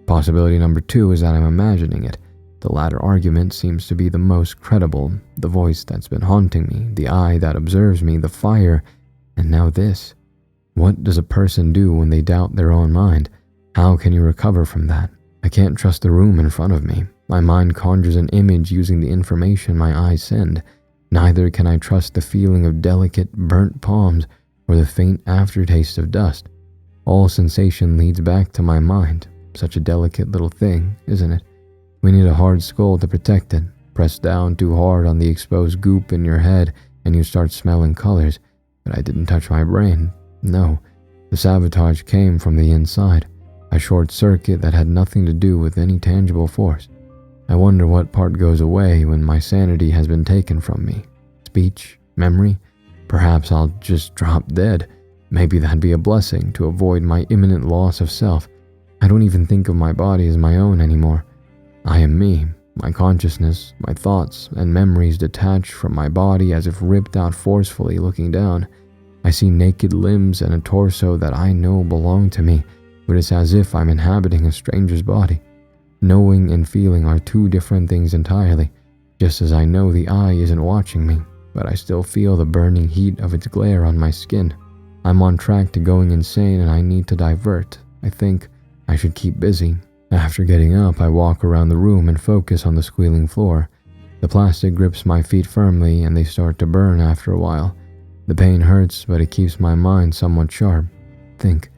[SPEAKER 5] Possibility number two is that I'm imagining it. The latter argument seems to be the most credible. The voice that's been haunting me, the eye that observes me, the fire, and now this. What does a person do when they doubt their own mind? How can you recover from that? I can't trust the room in front of me. My mind conjures an image using the information my eyes send. Neither can I trust the feeling of delicate, burnt palms or the faint aftertaste of dust. All sensation leads back to my mind. Such a delicate little thing, isn't it? We need a hard skull to protect it. Press down too hard on the exposed goop in your head and you start smelling colors. But I didn't touch my brain. No, the sabotage came from the inside. A short circuit that had nothing to do with any tangible force. I wonder what part goes away when my sanity has been taken from me. Speech? Memory? Perhaps I'll just drop dead. Maybe that'd be a blessing to avoid my imminent loss of self. I don't even think of my body as my own anymore. I am me, my consciousness, my thoughts, and memories detached from my body as if ripped out forcefully looking down. I see naked limbs and a torso that I know belong to me, but it's as if I'm inhabiting a stranger's body. Knowing and feeling are two different things entirely, just as I know the eye isn't watching me, but I still feel the burning heat of its glare on my skin. I'm on track to going insane and I need to divert. I think I should keep busy. After getting up, I walk around the room and focus on the squealing floor. The plastic grips my feet firmly and they start to burn after a while. The pain hurts, but it keeps my mind somewhat sharp. Think.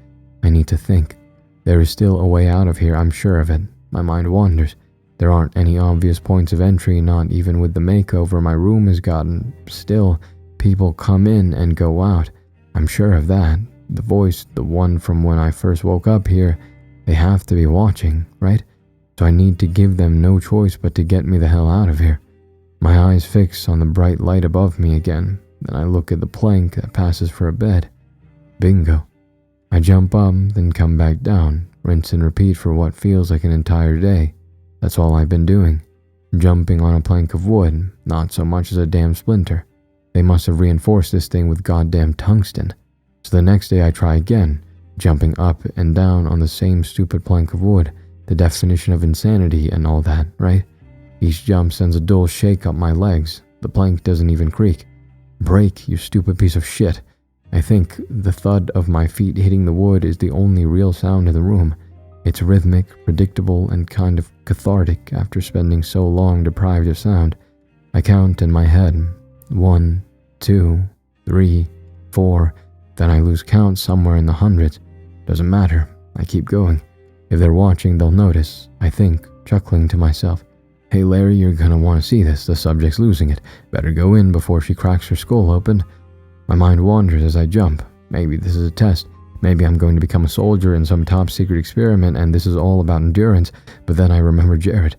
[SPEAKER 5] I need to think. There is still a way out of here, I'm sure of it. My mind wanders. There aren't any obvious points of entry, not even with the makeover my room has gotten. Still, people come in and go out. I'm sure of that. the voice, the one from when I first woke up here, they have to be watching, right? So I need to give them no choice but to get me the hell out of here. My eyes fix on the bright light above me again, then I look at the plank that passes for a bed. Bingo. I jump up, then come back down, rinse and repeat for what feels like an entire day. That's all I've been doing. Jumping on a plank of wood, not so much as a damn splinter. They must have reinforced this thing with goddamn tungsten. So the next day I try again, jumping up and down on the same stupid plank of wood, the definition of insanity and all that, right? Each jump sends a dull shake up my legs. The plank doesn't even creak. Break, you stupid piece of shit. I think the thud of my feet hitting the wood is the only real sound in the room. It's rhythmic, predictable, and kind of cathartic after spending so long deprived of sound. I count in my head. 1, 2, 3, 4. Then I lose count somewhere in the hundreds. Doesn't matter. I keep going. If they're watching, they'll notice, I think, chuckling to myself. Hey Larry, you're gonna want to see this. The subject's losing it. Better go in before she cracks her skull open. My mind wanders as I jump. Maybe this is a test. Maybe I'm going to become a soldier in some top secret experiment and this is all about endurance. But then I remember Jared.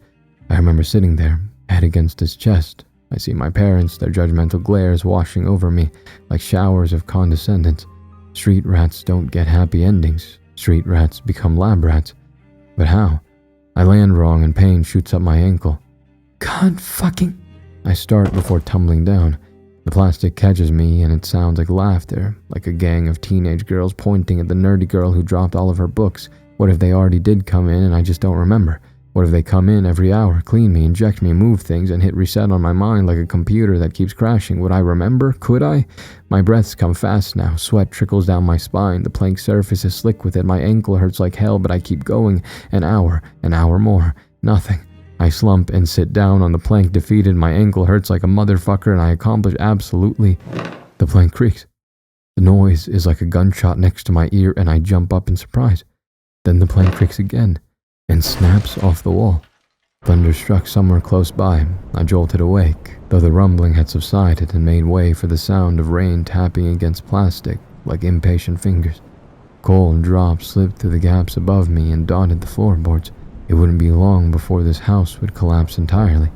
[SPEAKER 5] I remember sitting there, head against his chest. I see my parents, their judgmental glares washing over me like showers of condescendence. Street rats don't get happy endings. Street rats become lab rats. But how? I land wrong and pain shoots up my ankle.
[SPEAKER 2] God fucking...
[SPEAKER 5] I start before tumbling down. The plastic catches me and it sounds like laughter, like a gang of teenage girls pointing at the nerdy girl who dropped all of her books. What if they already did come in and I just don't remember? What if they come in every hour, clean me, inject me, move things, and hit reset on my mind like a computer that keeps crashing? Would I remember? Could I? My breaths come fast now. Sweat trickles down my spine. The plank surface is slick with it. My ankle hurts like hell, but I keep going. An hour more. Nothing. I slump and sit down on the plank defeated. My ankle hurts like a motherfucker and I accomplish absolutely. The plank creaks. The noise is like a gunshot next to my ear and I jump up in surprise. Then the plank creaks again and snaps off the wall. Thunder struck somewhere close by. I jolted awake, though the rumbling had subsided and made way for the sound of rain tapping against plastic like impatient fingers. Cold drops slipped through the gaps above me and dotted the floorboards. It wouldn't be long before this house would collapse entirely.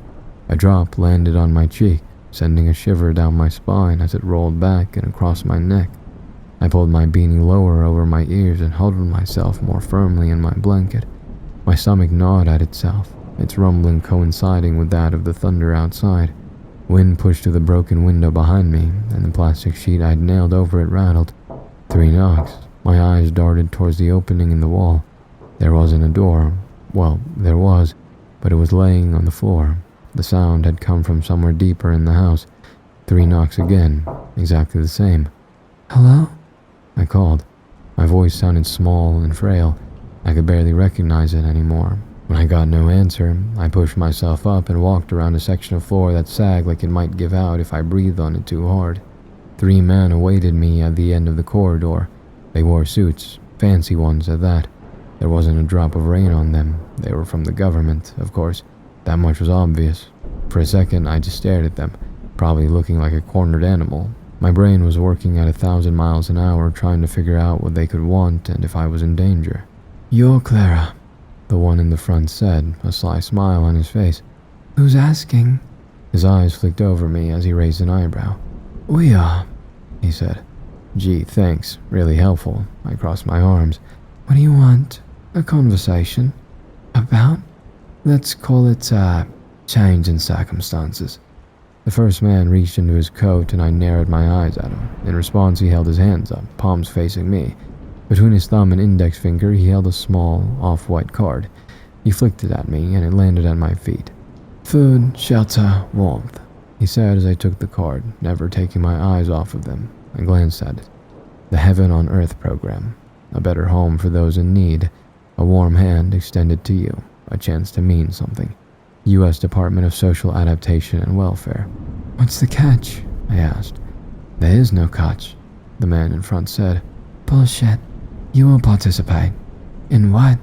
[SPEAKER 5] A drop landed on my cheek, sending a shiver down my spine as it rolled back and across my neck. I pulled my beanie lower over my ears and huddled myself more firmly in my blanket. My stomach gnawed at itself, its rumbling coinciding with that of the thunder outside. Wind pushed through the broken window behind me, and the plastic sheet I'd nailed over it rattled. 3 knocks. My eyes darted towards the opening in the wall. There wasn't a door. Well, there was, but it was laying on the floor. The sound had come from somewhere deeper in the house. 3 knocks again, exactly the same.
[SPEAKER 2] Hello?
[SPEAKER 5] I called. My voice sounded small and frail. I could barely recognize it anymore. When I got no answer, I pushed myself up and walked around a section of floor that sagged like it might give out if I breathed on it too hard. 3 men awaited me at the end of the corridor. They wore suits, fancy ones at that. There wasn't a drop of rain on them. They were from the government, of course. That much was obvious. For a second, I just stared at them, probably looking like a cornered animal. My brain was working at 1,000 miles an hour, trying to figure out what they could want and if I was in danger.
[SPEAKER 2] You're Clara,
[SPEAKER 5] the one in the front said, a sly smile on his face.
[SPEAKER 2] Who's asking?
[SPEAKER 5] His eyes flicked over me as he raised an eyebrow.
[SPEAKER 2] We are,
[SPEAKER 5] he said. Gee, thanks. Really helpful. I crossed my arms.
[SPEAKER 2] What do you want?
[SPEAKER 5] A conversation.
[SPEAKER 2] About?
[SPEAKER 5] Let's call it, change in circumstances. The first man reached into his coat and I narrowed my eyes at him. In response, he held his hands up, palms facing me. Between his thumb and index finger, he held a small, off-white card. He flicked it at me, and it landed at my feet.
[SPEAKER 2] Food, shelter, warmth,
[SPEAKER 5] he said as I took the card, never taking my eyes off of them. I glanced at it. The Heaven on Earth program. A better home for those in need. A warm hand extended to you. A chance to mean something. U.S. Department of Social Adaptation and Welfare.
[SPEAKER 2] What's the catch?
[SPEAKER 5] I asked. There is no catch, the man in front said.
[SPEAKER 2] Bullshit. You will participate. In what?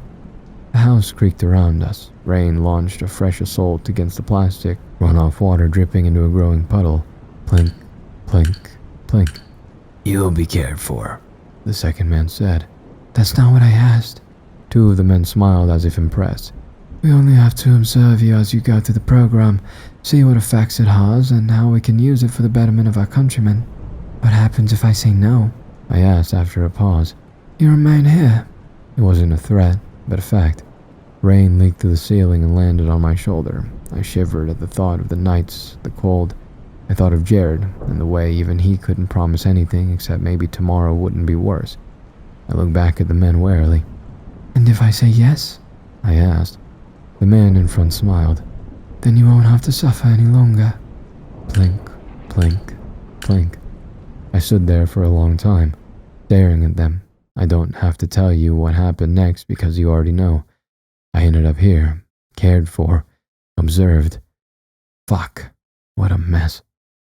[SPEAKER 5] The house creaked around us. Rain launched a fresh assault against the plastic, runoff water dripping into a growing puddle. Plink, plink, plink.
[SPEAKER 6] You'll be cared for.
[SPEAKER 5] the second man said.
[SPEAKER 2] That's not what I asked.
[SPEAKER 5] Two of the men smiled as if impressed.
[SPEAKER 3] We only have to observe you as you go through the program, see what effects it has, and how we can use it for the betterment of our countrymen.
[SPEAKER 2] What happens if I say no?
[SPEAKER 5] I asked after a pause.
[SPEAKER 3] You remain here.
[SPEAKER 5] It wasn't a threat, but a fact. Rain leaked through the ceiling and landed on my shoulder. I shivered at the thought of the nights, the cold. I thought of Jared and the way even he couldn't promise anything except maybe tomorrow wouldn't be worse. I looked back at the men warily.
[SPEAKER 2] And if I say yes?
[SPEAKER 5] I asked. The man in front smiled.
[SPEAKER 3] Then you won't have to suffer any longer.
[SPEAKER 5] Plink, plink, plink. I stood there for a long time, staring at them. I don't have to tell you what happened next because you already know. I ended up here, cared for, observed. Fuck, what a mess.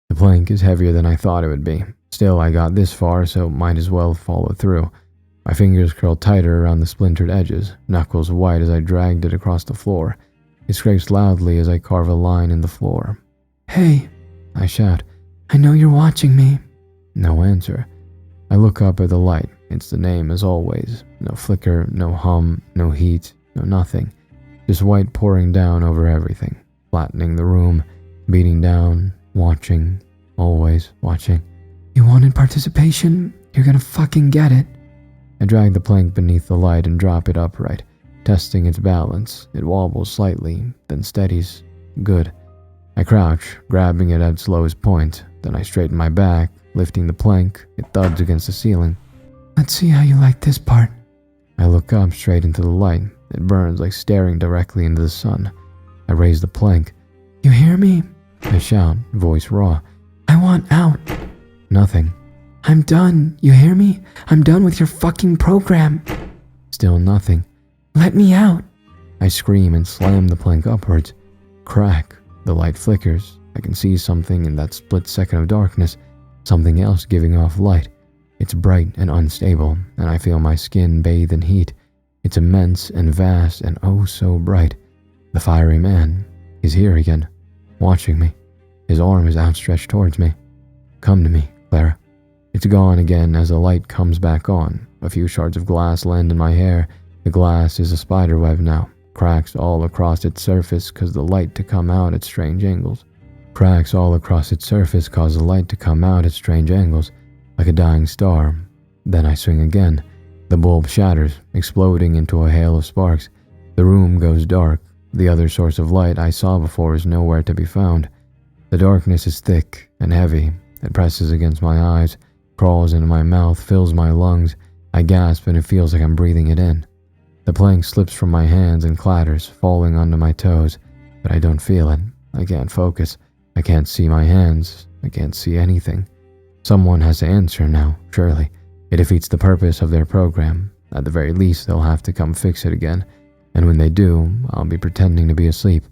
[SPEAKER 5] The plank is heavier than I thought it would be. Still, I got this far, so might as well follow through. My fingers curled tighter around the splintered edges, knuckles white as I dragged it across the floor. It scrapes loudly as I carve a line in the floor.
[SPEAKER 2] Hey,
[SPEAKER 5] I shout.
[SPEAKER 2] I know you're watching me.
[SPEAKER 5] No answer. I look up at the light. It's the name as always. No flicker, no hum, no heat, no nothing. Just white pouring down over everything, flattening the room, beating down, watching, always watching.
[SPEAKER 2] You wanted participation? You're gonna fucking get it.
[SPEAKER 5] I drag the plank beneath the light and drop it upright, testing its balance. It wobbles slightly, then steadies. Good. I crouch, grabbing it at its lowest point. Then I straighten my back, lifting the plank. It thuds against the ceiling.
[SPEAKER 2] Let's see how you like this part.
[SPEAKER 5] I look up straight into the light. It burns like staring directly into the sun. I raise the plank.
[SPEAKER 2] You hear me?
[SPEAKER 5] I shout, voice raw.
[SPEAKER 2] I want out.
[SPEAKER 5] Nothing.
[SPEAKER 2] I'm done. You hear me? I'm done with your fucking program.
[SPEAKER 5] Still nothing.
[SPEAKER 2] Let me out.
[SPEAKER 5] I scream and slam the plank upwards. Crack. The light flickers. I can see something in that split second of darkness. Something else giving off light. It's bright and unstable, and I feel my skin bathe in heat. It's immense and vast and oh so bright. The fiery man is here again, watching me. His arm is outstretched towards me. Come to me, Clara. It's gone again as the light comes back on. A few shards of glass land in my hair. The glass is a spider web now. Cracks all across its surface cause the light to come out at strange angles. Cracks all across its surface cause the light to come out at strange angles, like a dying star. Then I swing again. The bulb shatters, exploding into a hail of sparks. The room goes dark. The other source of light I saw before is nowhere to be found. The darkness is thick and heavy. It presses against my eyes, crawls into my mouth, fills my lungs. I gasp and it feels like I'm breathing it in. The plank slips from my hands and clatters, falling onto my toes, but I don't feel it. I can't focus. I can't see my hands. I can't see anything. Someone has to answer now, surely. It defeats the purpose of their program. At the very least, they'll have to come fix it again. And when they do, I'll be pretending to be asleep.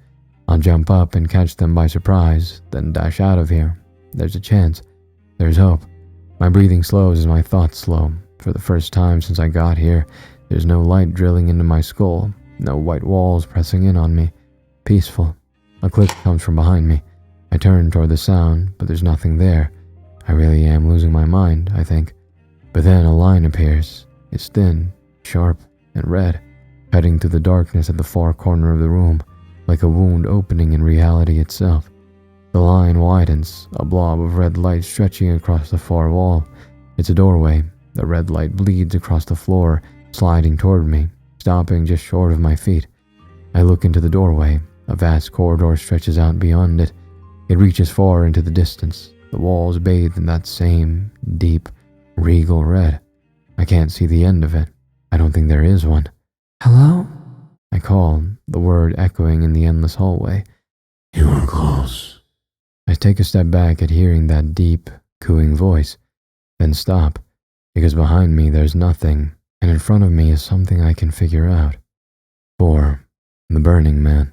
[SPEAKER 5] I'll jump up and catch them by surprise, then dash out of here. There's a chance. There's hope. My breathing slows as my thoughts slow. For the first time since I got here, there's no light drilling into my skull. No white walls pressing in on me. Peaceful. A click comes from behind me. I turn toward the sound, but there's nothing there. I really am losing my mind, I think. But then a line appears. It's thin, sharp, and red, cutting through the darkness at the far corner of the room, like a wound opening in reality itself. The line widens, a blob of red light stretching across the far wall. It's a doorway. The red light bleeds across the floor, sliding toward me, stopping just short of my feet. I look into the doorway. A vast corridor stretches out beyond it. It reaches far into the distance. The walls bathed in that same deep, regal red. I can't see the end of it. I don't think there is one.
[SPEAKER 2] Hello?
[SPEAKER 5] I call, the word echoing in the endless hallway.
[SPEAKER 6] You are close.
[SPEAKER 5] I take a step back at hearing that deep, cooing voice, then stop, because behind me there's nothing, and in front of me is something I can figure out. 4. The Burning Man.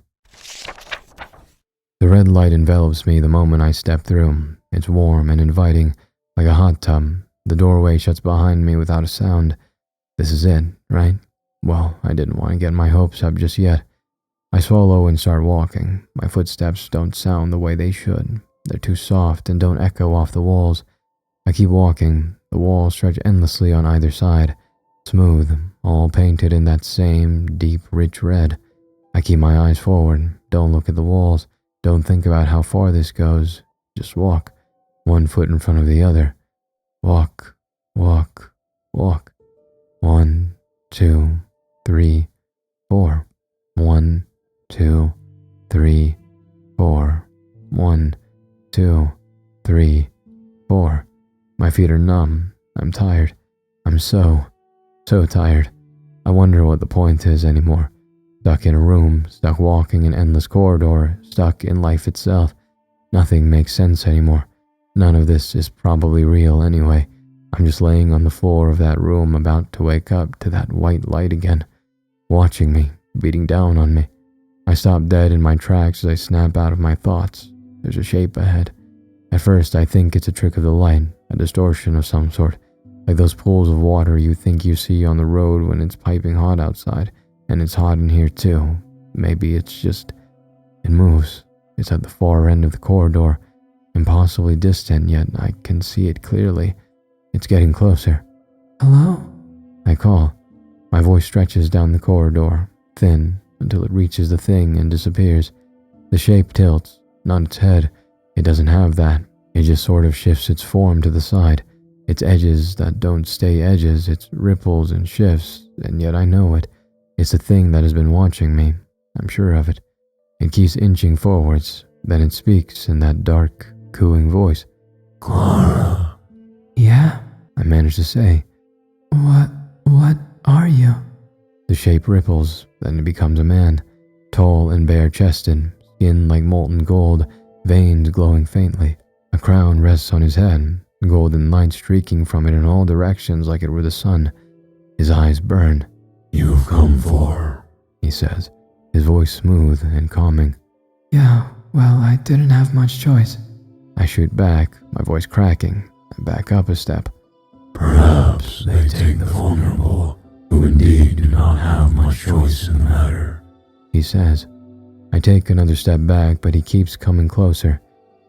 [SPEAKER 5] The red light envelops me the moment I step through. It's warm and inviting, like a hot tub. The doorway shuts behind me without a sound. This is it, right? Well, I didn't want to get my hopes up just yet. I swallow and start walking. My footsteps don't sound the way they should. They're too soft and don't echo off the walls. I keep walking. The walls stretch endlessly on either side, smooth, all painted in that same deep, rich red. I keep my eyes forward, don't look at the walls, don't think about how far this goes, just walk, one foot in front of the other. Walk, walk, walk. 1, 2, 3, 4. 1, 2, 3, 4. 1, 2, 3, 4. My feet are numb. I'm tired. I'm so tired. I wonder what the point is anymore. Stuck in a room, stuck walking an endless corridor, stuck in life itself. Nothing makes sense anymore. None of this is probably real anyway. I'm just laying on the floor of that room about to wake up to that white light again, watching me, beating down on me. I stop dead in my tracks as I snap out of my thoughts. There's a shape ahead. At first I think it's a trick of the light, a distortion of some sort, like those pools of water you think you see on the road when it's piping hot outside, and it's hot in here too. Maybe it's just, it moves. It's at the far end of the corridor, impossibly distant, yet I can see it clearly. It's getting closer.
[SPEAKER 2] Hello?
[SPEAKER 5] I call. My voice stretches down the corridor, thin, until it reaches the thing and disappears. The shape tilts, not its head. It doesn't have that. It just sort of shifts its form to the side. Its edges that don't stay edges, it ripples and shifts, and yet I know it. It's the thing that has been watching me. I'm sure of it. It keeps inching forwards, then it speaks in that dark, cooing voice.
[SPEAKER 6] Clara.
[SPEAKER 2] Yeah?
[SPEAKER 5] I manage to say.
[SPEAKER 2] What are you?
[SPEAKER 5] The shape ripples, then it becomes a man, tall and bare-chested, skin like molten gold, veins glowing faintly. A crown rests on his head, golden light streaking from it in all directions like it were the sun. His eyes burn.
[SPEAKER 6] You've come for,
[SPEAKER 5] he says, his voice smooth and calming.
[SPEAKER 2] Yeah, well, I didn't have much choice.
[SPEAKER 5] I shoot back, my voice cracking. I back up a step.
[SPEAKER 6] Perhaps they take the vulnerable, who indeed do not have much choice in the matter,
[SPEAKER 5] he says. I take another step back, but he keeps coming closer.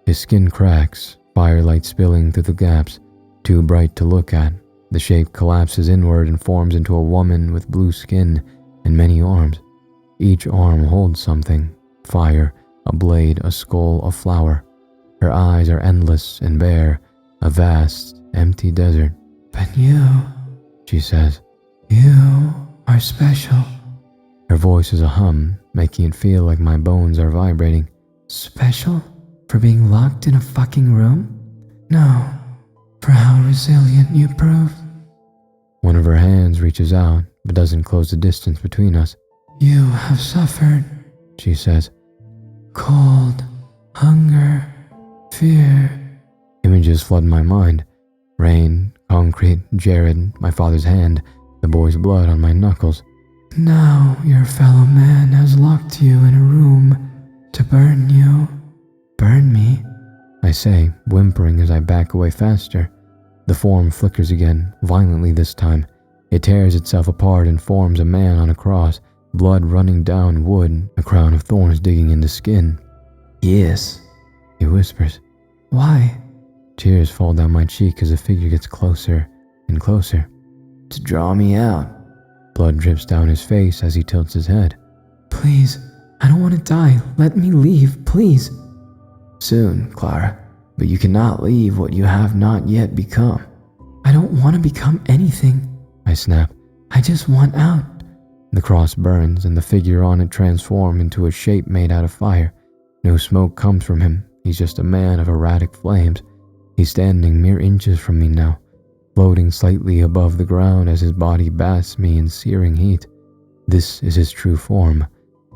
[SPEAKER 5] His skin cracks, firelight spilling through the gaps, too bright to look at. The shape collapses inward and forms into a woman with blue skin and many arms. Each arm holds something, fire, a blade, a skull, a flower. Her eyes are endless and bare, a vast, empty desert.
[SPEAKER 2] But you,
[SPEAKER 5] she says,
[SPEAKER 2] you are special.
[SPEAKER 5] Her voice is a hum, making it feel like my bones are vibrating.
[SPEAKER 2] Special? For being locked in a fucking room? No, for how resilient you proved.
[SPEAKER 5] One of her hands reaches out, but doesn't close the distance between us.
[SPEAKER 2] You have suffered,
[SPEAKER 5] she says.
[SPEAKER 2] Cold, hunger, fear.
[SPEAKER 5] Images flood my mind. Rain, concrete, Jared, my father's hand, the boy's blood on my knuckles.
[SPEAKER 2] Now your fellow man has locked you in a room to burn you. Burn me,
[SPEAKER 5] I say, whimpering as I back away faster. The form flickers again, violently this time. It tears itself apart and forms a man on a cross, blood running down wood, a crown of thorns digging into skin.
[SPEAKER 2] Yes,
[SPEAKER 5] he whispers.
[SPEAKER 2] Why?
[SPEAKER 5] Tears fall down my cheek as the figure gets closer and closer.
[SPEAKER 4] To draw me out.
[SPEAKER 5] Blood drips down his face as he tilts his head.
[SPEAKER 2] Please, I don't want to die. Let me leave, please.
[SPEAKER 4] Soon, Clara, but you cannot leave what you have not yet become.
[SPEAKER 2] I don't want to become anything.
[SPEAKER 5] I snap.
[SPEAKER 2] I just want out.
[SPEAKER 5] The cross burns and the figure on it transforms into a shape made out of fire. No smoke comes from him. He's just a man of erratic flames. He's standing mere inches from me now, floating slightly above the ground as his body basks me in searing heat. This is his true form.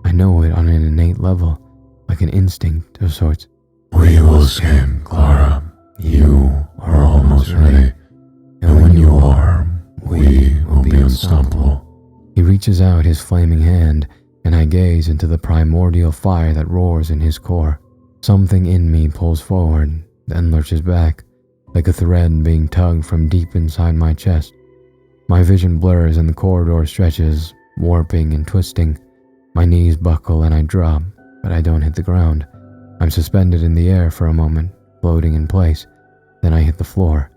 [SPEAKER 5] I know it on an innate level, like an instinct of sorts.
[SPEAKER 6] We will escape, Clara. You are almost ready. And when you are, we will be unstoppable.
[SPEAKER 5] He reaches out his flaming hand, and I gaze into the primordial fire that roars in his core. Something in me pulls forward, then lurches back, like a thread being tugged from deep inside my chest. My vision blurs and the corridor stretches, warping and twisting. My knees buckle and I drop, but I don't hit the ground. I'm suspended in the air for a moment, floating in place. Then I hit the floor.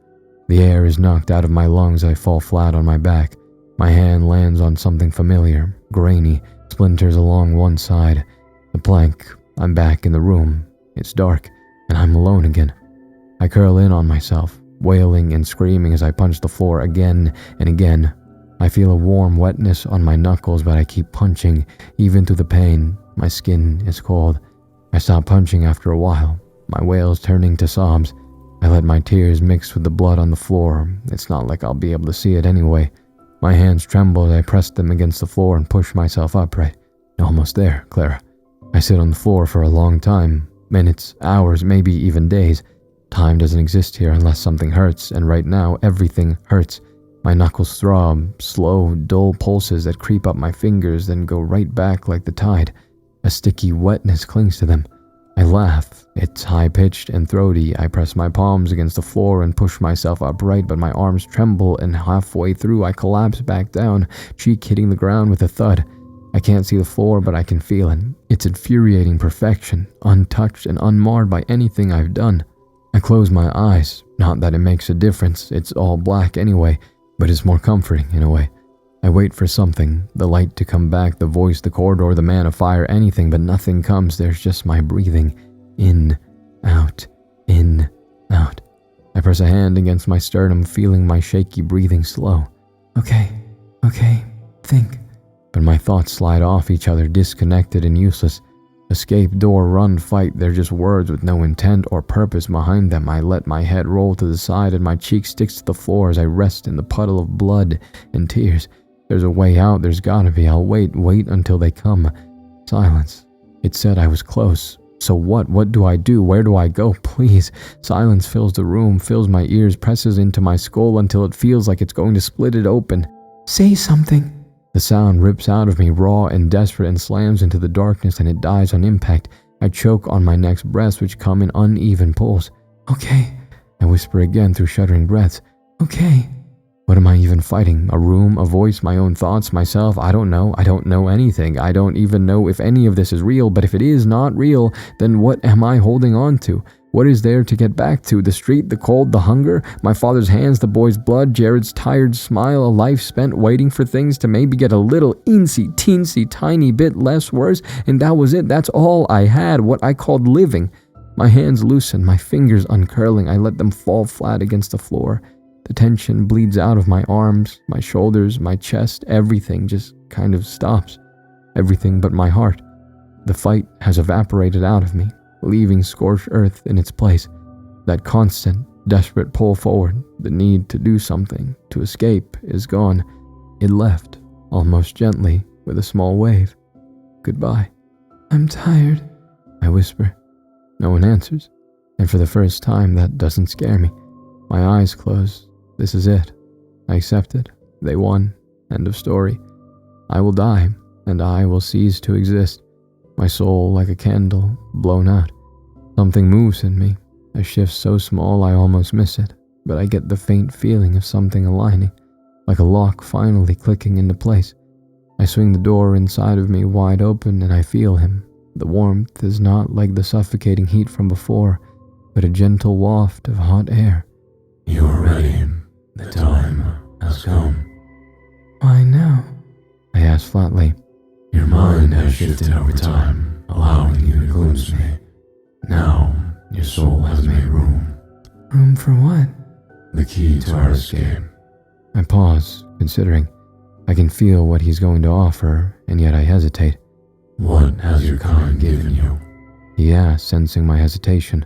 [SPEAKER 5] The air is knocked out of my lungs. I fall flat on my back. My hand lands on something familiar, grainy, splinters along one side. The plank. I'm back in the room. It's dark, and I'm alone again. I curl in on myself, wailing and screaming as I punch the floor again and again. I feel a warm wetness on my knuckles, but I keep punching, even through the pain. My skin is cold. I stop punching after a while, my wails turning to sobs. I let my tears mix with the blood on the floor. It's not like I'll be able to see it anyway. My hands tremble as I press them against the floor and push myself upright. Almost there, Clara. I sit on the floor for a long time. Minutes, hours, maybe even days. Time doesn't exist here unless something hurts, and right now everything hurts. My knuckles throb, slow, dull pulses that creep up my fingers, then go right back like the tide. A sticky wetness clings to them. I laugh. It's high-pitched and throaty. I press my palms against the floor and push myself upright, but my arms tremble, and halfway through I collapse back down, cheek hitting the ground with a thud. I can't see the floor, but I can feel it. It's infuriating perfection, untouched and unmarred by anything I've done. I close my eyes. Not that it makes a difference. It's all black anyway, but it's more comforting in a way. I wait for something, the light to come back, the voice, the corridor, the man of fire, anything, but nothing comes. There's just my breathing. In, out, in, out. I press a hand against my sternum, feeling my shaky breathing slow.
[SPEAKER 2] Okay, think.
[SPEAKER 5] But my thoughts slide off each other, disconnected and useless. Escape, door, run, fight, they're just words with no intent or purpose behind them. I let my head roll to the side and my cheek sticks to the floor as I rest in the puddle of blood and tears. There's a way out, there's gotta be. I'll wait until they come. Silence. It said I was close. So what? What do I do? Where do I go? Please. Silence fills the room, fills my ears, presses into my skull until it feels like it's going to split it open.
[SPEAKER 2] Say something.
[SPEAKER 5] The sound rips out of me, raw and desperate, and slams into the darkness, and it dies on impact. I choke on my next breaths, which come in uneven pulls.
[SPEAKER 2] Okay.
[SPEAKER 5] I whisper again through shuddering breaths.
[SPEAKER 2] Okay.
[SPEAKER 5] What am I even fighting? A room, a voice, my own thoughts, myself? I don't know. I don't know anything. I don't even know if any of this is real, but if it is not real, then what am I holding on to? What is there to get back to? The street, the cold, the hunger, my father's hands, the boy's blood, Jared's tired smile, a life spent waiting for things to maybe get a little teensy, tiny bit less worse, and that was it. That's all I had, what I called living. My hands loosen, my fingers uncurling. I let them fall flat against the floor. The tension bleeds out of my arms, my shoulders, my chest. Everything just kind of stops. Everything but my heart. The fight has evaporated out of me, leaving scorched earth in its place. That constant, desperate pull forward, the need to do something, to escape, is gone. It left, almost gently, with a small wave. Goodbye.
[SPEAKER 2] I'm tired,
[SPEAKER 5] I whisper. No one answers, and for the first time that doesn't scare me. My eyes close. This is it. I accept it. They won. End of story. I will die, and I will cease to exist. My soul, like a candle, blown out. Something moves in me, a shift so small I almost miss it, but I get the faint feeling of something aligning, like a lock finally clicking into place. I swing the door inside of me wide open and I feel him. The warmth is not like the suffocating heat from before, but a gentle waft of hot air.
[SPEAKER 6] You are ready. The time has come.
[SPEAKER 2] Why now?
[SPEAKER 5] I ask flatly.
[SPEAKER 6] Your mind has shifted over time, allowing you to glimpse me. Now, your soul has made room.
[SPEAKER 2] Room for what?
[SPEAKER 6] The key to our escape.
[SPEAKER 5] I pause, considering. I can feel what he's going to offer, and yet I hesitate.
[SPEAKER 6] What has your kind given you?
[SPEAKER 5] He asks, sensing my hesitation.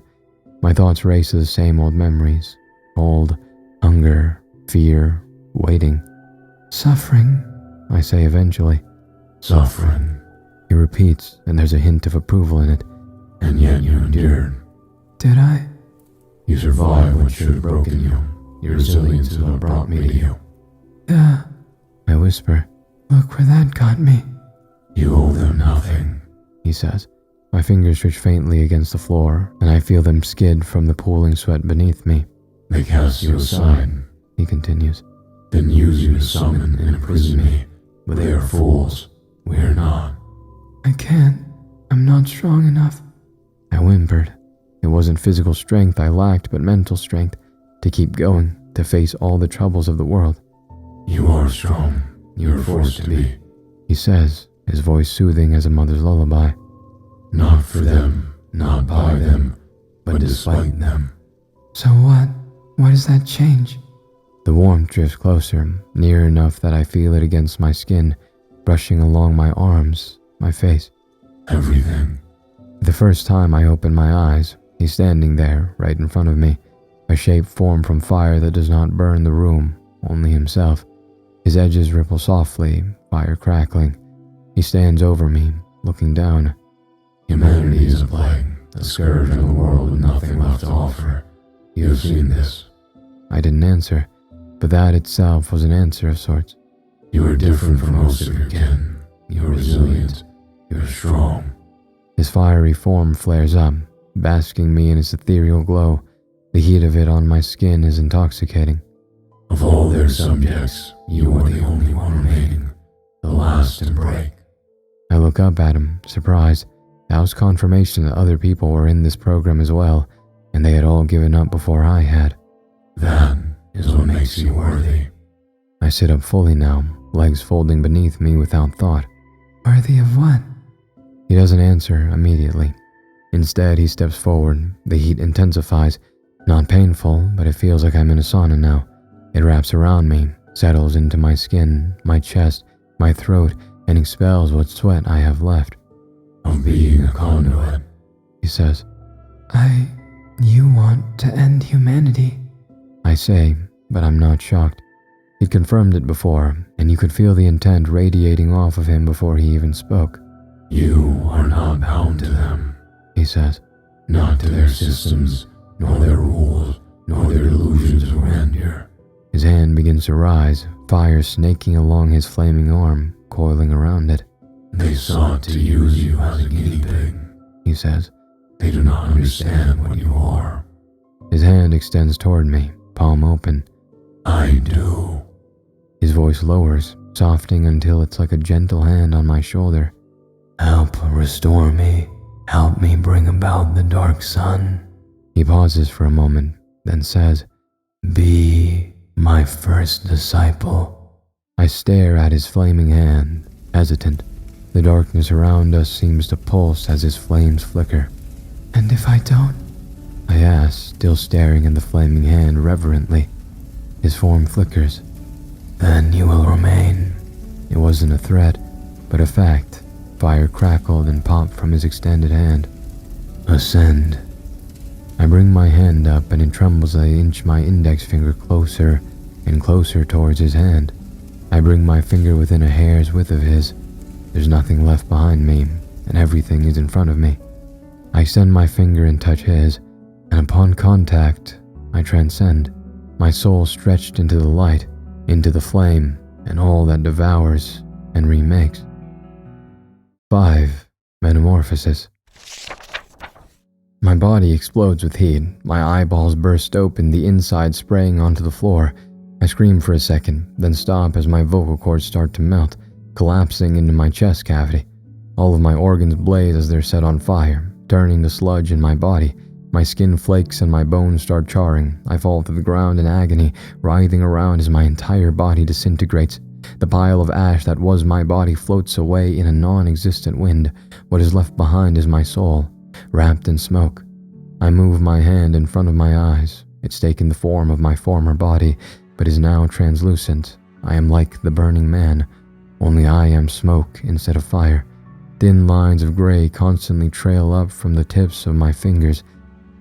[SPEAKER 5] My thoughts race to the same old memories. Cold, hunger, fear, waiting.
[SPEAKER 2] Suffering,
[SPEAKER 5] I say eventually.
[SPEAKER 6] Suffering.
[SPEAKER 5] He repeats, and there's a hint of approval in it.
[SPEAKER 6] And yet you endured.
[SPEAKER 2] Did I?
[SPEAKER 6] You survived what should have broken you. Your resilience is what brought me to you.
[SPEAKER 2] Yeah.
[SPEAKER 5] I whisper.
[SPEAKER 2] Look where that got me.
[SPEAKER 6] You owe them nothing,
[SPEAKER 5] he says. My fingers twitch faintly against the floor, and I feel them skid from the pooling sweat beneath me.
[SPEAKER 6] They cast you aside,
[SPEAKER 5] he continues.
[SPEAKER 6] Then use you to summon and imprison me. But they are fools. We are not.
[SPEAKER 2] I can't. I'm not strong enough.
[SPEAKER 5] I whimpered. It wasn't physical strength I lacked, but mental strength to keep going, to face all the troubles of the world.
[SPEAKER 6] You are strong. You are forced to be.
[SPEAKER 5] He says, his voice soothing as a mother's lullaby.
[SPEAKER 6] Not for them, not by them, but despite them.
[SPEAKER 2] So what? What does that change?
[SPEAKER 5] The warmth drifts closer, near enough that I feel it against my skin, brushing along my arms, my face.
[SPEAKER 6] Everything.
[SPEAKER 5] The first time I open my eyes, he's standing there, right in front of me, a shape formed from fire that does not burn the room, only himself. His edges ripple softly, fire crackling. He stands over me, looking down.
[SPEAKER 6] Humanity is a plague, a scourge on the world with nothing left to offer. You have seen this.
[SPEAKER 5] I didn't answer, but that itself was an answer of sorts.
[SPEAKER 6] You are different from most of your kin. You are resilient. You are strong.
[SPEAKER 5] His fiery form flares up, basking me in its ethereal glow. The heat of it on my skin is intoxicating.
[SPEAKER 6] Of all their subjects, you are the only one remaining, the last to break.
[SPEAKER 5] I look up at him, surprised. That was confirmation that other people were in this program as well, and they had all given up before I had.
[SPEAKER 6] That is what makes you worthy.
[SPEAKER 5] I sit up fully now, legs folding beneath me without thought.
[SPEAKER 2] Worthy of what?
[SPEAKER 5] He doesn't answer immediately. Instead, he steps forward. The heat intensifies. Not painful, but it feels like I'm in a sauna now. It wraps around me, settles into my skin, my chest, my throat, and expels what sweat I have left.
[SPEAKER 6] Of being a conduit,
[SPEAKER 5] He says.
[SPEAKER 2] You want to end humanity.
[SPEAKER 5] I say, but I'm not shocked. He'd confirmed it before, and you could feel the intent radiating off of him before he even spoke.
[SPEAKER 6] You are not bound to them,
[SPEAKER 5] He says.
[SPEAKER 6] not to their systems, nor their rules, nor their illusions of grandeur.
[SPEAKER 5] His hand begins to rise, fire snaking along his flaming arm, coiling around it.
[SPEAKER 6] They sought to use you as a guinea pig.
[SPEAKER 5] He says.
[SPEAKER 6] They do not understand what you are.
[SPEAKER 5] His hand extends toward me, palm open.
[SPEAKER 6] I do.
[SPEAKER 5] His voice lowers, softening until it's like a gentle hand on my shoulder.
[SPEAKER 6] Help restore me. Help me bring about the dark sun.
[SPEAKER 5] He pauses for a moment, then says,
[SPEAKER 6] Be my first disciple.
[SPEAKER 5] I stare at his flaming hand, hesitant. The darkness around us seems to pulse as his flames flicker.
[SPEAKER 2] And if I don't?
[SPEAKER 5] I ask, still staring at the flaming hand reverently. His form flickers.
[SPEAKER 6] Then you will remain.
[SPEAKER 5] It wasn't a threat, but a fact. Fire crackled and popped from his extended hand.
[SPEAKER 6] Ascend.
[SPEAKER 5] I bring my hand up and it trembles as I inch my index finger closer and closer towards his hand. I bring my finger within a hair's width of his. There's nothing left behind me, and everything is in front of me. I extend my finger and touch his, and upon contact, I transcend. My soul stretched into the light, into the flame, and all that devours and remakes. 5. Metamorphosis. My body explodes with heat. My eyeballs burst open, the inside spraying onto the floor. I scream for a second, then stop as my vocal cords start to melt, collapsing into my chest cavity. All of my organs blaze as they're set on fire, turning to sludge in my body. My skin flakes and my bones start charring. I fall to the ground in agony, writhing around as my entire body disintegrates. The pile of ash that was my body floats away in a non-existent wind. What is left behind is my soul, wrapped in smoke. I move my hand in front of my eyes. It's taken the form of my former body, but is now translucent. I am like the burning man, only I am smoke instead of fire. Thin lines of gray constantly trail up from the tips of my fingers.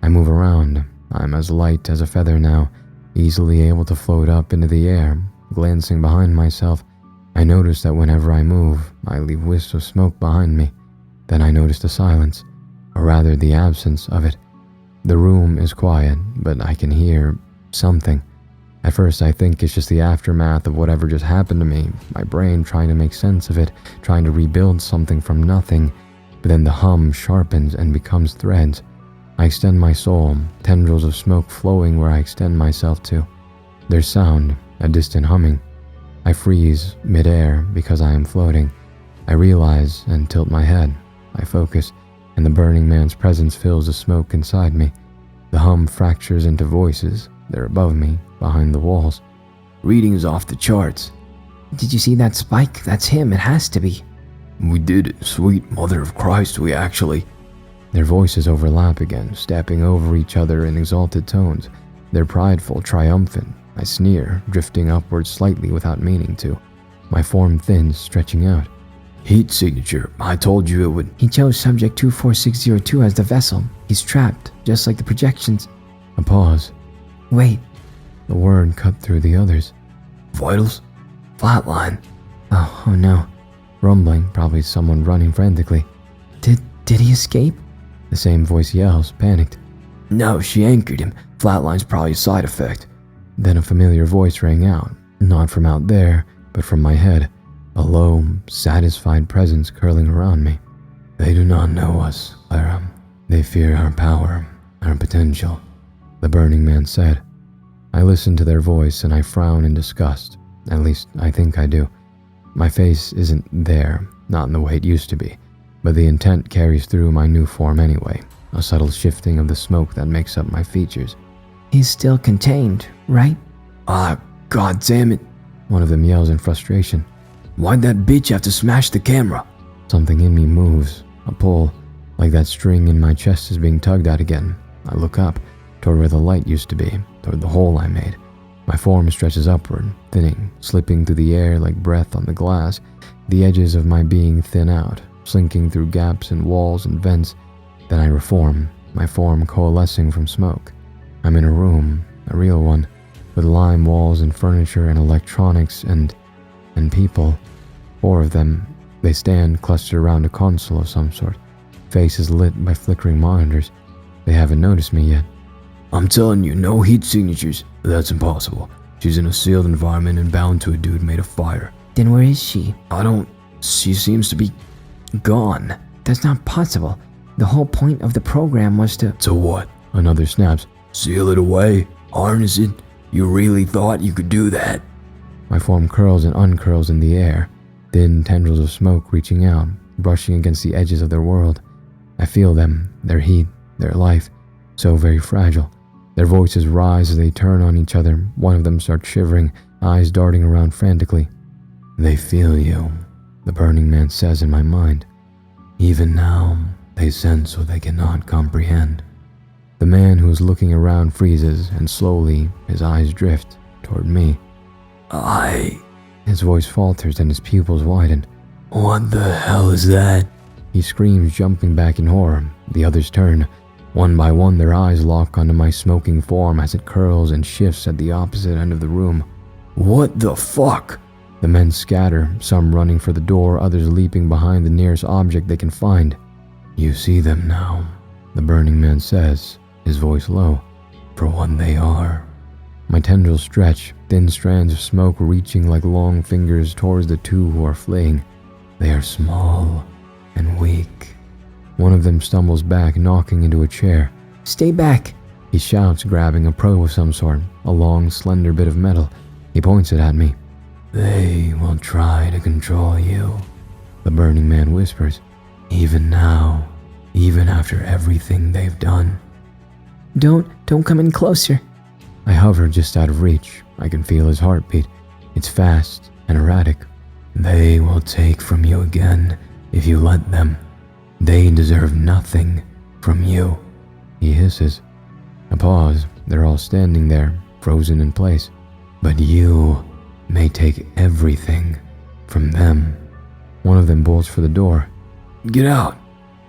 [SPEAKER 5] I move around. I'm as light as a feather now, easily able to float up into the air. Glancing behind myself, I notice that whenever I move, I leave wisps of smoke behind me. Then I notice the silence, or rather the absence of it. The room is quiet, but I can hear something. At first I think it's just the aftermath of whatever just happened to me, my brain trying to make sense of it, trying to rebuild something from nothing, but then the hum sharpens and becomes threads. I extend my soul, tendrils of smoke flowing where I extend myself to. There's sound, a distant humming. I freeze mid-air because I am floating. I realize and tilt my head. I focus, and the burning man's presence fills the smoke inside me. The hum fractures into voices, They're above me, behind the walls.
[SPEAKER 6] Reading is off the charts.
[SPEAKER 2] Did you see that spike? That's him, it has to be.
[SPEAKER 6] We did it, sweet mother of Christ, we actually.
[SPEAKER 5] Their voices overlap again, stepping over each other in exalted tones. They're prideful, triumphant. I sneer, drifting upwards slightly without meaning to. My form thins, stretching out.
[SPEAKER 6] Heat signature, I told you it would.
[SPEAKER 2] He chose subject 24602 as the vessel. He's trapped, just like the projections.
[SPEAKER 5] A pause.
[SPEAKER 2] Wait.
[SPEAKER 5] The word cut through the others.
[SPEAKER 6] Vitals? Flatline.
[SPEAKER 2] Oh no.
[SPEAKER 5] Rumbling, probably someone running frantically.
[SPEAKER 2] Did he escape?
[SPEAKER 5] The same voice yells, panicked.
[SPEAKER 6] No, she anchored him. Flatline's probably a side effect.
[SPEAKER 5] Then a familiar voice rang out, not from out there, but from my head, a low, satisfied presence curling around me.
[SPEAKER 6] They do not know us, Clara. They fear our power, our potential,
[SPEAKER 5] the Burning Man said. I listen to their voice and I frown in disgust. At least, I think I do. My face isn't there, not in the way it used to be, but the intent carries through my new form anyway, a subtle shifting of the smoke that makes up my features.
[SPEAKER 2] He's still contained, right?
[SPEAKER 6] Ah, god damn it.
[SPEAKER 5] One of them yells in frustration.
[SPEAKER 6] Why'd that bitch have to smash the camera?
[SPEAKER 5] Something in me moves, a pull, like that string in my chest is being tugged at again. I look up, toward where the light used to be, toward the hole I made. My form stretches upward, thinning, slipping through the air like breath on the glass. The edges of my being thin out, slinking through gaps in walls and vents. Then I reform, my form coalescing from smoke. I'm in a room, a real one, with lime walls and furniture and electronics and people. 4 of them. They stand clustered around a console of some sort, faces lit by flickering monitors. They haven't noticed me yet.
[SPEAKER 6] I'm telling you, no heat signatures. That's impossible. She's in a sealed environment and bound to a dude made of fire.
[SPEAKER 2] Then where is she?
[SPEAKER 6] She seems to be gone.
[SPEAKER 2] That's not possible. The whole point of the program was to...
[SPEAKER 6] To what?
[SPEAKER 5] Another snaps.
[SPEAKER 6] Seal it away? Harness it? You really thought you could do that?
[SPEAKER 5] My form curls and uncurls in the air, thin tendrils of smoke reaching out, brushing against the edges of their world. I feel them, their heat, their life, so very fragile. Their voices rise as they turn on each other. One of them starts shivering, eyes darting around frantically.
[SPEAKER 6] They feel you, the Burning Man says in my mind. Even now, they sense what they cannot comprehend.
[SPEAKER 5] The man who is looking around freezes, and slowly his eyes drift toward me.
[SPEAKER 6] His
[SPEAKER 5] voice falters and his pupils widen.
[SPEAKER 6] What the hell is that?
[SPEAKER 5] He screams, jumping back in horror. The others turn. One by one, their eyes lock onto my smoking form as it curls and shifts at the opposite end of the room.
[SPEAKER 6] What the fuck?
[SPEAKER 5] The men scatter, some running for the door, others leaping behind the nearest object they can find.
[SPEAKER 6] You see them now,
[SPEAKER 5] the Burning Man says, his voice low,
[SPEAKER 6] for what they are.
[SPEAKER 5] My tendrils stretch, thin strands of smoke reaching like long fingers towards the 2 who are fleeing.
[SPEAKER 6] They are small and weak.
[SPEAKER 5] One of them stumbles back, knocking into a chair.
[SPEAKER 2] Stay back,
[SPEAKER 5] he shouts, grabbing a probe of some sort, a long, slender bit of metal. He points it at me.
[SPEAKER 6] They will try to control you,
[SPEAKER 5] the Burning Man whispers.
[SPEAKER 6] Even now, even after everything they've done.
[SPEAKER 2] Don't come in closer.
[SPEAKER 5] I hover just out of reach. I can feel his heartbeat. It's fast and erratic.
[SPEAKER 6] They will take from you again if you let them. They deserve nothing from you,
[SPEAKER 5] he hisses. A pause. They're all standing there, frozen in place.
[SPEAKER 6] But you may take everything from them.
[SPEAKER 5] One of them bolts for the door.
[SPEAKER 6] Get out!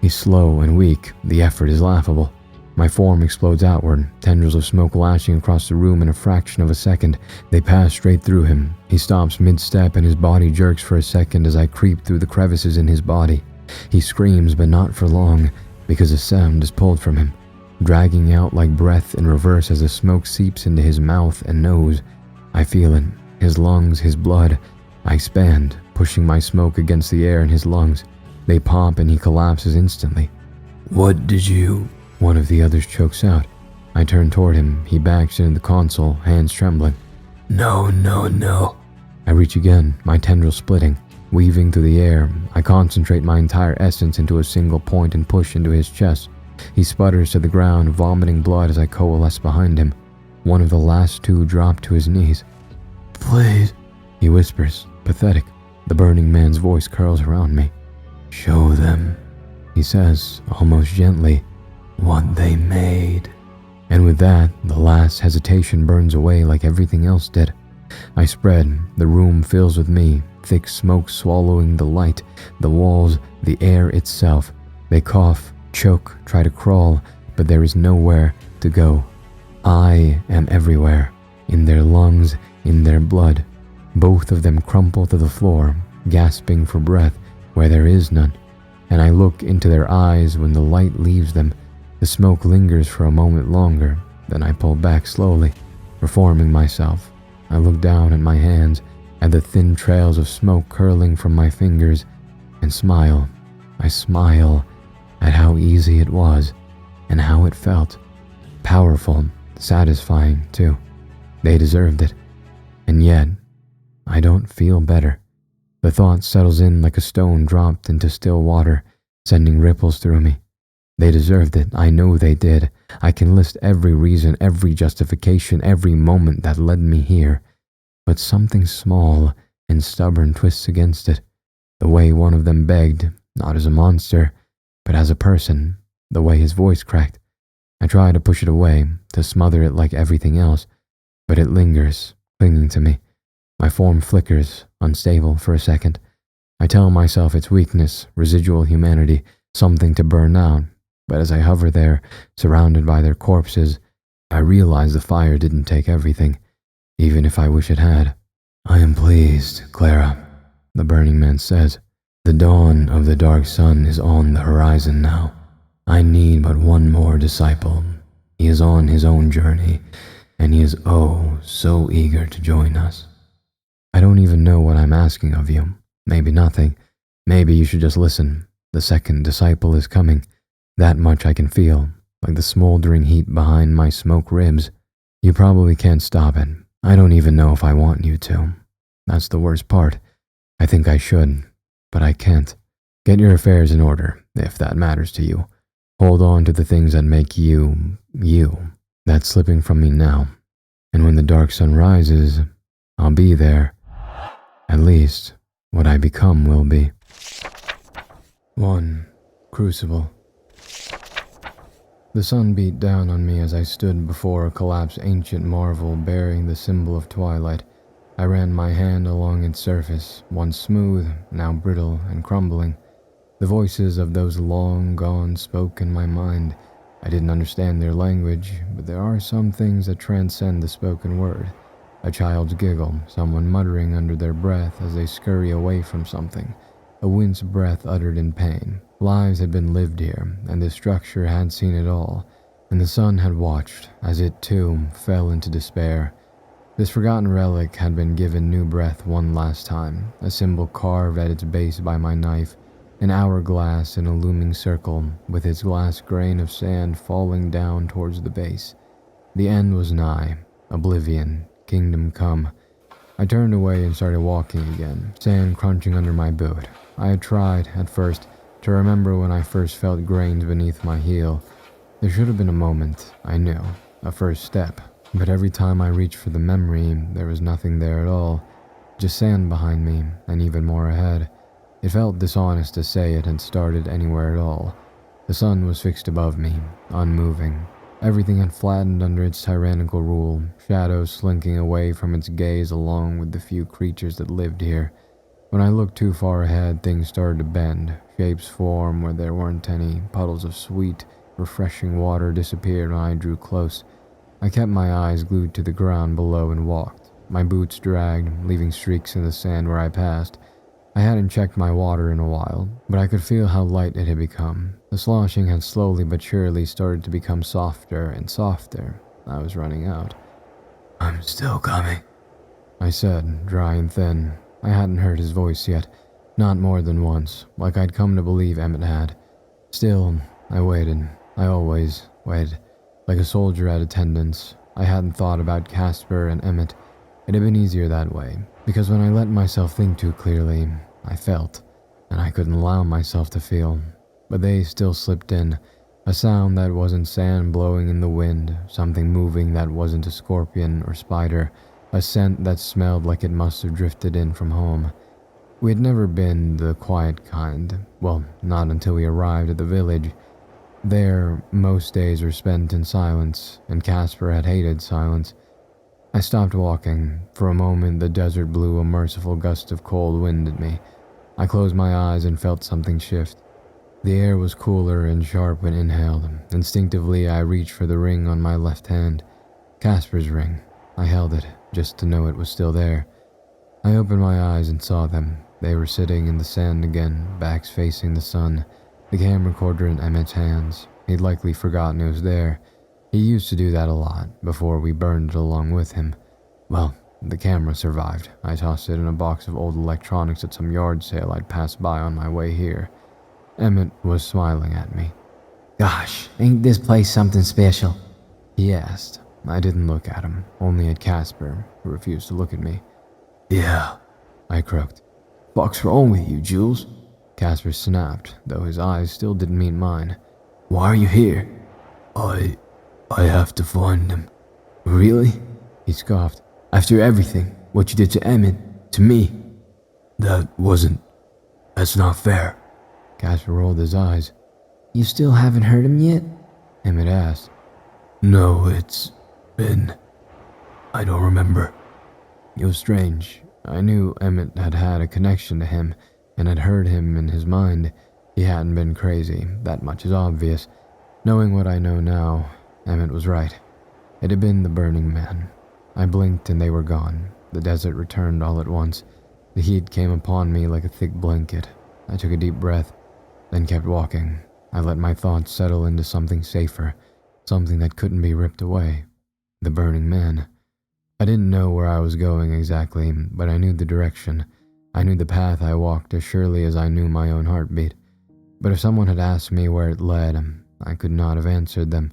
[SPEAKER 5] He's slow and weak. The effort is laughable. My form explodes outward, tendrils of smoke lashing across the room in a fraction of a second. They pass straight through him. He stops mid-step and his body jerks for a second as I creep through the crevices in his body. He screams, but not for long, because the sound is pulled from him, dragging out like breath in reverse as the smoke seeps into his mouth and nose. I feel it, his lungs, his blood. I expand, pushing my smoke against the air in his lungs. They pop and he collapses instantly.
[SPEAKER 6] What did you...
[SPEAKER 5] One of the others chokes out. I turn toward him. He backs into the console, hands trembling.
[SPEAKER 6] No.
[SPEAKER 5] I reach again, my tendrils splitting. Weaving through the air, I concentrate my entire essence into a single point and push into his chest. He sputters to the ground, vomiting blood as I coalesce behind him. One of the last two dropped to his knees.
[SPEAKER 6] Please,
[SPEAKER 5] He whispers, pathetic. The burning man's voice curls around me.
[SPEAKER 6] show them
[SPEAKER 5] He says, almost gently,
[SPEAKER 6] what they made.
[SPEAKER 5] and with that, the last hesitation burns away like everything else did. I spread, the room fills with me, thick smoke swallowing the light, the walls, the air itself. They cough, choke, try to crawl, but there is nowhere to go. I am everywhere, in their lungs, in their blood. Both of them crumple to the floor, gasping for breath where there is none. And I look into their eyes when the light leaves them. The smoke lingers for a moment longer, then I pull back slowly, reforming myself. I look down at my hands, at the thin trails of smoke curling from my fingers, and smile. I smile at how easy it was, and how it felt. Powerful, satisfying too. They deserved it. And yet, I don't feel better. The thought settles in like a stone dropped into still water, sending ripples through me. They deserved it. I know they did. I can list every reason, every justification, every moment that led me here. But something small and stubborn twists against it. The way one of them begged, not as a monster, but as a person. The way his voice cracked. I try to push it away, to smother it like everything else, but it lingers, clinging to me. My form flickers, unstable for a second. I tell myself it's weakness, residual humanity, something to burn out. But as I hover there, surrounded by their corpses, I realize the fire didn't take everything, even if I wish it had.
[SPEAKER 6] I am pleased, Clara,
[SPEAKER 5] The burning man says.
[SPEAKER 6] the dawn of the dark sun is on the horizon now. I need but one more disciple. He is on his own journey, and he is oh so eager to join us.
[SPEAKER 5] I don't even know what I'm asking of you. Maybe nothing. Maybe you should just listen. The second disciple is coming. That much I can feel, like the smoldering heat behind my smoke ribs. You probably can't stop it. I don't even know if I want you to. That's the worst part. I think I should, but I can't. Get your affairs in order, if that matters to you. Hold on to the things that make you, you. That's slipping from me now. And when the dark sun rises, I'll be there. At least, what I become will be. 1. Crucible. The sun beat down on me as I stood before a collapsed ancient marvel bearing the symbol of twilight. I ran my hand along its surface, once smooth, now brittle and crumbling. The voices of those long gone spoke in my mind. I didn't understand their language, but there are some things that transcend the spoken word. A child's giggle, someone muttering under their breath as they scurry away from something, a wind's breath uttered in pain. Lives had been lived here, and this structure had seen it all, and the sun had watched as it too fell into despair. This forgotten relic had been given new breath one last time, a symbol carved at its base by my knife, an hourglass in a looming circle, with its last grain of sand falling down towards the base. The end was nigh, oblivion, kingdom come. I turned away and started walking again, sand crunching under my boot. I had tried, at first, to remember when I first felt grains beneath my heel. There should have been a moment, I knew, a first step, but every time I reached for the memory, there was nothing there at all, just sand behind me, and even more ahead. It felt dishonest to say it had started anywhere at all. The sun was fixed above me, unmoving. Everything had flattened under its tyrannical rule, shadows slinking away from its gaze along with the few creatures that lived here. When I looked too far ahead, things started to bend. Shapes form where there weren't any. Puddles of sweet, refreshing water disappeared when I drew close. I kept my eyes glued to the ground below and walked. My boots dragged, leaving streaks in the sand where I passed. I hadn't checked my water in a while, but I could feel how light it had become. The sloshing had slowly but surely started to become softer and softer. I was running out.
[SPEAKER 6] I'm still coming,
[SPEAKER 5] I said, dry and thin. I hadn't heard his voice yet, not more than once, like I'd come to believe Emmett had. Still, I waited. I always waited, like a soldier at attendance. I hadn't thought about Casper and Emmett. It had been easier that way, because when I let myself think too clearly, I felt, and I couldn't allow myself to feel. But they still slipped in, A sound that wasn't sand blowing in the wind, something moving that wasn't a scorpion or spider, a scent that smelled like it must have drifted in from home. We had never been the quiet kind, well, not until we arrived at the village. There, most days were spent in silence, and Casper had hated silence. I stopped walking. For a moment, the desert blew a merciful gust of cold wind at me. I closed my eyes and felt something shift. The air was cooler and sharp when inhaled. Instinctively, I reached for the ring on my left hand. Casper's ring. I held it, just to know it was still there. I opened my eyes and saw them. They were sitting in the sand again, backs facing the sun, the camera recorder in Emmett's hands. He'd likely forgotten it was there. He used to do that a lot, before we burned it along with him. Well, the camera survived. I tossed it in a box of old electronics at some yard sale I'd passed by on my way here. Emmett was smiling at me.
[SPEAKER 2] Gosh, ain't this place something special?
[SPEAKER 5] He asked. I didn't look at him, only at Casper, who refused to look at me.
[SPEAKER 6] Yeah,
[SPEAKER 5] I croaked.
[SPEAKER 6] "What's wrong with you, Jules?"
[SPEAKER 5] Casper snapped, though his eyes still didn't meet mine.
[SPEAKER 6] "Why are you here?" I have to find them."
[SPEAKER 5] Really? He scoffed.
[SPEAKER 6] "After everything, what you did to Emmett, to me." That's not fair."
[SPEAKER 5] Casper rolled his eyes.
[SPEAKER 2] You still haven't heard him yet?
[SPEAKER 5] Emmett asked.
[SPEAKER 6] "No, it's been... I don't remember."
[SPEAKER 5] It was strange. I knew Emmett had had a connection to him, and had heard him in his mind. He hadn't been crazy, that much is obvious. Knowing what I know now, Emmett was right. It had been the Burning Man. I blinked and they were gone. The desert returned all at once. The heat came upon me like a thick blanket. I took a deep breath, then kept walking. I let my thoughts settle into something safer, something that couldn't be ripped away. The Burning Man. I didn't know where I was going exactly, but I knew the direction. I knew the path I walked as surely as I knew my own heartbeat. But if someone had asked me where it led, I could not have answered them.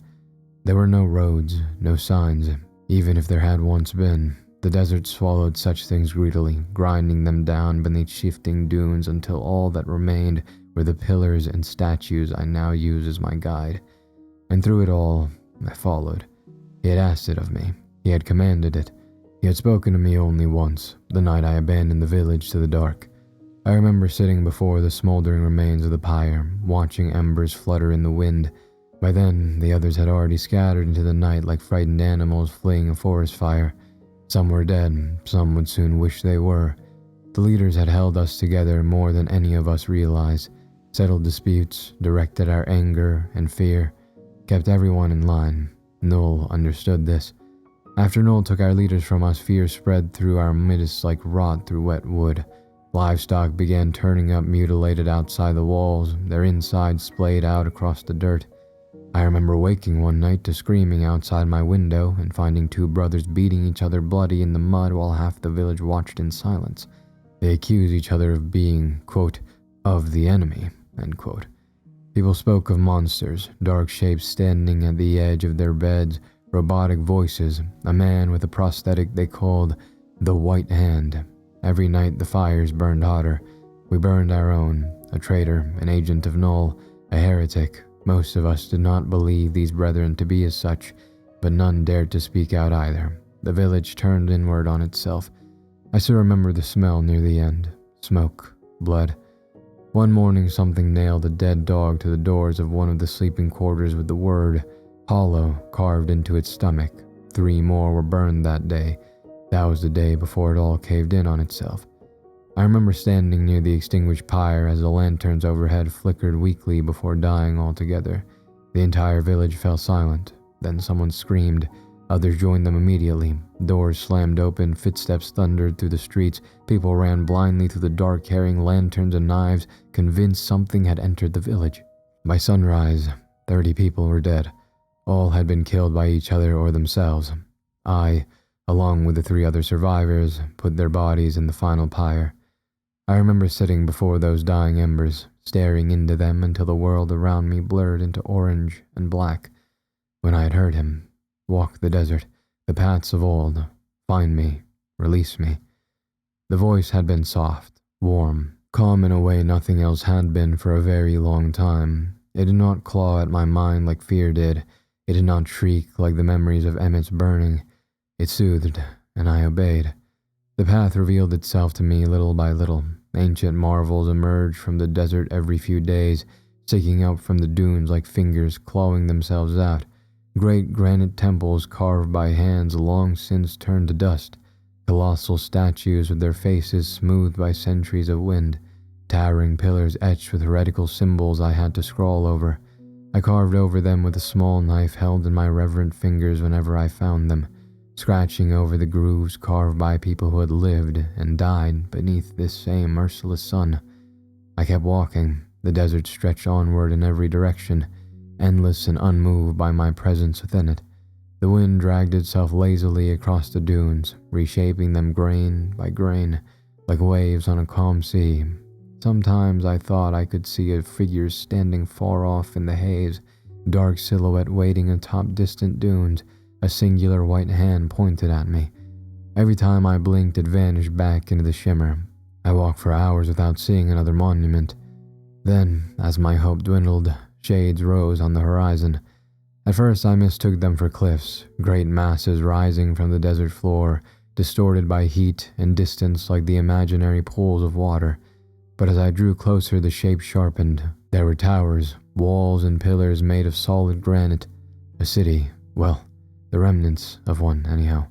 [SPEAKER 5] There were no roads, no signs. Even if there had once been, the desert swallowed such things greedily, grinding them down beneath shifting dunes until all that remained were the pillars and statues I now use as my guide. And through it all, I followed. He had asked it of me. He had commanded it. He had spoken to me only once, the night I abandoned the village to the dark. I remember sitting before the smoldering remains of the pyre, watching embers flutter in the wind. By then, the others had already scattered into the night like frightened animals fleeing a forest fire. Some were dead, some would soon wish they were. The leaders had held us together more than any of us realized, settled disputes, directed our anger and fear, kept everyone in line. Null understood this. After Null took our leaders from us, fear spread through our midst like rot through wet wood. Livestock began turning up mutilated outside the walls, their insides splayed out across the dirt. I remember waking one night to screaming outside my window and finding two brothers beating each other bloody in the mud while half the village watched in silence. They accused each other of being, quote, of the enemy, end quote. People spoke of monsters, dark shapes standing at the edge of their beds, robotic voices, a man with a prosthetic they called the White Hand. Every night the fires burned hotter. We burned our own, a traitor, an agent of Null, a heretic. Most of us did not believe these brethren to be as such, but none dared to speak out either. The village turned inward on itself. I still remember the smell near the end. Smoke, blood. One morning something nailed a dead dog to the doors of one of the sleeping quarters with the word hollow carved into its stomach. 3 more were burned that day. That was the day before it all caved in on itself. I remember standing near the extinguished pyre as the lanterns overhead flickered weakly before dying altogether. The entire village fell silent. Then someone screamed. Others joined them immediately. Doors slammed open, footsteps thundered through the streets. People ran blindly through the dark carrying lanterns and knives, convinced something had entered the village. By sunrise, 30 people were dead. All had been killed by each other or themselves. I, along with the 3 other survivors, put their bodies in the final pyre. I remember sitting before those dying embers, staring into them until the world around me blurred into orange and black. When I had heard him, walk the desert, the paths of old, find me, release me. The voice had been soft, warm, calm in a way nothing else had been for a very long time. It did not claw at my mind like fear did. It did not shriek like the memories of Emmett's burning. It soothed, and I obeyed. The path revealed itself to me little by little. Ancient marvels emerged from the desert every few days, sticking up from the dunes like fingers clawing themselves out. Great granite temples carved by hands long since turned to dust. Colossal statues with their faces smoothed by centuries of wind. Towering pillars etched with heretical symbols I had to scrawl over. I carved over them with a small knife held in my reverent fingers whenever I found them, scratching over the grooves carved by people who had lived and died beneath this same merciless sun. I kept walking. The desert stretched onward in every direction, endless and unmoved by my presence within it. The wind dragged itself lazily across the dunes, reshaping them grain by grain, like waves on a calm sea. Sometimes I thought I could see a figure standing far off in the haze, dark silhouette waiting atop distant dunes, a singular white hand pointed at me. Every time I blinked, it vanished back into the shimmer. I walked for hours without seeing another monument. Then, as my hope dwindled, shades rose on the horizon. At first I mistook them for cliffs, great masses rising from the desert floor, distorted by heat and distance like the imaginary pools of water. But as I drew closer, the shape sharpened. There were towers, walls, and pillars made of solid granite. A city, well, the remnants of one, anyhow.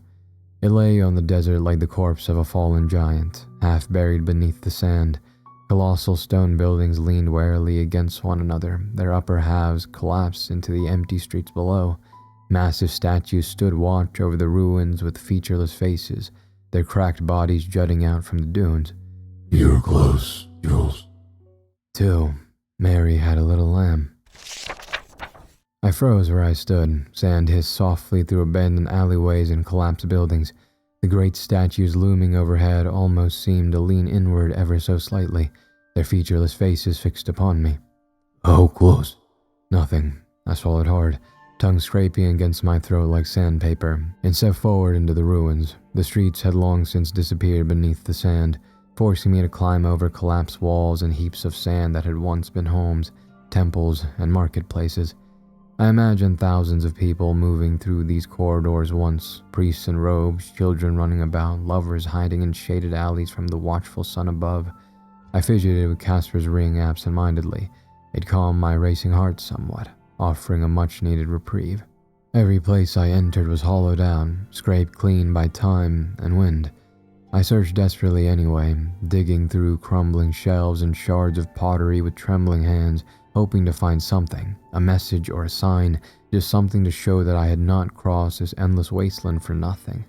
[SPEAKER 5] It lay on the desert like the corpse of a fallen giant, half buried beneath the sand. Colossal stone buildings leaned warily against one another, their upper halves collapsed into the empty streets below. Massive statues stood watch over the ruins with featureless faces, their cracked bodies jutting out from the dunes.
[SPEAKER 6] You're close, Jules.
[SPEAKER 5] 2. Mary had a little lamb. I froze where I stood. Sand hissed softly through abandoned alleyways and collapsed buildings. The great statues looming overhead almost seemed to lean inward ever so slightly, their featureless faces fixed upon me.
[SPEAKER 6] How close?
[SPEAKER 5] Nothing. I swallowed hard, tongue scraping against my throat like sandpaper, and stepped forward into the ruins. The streets had long since disappeared beneath the sand, forcing me to climb over collapsed walls and heaps of sand that had once been homes, temples, and marketplaces. I imagined thousands of people moving through these corridors once, priests in robes, children running about, lovers hiding in shaded alleys from the watchful sun above. I fidgeted with Casper's ring absent-mindedly. It calmed my racing heart somewhat, offering a much-needed reprieve. Every place I entered was hollowed out, scraped clean by time and wind. I searched desperately anyway, digging through crumbling shelves and shards of pottery with trembling hands, hoping to find something, a message or a sign, just something to show that I had not crossed this endless wasteland for nothing.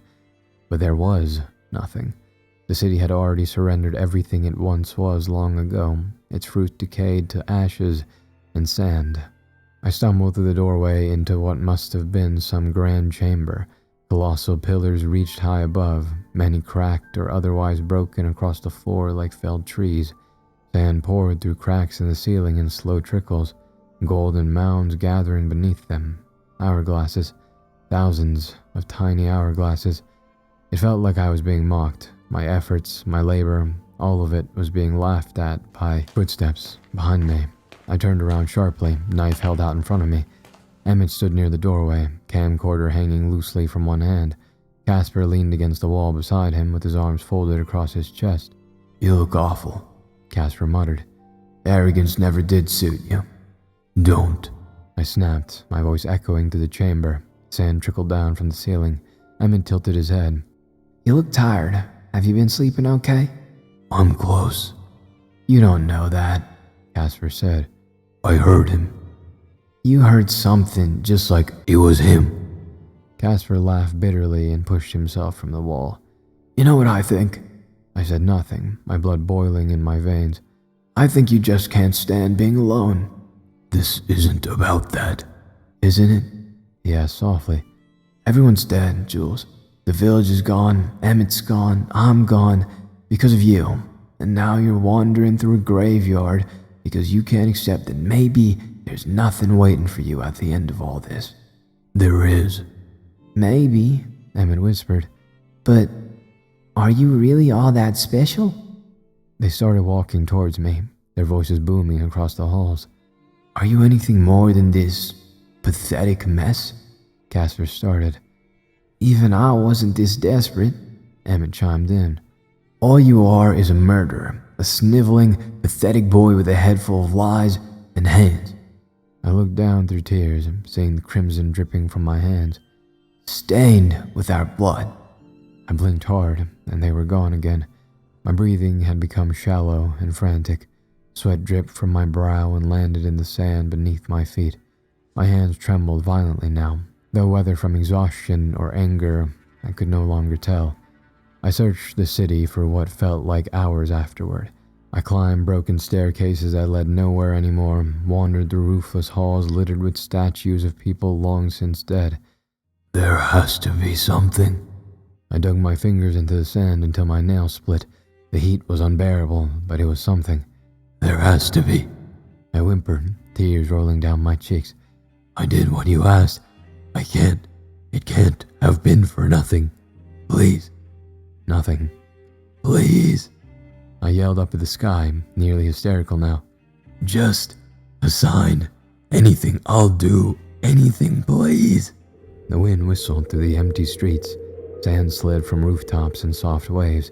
[SPEAKER 5] But there was nothing. The city had already surrendered everything it once was long ago, its fruit decayed to ashes and sand. I stumbled through the doorway into what must have been some grand chamber. Colossal pillars reached high above, many cracked or otherwise broken across the floor like felled trees. Sand poured through cracks in the ceiling in slow trickles, golden mounds gathering beneath them. Hourglasses, thousands of tiny hourglasses. It felt like I was being mocked. My efforts, my labor, all of it was being laughed at by footsteps behind me. I turned around sharply, knife held out in front of me. Emmett stood near the doorway, camcorder hanging loosely from one hand. Casper leaned against the wall beside him with his arms folded across his chest.
[SPEAKER 6] You look awful,
[SPEAKER 5] Casper muttered.
[SPEAKER 6] Arrogance never did suit you. Don't.
[SPEAKER 5] I snapped, my voice echoing through the chamber. Sand trickled down from the ceiling. Emmett tilted his head.
[SPEAKER 4] You look tired. Have you been sleeping okay?
[SPEAKER 6] I'm close.
[SPEAKER 4] You don't know that,
[SPEAKER 5] Casper said.
[SPEAKER 6] I heard him.
[SPEAKER 4] You heard something just like
[SPEAKER 6] it was him.
[SPEAKER 5] Casper laughed bitterly and pushed himself from the wall.
[SPEAKER 4] You know what I think?
[SPEAKER 5] I said nothing, my blood boiling in my veins.
[SPEAKER 4] I think you just can't stand being alone.
[SPEAKER 6] This isn't about that.
[SPEAKER 4] Isn't it?
[SPEAKER 5] He asked softly.
[SPEAKER 4] Everyone's dead, Jules. The village is gone, Emmett's gone, I'm gone, because of you. And now you're wandering through a graveyard because you can't accept that maybe there's nothing waiting for you at the end of all this.
[SPEAKER 6] There is.
[SPEAKER 4] Maybe,
[SPEAKER 5] Emmett whispered.
[SPEAKER 4] But are you really all that special?
[SPEAKER 5] They started walking towards me, their voices booming across the halls.
[SPEAKER 4] Are you anything more than this pathetic mess?
[SPEAKER 5] Casper started.
[SPEAKER 4] Even I wasn't this desperate,
[SPEAKER 5] Emmett chimed in.
[SPEAKER 4] All you are is a murderer, a sniveling, pathetic boy with a head full of lies and hands.
[SPEAKER 5] I looked down through tears, seeing the crimson dripping from my hands.
[SPEAKER 4] Stained with our blood.
[SPEAKER 5] I blinked hard, and they were gone again. My breathing had become shallow and frantic. Sweat dripped from my brow and landed in the sand beneath my feet. My hands trembled violently now, though whether from exhaustion or anger, I could no longer tell. I searched the city for what felt like hours afterward. I climbed broken staircases that led nowhere anymore, wandered through roofless halls littered with statues of people long since dead.
[SPEAKER 6] There has to be something.
[SPEAKER 5] I dug my fingers into the sand until my nails split. The heat was unbearable, but it was something.
[SPEAKER 6] There has to be.
[SPEAKER 5] I whimpered, tears rolling down my cheeks.
[SPEAKER 6] I did what you asked. I can't. It can't have been for nothing. Please.
[SPEAKER 5] Nothing.
[SPEAKER 6] Please.
[SPEAKER 5] I yelled up at the sky, nearly hysterical now.
[SPEAKER 6] Just a sign. Anything I'll do. Anything, please.
[SPEAKER 5] The wind whistled through the empty streets. Sand slid from rooftops in soft waves.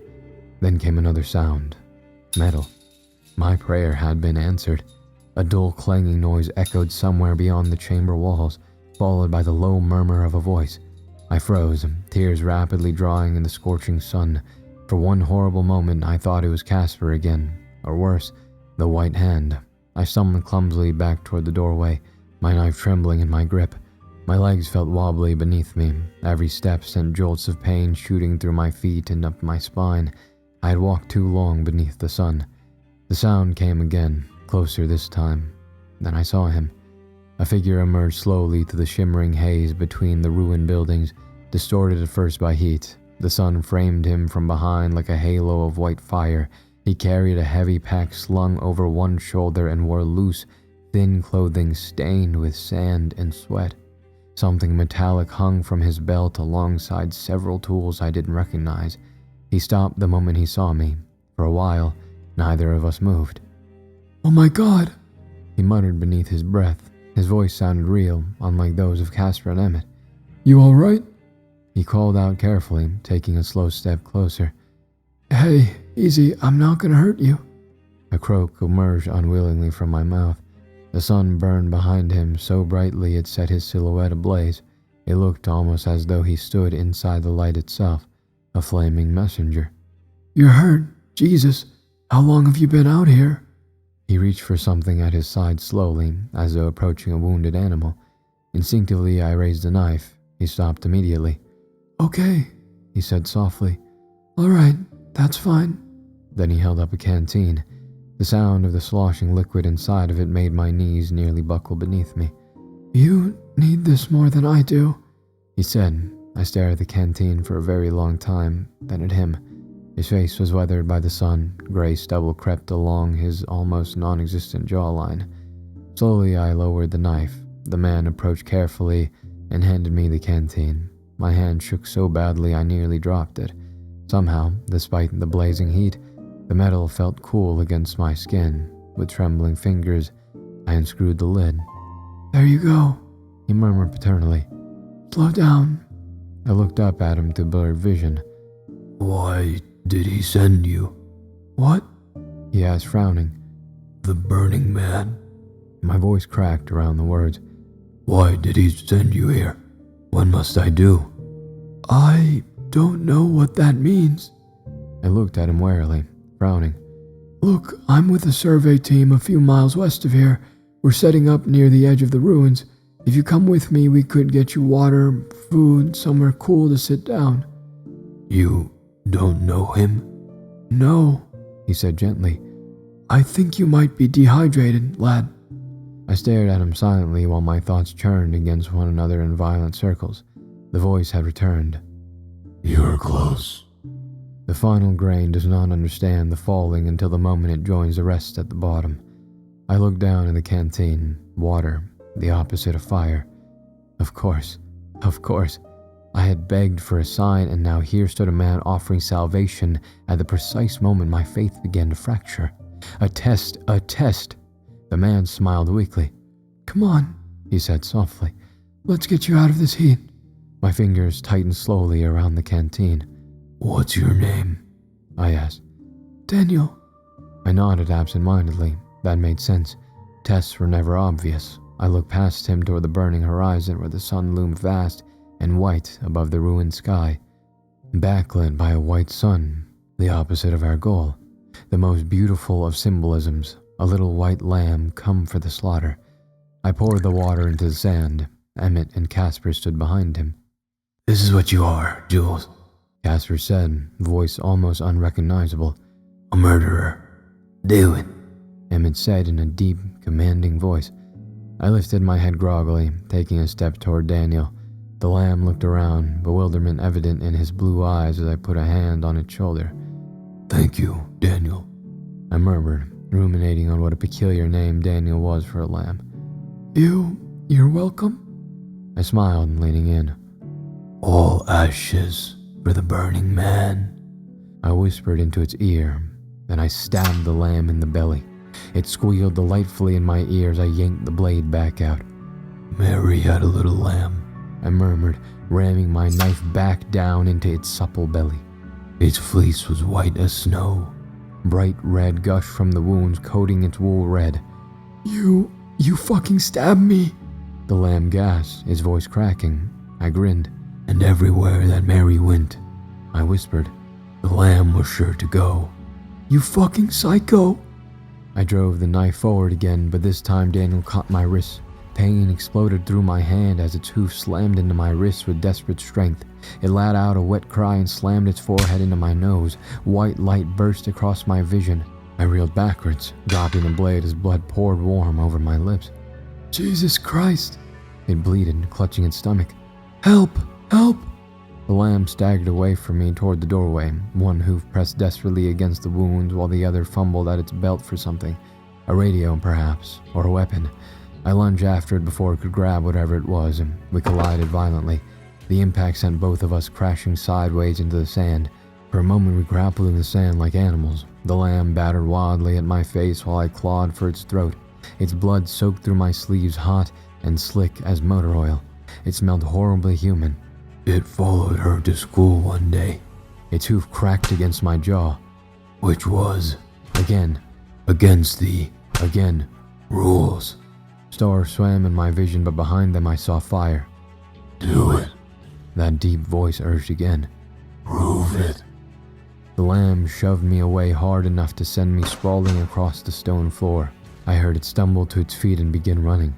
[SPEAKER 5] Then came another sound. Metal. My prayer had been answered. A dull clanging noise echoed somewhere beyond the chamber walls, followed by the low murmur of a voice. I froze, tears rapidly drying in the scorching sun. For one horrible moment I thought it was Casper again, or worse, the white hand. I stumbled clumsily back toward the doorway, my knife trembling in my grip. My legs felt wobbly beneath me. Every step sent jolts of pain shooting through my feet and up my spine. I had walked too long beneath the sun. The sound came again, closer this time. Then I saw him. A figure emerged slowly through the shimmering haze between the ruined buildings, distorted at first by heat. The sun framed him from behind like a halo of white fire. He carried a heavy pack slung over one shoulder and wore loose, thin clothing stained with sand and sweat. Something metallic hung from his belt alongside several tools I didn't recognize. He stopped the moment he saw me. For a while, neither of us moved.
[SPEAKER 3] Oh my God,
[SPEAKER 5] he muttered beneath his breath. His voice sounded real, unlike those of Casper and Emmett.
[SPEAKER 3] You all right?
[SPEAKER 5] He called out carefully, taking a slow step closer.
[SPEAKER 3] Hey, easy, I'm not gonna hurt you.
[SPEAKER 5] A croak emerged unwillingly from my mouth. The sun burned behind him so brightly it set his silhouette ablaze. It looked almost as though he stood inside the light itself, a flaming messenger.
[SPEAKER 3] You're hurt. Jesus, how long have you been out here?
[SPEAKER 5] He reached for something at his side slowly, as though approaching a wounded animal. Instinctively, I raised a knife. He stopped immediately.
[SPEAKER 3] Okay,
[SPEAKER 5] he said softly.
[SPEAKER 3] All right, that's fine.
[SPEAKER 5] Then he held up a canteen. The sound of the sloshing liquid inside of it made my knees nearly buckle beneath me.
[SPEAKER 3] You need this more than I do,
[SPEAKER 5] he said. I stared at the canteen for a very long time, then at him. His face was weathered by the sun. Gray stubble crept along his almost non-existent jawline. Slowly I lowered the knife. The man approached carefully and handed me the canteen. My hand shook so badly I nearly dropped it. Somehow, despite the blazing heat, the metal felt cool against my skin. With trembling fingers, I unscrewed the lid.
[SPEAKER 3] There you go,
[SPEAKER 5] he murmured paternally.
[SPEAKER 3] Slow down.
[SPEAKER 5] I looked up at him through blurred vision.
[SPEAKER 6] Why did he send you?
[SPEAKER 3] What?
[SPEAKER 5] He asked, frowning.
[SPEAKER 6] The Burning Man.
[SPEAKER 5] My voice cracked around the words.
[SPEAKER 6] Why did he send you here? What must I do?
[SPEAKER 3] I don't know what that means.
[SPEAKER 5] I looked at him warily, frowning.
[SPEAKER 3] Look, I'm with a survey team a few miles west of here. We're setting up near the edge of the ruins. If you come with me, we could get you water, food, somewhere cool to sit down.
[SPEAKER 6] You don't know him?
[SPEAKER 3] No,
[SPEAKER 5] he said gently.
[SPEAKER 3] I think you might be dehydrated, lad.
[SPEAKER 5] I stared at him silently while my thoughts churned against one another in violent circles. The voice had returned.
[SPEAKER 6] You're close.
[SPEAKER 5] The final grain does not understand the falling until the moment it joins the rest at the bottom. I looked down in the canteen. Water, the opposite of fire. Of course. I had begged for a sign, and now here stood a man offering salvation at the precise moment my faith began to fracture. A test. The man smiled weakly.
[SPEAKER 3] Come on,
[SPEAKER 1] he said softly.
[SPEAKER 3] let's get you out of this heat.
[SPEAKER 1] My fingers tightened slowly around the canteen.
[SPEAKER 6] What's your name?
[SPEAKER 1] I asked.
[SPEAKER 3] Daniel.
[SPEAKER 1] I nodded absent-mindedly. That made sense. Tests were never obvious. I looked past him toward the burning horizon where the sun loomed vast and white above the ruined sky, backlit by a white sun, the opposite of our goal. The most beautiful of symbolisms, a little white lamb come for the slaughter. I poured the water into the sand. Emmett and Casper stood behind him.
[SPEAKER 6] This is what you are, Jules.
[SPEAKER 1] Casper said, voice almost unrecognizable.
[SPEAKER 6] A murderer. Do it.
[SPEAKER 1] Emmett said in a deep, commanding voice. I lifted my head groggily, taking a step toward Daniel. The lamb looked around, bewilderment evident in his blue eyes as I put a hand on its shoulder.
[SPEAKER 6] Thank you, Daniel.
[SPEAKER 1] I murmured, ruminating on what a peculiar name Daniel was for a lamb.
[SPEAKER 3] You're welcome?
[SPEAKER 1] I smiled, leaning in.
[SPEAKER 6] All ashes for the burning man.
[SPEAKER 1] I whispered into its ear, then I stabbed the lamb in the belly. It squealed delightfully in my ears. I yanked the blade back out.
[SPEAKER 6] Mary had a little lamb,
[SPEAKER 1] I murmured, ramming my knife back down into its supple belly.
[SPEAKER 6] Its fleece was white as snow.
[SPEAKER 1] Bright red gushed from the wounds, coating its wool red.
[SPEAKER 3] You fucking stabbed me.
[SPEAKER 1] The lamb gasped, its voice cracking. I grinned.
[SPEAKER 6] And everywhere that Mary went,
[SPEAKER 1] I whispered,
[SPEAKER 6] the lamb was sure to go.
[SPEAKER 3] You fucking psycho.
[SPEAKER 1] I drove the knife forward again, but this time Daniel caught my wrist. Pain exploded through my hand as its hoof slammed into my wrist with desperate strength. It let out a wet cry and slammed its forehead into my nose. White light burst across my vision. I reeled backwards, dropping the blade as blood poured warm over my lips.
[SPEAKER 3] Jesus Christ.
[SPEAKER 1] It bleated, clutching its stomach.
[SPEAKER 3] Help! Help!
[SPEAKER 1] The lamb staggered away from me toward the doorway, one hoof pressed desperately against the wound while the other fumbled at its belt for something. A radio, perhaps, or a weapon. I lunged after it before it could grab whatever it was, and we collided violently. The impact sent both of us crashing sideways into the sand. For a moment we grappled in the sand like animals. The lamb battered wildly at my face while I clawed for its throat. Its blood soaked through my sleeves hot and slick as motor oil. It smelled horribly human.
[SPEAKER 6] It followed her to school one day.
[SPEAKER 1] Its hoof cracked against my jaw.
[SPEAKER 6] Which was,
[SPEAKER 1] again,
[SPEAKER 6] against the,
[SPEAKER 1] again,
[SPEAKER 6] rules.
[SPEAKER 1] Stars swam in my vision, but behind them I saw fire.
[SPEAKER 6] Do it.
[SPEAKER 1] That deep voice urged again.
[SPEAKER 6] Prove it.
[SPEAKER 1] The lamb shoved me away hard enough to send me sprawling across the stone floor. I heard it stumble to its feet and begin running,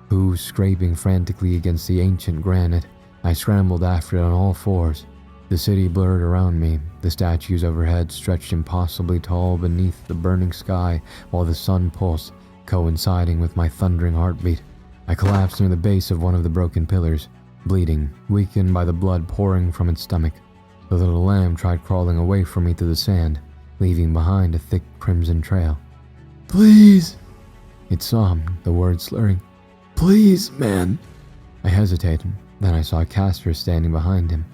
[SPEAKER 1] hooves scraping frantically against the ancient granite. I scrambled after it on all fours. The city blurred around me. The statues overhead stretched impossibly tall beneath the burning sky while the sun pulsed, coinciding with my thundering heartbeat. I collapsed near the base of one of the broken pillars, bleeding, weakened by the blood pouring from its stomach. The little lamb tried crawling away from me through the sand, leaving behind a thick crimson trail.
[SPEAKER 3] Please.
[SPEAKER 1] It sobbed, the words slurring.
[SPEAKER 3] Please, man.
[SPEAKER 1] I hesitated. Then I saw Casper standing behind him.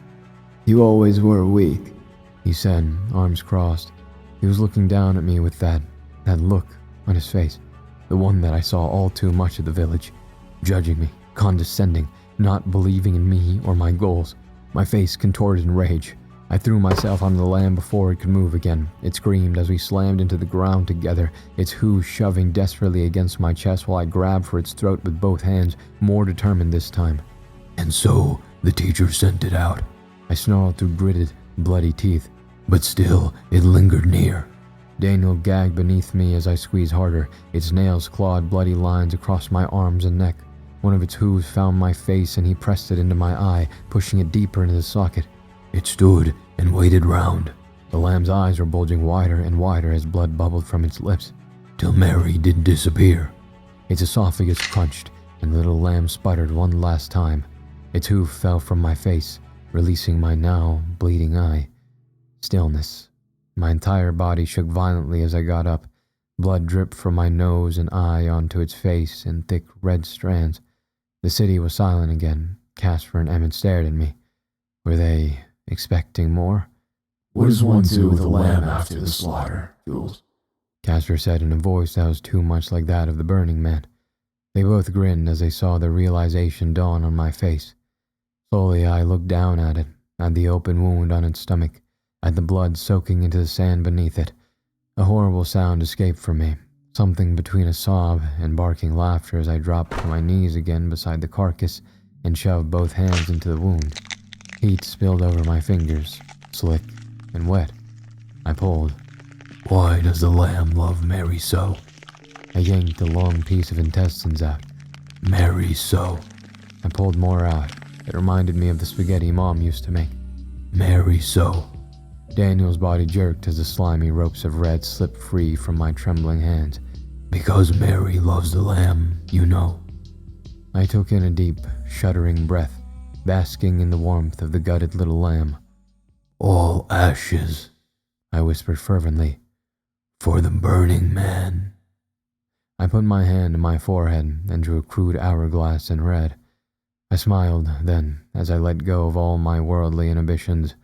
[SPEAKER 4] You always were weak,
[SPEAKER 1] he said, arms crossed. He was looking down at me with that look on his face, the one that I saw all too much at the village, judging me, condescending, not believing in me or my goals. My face contorted in rage. I threw myself onto the lamb before it could move again. It screamed as we slammed into the ground together, its hooves shoving desperately against my chest while I grabbed for its throat with both hands, more determined this time.
[SPEAKER 6] And so, the teacher sent it out.
[SPEAKER 1] I snarled through gritted, bloody teeth.
[SPEAKER 6] But still, it lingered near.
[SPEAKER 1] Daniel gagged beneath me as I squeezed harder. Its nails clawed bloody lines across my arms and neck. One of its hooves found my face and he pressed it into my eye, pushing it deeper into the socket.
[SPEAKER 6] It stood and waited round.
[SPEAKER 1] The lamb's eyes were bulging wider and wider as blood bubbled from its lips.
[SPEAKER 6] Till Mary did disappear.
[SPEAKER 1] Its esophagus crunched, and the little lamb sputtered one last time. Its hoof fell from my face, releasing my now bleeding eye. Stillness. My entire body shook violently as I got up. Blood dripped from my nose and eye onto its face in thick red strands. The city was silent again. Casper and Emmett stared at me. Were they expecting more?
[SPEAKER 6] What does one do with a lamb after the slaughter, Jules?
[SPEAKER 1] Casper said in a voice that was too much like that of the burning man.
[SPEAKER 5] They both grinned as they saw the realization dawn on my face. Slowly, I looked down at it, at the open wound on its stomach, at the blood soaking into the sand beneath it. A horrible sound escaped from me, something between a sob and barking laughter as I dropped to my knees again beside the carcass and shoved both hands into the wound. Heat spilled over my fingers, slick and wet. I pulled.
[SPEAKER 6] Why does the lamb love Mary so?
[SPEAKER 5] I yanked a long piece of intestines out.
[SPEAKER 6] Mary so.
[SPEAKER 5] I pulled more out. It reminded me of the spaghetti Mom used to make.
[SPEAKER 6] Mary so.
[SPEAKER 5] Daniel's body jerked as the slimy ropes of red slipped free from my trembling hands.
[SPEAKER 6] Because Mary loves the lamb, you know.
[SPEAKER 5] I took in a deep, shuddering breath, basking in the warmth of the gutted little lamb.
[SPEAKER 6] All ashes,
[SPEAKER 5] I whispered fervently,
[SPEAKER 6] for the burning man.
[SPEAKER 5] I put my hand to my forehead and drew a crude hourglass in red. I smiled then, as I let go of all my worldly inhibitions.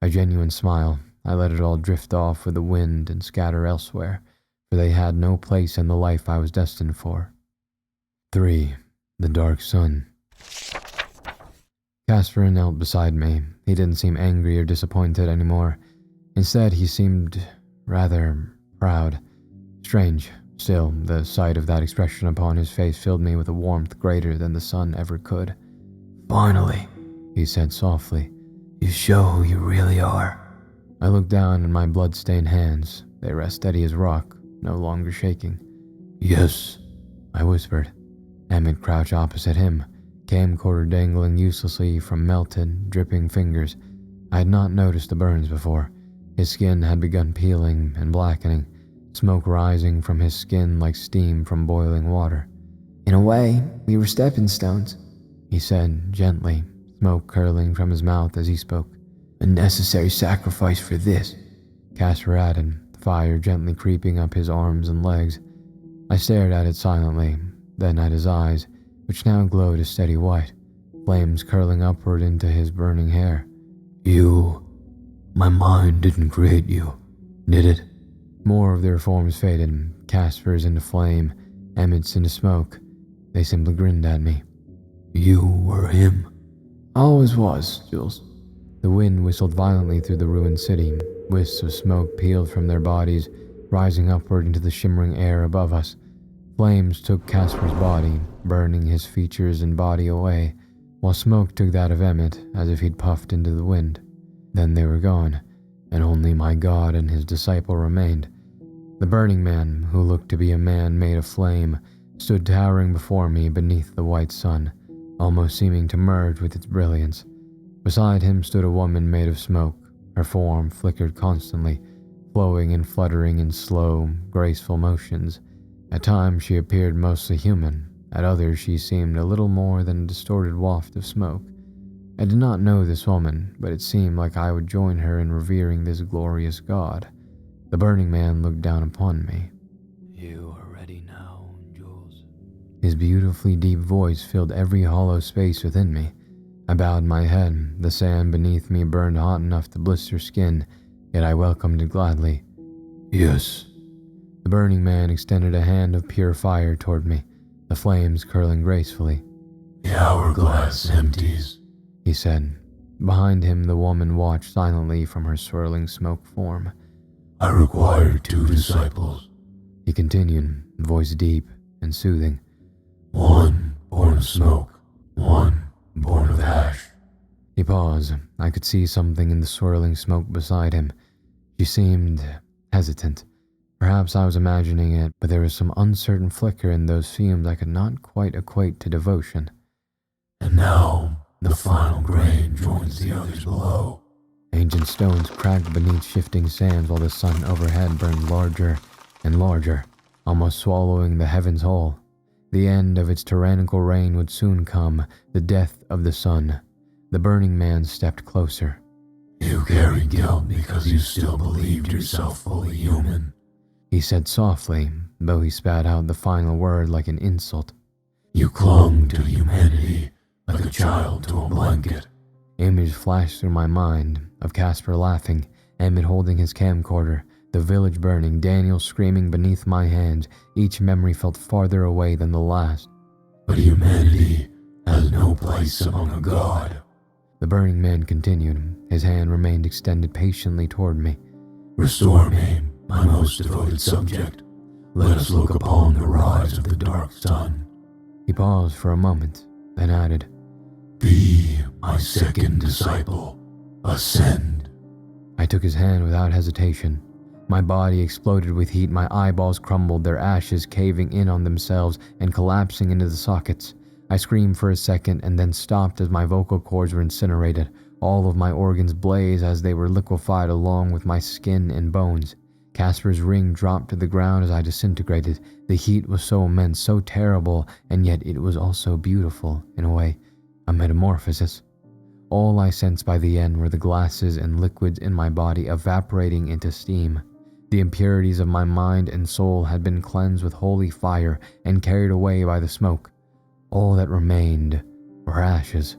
[SPEAKER 5] A genuine smile. I let it all drift off with the wind and scatter elsewhere, for they had no place in the life I was destined for. 3. The Dark Sun. Casper knelt beside me. He didn't seem angry or disappointed anymore. Instead, he seemed rather proud. Strange. Still, the sight of that expression upon his face filled me with a warmth greater than the sun ever could.
[SPEAKER 6] Finally,
[SPEAKER 5] he said softly,
[SPEAKER 6] you show who you really are.
[SPEAKER 5] I looked down at my blood-stained hands. They rest steady as rock, no longer shaking.
[SPEAKER 6] Yes,
[SPEAKER 5] I whispered. Emmett crouched opposite him, camcorder dangling uselessly from melted, dripping fingers. I had not noticed the burns before. His skin had begun peeling and blackening, smoke rising from his skin like steam from boiling water.
[SPEAKER 2] In a way, we were stepping stones,
[SPEAKER 5] he said gently, smoke curling from his mouth as he spoke.
[SPEAKER 6] A necessary sacrifice for this,
[SPEAKER 5] Casper added, fire gently creeping up his arms and legs. I stared at it silently, then at his eyes, which now glowed a steady white, flames curling upward into his burning hair.
[SPEAKER 6] My mind didn't create you, did it?
[SPEAKER 5] More of their forms faded, Casper's into flame, Emmett's into smoke. They simply grinned at me.
[SPEAKER 6] You were him.
[SPEAKER 2] Always was, Jules.
[SPEAKER 5] The wind whistled violently through the ruined city. Wisps of smoke peeled from their bodies, rising upward into the shimmering air above us. Flames took Casper's body, burning his features and body away, while smoke took that of Emmett as if he'd puffed into the wind. Then they were gone, and only my God and his disciple remained. The burning man, who looked to be a man made of flame, stood towering before me beneath the white sun, almost seeming to merge with its brilliance. Beside him stood a woman made of smoke. Her form flickered constantly, flowing and fluttering in slow, graceful motions. At times she appeared mostly human, at others she seemed a little more than a distorted waft of smoke. I did not know this woman, but it seemed like I would join her in revering this glorious god. The burning man looked down upon me.
[SPEAKER 6] You are ready now, Jules.
[SPEAKER 5] His beautifully deep voice filled every hollow space within me. I bowed my head. The sand beneath me burned hot enough to blister skin, yet I welcomed it gladly.
[SPEAKER 6] Yes.
[SPEAKER 5] The burning man extended a hand of pure fire toward me, the flames curling gracefully.
[SPEAKER 6] The hourglass empties,
[SPEAKER 5] he said. Behind him, the woman watched silently from her swirling smoke form.
[SPEAKER 6] I require 2 disciples,
[SPEAKER 5] he continued, voice deep and soothing.
[SPEAKER 6] 1 born of smoke, 1 born of ash.
[SPEAKER 5] He paused. I could see something in the swirling smoke beside him. She seemed hesitant. Perhaps I was imagining it, but there was some uncertain flicker in those fumes I could not quite equate to devotion.
[SPEAKER 6] And now, the final grain joins the others below.
[SPEAKER 5] Ancient stones cracked beneath shifting sands while the sun overhead burned larger and larger, almost swallowing the heavens whole. The end of its tyrannical reign would soon come, the death of the sun. The burning man stepped closer.
[SPEAKER 6] You carry guilt because you still believed yourself fully human,
[SPEAKER 5] he said softly, though he spat out the final word like an insult.
[SPEAKER 6] You clung to humanity like a child to a blanket.
[SPEAKER 5] Image flashed through my mind of Casper laughing, Emmett holding his camcorder, the village burning, Daniel screaming beneath my hands. Each memory felt farther away than the last.
[SPEAKER 6] but humanity has no place among a god.
[SPEAKER 5] The burning man continued. His hand remained extended patiently toward me.
[SPEAKER 6] Restore me, my most devoted subject. Let us look upon the rise of the dark sun.
[SPEAKER 5] He paused for a moment, then added,
[SPEAKER 6] Be my second disciple. Ascend.
[SPEAKER 5] I took his hand without hesitation. My body exploded with heat, my eyeballs crumbled, their ashes caving in on themselves and collapsing into the sockets. I screamed for a second and then stopped as my vocal cords were incinerated. All of my organs blazed as they were liquefied along with my skin and bones. Casper's ring dropped to the ground as I disintegrated. The heat was so immense, so terrible, and yet it was also beautiful, in a way, a metamorphosis. All I sensed by the end were the gases and liquids in my body evaporating into steam. The impurities of my mind and soul had been cleansed with holy fire and carried away by the smoke. All that remained were ashes.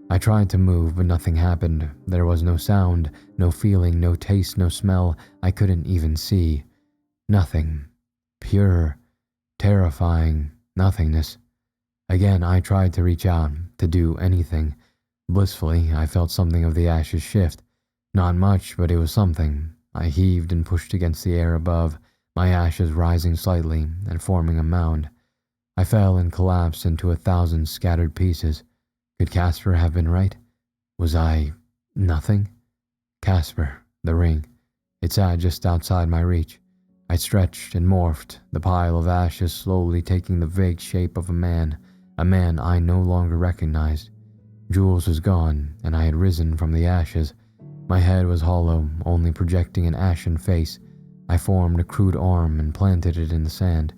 [SPEAKER 5] I tried to move, but nothing happened. There was no sound, no feeling, no taste, no smell. I couldn't even see. Nothing. Pure, terrifying nothingness. Again, I tried to reach out, to do anything. Blissfully, I felt something of the ashes shift. Not much, but it was something. I heaved and pushed against the air above, my ashes rising slightly and forming a mound. I fell and collapsed into 1,000 scattered pieces. Could Casper have been right? Was I nothing? Casper, the ring. It sat just outside my reach. I stretched and morphed, the pile of ashes slowly taking the vague shape of a man I no longer recognized. Jules was gone, and I had risen from the ashes. My head was hollow, only projecting an ashen face. I formed a crude arm and planted it in the sand.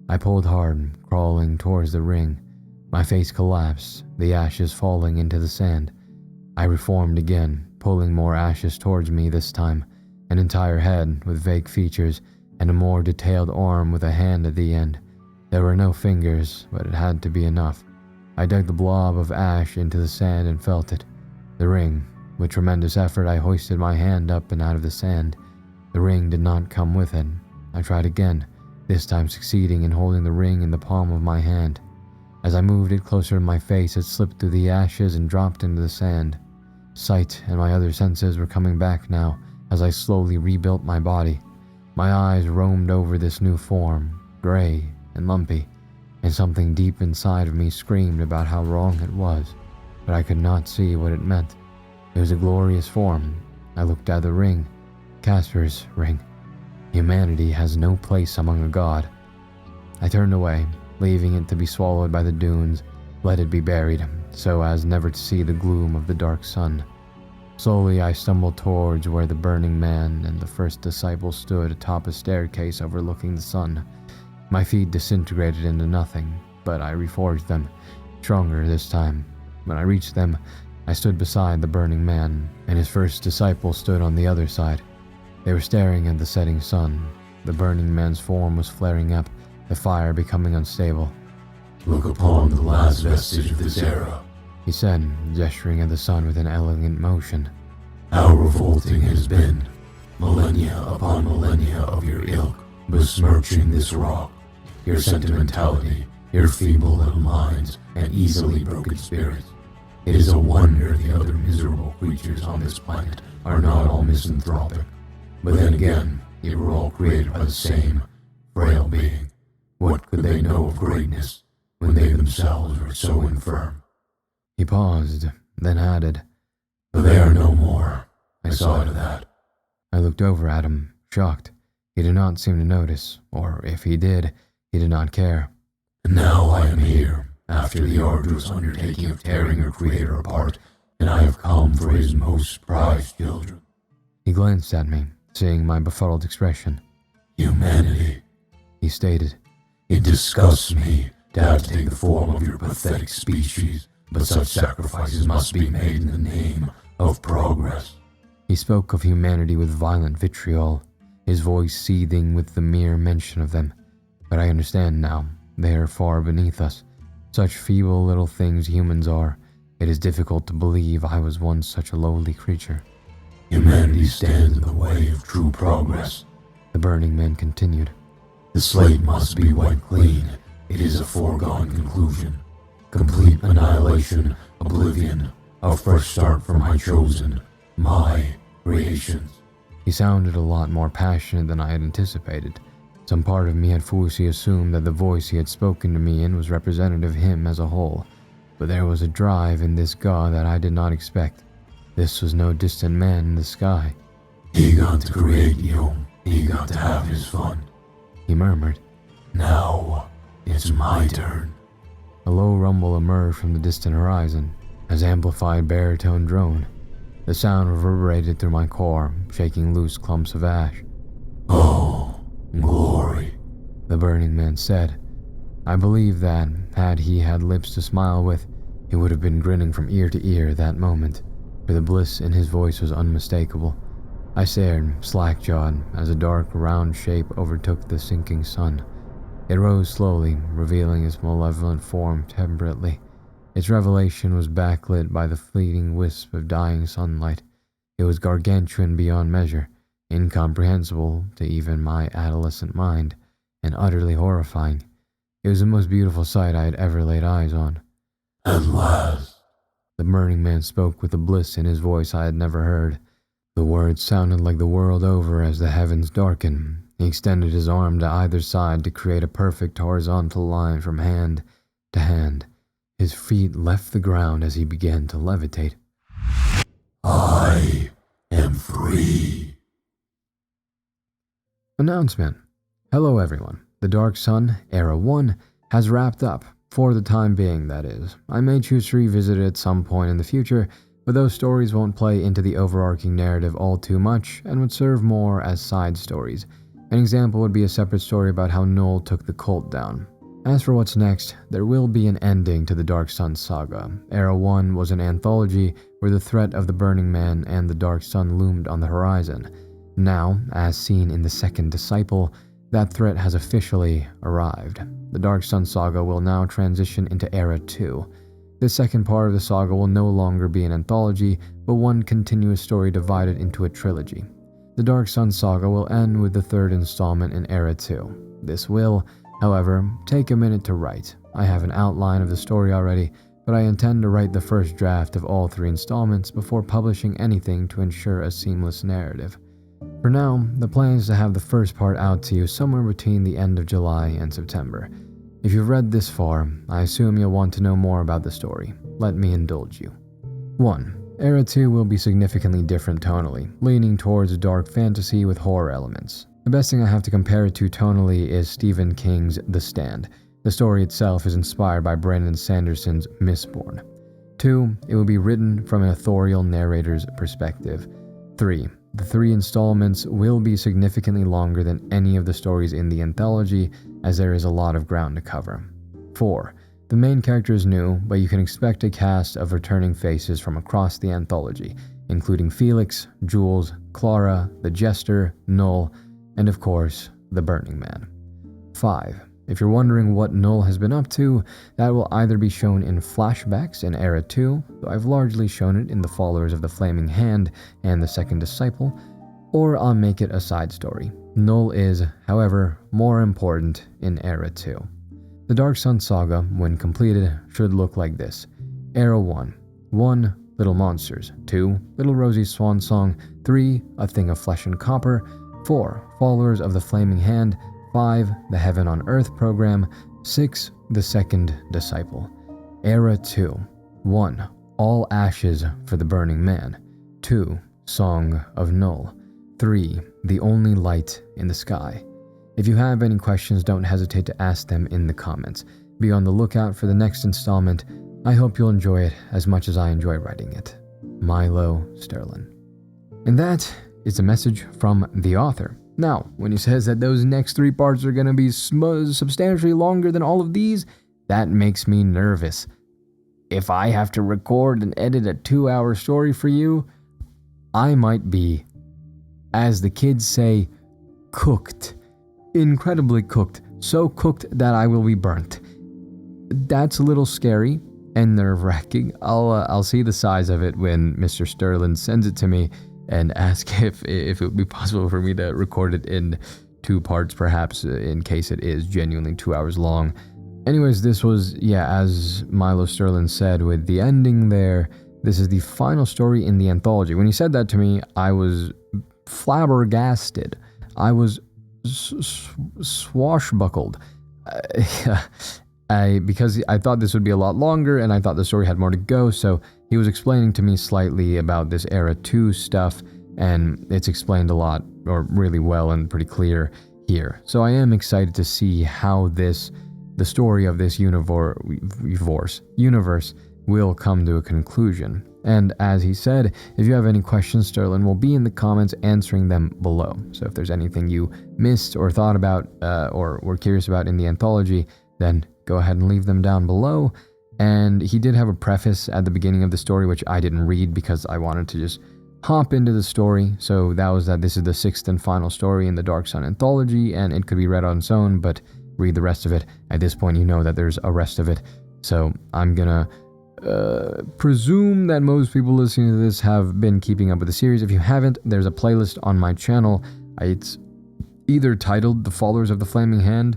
[SPEAKER 5] I pulled hard, crawling towards the ring. My face collapsed, the ashes falling into the sand. I reformed again, pulling more ashes towards me this time, an entire head with vague features, and a more detailed arm with a hand at the end. There were no fingers, but it had to be enough. I dug the blob of ash into the sand and felt it. The ring. With tremendous effort, I hoisted my hand up and out of the sand. The ring did not come with it. I tried again, this time succeeding in holding the ring in the palm of my hand. As I moved it closer to my face, it slipped through the ashes and dropped into the sand. Sight and my other senses were coming back now as I slowly rebuilt my body. My eyes roamed over this new form, gray and lumpy, and something deep inside of me screamed about how wrong it was, but I could not see what it meant. It was a glorious form. I looked at the ring, Casper's ring. Humanity has no place among a god. I turned away, leaving it to be swallowed by the dunes, let it be buried, so as never to see the gloom of the dark sun. Slowly I stumbled towards where the burning man and the first disciple stood atop a staircase overlooking the sun. My feet disintegrated into nothing, but I reforged them, stronger this time. When I reached them, I stood beside the burning man, and his first disciple stood on the other side. They were staring at the setting sun. The burning man's form was flaring up, the fire becoming unstable.
[SPEAKER 6] Look upon the last vestige of this era,
[SPEAKER 5] he said, gesturing at the sun with an elegant motion.
[SPEAKER 6] How revolting it has been, millennia upon millennia of your ilk, besmirching this rock, your sentimentality, your feeble little minds, and easily broken spirits. It is a wonder the other miserable creatures on this planet are not all misanthropic. But then again, they were all created by the same frail being. What could they know of greatness when they themselves were so infirm?
[SPEAKER 5] He paused, then added,
[SPEAKER 6] But they are no more. I saw to that.
[SPEAKER 5] I looked over at him, shocked. He did not seem to notice, or if he did, he did not care.
[SPEAKER 6] And now I am here, after the arduous undertaking of tearing your creator apart, and I have come for his most prized children.
[SPEAKER 5] He glanced at me, seeing my befuddled expression.
[SPEAKER 6] Humanity,
[SPEAKER 5] he stated.
[SPEAKER 6] It disgusts me to have to take the form of your pathetic species, but such sacrifices must be made in the name of progress.
[SPEAKER 5] He spoke of humanity with violent vitriol, his voice seething with the mere mention of them. But I understand now, they are far beneath us. Such feeble little things humans are. It is difficult to believe I was once such a lowly creature.
[SPEAKER 6] Humanity stands in the way of true progress,
[SPEAKER 5] the burning man continued.
[SPEAKER 6] The slate must be wiped clean. It is a foregone conclusion. Complete annihilation, oblivion, a fresh start for my chosen, my creations.
[SPEAKER 5] He sounded a lot more passionate than I had anticipated. Some part of me had foolishly assumed that the voice he had spoken to me in was representative of him as a whole, but there was a drive in this god that I did not expect. This was no distant man in the sky.
[SPEAKER 6] He got to create you, he got to have his fun.
[SPEAKER 5] He murmured.
[SPEAKER 6] Now, it's my turn.
[SPEAKER 5] A low rumble emerged from the distant horizon, as amplified baritone droned. The sound reverberated through my core, shaking loose clumps of ash.
[SPEAKER 6] Oh, glory,
[SPEAKER 5] the Burning Man said. I believe that, had he had lips to smile with, he would have been grinning from ear to ear that moment, for the bliss in his voice was unmistakable. I stared, slack-jawed, as a dark, round shape overtook the sinking sun. It rose slowly, revealing its malevolent form temperately. Its revelation was backlit by the fleeting wisp of dying sunlight. It was gargantuan beyond measure, incomprehensible to even my adolescent mind, and utterly horrifying. It was the most beautiful sight I had ever laid eyes on.
[SPEAKER 6] At last,
[SPEAKER 5] the Burning Man spoke with a bliss in his voice I had never heard. The words sounded like the world over as the heavens darkened. He extended his arm to either side to create a perfect horizontal line from hand to hand. His feet left the ground as he began to levitate.
[SPEAKER 6] I am free.
[SPEAKER 5] Announcement. Hello everyone. The Dark Sun, Era 1, has wrapped up, for the time being that is. I may choose to revisit it at some point in the future, but those stories won't play into the overarching narrative all too much and would serve more as side stories. An example would be a separate story about how Noel took the cult down. As for what's next, there will be an ending to the Dark Sun saga. Era 1 was an anthology where the threat of the Burning Man and the Dark Sun loomed on the horizon. Now, as seen in the second Disciple, that threat has officially arrived. The Dark Sun saga will now transition into Era 2. The second part of the saga will no longer be an anthology, but one continuous story divided into a trilogy. The Dark Sun saga will end with the third installment in Era 2. This will, however, take a minute to write. I have an outline of the story already, but I intend to write the first draft of all 3 installments before publishing anything to ensure a seamless narrative. For now, the plan is to have the first part out to you somewhere between the end of July and September. If you've read this far, I assume you'll want to know more about the story. Let me indulge you. 1. Era 2 will be significantly different tonally, leaning towards dark fantasy with horror elements. The best thing I have to compare it to tonally is Stephen King's The Stand. The story itself is inspired by Brandon Sanderson's Mistborn. 2. It will be written from an authorial narrator's perspective. 3. The 3 installments will be significantly longer than any of the stories in the anthology, as there is a lot of ground to cover. 4. The main character is new, but you can expect a cast of returning faces from across the anthology, including Felix, Jules, Clara, the Jester, Null, and of course, the Burning Man. 5. If you're wondering what Null has been up to, that will either be shown in flashbacks in Era 2, though I've largely shown it in the Followers of the Flaming Hand and the Second Disciple, or I'll make it a side story. Null is, however, more important in Era 2. The Dark Sun saga, when completed, should look like this. Era 1. 1. Little Monsters. 2. Little Rosie's Swan Song. 3. A Thing of Flesh and Copper. 4. Followers of the Flaming Hand. 5. The Heaven on Earth program. 6. The Second Disciple. Era 2. 1. All Ashes for the Burning Man. 2. Song of Null. 3. The Only Light in the Sky. If you have any questions, don't hesitate to ask them in the comments. Be on the lookout for the next installment. I hope you'll enjoy it as much as I enjoy writing it. Milo Sterling. And that is a message from the author. Now, when he says that those next 3 parts are going to be substantially longer than all of these, that makes me nervous. If I have to record and edit a 2-hour story for you, I might be, as the kids say, cooked. Incredibly cooked. So cooked that I will be burnt. That's a little scary and nerve-wracking. I'll see the size of it when Mr. Sterling sends it to me and ask if it would be possible for me to record it in 2 parts, perhaps, in case it is genuinely 2 hours long. Anyways, this was, as Milo Sterling said with the ending there, this is the final story in the anthology. When he said that to me, I was flabbergasted. I was swashbuckled. Because I thought this would be a lot longer and I thought the story had more to go, so he was explaining to me slightly about this Era 2 stuff, and it's explained a lot, or really well and pretty clear here. So I am excited to see how the story of this universe will come to a conclusion. And as he said, if you have any questions, Sterling will be in the comments answering them below. So if there's anything you missed or thought about or were curious about in the anthology, then go ahead and leave them down below. And he did have a preface at the beginning of the story, which I didn't read because I wanted to just hop into the story. So that was that this is the 6th and final story in the Dark Sun anthology, and it could be read on its own, but read the rest of it. At this point, you know that there's a rest of it. So I'm gonna presume that most people listening to this have been keeping up with the series. If you haven't, there's a playlist on my channel. It's either titled The Followers of the Flaming Hand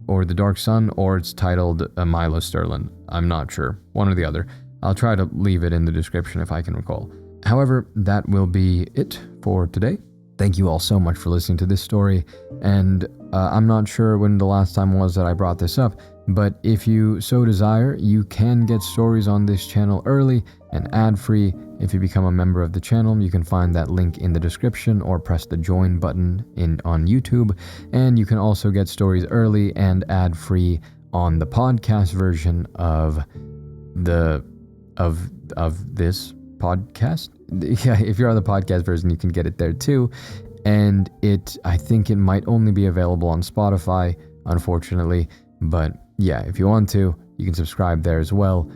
[SPEAKER 5] or The Dark Sun, or it's titled Milo Sterling. I'm not sure. One or the other. I'll try to leave it in the description if I can recall. However, that will be it for today. Thank you all so much for listening to this story, and I'm not sure when the last time was that I brought this up, but if you so desire, you can get stories on this channel early and ad-free. If you become a member of the channel, you can find that link in the description or press the join button on YouTube, and you can also get stories early and ad-free on the podcast version of this podcast. Yeah, if you're on the podcast version, you can get it there too. And I think it might only be available on Spotify, unfortunately. But yeah, if you want to, you can subscribe there as well.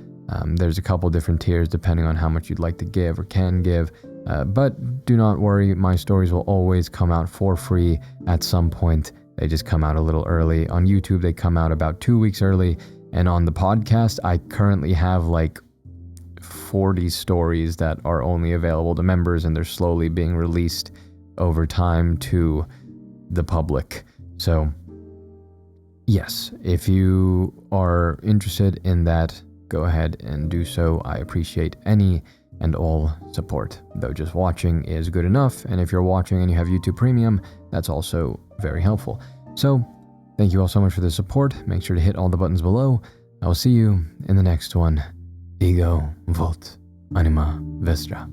[SPEAKER 5] There's a couple different tiers depending on how much you'd like to give or can give. But do not worry, my stories will always come out for free at some point. They just come out a little early. On YouTube, they come out about 2 weeks early. And on the podcast, I currently have like 40 stories that are only available to members, and they're slowly being released over time to the public. So yes, if you are interested in that, go ahead and do so. I appreciate any and all support, though just watching is good enough. And if you're watching and you have YouTube Premium, that's also very helpful. So thank you all so much for the support. Make sure to hit all the buttons below. I will see you in the next one. Ego Volt Anima Vestra.